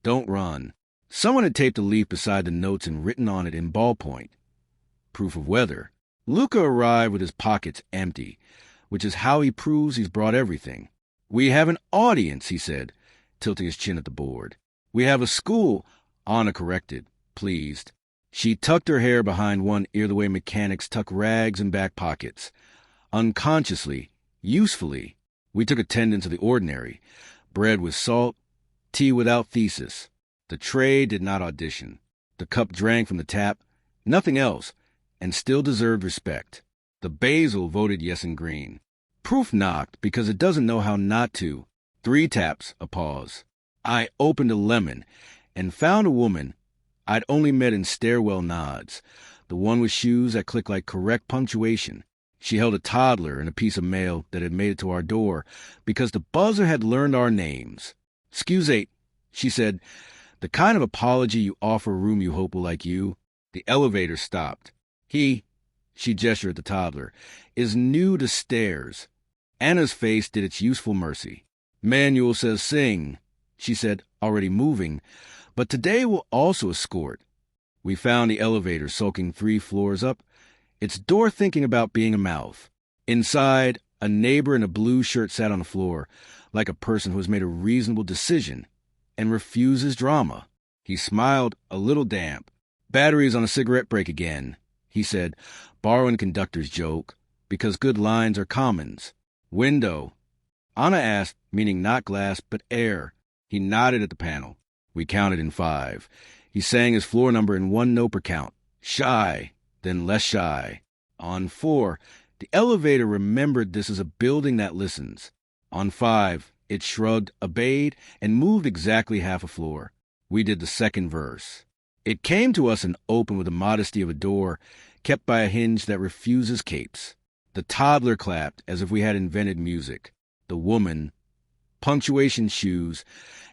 Don't run. Someone had taped a leaf beside the notes and written on it in ballpoint. Proof of weather. Luca arrived with his pockets empty, which is how he proves he's brought everything. We have an audience, he said, tilting his chin at the board. We have a school, Anna corrected, pleased. She tucked her hair behind one ear the way mechanics tuck rags in back pockets. Unconsciously, usefully, we took attendance of the ordinary. Bread with salt, tea without thesis. The tray did not audition. The cup drank from the tap, nothing else, and still deserved respect. The basil voted yes and green. Proof knocked because it doesn't know how not to. 3 taps, a pause. I opened a lemon and found a woman I'd only met in stairwell nods, the one with shoes that clicked like correct punctuation. She held a toddler and a piece of mail that had made it to our door because the buzzer had learned our names. "'Scusate," she said, "the kind of apology you offer a room you hope will like you." The elevator stopped. He, she gestured at the toddler, is new to stairs. Anna's face did its useful mercy. "Manual says sing," she said, already moving, "but today we'll also escort." We found the elevator sulking 3 floors up, its door thinking about being a mouth. Inside, a neighbor in a blue shirt sat on the floor, like a person who has made a reasonable decision and refuses drama. He smiled, a little damp. "Batteries on a cigarette break again," he said, borrowing conductor's joke, because good lines are commons. "Window." Anna asked, meaning not glass, but air. He nodded at the panel. We counted in 5. He sang his floor number in 1 note per count. Shy, then less shy. On 4, the elevator remembered this as a building that listens. On 5, it shrugged, obeyed, and moved exactly half a floor. We did the second verse. It came to us and opened with the modesty of a door, kept by a hinge that refuses capes. The toddler clapped as if we had invented music. The woman, punctuation shoes,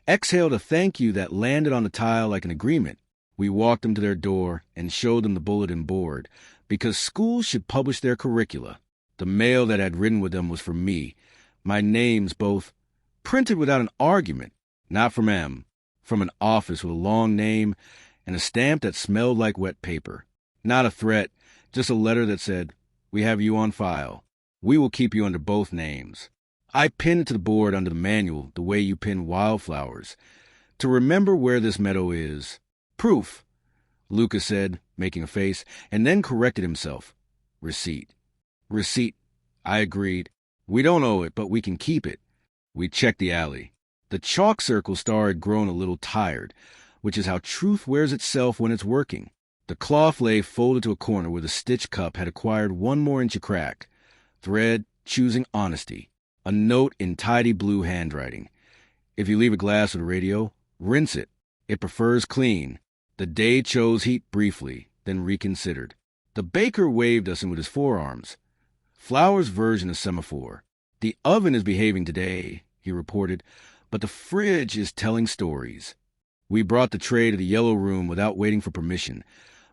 exhaled a thank you that landed on the tile like an agreement. We walked them to their door and showed them the bulletin board, because schools should publish their curricula. The mail that had written with them was for me. My names both, printed without an argument, not from M, from an office with a long name and a stamp that smelled like wet paper. Not a threat, just a letter that said, "We have you on file. We will keep you under both names." I pinned it to the board under the manual the way you pin wildflowers, to remember where this meadow is. "Proof," Luca said, making a face, and then corrected himself. "Receipt." Receipt, I agreed. We don't owe it, but we can keep it. We checked the alley. The chalk circle star had grown a little tired, which is how truth wears itself when it's working. The cloth lay folded to a corner where the stitch cup had acquired one more inch of crack. Thread choosing honesty. A note in tidy blue handwriting. If you leave a glass with a radio, rinse it. It prefers clean. The day chose heat briefly, then reconsidered. The baker waved us in with his forearms. Flour's version of semaphore. The oven is behaving today, he reported, but the fridge is telling stories. We brought the tray to the yellow room without waiting for permission.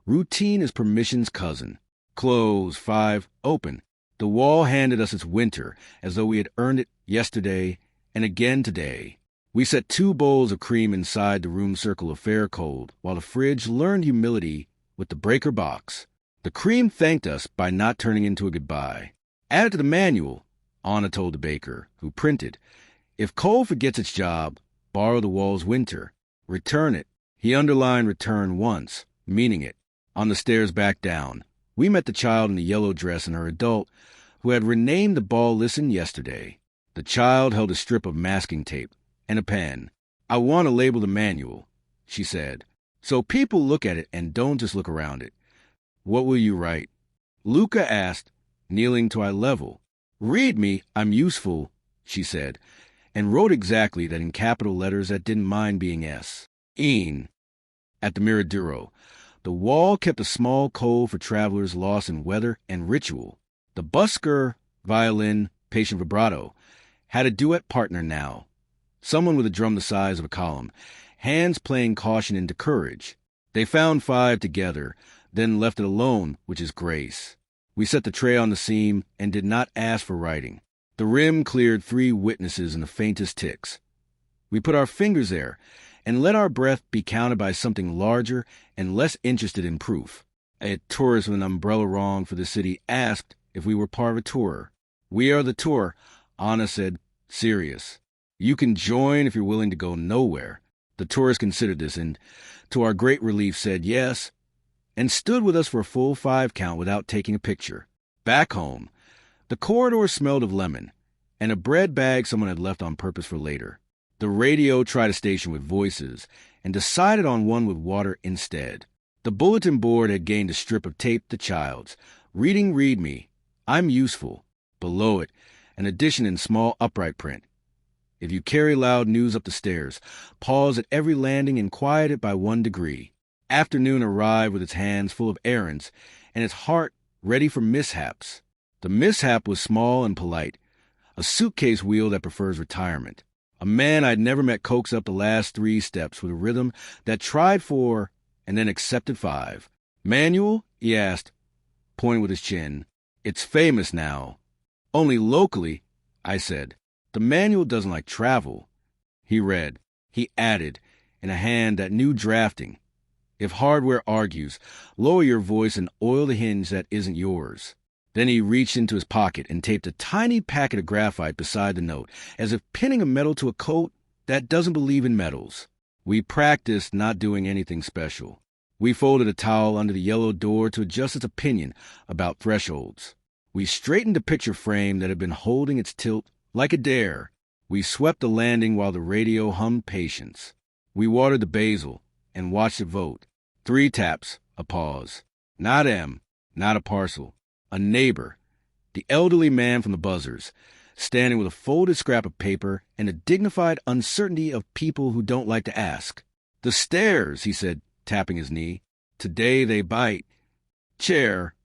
Routine is permission's cousin. Close, 5, open. The wall handed us its winter, as though we had earned it yesterday and again today. We set 2 bowls of cream inside the room circle of fair cold, while the fridge learned humility with the breaker box. The cream thanked us by not turning into a goodbye. Add it to the manual, Anna told the baker, who printed. If coal forgets its job, borrow the wall's winter. Return it. He underlined return once, meaning it. On the stairs back down, we met the child in the yellow dress and her adult, who had renamed the ball listen yesterday. The child held a strip of masking tape and a pen. I want to label the manual, she said, so people look at it and don't just look around it. What will you write? Luca asked, kneeling to eye level. Read me, I'm useful, she said, and wrote exactly that in capital letters that didn't mind being S. Een. At the Miraduro, the wall kept a small coal for travelers lost in weather and ritual. The busker, violin, patient vibrato, had a duet partner now. Someone with a drum the size of a column, hands playing caution into courage. They found 5 together, then left it alone, which is grace. We set the tray on the seam and did not ask for writing. The rim cleared 3 witnesses in the faintest ticks. We put our fingers there and let our breath be counted by something larger and less interested in proof. A tourist with an umbrella wrong for the city asked if we were part of a tour. We are the tour, Anna said, serious. You can join if you're willing to go nowhere. The tourist considered this and, to our great relief, said yes, and stood with us for a full 5 count without taking a picture. Back home, the corridor smelled of lemon, and a bread bag someone had left on purpose for later. The radio tried a station with voices, and decided on one with water instead. The bulletin board had gained a strip of tape the child's. Reading Read Me. I'm useful. Below it, an addition in small upright print. If you carry loud news up the stairs, pause at every landing and quiet it by 1 degree. Afternoon arrived with its hands full of errands, and its heart ready for mishaps. The mishap was small and polite, a suitcase wheel that prefers retirement. A man I'd never met coaxed up the last 3 steps with a rhythm that tried 4 and then accepted 5. Manual? He asked, pointing with his chin. It's famous now. Only locally, I said. The manual doesn't like travel. He read. He added, in a hand that knew drafting. If hardware argues, lower your voice and oil the hinge that isn't yours. Then he reached into his pocket and taped a tiny packet of graphite beside the note, as if pinning a metal to a coat that doesn't believe in metals. We practiced not doing anything special. We folded a towel under the yellow door to adjust its opinion about thresholds. We straightened the picture frame that had been holding its tilt like a dare. We swept the landing while the radio hummed patience. We watered the basil and watched it vote. 3 taps, a pause. Not M, not a parcel. A neighbor, the elderly man from the buzzers, standing with a folded scrap of paper and a dignified uncertainty of people who don't like to ask. The stairs, he said, tapping his knee. Today they bite. Chair,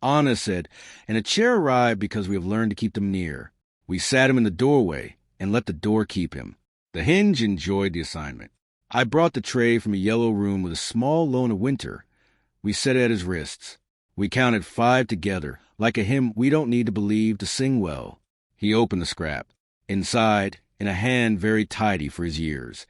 Anna said, and a chair arrived because we have learned to keep them near. We sat him in the doorway and let the door keep him. The hinge enjoyed the assignment. I brought the tray from a yellow room with a small loan of winter. We set it at his wrists. We counted 5 together, like a hymn we don't need to believe to sing well. He opened the scrap. Inside, in a hand very tidy for his years.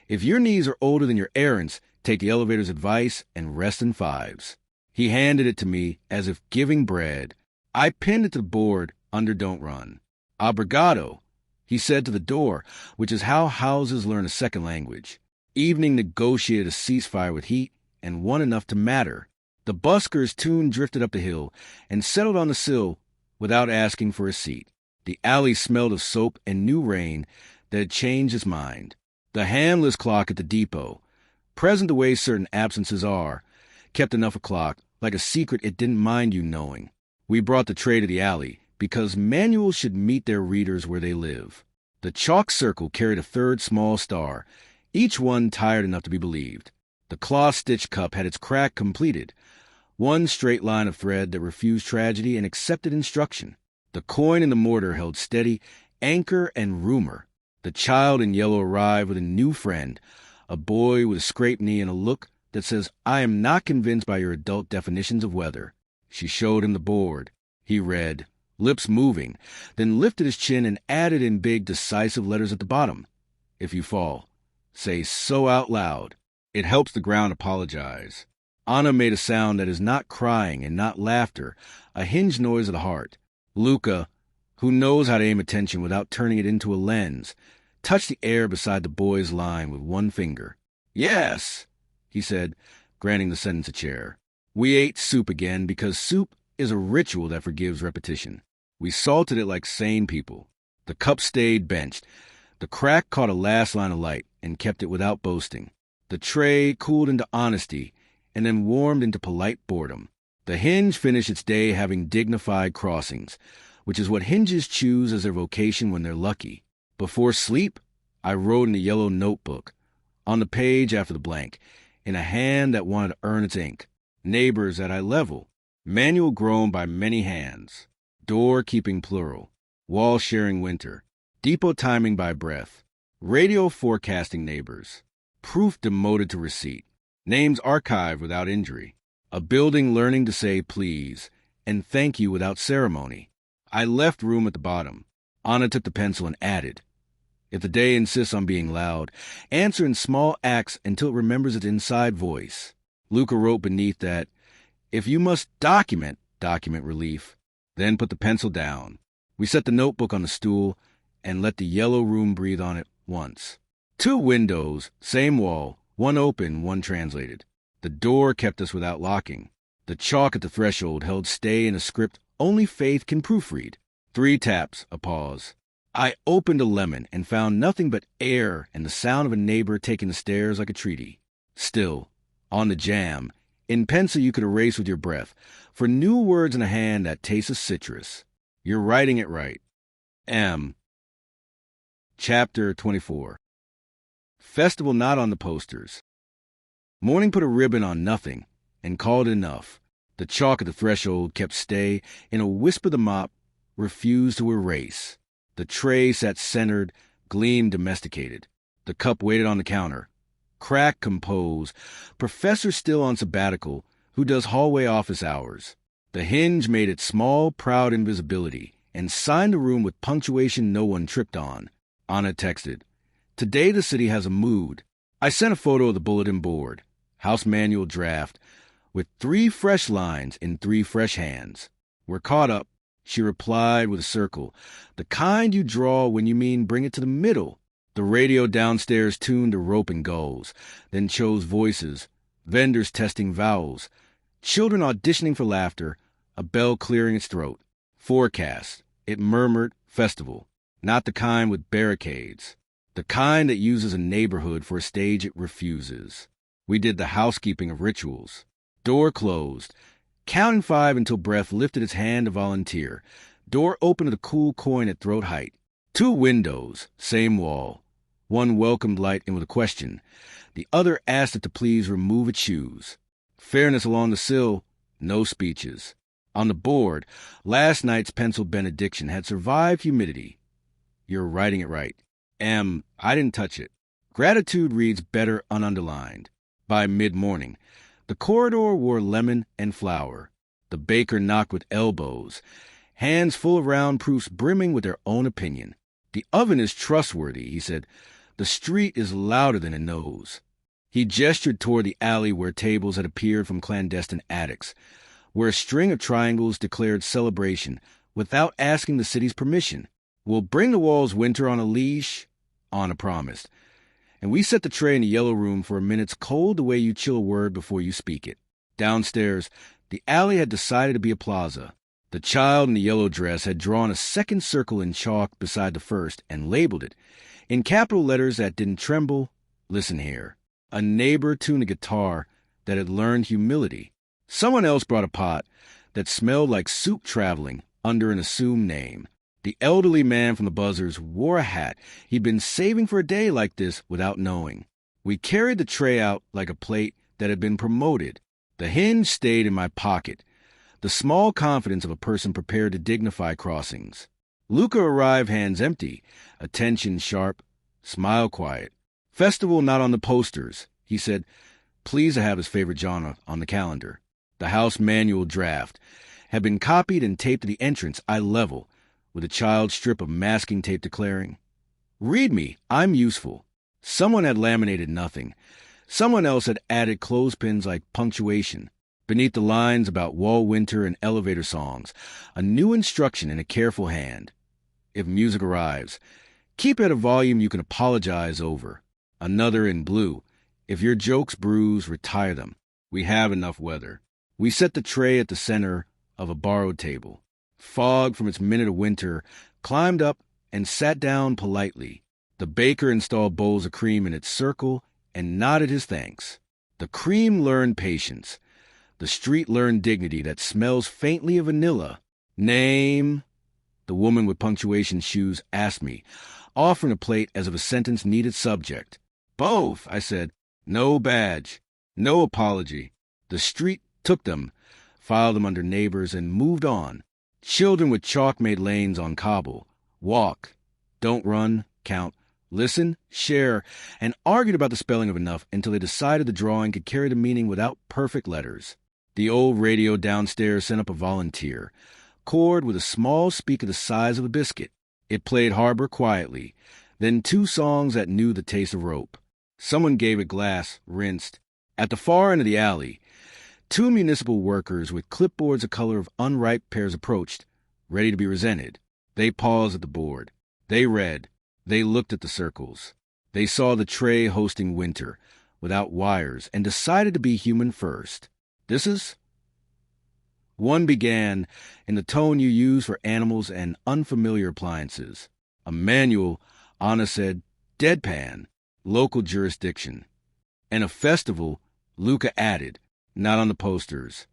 If your knees are older than your errands, take the elevator's advice and rest in 5s. He handed it to me as if giving bread. I pinned it to the board under Don't Run. Obrigado, he said to the door, which is how houses learn a second language. Evening negotiated a ceasefire with heat and one enough to matter. The busker's tune drifted up the hill and settled on the sill without asking for a seat. The alley smelled of soap and new rain that had changed his mind. The handless clock at the depot, present the way certain absences are, kept enough o'clock, like a secret it didn't mind you knowing. We brought the tray to the alley, because manuals should meet their readers where they live. The chalk circle carried a third small star, each one tired enough to be believed. The cloth-stitched cup had its crack completed, one straight line of thread that refused tragedy and accepted instruction. The coin in the mortar held steady anchor and rumor. The child in yellow arrived with a new friend, a boy with a scraped knee and a look that says, "I am not convinced by your adult definitions of weather." She showed him the board. He read, lips moving, then lifted his chin and added in big, decisive letters at the bottom, "If you fall, say so out loud. It helps the ground apologize." Anna made a sound that is not crying and not laughter, a hinged noise of the heart. Luca, who knows how to aim attention without turning it into a lens, touched the air beside the boy's line with one finger. "Yes," he said, granting the sentence a chair. We ate soup again because soup is a ritual that forgives repetition. We salted it like sane people. The cup stayed benched. The crack caught a last line of light and kept it without boasting. The tray cooled into honesty and then warmed into polite boredom. The hinge finished its day having dignified crossings, which is what hinges choose as their vocation when they're lucky. Before sleep, I wrote in a yellow notebook, on the page after the blank, in a hand that wanted to earn its ink, "Neighbors at eye level," manual grown by many hands, door keeping plural, wall sharing winter, depot timing by breath, radio forecasting neighbors, proof demoted to receipt, names archived without injury, a building learning to say please and thank you without ceremony. I left room at the bottom. Anna took the pencil and added, "If the day insists on being loud, answer in small acts until it remembers its inside voice." Luca wrote beneath that, "If you must document relief, then put the pencil down." We set the notebook on the stool and let the yellow room breathe on it once. 2 windows, same wall, one open, one translated. The door kept us without locking. The chalk at the threshold held stay in a script only faith can proofread. 3 taps, a pause. I opened a lemon and found nothing but air and the sound of a neighbor taking the stairs like a treaty. Still, on the jam, in pencil you could erase with your breath, for new words in a hand that tastes of citrus. You're writing it right. M. Chapter 24. Festival not on the posters. Morning put a ribbon on nothing and called it enough. The chalk at the threshold kept stay, in a whisper the mop refused to erase. The tray sat centered, gleamed domesticated. The cup waited on the counter. Crack composed, professor still on sabbatical, who does hallway office hours. The hinge made its small, proud invisibility and signed the room with punctuation no one tripped on. Anna texted, "Today the city has a mood." I sent a photo of the bulletin board, house manual draft, with 3 fresh lines in 3 fresh hands. "We're caught up," she replied with a circle, "the kind you draw when you mean bring it to the middle." The radio downstairs tuned to rope and gulls, then chose voices, vendors testing vowels, children auditioning for laughter, a bell clearing its throat. Forecast, it murmured, festival, not the kind with barricades, the kind that uses a neighborhood for a stage it refuses. We did the housekeeping of rituals. Door closed, counting 5 until breath lifted its hand to volunteer. Door opened to the cool coin at throat height. 2 windows, same wall. One welcomed light in with a question. The other asked it to please remove its shoes. Fairness along the sill, no speeches. On the board, last night's penciled benediction had survived humidity. You're writing it right. M. I didn't touch it. Gratitude reads better ununderlined. By mid-morning, the corridor wore lemon and flour. The baker knocked with elbows, hands full of round proofs brimming with their own opinion. "The oven is trustworthy," he said. "The street is louder than it knows." He gestured toward the alley where tables had appeared from clandestine attics, where a string of triangles declared celebration without asking the city's permission. "We'll bring the walls winter on a leash," Anna promised. And we set the tray in the yellow room for a minute's cold the way you chill a word before you speak it. Downstairs, the alley had decided to be a plaza. The child in the yellow dress had drawn a second circle in chalk beside the first and labeled it, in capital letters that didn't tremble, "Listen here." A neighbor tuned a guitar that had learned humility. Someone else brought a pot that smelled like soup traveling under an assumed name. The elderly man from the Buzzards wore a hat he'd been saving for a day like this without knowing. We carried the tray out like a plate that had been promoted. The hinge stayed in my pocket, the small confidence of a person prepared to dignify crossings. Luca arrived hands empty, attention sharp, smile quiet. "Festival not on the posters," he said, pleased to have his favorite genre on the calendar. The house manual draft had been copied and taped to the entrance, eye level, with a child's strip of masking tape declaring, "Read me, I'm useful." Someone had laminated nothing. Someone else had added clothespins like punctuation. Beneath the lines about wall winter and elevator songs, a new instruction in a careful hand. If music arrives, keep it at a volume you can apologize over. Another in blue. If your jokes bruise, retire them. We have enough weather. We set the tray at the center of a borrowed table. Fog from its minute of winter climbed up and sat down politely. The baker installed bowls of cream in its circle and nodded his thanks. The cream learned patience. The street learned dignity that smells faintly of vanilla. "Name?" the woman with punctuation shoes asked me, offering a plate as if a sentence needed subject. "Both," I said. "No badge. No apology." The street took them, filed them under neighbors, and moved on. Children with chalk-made lanes on cobble. Walk. Don't run. Count. Listen. Share. And argued about the spelling of enough until they decided the drawing could carry the meaning without perfect letters. The old radio downstairs sent up a volunteer, cord with a small speaker the size of a biscuit. It played Harbor quietly, then 2 songs that knew the taste of rope. Someone gave it glass, rinsed. At the far end of the alley, 2 municipal workers with clipboards the color of unripe pears approached, ready to be resented. They paused at the board. They read. They looked at the circles. They saw the tray hosting winter, without wires, and decided to be human first. "This is?" One began in the tone you use for animals and unfamiliar appliances. A manual, Anna said, deadpan, local jurisdiction. And a festival, Luca added, not on the posters.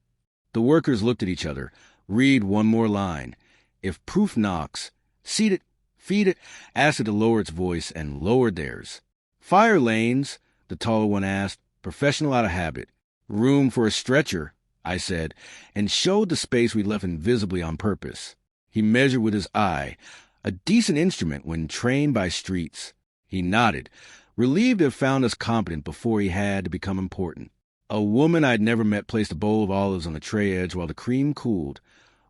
The workers looked at each other. Read one more line. If proof knocks, seat it, feed it, asked it to lower its voice, and lowered theirs. "Fire lanes," the taller one asked, professional out of habit. "Room for a stretcher," I said, and showed the space we left invisibly on purpose. He measured with his eye, a decent instrument when trained by streets. He nodded, relieved to have found us competent before he had to become important. A woman I'd never met placed a bowl of olives on the tray edge while the cream cooled,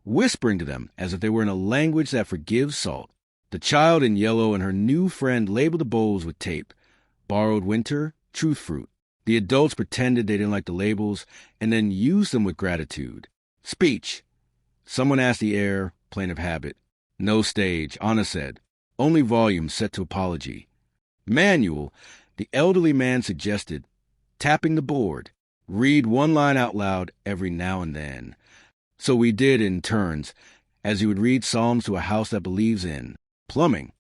whispering to them as if they were in a language that forgives salt. The child in yellow and her new friend labeled the bowls with tape. Borrowed winter, truth fruit. The adults pretended they didn't like the labels and then used them with gratitude. Speech. Someone asked the air, plaintive habit. No stage, Anna said. Only volume set to apology. Manual, the elderly man suggested. Tapping the board. Read one line out loud every now and then. So we did in turns, as you would read psalms to a house that believes in plumbing.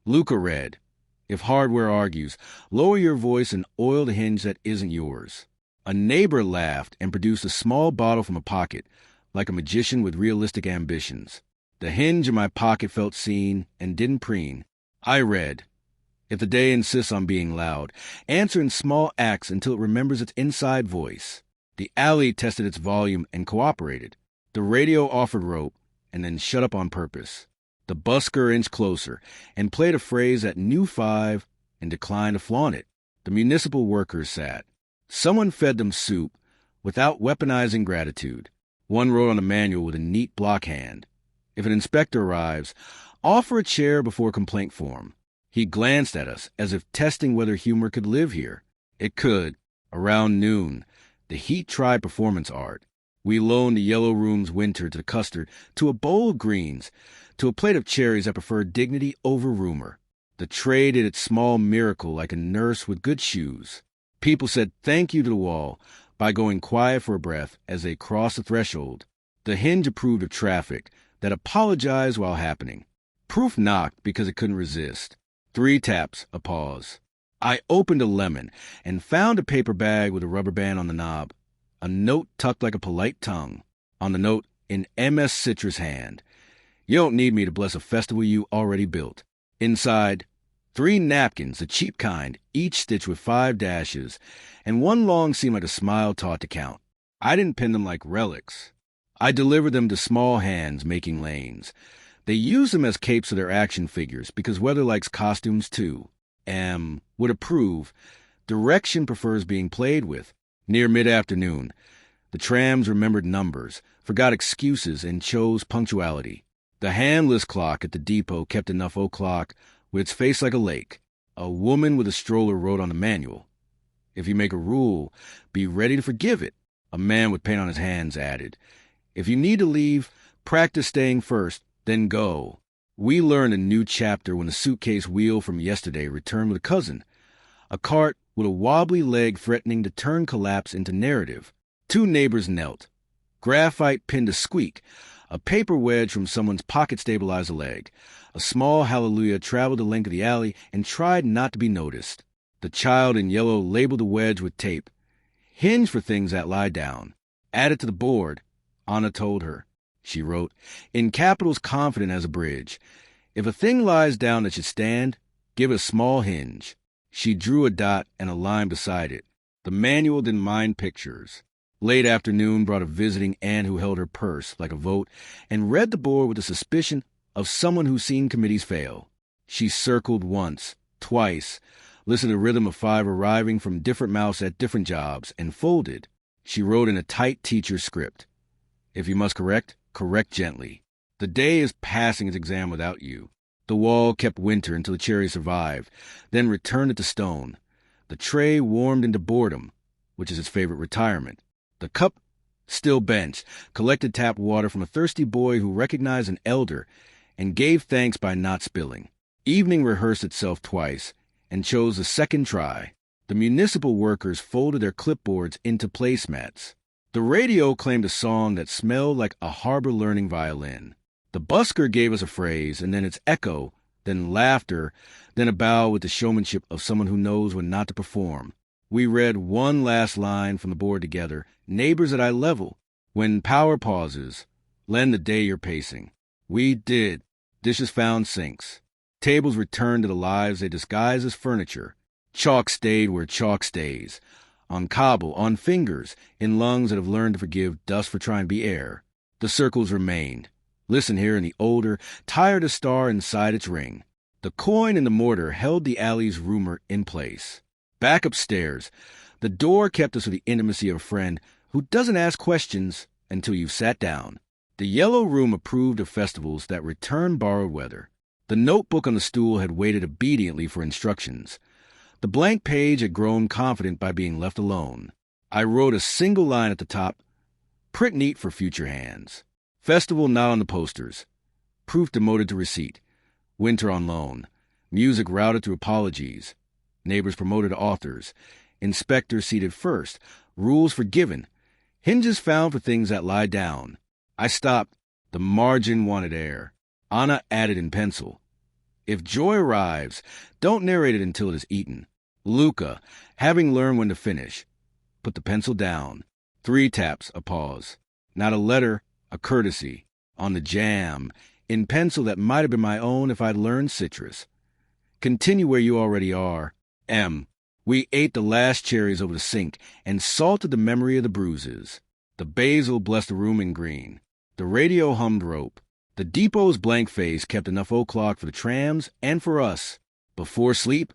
Luca read, "If hardware argues, lower your voice and oil the hinge that isn't yours." A neighbor laughed and produced a small bottle from a pocket, like a magician with realistic ambitions. The hinge in my pocket felt seen and didn't preen. I read, "If the day insists on being loud, answer in small acts until it remembers its inside voice." The alley tested its volume and cooperated. The radio offered rope and then shut up on purpose. The busker inched closer and played a phrase that knew 5 and declined to flaunt it. The municipal workers sat. Someone fed them soup without weaponizing gratitude. One wrote on the manual with a neat block hand. If an inspector arrives, offer a chair before complaint form. He glanced at us as if testing whether humor could live here. It could. Around noon, the heat tried performance art. We loaned the yellow room's winter to the custard, to a bowl of greens, to a plate of cherries that preferred dignity over rumor. The tray did its small miracle like a nurse with good shoes. People said thank you to the wall by going quiet for a breath as they crossed the threshold. The hinge approved of traffic that apologized while happening. Proof knocked because it couldn't resist. 3 taps, a pause. I opened a lemon and found a paper bag with a rubber band on the knob. A note tucked like a polite tongue. On the note, in MS Citrus hand. You don't need me to bless a festival you already built. Inside, 3 napkins, the cheap kind, each stitched with 5 dashes, and one long seam like a smile taught to count. I didn't pin them like relics. I delivered them to small hands making lanes. They use them as capes of their action figures because Weather likes costumes too. Would approve. Direction prefers being played with. Near mid-afternoon, the trams remembered numbers, forgot excuses, and chose punctuality. The handless clock at the depot kept enough o'clock with its face like a lake. A woman with a stroller wrote on the manual. If you make a rule, be ready to forgive it. A man with paint on his hands added. If you need to leave, practice staying first, then go. We learned a new chapter when the suitcase wheel from yesterday returned with a cousin. A cart with a wobbly leg threatening to turn collapse into narrative. 2 neighbors knelt. Graphite pinned a squeak. A paper wedge from someone's pocket stabilized a leg. A small hallelujah traveled the length of the alley and tried not to be noticed. The child in yellow labeled the wedge with tape. Hinge for things that lie down. Add it to the board, Anna told her. She wrote, in capitals confident as a bridge. If a thing lies down that should stand, give it a small hinge. She drew a dot and a line beside it. The manual didn't mind pictures. Late afternoon brought a visiting aunt who held her purse like a vote and read the board with the suspicion of someone who's seen committees fail. She circled once, twice, listened to the rhythm of 5 arriving from different mouths at different jobs, and folded. She wrote in a tight teacher script. If you must correct, correct gently. The day is passing its exam without you. The wall kept winter until the cherry survived, then returned it to stone. The tray warmed into boredom, which is its favorite retirement. The cup still benched, collected tap water from a thirsty boy who recognized an elder and gave thanks by not spilling. Evening rehearsed itself twice and chose the second try. The municipal workers folded their clipboards into placemats. The radio claimed a song that smelled like a harbor-learning violin. The busker gave us a phrase, and then its echo, then laughter, then a bow with the showmanship of someone who knows when not to perform. We read one last line from the board together, neighbors at eye level. When power pauses, lend the day you're pacing. We did. Dishes found sinks. Tables returned to the lives they disguised as furniture. Chalk stayed where chalk stays. On cobble, on fingers, in lungs that have learned to forgive dust for trying to be air. The circles remained. Listen here in the older, tired a star inside its ring. The coin and the mortar held the alley's rumor in place. Back upstairs, the door kept us with the intimacy of a friend who doesn't ask questions until you've sat down. The yellow room approved of festivals that return borrowed weather. The notebook on the stool had waited obediently for instructions. The blank page had grown confident by being left alone. I wrote a single line at the top, print neat for future hands. Festival not on the posters. Proof demoted to receipt. Winter on loan. Music routed through apologies. Neighbors promoted to authors. Inspector seated first. Rules forgiven. Hinges found for things that lie down. I stopped. The margin wanted air. Anna added in pencil. If joy arrives, don't narrate it until it is eaten. Luca, having learned when to finish. Put the pencil down. 3 taps, a pause. Not a letter, a courtesy. On the jam, in pencil that might have been my own if I'd learned citrus. Continue where you already are. We ate the last cherries over the sink and salted the memory of the bruises. The basil blessed the room in green. The radio hummed rope. The depot's blank face kept enough o'clock for the trams and for us. Before sleep,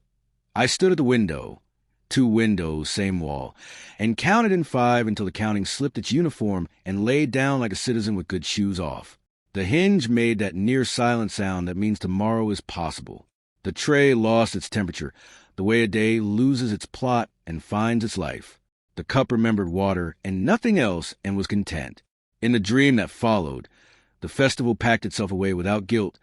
I stood at the window. 2 windows, same wall, and counted in 5 until the counting slipped its uniform and laid down like a citizen with good shoes off. The hinge made that near-silent sound that means tomorrow is possible. The tray lost its temperature, the way a day loses its plot and finds its life. The cup remembered water and nothing else and was content. In the dream that followed, the festival packed itself away without guilt,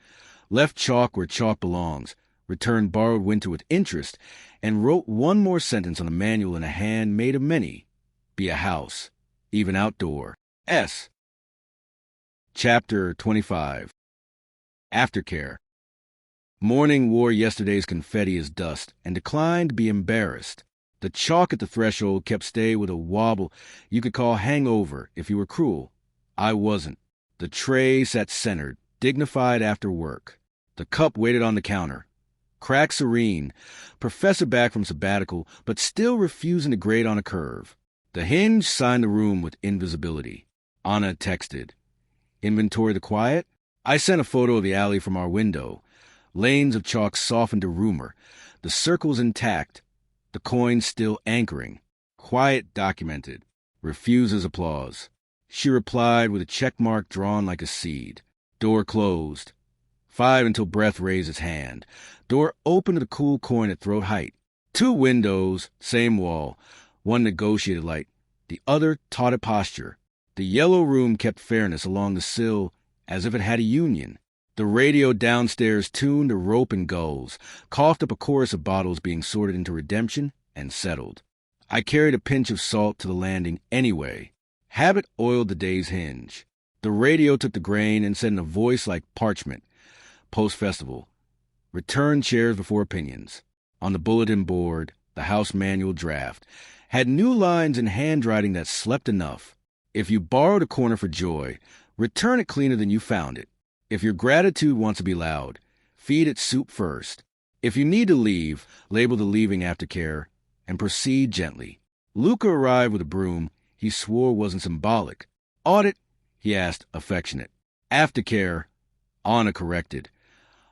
left chalk where chalk belongs, returned borrowed winter with interest, and wrote one more sentence on a manual in a hand made of many. Be a house, even outdoor. S. Chapter 25. Aftercare. Morning wore yesterday's confetti as dust and declined to be embarrassed. The chalk at the threshold kept stay with a wobble you could call hangover if you were cruel. I wasn't. The tray sat centered, dignified after work. The cup waited on the counter. Crack serene, professor back from sabbatical, but still refusing to grade on a curve. The hinge signed the room with invisibility. Anna texted. Inventory the quiet? I sent a photo of the alley from our window. Lanes of chalk softened to rumor. The circles intact. The coins still anchoring. Quiet documented. Refuses applause. She replied with a check mark drawn like a seed. Door closed. 5 until breath raised its hand. Door open to the cool coin at throat height. 2 windows, same wall. One negotiated light. The other taught at posture. The yellow room kept fairness along the sill as if it had a union. The radio downstairs tuned a rope and gulls, coughed up a chorus of bottles being sorted into redemption, and settled. I carried a pinch of salt to the landing anyway. Habit oiled the day's hinge. The radio took the grain and said in a voice like parchment, post-festival, return chairs before opinions. On the bulletin board, the house manual draft had new lines in handwriting that slept enough. If you borrowed a corner for joy, return it cleaner than you found it. If your gratitude wants to be loud, feed it soup first. If you need to leave, label the leaving aftercare and proceed gently. Luca arrived with a broom he swore wasn't symbolic. Audit? He asked, affectionate. Aftercare, Anna corrected.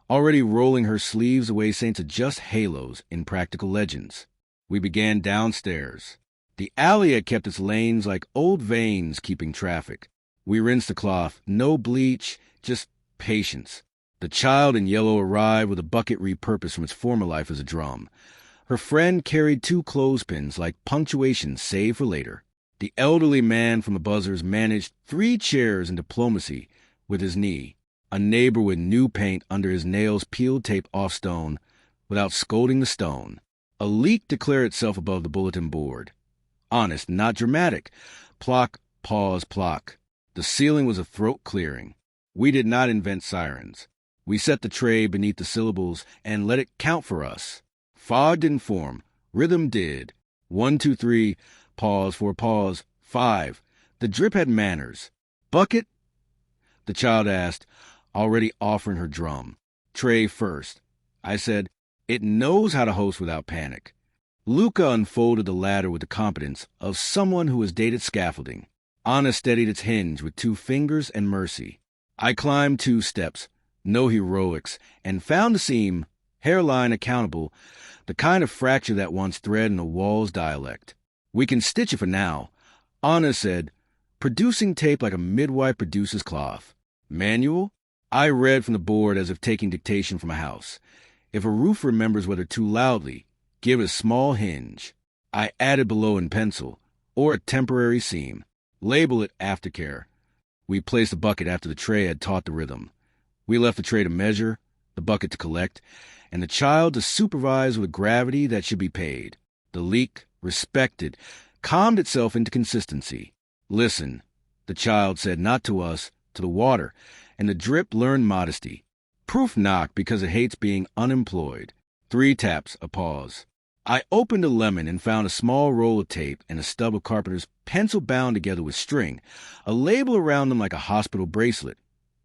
Already rolling her sleeves away saints are just halos in practical legends. We began downstairs. The alley had kept its lanes like old veins keeping traffic. We rinsed the cloth, no bleach, just patience. The child in yellow arrived with a bucket repurposed from its former life as a drum. Her friend carried 2 clothespins like punctuation saved for later. The elderly man from the buzzers managed 3 chairs in diplomacy with his knee. A neighbor with new paint under his nails peeled tape off stone without scolding the stone. A leak declared itself above the bulletin board. Honest, not dramatic. Plock, pause, plock. The ceiling was a throat clearing. We did not invent sirens. We set the tray beneath the syllables and let it count for us. Fog didn't form. Rhythm did. 1, 2, 3, pause for a pause. 5. The drip had manners. Bucket? The child asked, already offering her drum. Tray first. I said, it knows how to host without panic. Luca unfolded the ladder with the competence of someone who has dated scaffolding. Anna steadied its hinge with 2 fingers and mercy. I climbed 2 steps, no heroics, and found the seam, hairline accountable, the kind of fracture that wants thread in a wall's dialect. We can stitch it for now, Anna said, producing tape like a midwife produces cloth. Manual? I read from the board as if taking dictation from a house. If a roof remembers whether too loudly, give it a small hinge. I added below in pencil, or a temporary seam. Label it aftercare. We placed the bucket after the tray had taught the rhythm. We left the tray to measure, the bucket to collect, and the child to supervise with a gravity that should be paid. The leak, respected, calmed itself into consistency. Listen, the child said, not to us, to the water, and the drip learned modesty. Proof knocked because it hates being unemployed. 3 taps, a pause. I opened a lemon and found a small roll of tape and a stub of carpenter's pencil bound together with string, a label around them like a hospital bracelet.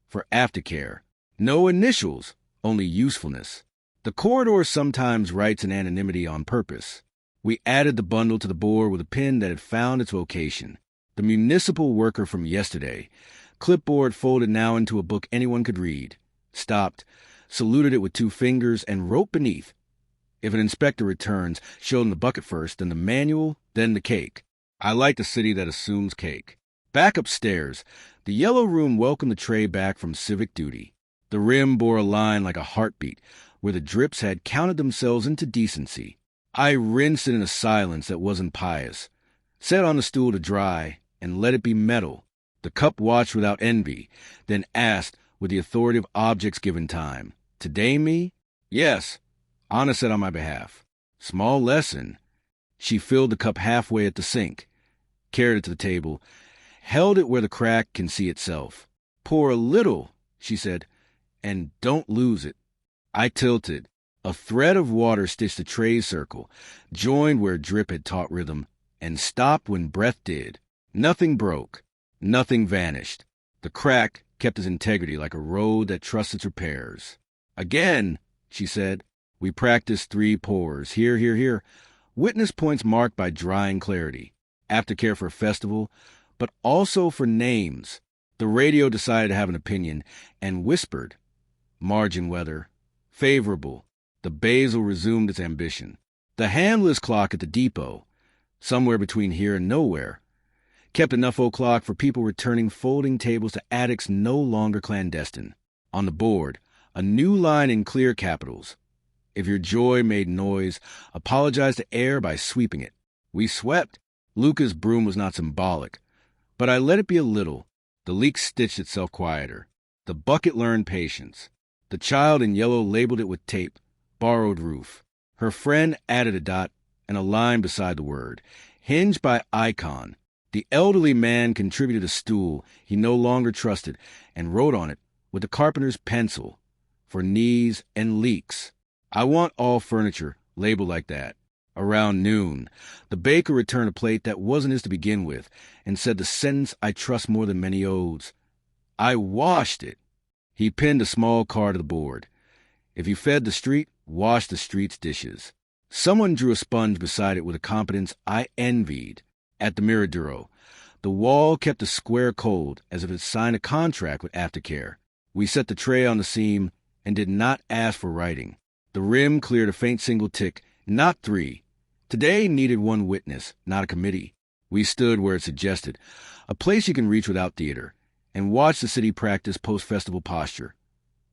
For aftercare. No initials, only usefulness. The corridor sometimes writes in anonymity on purpose. We added the bundle to the board with a pen that had found its vocation. The municipal worker from yesterday. Clipboard folded now into a book anyone could read. Stopped, saluted it with 2 fingers, and wrote beneath. If an inspector returns, show them the bucket first, then the manual, then the cake. I like a city that assumes cake. Back upstairs, the yellow room welcomed the tray back from civic duty. The rim bore a line like a heartbeat, where the drips had counted themselves into decency. I rinsed it in a silence that wasn't pious, set on the stool to dry, and let it be metal. The cup watched without envy, then asked with the authority of objects given time, today me? Yes. Anna said on my behalf. Small lesson. She filled the cup halfway at the sink, carried it to the table, held it where the crack can see itself. Pour a little, she said, and don't lose it. I tilted. A thread of water stitched the tray's circle, joined where drip had taught rhythm, and stopped when breath did. Nothing broke. Nothing vanished. The crack kept its integrity like a road that trusts its repairs. Again, she said. We practiced 3 pours. Here, here, here. Witness points marked by drying clarity. Aftercare for a festival, but also for names. The radio decided to have an opinion and whispered. Margin weather. Favorable. The basil resumed its ambition. The handless clock at the depot, somewhere between here and nowhere, kept enough o'clock for people returning folding tables to attics no longer clandestine. On the board, a new line in clear capitals. If your joy made noise, apologize to air by sweeping it. We swept. Luca's broom was not symbolic, but I let it be a little. The leak stitched itself quieter. The bucket learned patience. The child in yellow labeled it with tape, borrowed roof. Her friend added a dot and a line beside the word. Hinge by icon. The elderly man contributed a stool he no longer trusted and wrote on it with a carpenter's pencil, for knees and leaks. I want all furniture labeled like that. Around noon, the baker returned a plate that wasn't his to begin with and said the sentence I trust more than many odes. I washed it. He pinned a small card to the board. If you fed the street, wash the street's dishes. Someone drew a sponge beside it with a competence I envied. At the Miraduro, the wall kept a square cold as if it signed a contract with Aftercare. We set the tray on the seam and did not ask for writing. The rim cleared a faint single tick, not 3. Today needed 1 witness, not a committee. We stood where it suggested, a place you can reach without theater, and watched the city practice post-festival posture.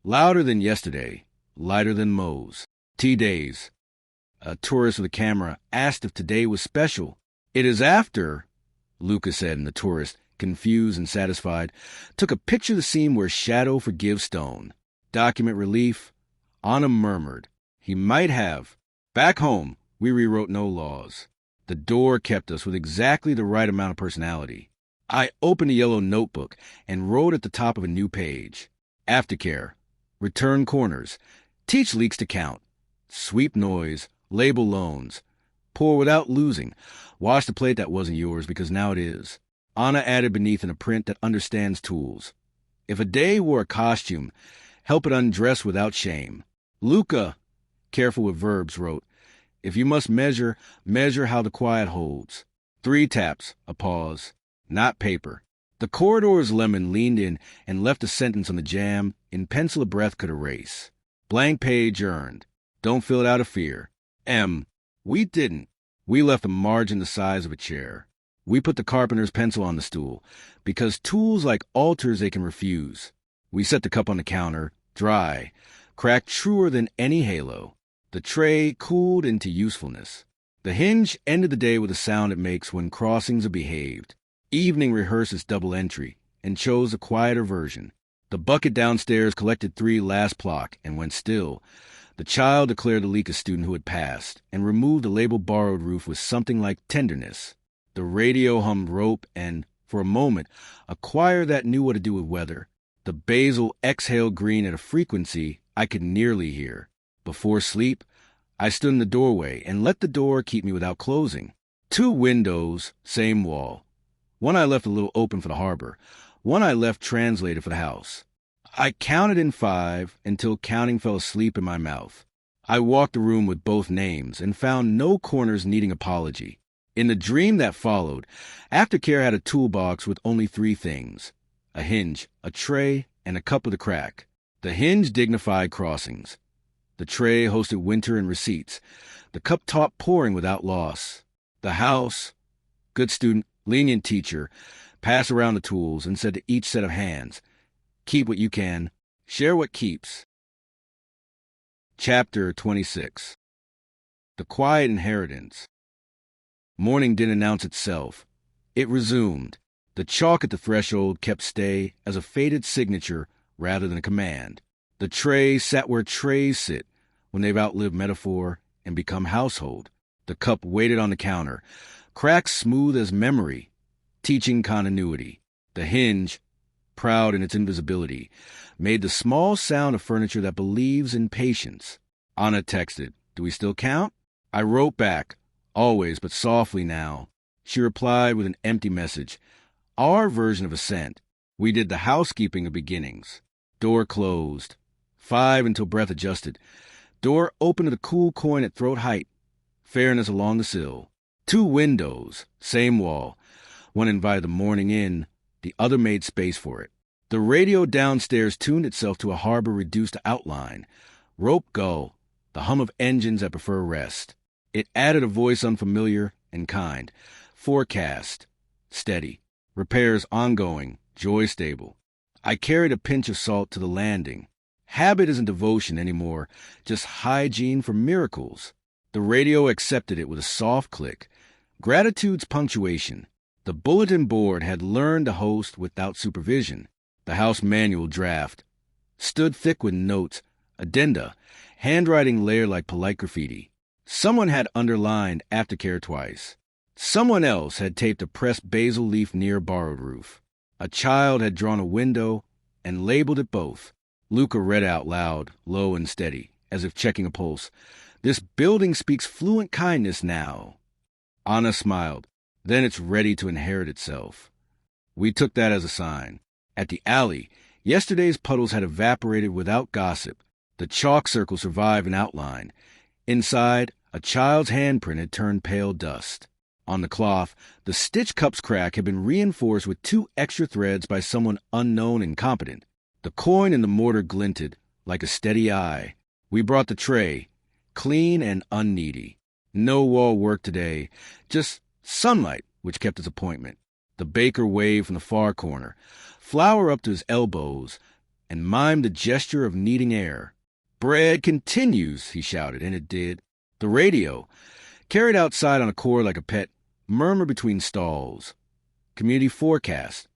Louder than yesterday, lighter than Moe's. T-days. A tourist with a camera asked if today was special. It is after, Luca said, and the tourist, confused and satisfied, took a picture of the seam where shadow forgives stone. Document relief. Anna murmured. He might have. Back home, we rewrote no laws. The door kept us with exactly the right amount of personality. I opened a yellow notebook and wrote at the top of a new page. Aftercare. Return corners. Teach leaks to count. Sweep noise. Label loans. Pour without losing. Wash the plate that wasn't yours because now it is. Anna added beneath in a print that understands tools. If a day wore a costume, help it undress without shame. Luca, careful with verbs, wrote, if you must measure, measure how the quiet holds. 3 taps, a pause, not paper. The corridor's lemon leaned in and left a sentence on the jam in pencil a breath could erase. Blank page earned. Don't fill it out of fear. M. We didn't. We left a margin the size of a chair. We put the carpenter's pencil on the stool, because tools like altars they can refuse. We set the cup on the counter, dry, cracked truer than any halo. The tray cooled into usefulness. The hinge ended the day with the sound it makes when crossings are behaved. Evening rehearsed its double entry and chose a quieter version. The bucket downstairs collected 3 last plock and went still. The child declared the leak a student who had passed and removed the label borrowed roof with something like tenderness. The radio hummed rope and, for a moment, a choir that knew what to do with weather. The basil exhaled green at a frequency I could nearly hear. Before sleep, I stood in the doorway and let the door keep me without closing. 2 windows, same wall. One I left a little open for the harbor. One I left translated for the house. I counted in 5 until counting fell asleep in my mouth. I walked the room with both names and found no corners needing apology. In the dream that followed, Aftercare had a toolbox with only 3 things: a hinge, a tray, and a cup with a crack. The hinge dignified crossings. The tray hosted winter and receipts. The cup taught pouring without loss. The house, good student, lenient teacher, passed around the tools and said to each set of hands, keep what you can, share what keeps. Chapter 26. The Quiet Inheritance. Morning didn't announce itself. It resumed. The chalk at the threshold kept stay as a faded signature rather than a command. The tray sat where trays sit when they've outlived metaphor and become household. The cup waited on the counter, cracked smooth as memory, teaching continuity. The hinge, proud in its invisibility, made the small sound of furniture that believes in patience. Anna texted, "Do we still count?" I wrote back, always but softly now. She replied with an empty message, our version of assent. We did the housekeeping of beginnings. Door closed. 5 until breath adjusted. Door open to the cool coin at throat height. Fairness along the sill. 2 windows, same wall. One invited the morning in, the other made space for it. The radio downstairs tuned itself to a harbor reduced to outline. Rope go, the hum of engines that prefer rest. It added a voice unfamiliar and kind. Forecast, steady. Repairs ongoing, joy stable. I carried a pinch of salt to the landing. Habit isn't devotion anymore, just hygiene for miracles. The radio accepted it with a soft click. Gratitude's punctuation. The bulletin board had learned to host without supervision. The house manual draft stood thick with notes, addenda, handwriting layered like polite graffiti. Someone had underlined aftercare twice. Someone else had taped a pressed basil leaf near borrowed roof. A child had drawn a window and labeled it both. Luca read out loud, low and steady, as if checking a pulse. This building speaks fluent kindness now. Anna smiled. Then it's ready to inherit itself. We took that as a sign. At the alley, yesterday's puddles had evaporated without gossip. The chalk circle survived in outline. Inside, a child's handprint had turned pale dust. On the cloth, the stitch cup's crack had been reinforced with 2 extra threads by someone unknown and competent. The coin in the mortar glinted like a steady eye. We brought the tray, clean and unneedy. No wall work today, just sunlight, which kept its appointment. The baker waved from the far corner, flour up to his elbows, and mimed the gesture of needing air. "Bread continues," he shouted, and it did. The radio, carried outside on a cord like a pet, murmured between stalls. Community forecast.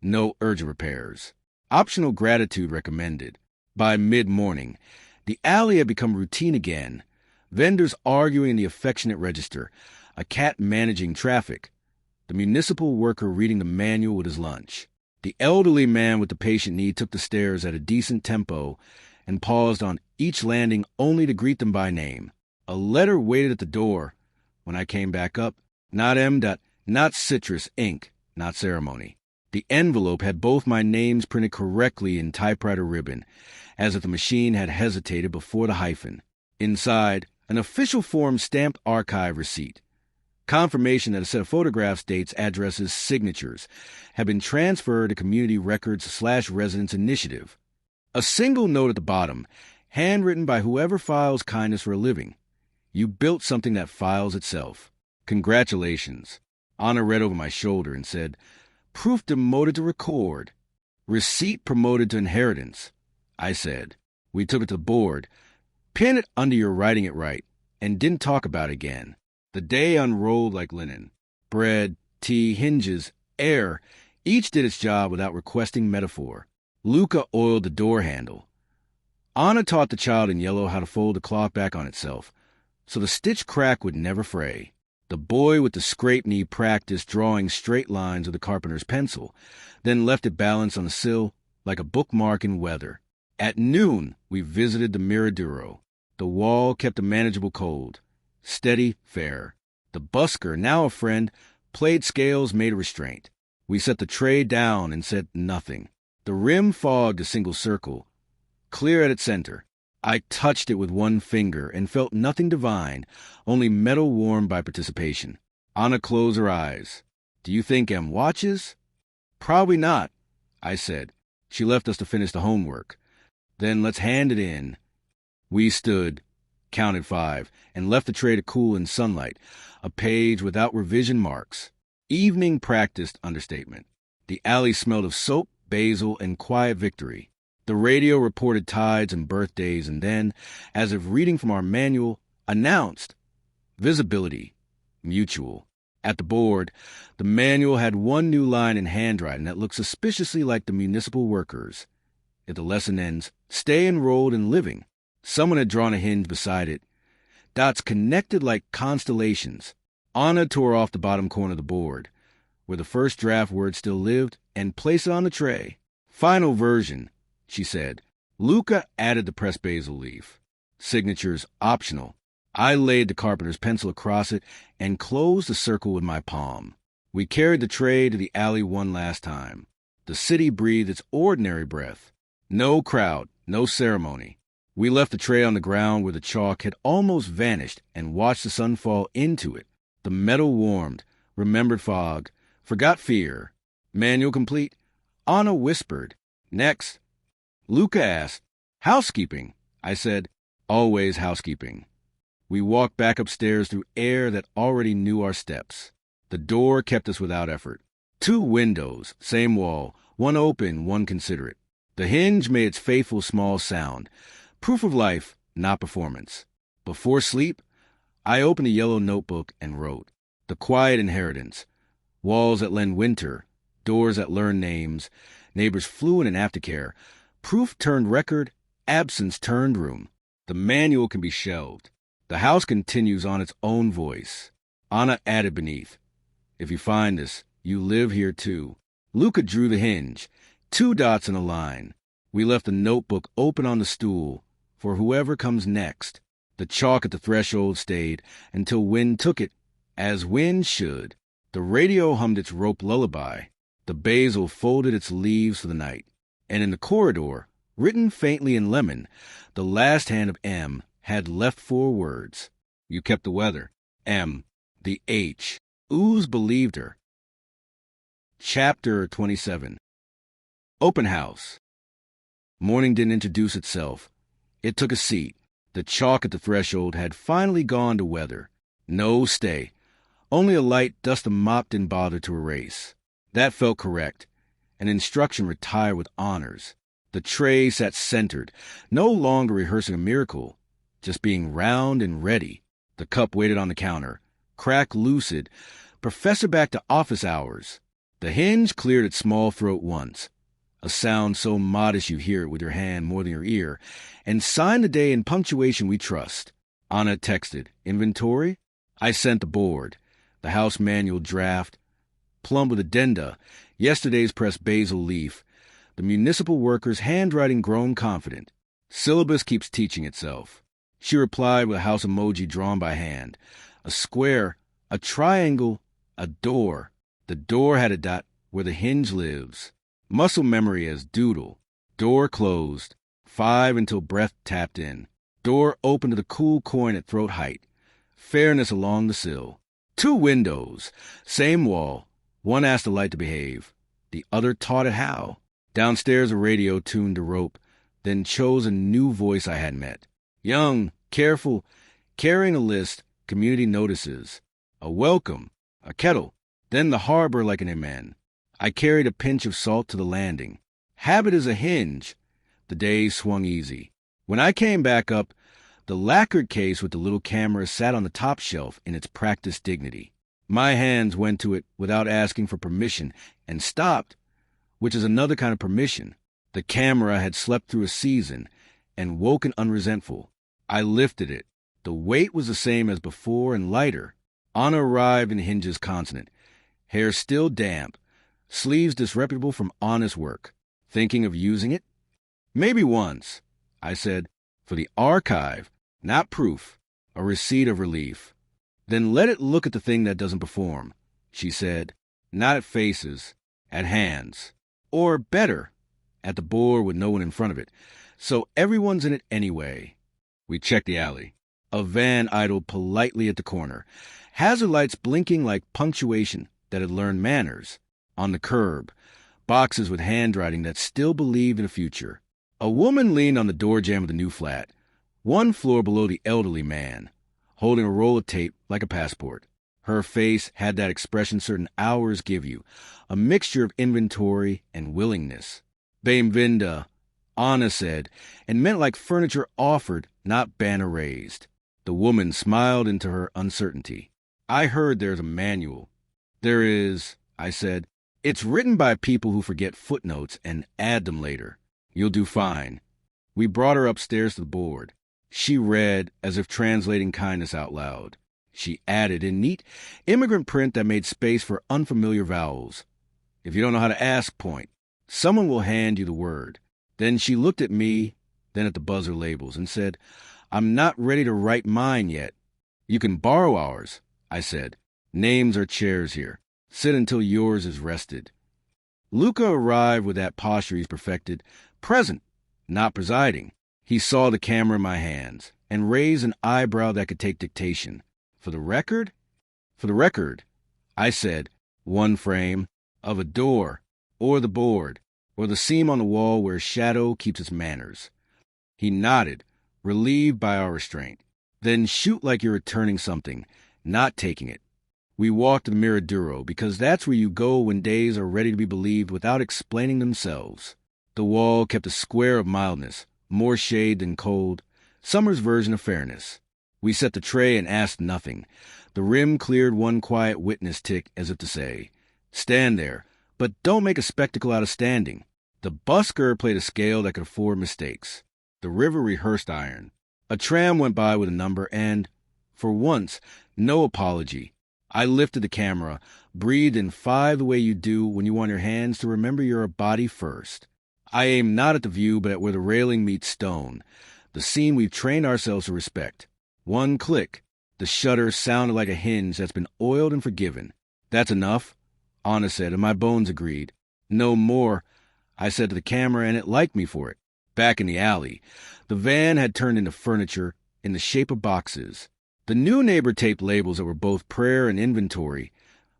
No urgent repairs. Optional gratitude recommended. By mid-morning, the alley had become routine again. Vendors arguing in the affectionate register, a cat managing traffic, the municipal worker reading the manual with his lunch. The elderly man with the patient need took the stairs at a decent tempo and paused on each landing only to greet them by name. A letter waited at the door. When I came back up, not M. Not citrus, ink, not ceremony. The envelope had both my names printed correctly in typewriter ribbon, as if the machine had hesitated before the hyphen. Inside, an official form stamped archive receipt. Confirmation that a set of photographs, dates, addresses, signatures had been transferred to Community Records/Residence Initiative. A single note at the bottom, handwritten by whoever files kindness for a living. You built something that files itself. Congratulations. Anna read over my shoulder and said, "Proof demoted to record. Receipt promoted to inheritance." I said, "We took it to the board. Pin it under your writing it right, and didn't talk about it again." The day unrolled like linen. Bread, tea, hinges, air, each did its job without requesting metaphor. Luca oiled the door handle. Anna taught the child in yellow how to fold the cloth back on itself, so the stitch crack would never fray. The boy with the scraped knee practiced drawing straight lines with the carpenter's pencil, then left it balanced on the sill like a bookmark in weather. At noon, we visited the Miraduro. The wall kept a manageable cold. Steady, fair. The busker, now a friend, played scales, made a restraint. We set the tray down and said nothing. The rim fogged a single circle, clear at its center. I touched it with one finger and felt nothing divine, only metal warmed by participation. Anna closed her eyes. "Do you think M watches?" "Probably not," I said. She left us to finish the homework. "Then let's hand it in." We stood, counted 5, and left the tray to cool in sunlight, a page without revision marks. Evening practiced understatement. The alley smelled of soap, basil, and quiet victory. The radio reported tides and birthdays and then, as if reading from our manual, announced visibility, mutual. At the board, the manual had one new line in handwriting that looked suspiciously like the municipal workers. If the lesson ends, stay enrolled in living. Someone had drawn a hinge beside it. Dots connected like constellations. Anna tore off the bottom corner of the board, where the first draft word still lived, and placed it on the tray. Final version, she said. Luca added the pressed basil leaf. Signatures optional. I laid the carpenter's pencil across it and closed the circle with my palm. We carried the tray to the alley one last time. The city breathed its ordinary breath. No crowd, no ceremony. We left the tray on the ground where the chalk had almost vanished and watched the sun fall into it. The metal warmed, remembered fog, forgot fear. Manual complete. Anna whispered, "Next." Luca asked, "Housekeeping?" I said, "Always housekeeping." We walked back upstairs through air that already knew our steps. The door kept us without effort. 2 windows, same wall, one open, one considerate. The hinge made its faithful small sound. Proof of life, not performance. Before sleep, I opened a yellow notebook and wrote. The quiet inheritance. Walls that lend winter. Doors that learn names. Neighbors fluent in aftercare. Proof turned record. Absence turned room. The manual can be shelved. The house continues on its own voice. Anna added beneath. If you find this, you live here too. Luca drew the hinge. 2 dots in a line. We left the notebook open on the stool for whoever comes next. The chalk at the threshold stayed until wind took it, as wind should. The radio hummed its rope lullaby. The basil folded its leaves for the night. And in the corridor, written faintly in lemon, the last hand of M had left 4 words. You kept the weather. M. The H. Ooze believed her. Chapter 27. Open house. Morning didn't introduce itself. It took a seat. The chalk at the threshold had finally gone to weather. No stay. Only a light dust the mop didn't bother to erase. That felt correct. An instruction retired with honors. The tray sat centered, no longer rehearsing a miracle, just being round and ready. The cup waited on the counter, cracked lucid, professor back to office hours. The hinge cleared its small throat once, a sound so modest you hear it with your hand more than your ear, and signed the day in punctuation we trust. Anna texted, "Inventory?" I sent the board, the house manual draft, plumb with addenda, yesterday's pressed basil leaf, the municipal worker's handwriting grown confident. Syllabus keeps teaching itself. She replied with a house emoji drawn by hand. A square, a triangle, a door. The door had a dot where the hinge lives. Muscle memory as doodle. Door closed. 5 until breath tapped in. Door open to the cool coin at throat height. Fairness along the sill. 2 windows. Same wall. One asked the light to behave. The other taught it how. Downstairs a radio tuned to rope, then chose a new voice I had met. Young, careful, carrying a list, community notices. A welcome, a kettle, then the harbor like an amen. I carried a pinch of salt to the landing. Habit is a hinge. The day swung easy. When I came back up, the lacquered case with the little camera sat on the top shelf in its practiced dignity. My hands went to it without asking for permission and stopped, which is another kind of permission. The camera had slept through a season and woken unresentful. I lifted it. The weight was the same as before and lighter. Anna arrived in Hinge's consonant. Hair still damp. Sleeves disreputable from honest work. Thinking of using it? Maybe once, I said, for the archive, not proof, a receipt of relief. Then let it look at the thing that doesn't perform, she said, not at faces, at hands. Or better, at the board with no one in front of it, so everyone's in it anyway. We checked the alley. A van idled politely at the corner, hazard lights blinking like punctuation that had learned manners. On the curb, boxes with handwriting that still believed in a future. A woman leaned on the door jamb of the new flat, 1 floor below the elderly man, holding a roll of tape like a passport. Her face had that expression certain hours give you, a mixture of inventory and willingness. Bem-vinda, Anna said, and meant like furniture offered, not banner raised. The woman smiled into her uncertainty. I heard there's a manual. There is, I said. It's written by people who forget footnotes and add them later. You'll do fine. We brought her upstairs to the board. She read as if translating kindness out loud. She added in neat immigrant print that made space for unfamiliar vowels. If you don't know how to ask, point. Someone will hand you the word. Then she looked at me, then at the buzzer labels, and said, I'm not ready to write mine yet. You can borrow ours, I said. Names are chairs here. Sit until yours is rested. Luca arrived with that posture he's perfected, present, not presiding. He saw the camera in my hands and raised an eyebrow that could take dictation. For the record? For the record, I said, one frame, of a door, or the board, or the seam on the wall where shadow keeps its manners. He nodded, relieved by our restraint. Then shoot like you're returning something, not taking it. We walked to the Miraduro because that's where you go when days are ready to be believed without explaining themselves. The wall kept a square of mildness, more shade than cold, summer's version of fairness. We set the tray and asked nothing. The rim cleared one quiet witness tick as if to say, stand there, but don't make a spectacle out of standing. The busker played a scale that could afford mistakes. The river rehearsed iron. A tram went by with a number and, for once, no apology. I lifted the camera, breathed in 5 the way you do when you want your hands to remember you're a body first. I aimed not at the view but at where the railing meets stone, the scene we've trained ourselves to respect. One click. The shutter sounded like a hinge that's been oiled and forgiven. That's enough, Anna said, and my bones agreed. No more, I said to the camera, and it liked me for it. Back in the alley, the van had turned into furniture in the shape of boxes. The new neighbor taped labels that were both prayer and inventory.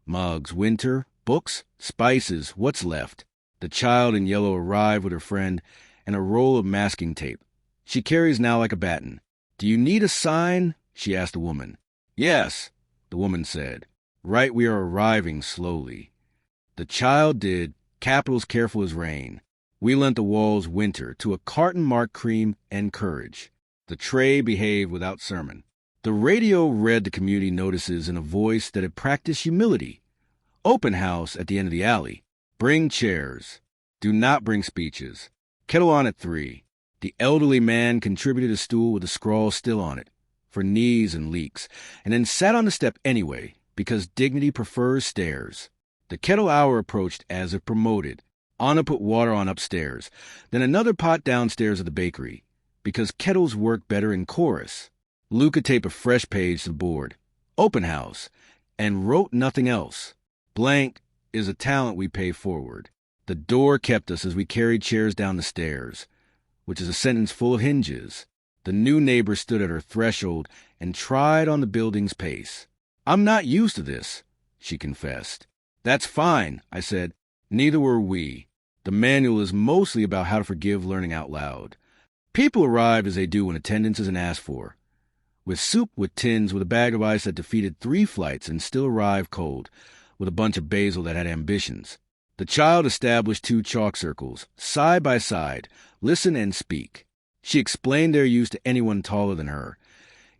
Mugs, winter, books, spices, what's left. The child in yellow arrived with her friend and a roll of masking tape. She carries now like a baton. Do you need a sign? She asked the woman. Yes, the woman said. Right, we are arriving slowly. The child did, capitals careful as rain. We lent the walls winter to a carton marked cream and courage. The tray behaved without sermon. The radio read the community notices in a voice that had practiced humility. Open house at the end of the alley. Bring chairs. Do not bring speeches. Kettle on at 3. The elderly man contributed a stool with a scrawl still on it, for knees and leaks, and then sat on the step anyway, because dignity prefers stairs. The kettle hour approached as if promoted. Anna put water on upstairs, then another pot downstairs at the bakery, because kettles work better in chorus. Luca taped a fresh page to the board, open house, and wrote nothing else. Blank is a talent we pay forward. The door kept us as we carried chairs down the stairs, which is a sentence full of hinges. The new neighbor stood at her threshold and tried on the building's pace. I'm not used to this, she confessed. That's fine, I said. Neither were we. The manual is mostly about how to forgive learning out loud. People arrive as they do when attendance isn't asked for. With soup with tins with a bag of ice that defeated 3 flights and still arrived cold, with a bunch of basil that had ambitions. The child established 2 chalk circles, side by side, listen and speak. She explained their use to anyone taller than her.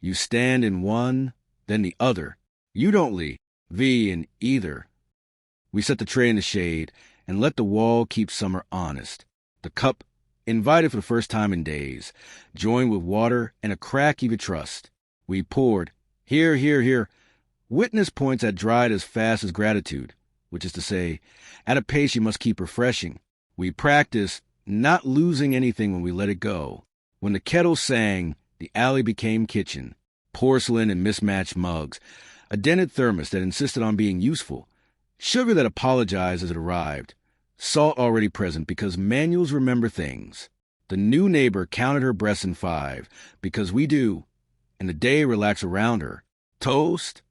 You stand in one, then the other. You don't leave, V in either. We set the tray in the shade and let the wall keep summer honest. The cup, invited for the first time in days, joined with water and a crack you could trust. We poured, here, here, here. Witness points that dried as fast as gratitude, which is to say, at a pace you must keep refreshing. We practiced not losing anything when we let it go. When the kettle sang, the alley became kitchen. Porcelain and mismatched mugs, a dented thermos that insisted on being useful, sugar that apologized as it arrived, salt already present because manuals remember things. The new neighbor counted her breaths in 5, because we do, and the day relaxed around her. Toast?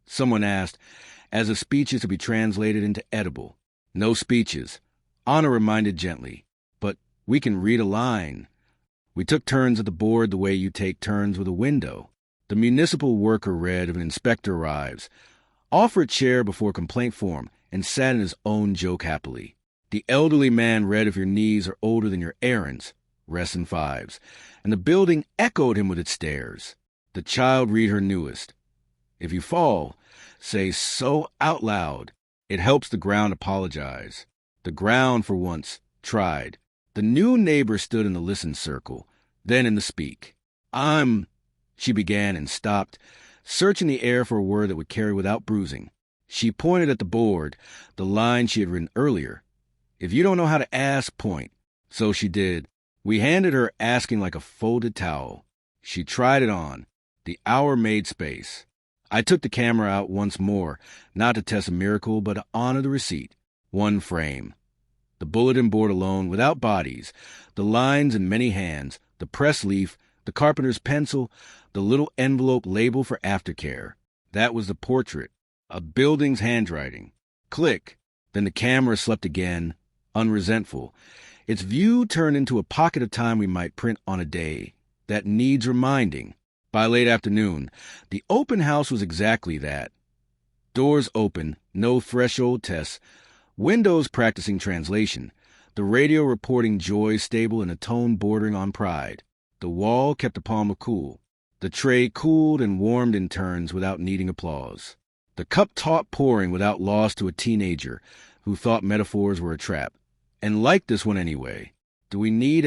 Someone asked, as if speeches to be translated into edible. No speeches. Anna reminded gently, but we can read a line. We took turns at the board the way you take turns with a window. The municipal worker read if an inspector arrives, offer a chair before complaint form, and sat in his own joke happily. The elderly man read if your knees are older than your errands, rest in 5s, and the building echoed him with its stares. The child read her newest. If you fall, say so out loud. It helps the ground apologize. The ground, for once, tried. The new neighbor stood in the listen circle, then in the speak. She began and stopped, searching the air for a word that would carry without bruising. She pointed at the board, the line she had written earlier. If you don't know how to ask, point. So she did. We handed her asking like a folded towel. She tried it on. The hour made space. I took the camera out once more, not to test a miracle, but to honor the receipt. One frame. The bulletin board alone, without bodies, the lines in many hands, the press leaf, the carpenter's pencil, the little envelope label for aftercare. That was the portrait, a building's handwriting. Click. Then the camera slept again, unresentful. Its view turned into a pocket of time we might print on a day that needs reminding. By late afternoon, the open house was exactly that. Doors open, no threshold tests, windows practicing translation, the radio reporting joy stable in a tone bordering on pride. The wall kept a palm of cool. The tray cooled and warmed in turns without needing applause. The cup taut pouring without loss to a teenager who thought metaphors were a trap. And liked this one anyway. Do we need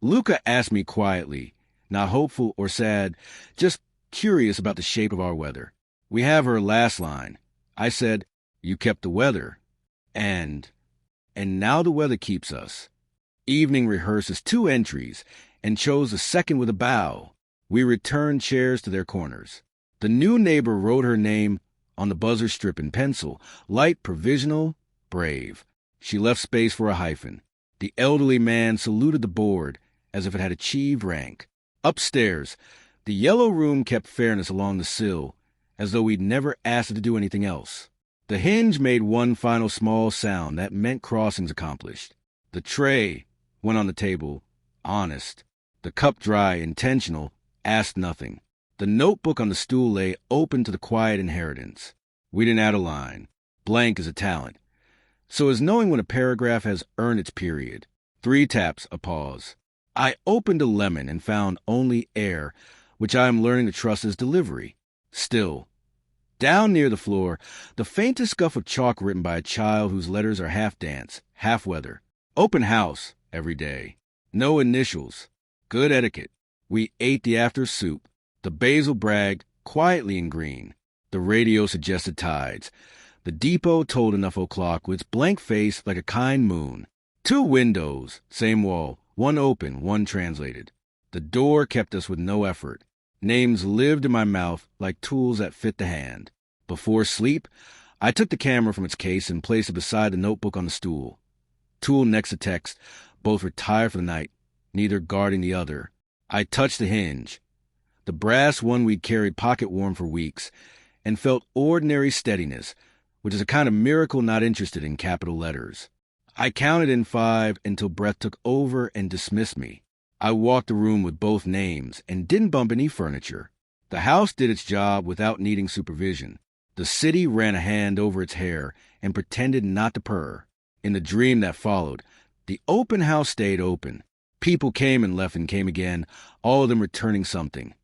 Luca asked me quietly, not hopeful or sad, just curious about the shape of our weather. We have her last line. I said, you kept the weather. And now the weather keeps us. Evening rehearses 2 entries and chose the second with a bow. We returned chairs to their corners. The new neighbor wrote her name on the buzzer strip in pencil, light, provisional, brave. She left space for a hyphen. The elderly man saluted the board as if it had achieved rank. Upstairs, the yellow room kept fairness along the sill, as though we'd never asked it to do anything else. The hinge made one final small sound that meant crossings accomplished. The tray went on the table, honest. The cup dry, intentional, asked nothing. The notebook on the stool lay open to the quiet inheritance. We didn't add a line. Blank is a talent. So as knowing when a paragraph has earned its period. 3 taps, a pause. I opened a lemon and found only air, which I am learning to trust as delivery. Still. Down near the floor, the faintest scuff of chalk written by a child whose letters are half dance, half weather. Open house, every day. No initials. Good etiquette. We ate the after soup. The basil bragged, quietly in green. The radio suggested tides. The depot told enough o'clock with its blank face like a kind moon. 2 windows, same wall, one open, one translated. The door kept us with no effort. Names lived in my mouth like tools that fit the hand. Before sleep, I took the camera from its case and placed it beside the notebook on the stool. Tool next to text, both retired for the night, neither guarding the other. I touched the hinge. The brass one we'd carried pocket warm for weeks, and felt ordinary steadiness, which is a kind of miracle not interested in capital letters. I counted in 5 until breath took over and dismissed me. I walked the room with both names and didn't bump any furniture. The house did its job without needing supervision. The city ran a hand over its hair and pretended not to purr. In the dream that followed, the open house stayed open. People came and left and came again, all of them returning something.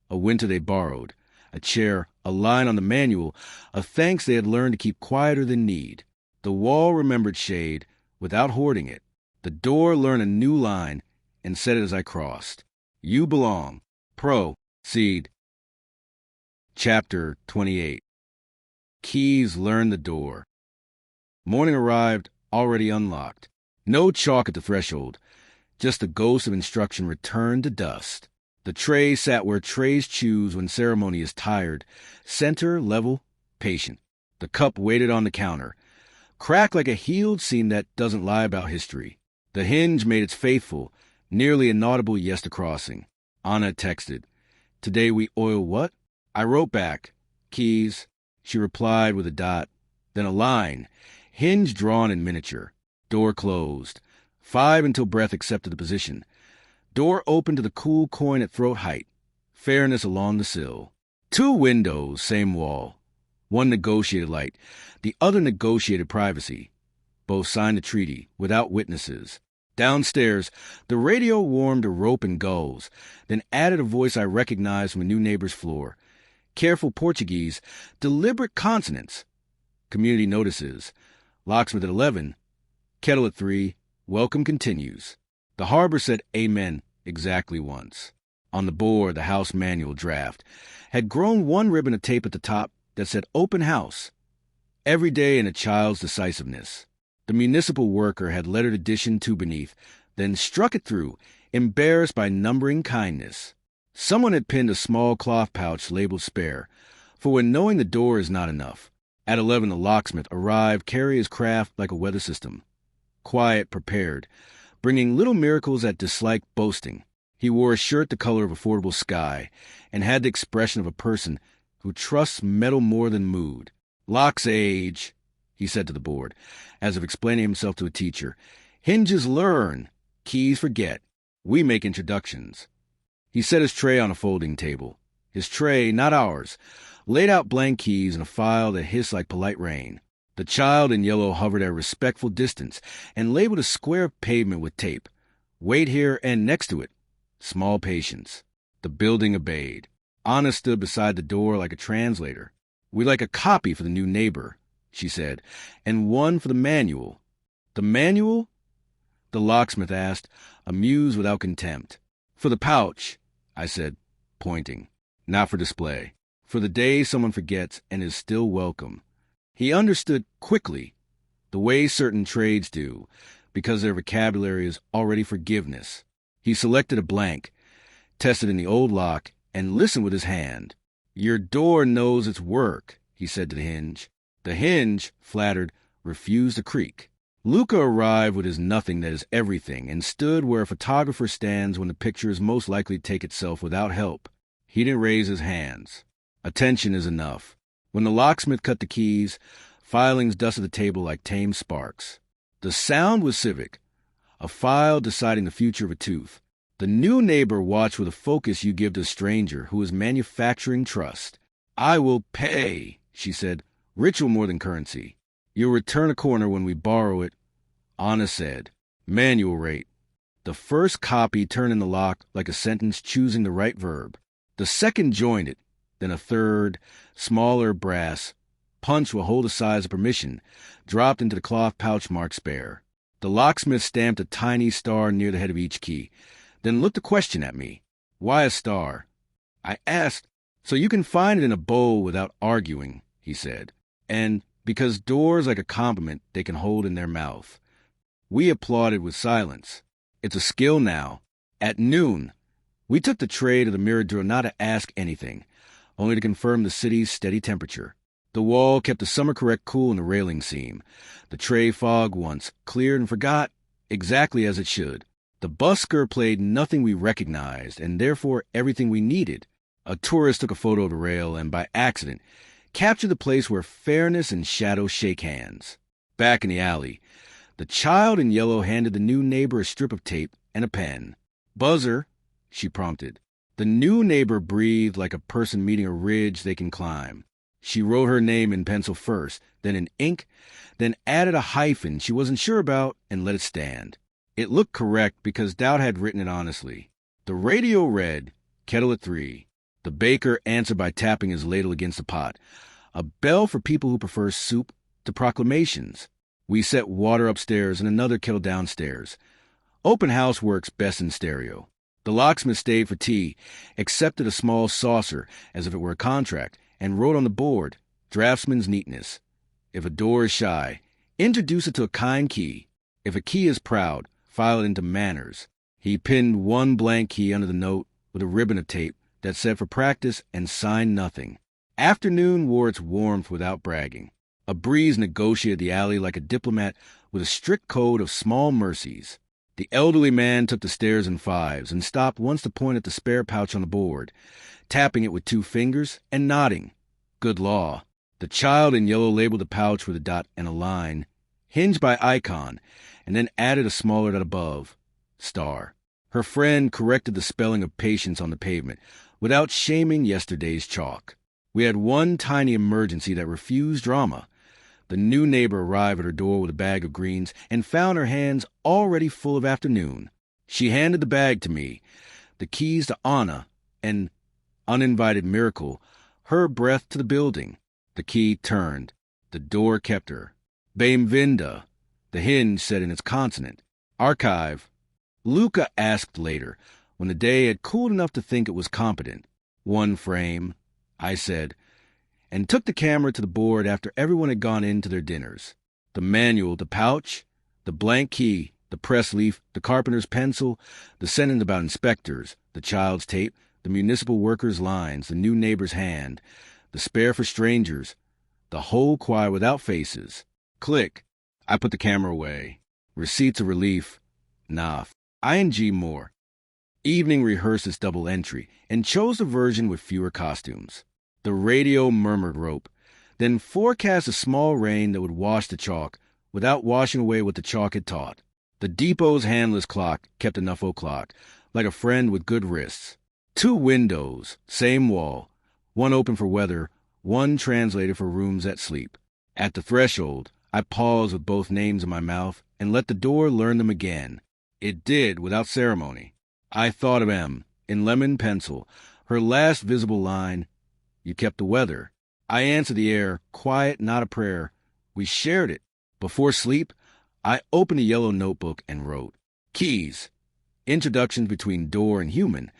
A winter they borrowed, a chair, a line on the manual, a thanks they had learned to keep quieter than need. The wall remembered shade without hoarding it. The door learned a new line and said it as I crossed. You belong. Proceed. Chapter 28. Keys learned the door. Morning arrived, already unlocked. No chalk at the threshold. Just the ghost of instruction returned to dust. The tray sat where trays choose when ceremony is tired. Center, level, patient. The cup waited on the counter. Cracked like a healed scene that doesn't lie about history. The hinge made its faithful, nearly inaudible yes to crossing. Anna texted, "Today we oil what?" I wrote back, "Keys." She replied with a dot, then a line, hinge drawn in miniature. Door closed. 5 until breath accepted the position. Door open to the cool coin at throat height. Fairness along the sill. 2 windows, same wall. One negotiated light. The other negotiated privacy. Both signed the treaty, without witnesses. Downstairs, the radio warmed a rope and gulls, then added a voice I recognized from a new neighbor's floor. Careful Portuguese, deliberate consonants. Community notices. Locksmith at 11. Kettle at 3. Welcome continues. The harbor said amen exactly once. On the board, the house manual draft had grown one ribbon of tape at the top that said open house. Every day in a child's decisiveness. The municipal worker had lettered addition to beneath, then struck it through, embarrassed by numbering kindness. Someone had pinned a small cloth pouch labeled spare, for when knowing the door is not enough. At 11, the locksmith arrived, carrying his craft like a weather system. Quiet, prepared, bringing little miracles that disliked boasting. He wore a shirt the color of affordable sky, and had the expression of a person who trusts metal more than mood. "Locks age," he said to the board, as if explaining himself to a teacher. "Hinges learn, keys forget. We make introductions." He set his tray on a folding table. His tray, not ours, laid out blank keys in a file that hissed like polite rain. The child in yellow hovered at a respectful distance and labeled a square of pavement with tape. "Wait here," and next to it, "Small patience." The building obeyed. Anna stood beside the door like a translator. "We'd like a copy for the new neighbor," she said, "and one for the manual." "The manual?" the locksmith asked, amused without contempt. "For the pouch," I said, pointing. "Not for display. For the day someone forgets and is still welcome." He understood quickly, the way certain trades do, because their vocabulary is already forgiveness. He selected a blank, tested in the old lock, and listened with his hand. "Your door knows its work," he said to the hinge. The hinge, flattered, refused to creak. Luca arrived with his nothing that is everything and stood where a photographer stands when the picture is most likely to take itself without help. He didn't raise his hands. Attention is enough. When the locksmith cut the keys, filings dusted the table like tame sparks. The sound was civic, a file deciding the future of a tooth. The new neighbor watched with a focus you give to a stranger who is manufacturing trust. "I will pay," she said, "ritual more than currency. You'll return a corner when we borrow it," Anna said. "Manual rate." The first copy turned in the lock like a sentence choosing the right verb. The second joined it, then a third, smaller brass, punch will hold the size of permission, dropped into the cloth pouch marked spare. The locksmith stamped a tiny star near the head of each key, then looked a question at me. "Why a star?" I asked. "So you can find it in a bowl without arguing," he said. "And because doors like a compliment they can hold in their mouth." We applauded with silence. It's a skill now. At noon, we took the tray to the mirror drill not to ask anything, only to confirm the city's steady temperature. The wall kept the summer-correct cool in the railing seam. The tray fogged once, cleared and forgot, exactly as it should. The busker played nothing we recognized, and therefore everything we needed. A tourist took a photo of the rail and, by accident, captured the place where fairness and shadow shake hands. Back in the alley, the child in yellow handed the new neighbor a strip of tape and a pen. "Buzzer," she prompted. The new neighbor breathed like a person meeting a ridge they can climb. She wrote her name in pencil first, then in ink, then added a hyphen she wasn't sure about and let it stand. It looked correct because Dowd had written it honestly. The radio read, "Kettle at 3. The baker answered by tapping his ladle against the pot. A bell for people who prefer soup to proclamations. We set water upstairs and another kettle downstairs. Open house works best in stereo. The locksmith stayed for tea, accepted a small saucer as if it were a contract, and wrote on the board, "Draftsman's neatness. If a door is shy, introduce it to a kind key. If a key is proud, file it into manners." He pinned one blank key under the note with a ribbon of tape that said for practice and signed nothing. Afternoon wore its warmth without bragging. A breeze negotiated the alley like a diplomat with a strict code of small mercies. The elderly man took the stairs in fives and stopped once to point at the spare pouch on the board, tapping it with 2 fingers and nodding. Good law. The child in yellow labeled the pouch with a dot and a line, hinged by icon, and then added a smaller dot above, star. Her friend corrected the spelling of patience on the pavement without shaming yesterday's chalk. We had one tiny emergency that refused drama. The new neighbor arrived at her door with a bag of greens and found her hands already full of afternoon. She handed the bag to me, the keys to Anna, and, uninvited miracle, her breath to the building. The key turned. The door kept her. "Bem-vinda," the hinge said in its consonant. "Archive." Luca asked later, when the day had cooled enough to think it was competent. "1 frame," I said, and took the camera to the board after everyone had gone in to their dinners. The manual, the pouch, the blank key, the press leaf, the carpenter's pencil, the sentence about inspectors, the child's tape, the municipal worker's lines, the new neighbor's hand, the spare for strangers, the whole choir without faces. Click. I put the camera away. Receipts of relief. Nah. ING more. Evening rehearsed its double entry and chose a version with fewer costumes. The radio murmured rope, then forecast a small rain that would wash the chalk without washing away what the chalk had taught. The depot's handless clock kept enough o'clock, like a friend with good wrists. 2 windows, same wall, one open for weather, one translated for rooms at sleep. At the threshold, I paused with both names in my mouth and let the door learn them again. It did without ceremony. I thought of M, in lemon pencil, her last visible line, "You kept the weather." I answered the air, quiet, not a prayer. We shared it. Before sleep, I opened a yellow notebook and wrote. Keys. Introductions between door and human.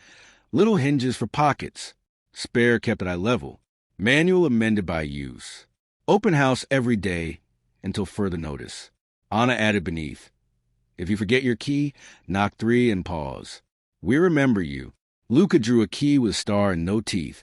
Little hinges for pockets. Spare kept at eye level. Manual amended by use. Open house every day until further notice. Anna added beneath. If you forget your key, knock 3 and pause. We remember you. Luca drew a key with a star and no teeth,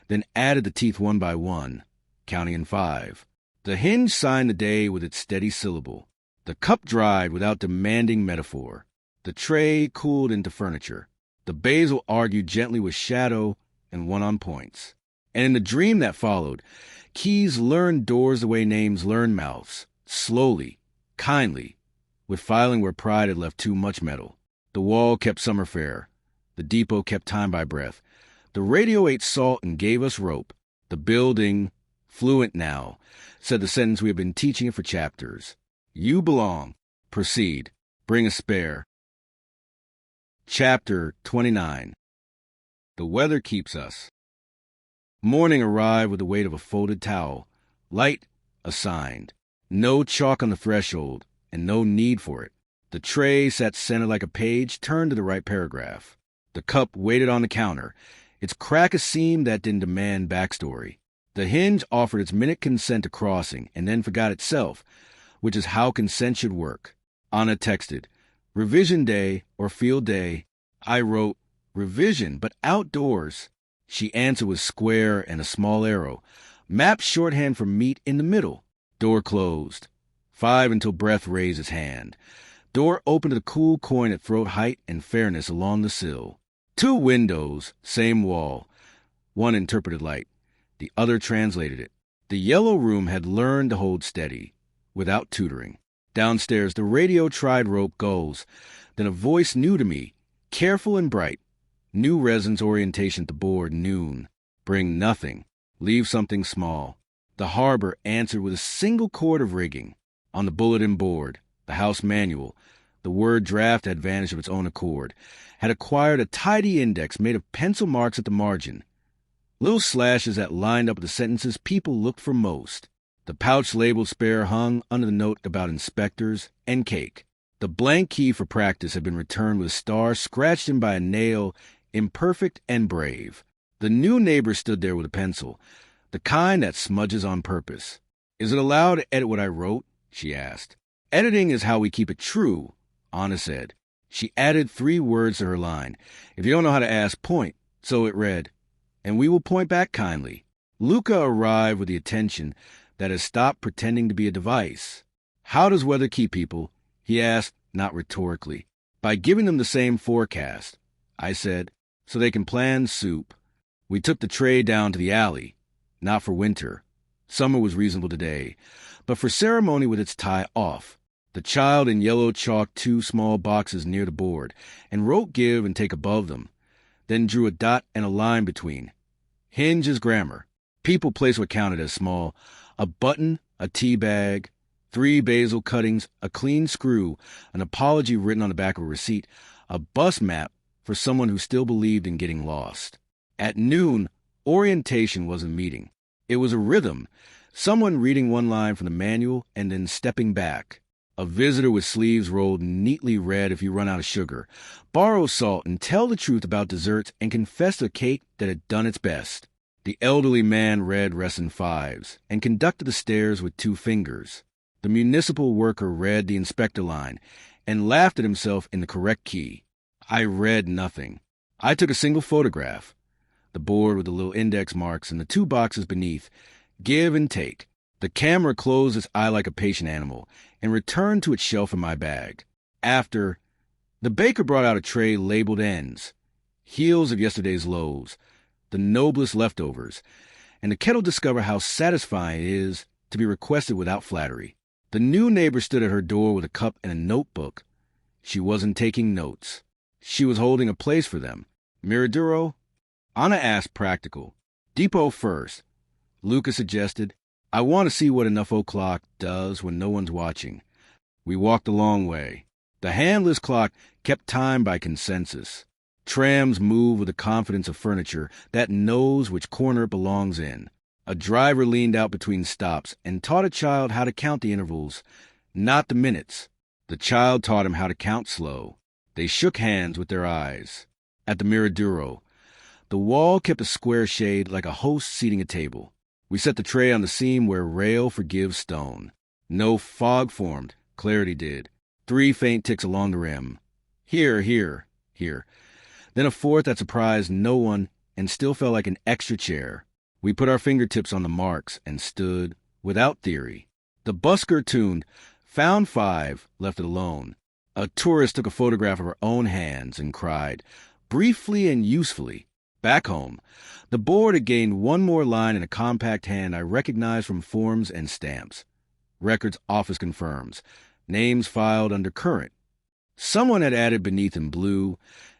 then added the teeth one by one, counting in 5. The hinge signed the day with its steady syllable. The cup dried without demanding metaphor. The tray cooled into furniture. The basil argued gently with shadow and won on points. And in the dream that followed, keys learned doors the way names learn mouths, slowly, kindly, with filing where pride had left too much metal. The wall kept summer fair. The depot kept time by breath. The radio ate salt and gave us rope. The building, fluent now, said the sentence we have been teaching it for chapters. You belong. Proceed. Bring a spare. Chapter 29. The weather keeps us. Morning arrived with the weight of a folded towel. Light assigned. No chalk on the threshold, and no need for it. The tray sat centered like a page turned to the right paragraph. The cup waited on the counter, its crack a seam that didn't demand backstory. The hinge offered its minute consent to crossing and then forgot itself, which is how consent should work. Anna texted, "Revision day or field day." I wrote, "Revision, but outdoors." She answered with square and a small arrow. Map shorthand for meet in the middle. Door closed. 5 until breath raised its hand. Door opened to the cool coin at throat height and fairness along the sill. 2 windows, same wall. One interpreted light. The other translated it. The yellow room had learned to hold steady, without tutoring. Downstairs, the radio tried rope goals. Then a voice new to me, careful and bright. New residence orientation at the board, noon. Bring nothing. Leave something small. The harbor answered with a single cord of rigging. On the bulletin board, the house manual, the word draft had vanished of its own accord, had acquired a tidy index made of pencil marks at the margin. Little slashes that lined up with the sentences people looked for most. The pouch labeled spare hung under the note about inspectors and cake. The blank key for practice had been returned with a star scratched in by a nail, imperfect and brave. The new neighbor stood there with a pencil, the kind that smudges on purpose. "Is it allowed to edit what I wrote?" she asked. "Editing is how we keep it true," Anna said. She added 3 words to her line. "If you don't know how to ask, point." So it read, "And we will point back kindly." Luca arrived with the attention that has stopped pretending to be a device. "How does weather keep people?" he asked, not rhetorically. "By giving them the same forecast," I said, "so they can plan soup." We took the tray down to the alley, not for winter. Summer was reasonable today, but for ceremony with its tie off. The child in yellow chalked 2 small boxes near the board, and wrote give and take above them, then drew a dot and a line between. Hinge is grammar. People place what counted as small. A button, a tea bag, 3 basil cuttings, a clean screw, an apology written on the back of a receipt, a bus map for someone who still believed in getting lost. At noon, orientation was a meeting. It was a rhythm, someone reading one line from the manual and then stepping back. A visitor with sleeves rolled neatly read if you run out of sugar, borrow salt and tell the truth about desserts and confess to a cake that had done its best. The elderly man read lesson 5s and conducted the stairs with 2 fingers. The municipal worker read the inspector line and laughed at himself in the correct key. I read nothing. I took a single photograph. The board with the little index marks and the 2 boxes beneath. Give and take. The camera closed its eye like a patient animal and returned to its shelf in my bag. After, the baker brought out a tray labeled ends, heels of yesterday's loaves, the noblest leftovers, and the kettle discovered how satisfying it is to be requested without flattery. The new neighbor stood at her door with a cup and a notebook. She wasn't taking notes. She was holding a place for them. Miraduro? Anna asked practical. Depot first. Luca suggested. I want to see what enough o'clock does when no one's watching. We walked a long way. The handless clock kept time by consensus. Trams move with the confidence of furniture that knows which corner it belongs in. A driver leaned out between stops and taught a child how to count the intervals, not the minutes. The child taught him how to count slow. They shook hands with their eyes. At the Miraduro, the wall kept a square shade like a host seating a table. We set the tray on the seam where rail forgives stone. No fog formed, clarity did. 3 faint ticks along the rim. Here, here, here. Then a fourth that surprised no one and still felt like an extra chair. We put our fingertips on the marks and stood, without theory. The busker tuned, found 5, left it alone. A tourist took a photograph of her own hands and cried, briefly and usefully. Back home, the board had gained 1 more line in a compact hand I recognized from forms and stamps. Records office confirms. Names filed under current. Someone had added beneath in blue,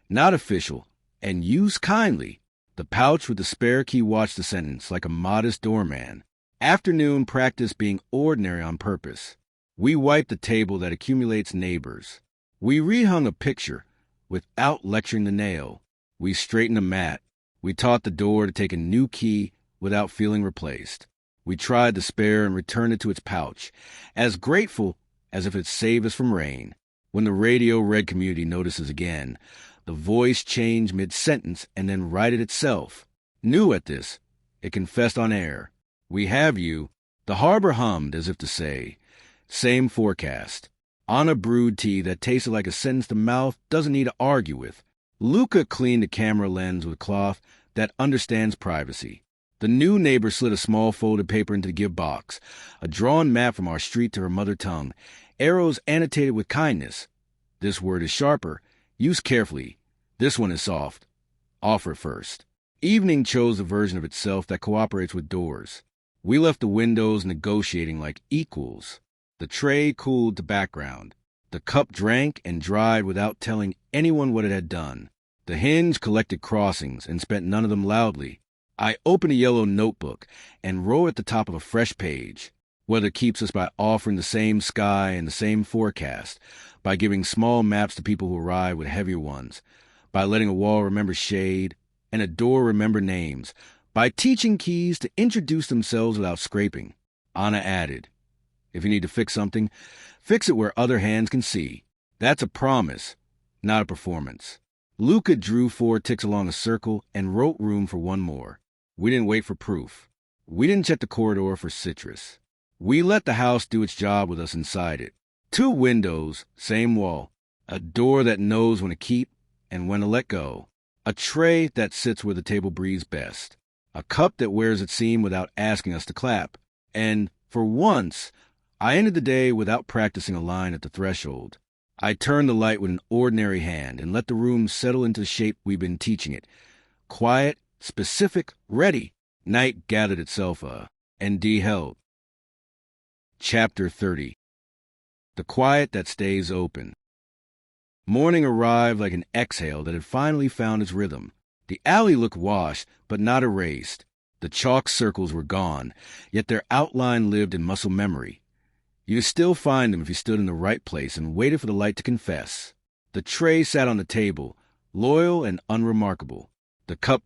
not official, and used kindly. The pouch with the spare key watched the sentence like a modest doorman. Afternoon practice being ordinary on purpose. We wiped the table that accumulates neighbors. We rehung a picture without lecturing the nail. We straightened a mat. We taught the door to take a new key without feeling replaced. We tried the spare and returned it to its pouch, as grateful as if it saved us from rain. When the radio read community notices again, the voice changed mid-sentence and then righted itself. New at this, it confessed on air. We have you. The harbor hummed as if to say, same forecast. Anna brewed tea that tasted like a sentence the mouth doesn't need to argue with. Luca cleaned the camera lens with cloth that understands privacy. The new neighbor slid a small folded paper into the give box, a drawn map from our street to her mother tongue, arrows annotated with kindness. This word is sharper. Use carefully. This one is soft. Offer first. Evening chose the version of itself that cooperates with doors. We left the windows negotiating like equals. The tray cooled the background. The cup drank and dried without telling anyone what it had done. The hinge collected crossings and spent none of them loudly. I opened a yellow notebook and wrote at the top of a fresh page. Weather keeps us by offering the same sky and the same forecast, by giving small maps to people who arrive with heavier ones, by letting a wall remember shade and a door remember names, by teaching keys to introduce themselves without scraping. Anna added, if you need to fix something, fix it where other hands can see. That's a promise, not a performance. Luca drew 4 ticks along a circle and wrote room for 1 more. We didn't wait for proof. We didn't check the corridor for citrus. We let the house do its job with us inside it. 2 windows, same wall. A door that knows when to keep and when to let go. A tray that sits where the table breathes best. A cup that wears its seam without asking us to clap. And, for once, I ended the day without practicing a line at the threshold. I turned the light with an ordinary hand and let the room settle into the shape we've been teaching it. Quiet, specific, ready. Night gathered itself and D held. Chapter 30. The quiet that stays open. Morning arrived like an exhale that had finally found its rhythm. The alley looked washed, but not erased. The chalk circles were gone, yet their outline lived in muscle memory. You could still find them if you stood in the right place and waited for the light to confess. The tray sat on the table, loyal and unremarkable. The cup,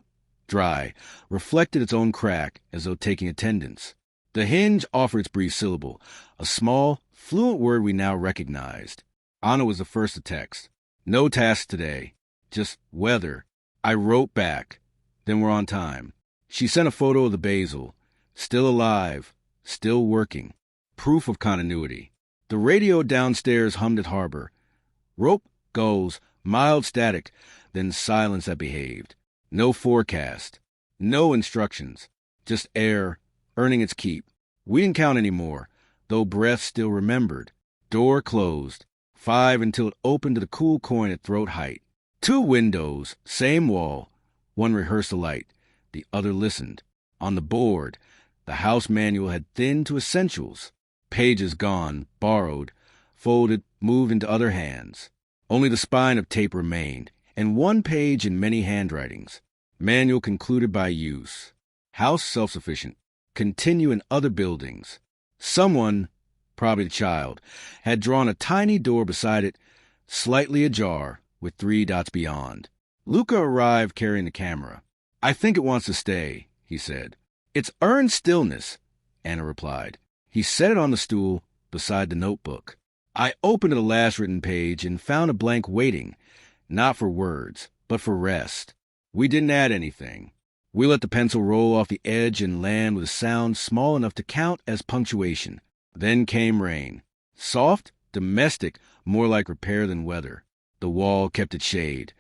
dry, reflected its own crack as though taking attendance. The hinge offered its brief syllable, a small, fluent word we now recognized. Anna was the first to text. No task today, just weather. I wrote back. Then we're on time. She sent a photo of the basil. Still alive, still working. proof of continuity. The radio downstairs hummed at harbor. Rope goes, mild static, then silence that behaved. No forecast, no instructions, just air earning its keep. We didn't count anymore, though breath still remembered. Door closed. 5 until it opened to the cool coin at throat height. 2 windows, same wall. One rehearsed the light. The other listened. On the board, the house manual had thinned to essentials. Pages gone, borrowed, folded, moved into other hands. Only the spine of tape remained, and 1 page in many handwritings. Manual concluded by use. House self-sufficient. Continue in other buildings. Someone, probably the child, had drawn a tiny door beside it, slightly ajar, with 3 dots beyond. Luca arrived carrying the camera. "I think it wants to stay," he said. "It's earned stillness," Anna replied. He set it on the stool beside the notebook. I opened to the last written page and found a blank waiting, not for words, but for rest. We didn't add anything. We let the pencil roll off the edge and land with a sound small enough to count as punctuation. Then came rain. Soft, domestic, more like repair than weather. The wall kept its shade.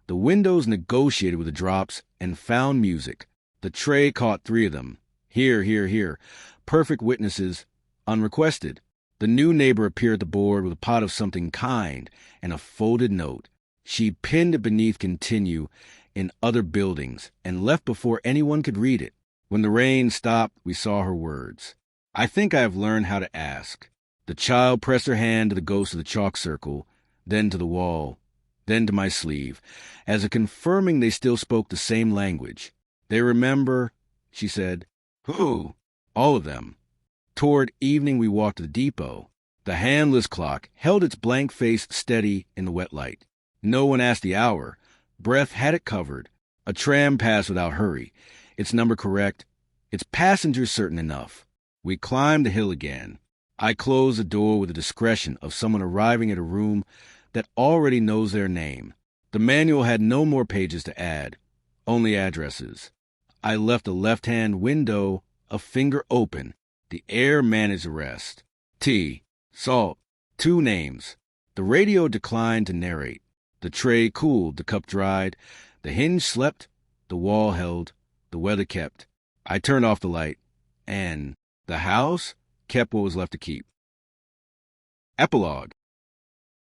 The windows negotiated with the drops and found music. The tray caught 3 of them. Here, here, here. Perfect witnesses, unrequested. The new neighbor appeared at the board with a pot of something kind and a folded note. She pinned it beneath "Continue" in other buildings and left before anyone could read it. When the rain stopped, we saw her words. "I think I have learned how to ask." The child pressed her hand to the ghost of the chalk circle, then to the wall, then to my sleeve, as if confirming they still spoke the same language. "They remember," she said. "Who?" "All of them." Toward evening we walked to the depot. The handless clock held its blank face steady in the wet light. No one asked the hour. Breath had it covered. A tram passed without hurry, its number correct, its passengers certain enough. We climbed the hill again. I closed the door with the discretion of someone arriving at a room that already knows their name. The manual had no more pages to add, only addresses. I left the left-hand window a finger open. The air managed the rest. Tea, salt, 2 names. The radio declined to narrate. The tray cooled, the cup dried. The hinge slept, the wall held, the weather kept. I turned off the light, and the house kept what was left to keep. Epilogue.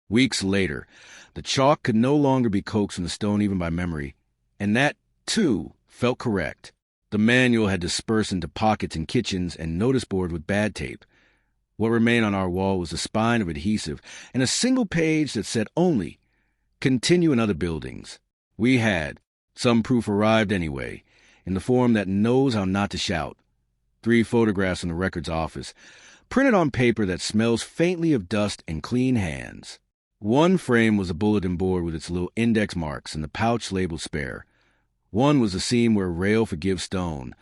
Weeks later, the chalk could no longer be coaxed from the stone even by memory, and that, too, felt correct. The manual had dispersed into pockets in kitchens and notice board with bad tape. What remained on our wall was a spine of adhesive and a single page that said only, "Continue in other buildings." We had. Some proof arrived anyway, in the form that knows how not to shout. 3 photographs in the records office, printed on paper that smells faintly of dust and clean hands. One frame was a bulletin board with its little index marks and the pouch labeled spare. One was a seam where rail forgives stone.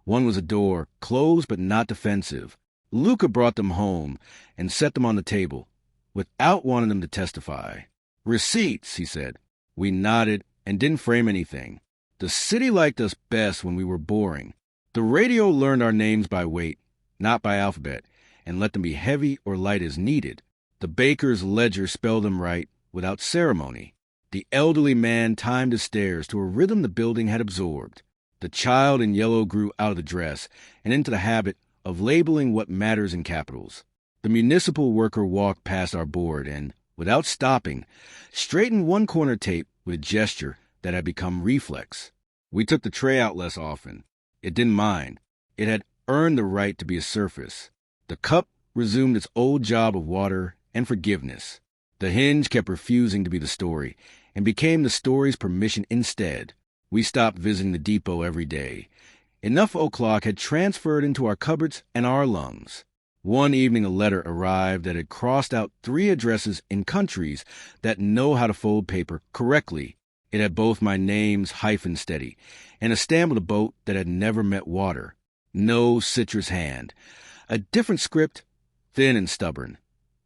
One was a door, closed but not defensive. Luca brought them home and set them on the table, without wanting them to testify. "Receipts," he said. We nodded and didn't frame anything. The city liked us best when we were boring. The radio learned our names by weight, not by alphabet, and let them be heavy or light as needed. The baker's ledger spelled them right, without ceremony. The elderly man timed his stairs to a rhythm the building had absorbed. The child in yellow grew out of the dress and into the habit of labeling what matters in capitals. The municipal worker walked past our board and, without stopping, straightened one corner tape with a gesture that had become reflex. We took the tray out less often. It didn't mind. It had earned the right to be a surface. The cup resumed its old job of water and forgiveness. The hinge kept refusing to be the story and became the story's permission instead. We stopped visiting the depot every day. Enough o'clock had transferred into our cupboards and our lungs. One evening a letter arrived that had crossed out 3 addresses in countries that know how to fold paper correctly. It had both my names hyphen steady and a stamp of a boat that had never met water. No citrus hand. A different script, thin and stubborn.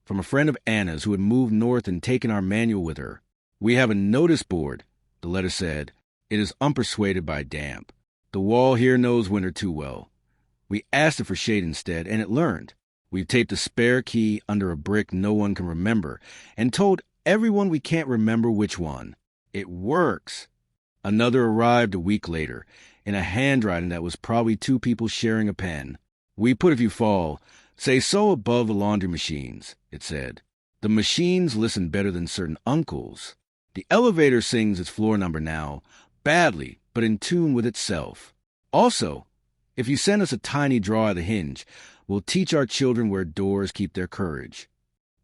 From a friend of Anna's who had moved north and taken our manual with her. "We have a notice board," the letter said. "It is unpersuaded by damp. The wall here knows winter too well." We asked it for shade instead, and it learned. We've taped a spare key under a brick no one can remember and told everyone we can't remember which one. It works. Another arrived a week later, in a handwriting that was probably two people sharing a pen. We put if you fall, say so above the laundry machines, it said. The machines listen better than certain uncles. The elevator sings its floor number now, badly, but in tune with itself. Also, if you send us a tiny drawer of the hinge, we'll teach our children where doors keep their courage.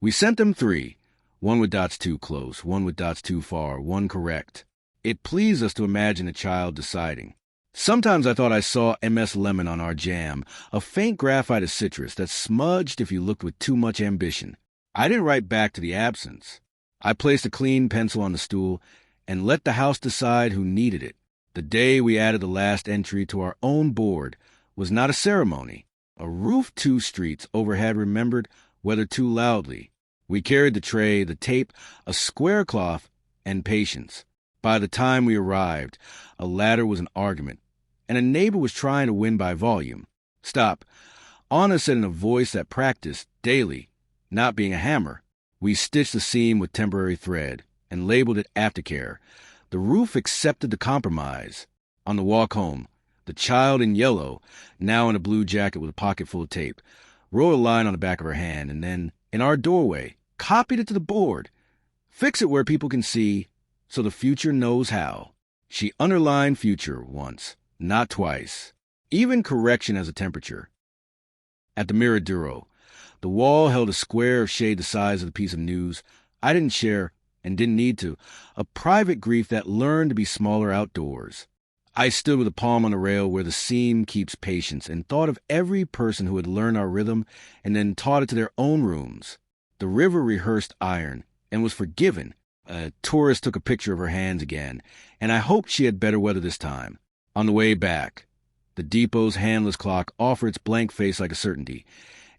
We sent them 3, one with dots too close, one with dots too far, one correct. It pleased us to imagine a child deciding. Sometimes I thought I saw MS Lemon on our jam, a faint graphite of citrus that smudged if you looked with too much ambition. I didn't write back to the absence. I placed a clean pencil on the stool and let the house decide who needed it. The day we added the last entry to our own board was not a ceremony. A roof 2 streets over had remembered whether too loudly. We carried the tray, the tape, a square cloth, and patience. By the time we arrived, a ladder was an argument, and a neighbor was trying to win by volume. Stop. Anna said in a voice that practiced daily, not being a hammer. We stitched the seam with temporary thread and labeled it aftercare. The roof accepted the compromise. On the walk home, the child in yellow, now in a blue jacket with a pocket full of tape, wrote a line on the back of her hand and then, in our doorway, copied it to the board. Fix it where people can see so the future knows how. She underlined future once, not twice. Even correction has a temperature. At the Miraduro, the wall held a square of shade the size of the piece of news I didn't share and didn't need to, a private grief that learned to be smaller outdoors. I stood with a palm on the rail where the seam keeps patience and thought of every person who had learned our rhythm and then taught it to their own rooms. The river rehearsed iron and was forgiven. A tourist took a picture of her hands again, and I hoped she had better weather this time. On the way back, the depot's handless clock offered its blank face like a certainty,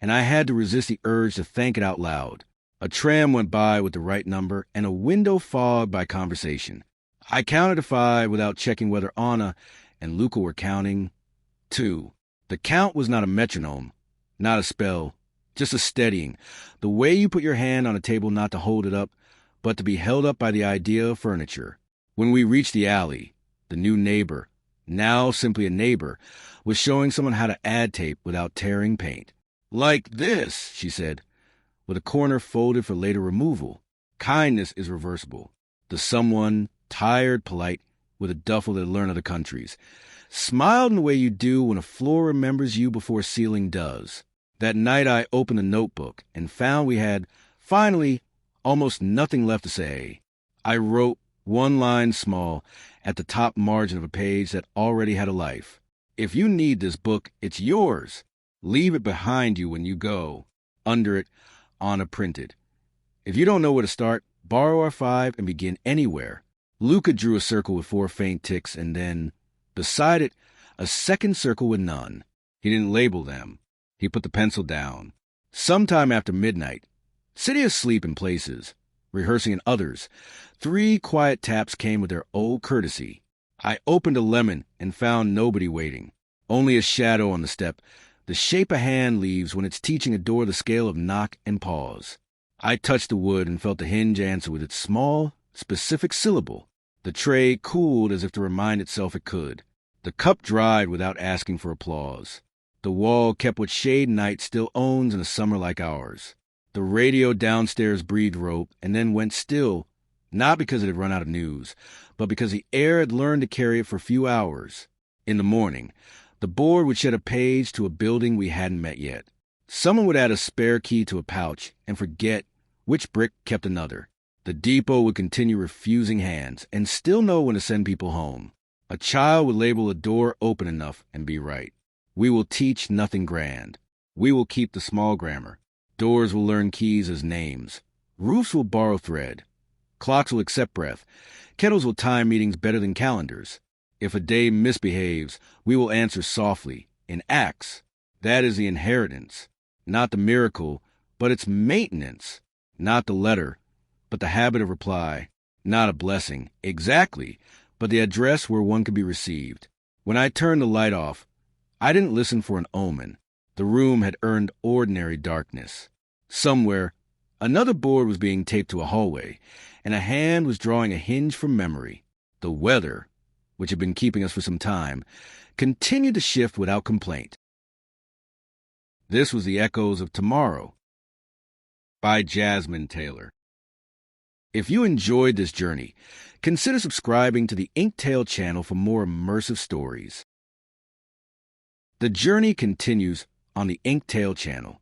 and I had to resist the urge to thank it out loud. A tram went by with the right number and a window fogged by conversation. I counted to 5 without checking whether Anna and Luca were counting. 2. The count was not a metronome, not a spell, just a steadying. The way you put your hand on a table not to hold it up, but to be held up by the idea of furniture. When we reached the alley, the new neighbor, now simply a neighbor, was showing someone how to add tape without tearing paint. Like this, she said, with a corner folded for later removal. Kindness is reversible. The someone, tired, polite, with a duffel that learned other countries, smiled in the way you do when a floor remembers you before ceiling does. That night I opened the notebook and found we had, finally, almost nothing left to say. I wrote one line small at the top margin of a page that already had a life. If you need this book, it's yours. Leave it behind you when you go. Under it, Anna printed. If you don't know where to start, borrow our 5 and begin anywhere. Luca drew a circle with 4 faint ticks and then, beside it, a second circle with none. He didn't label them. He put the pencil down. Sometime after midnight, sitting asleep in places, rehearsing in others, 3 quiet taps came with their old courtesy. I opened a lemon and found nobody waiting. Only a shadow on the step, the shape a hand leaves when it's teaching a door the scale of knock and pause. I touched the wood and felt the hinge answer with its small, specific syllable. The tray cooled as if to remind itself it could. The cup dried without asking for applause. The wall kept what shade night still owns in a summer like ours. The radio downstairs breathed rope and then went still, not because it had run out of news, but because the air had learned to carry it for a few hours. In the morning, the board would shed a page to a building we hadn't met yet. Someone would add a spare key to a pouch and forget which brick kept another. The depot would continue refusing hands and still know when to send people home. A child would label a door open enough and be right. We will teach nothing grand. We will keep the small grammar. Doors will learn keys as names. Roofs will borrow thread. Clocks will accept breath. Kettles will time meetings better than calendars. If a day misbehaves, we will answer softly, in acts. That is the inheritance. Not the miracle, but its maintenance. Not the letter, but the habit of reply. Not a blessing, exactly, but the address where one could be received. When I turned the light off, I didn't listen for an omen. The room had earned ordinary darkness. Somewhere, another board was being taped to a hallway, and a hand was drawing a hinge from memory. The weather, which had been keeping us for some time, continued to shift without complaint. This was The Echoes of Tomorrow by Jasmine Taylor. If you enjoyed this journey, consider subscribing to the Inktail channel for more immersive stories. The journey continues on the Inktail channel.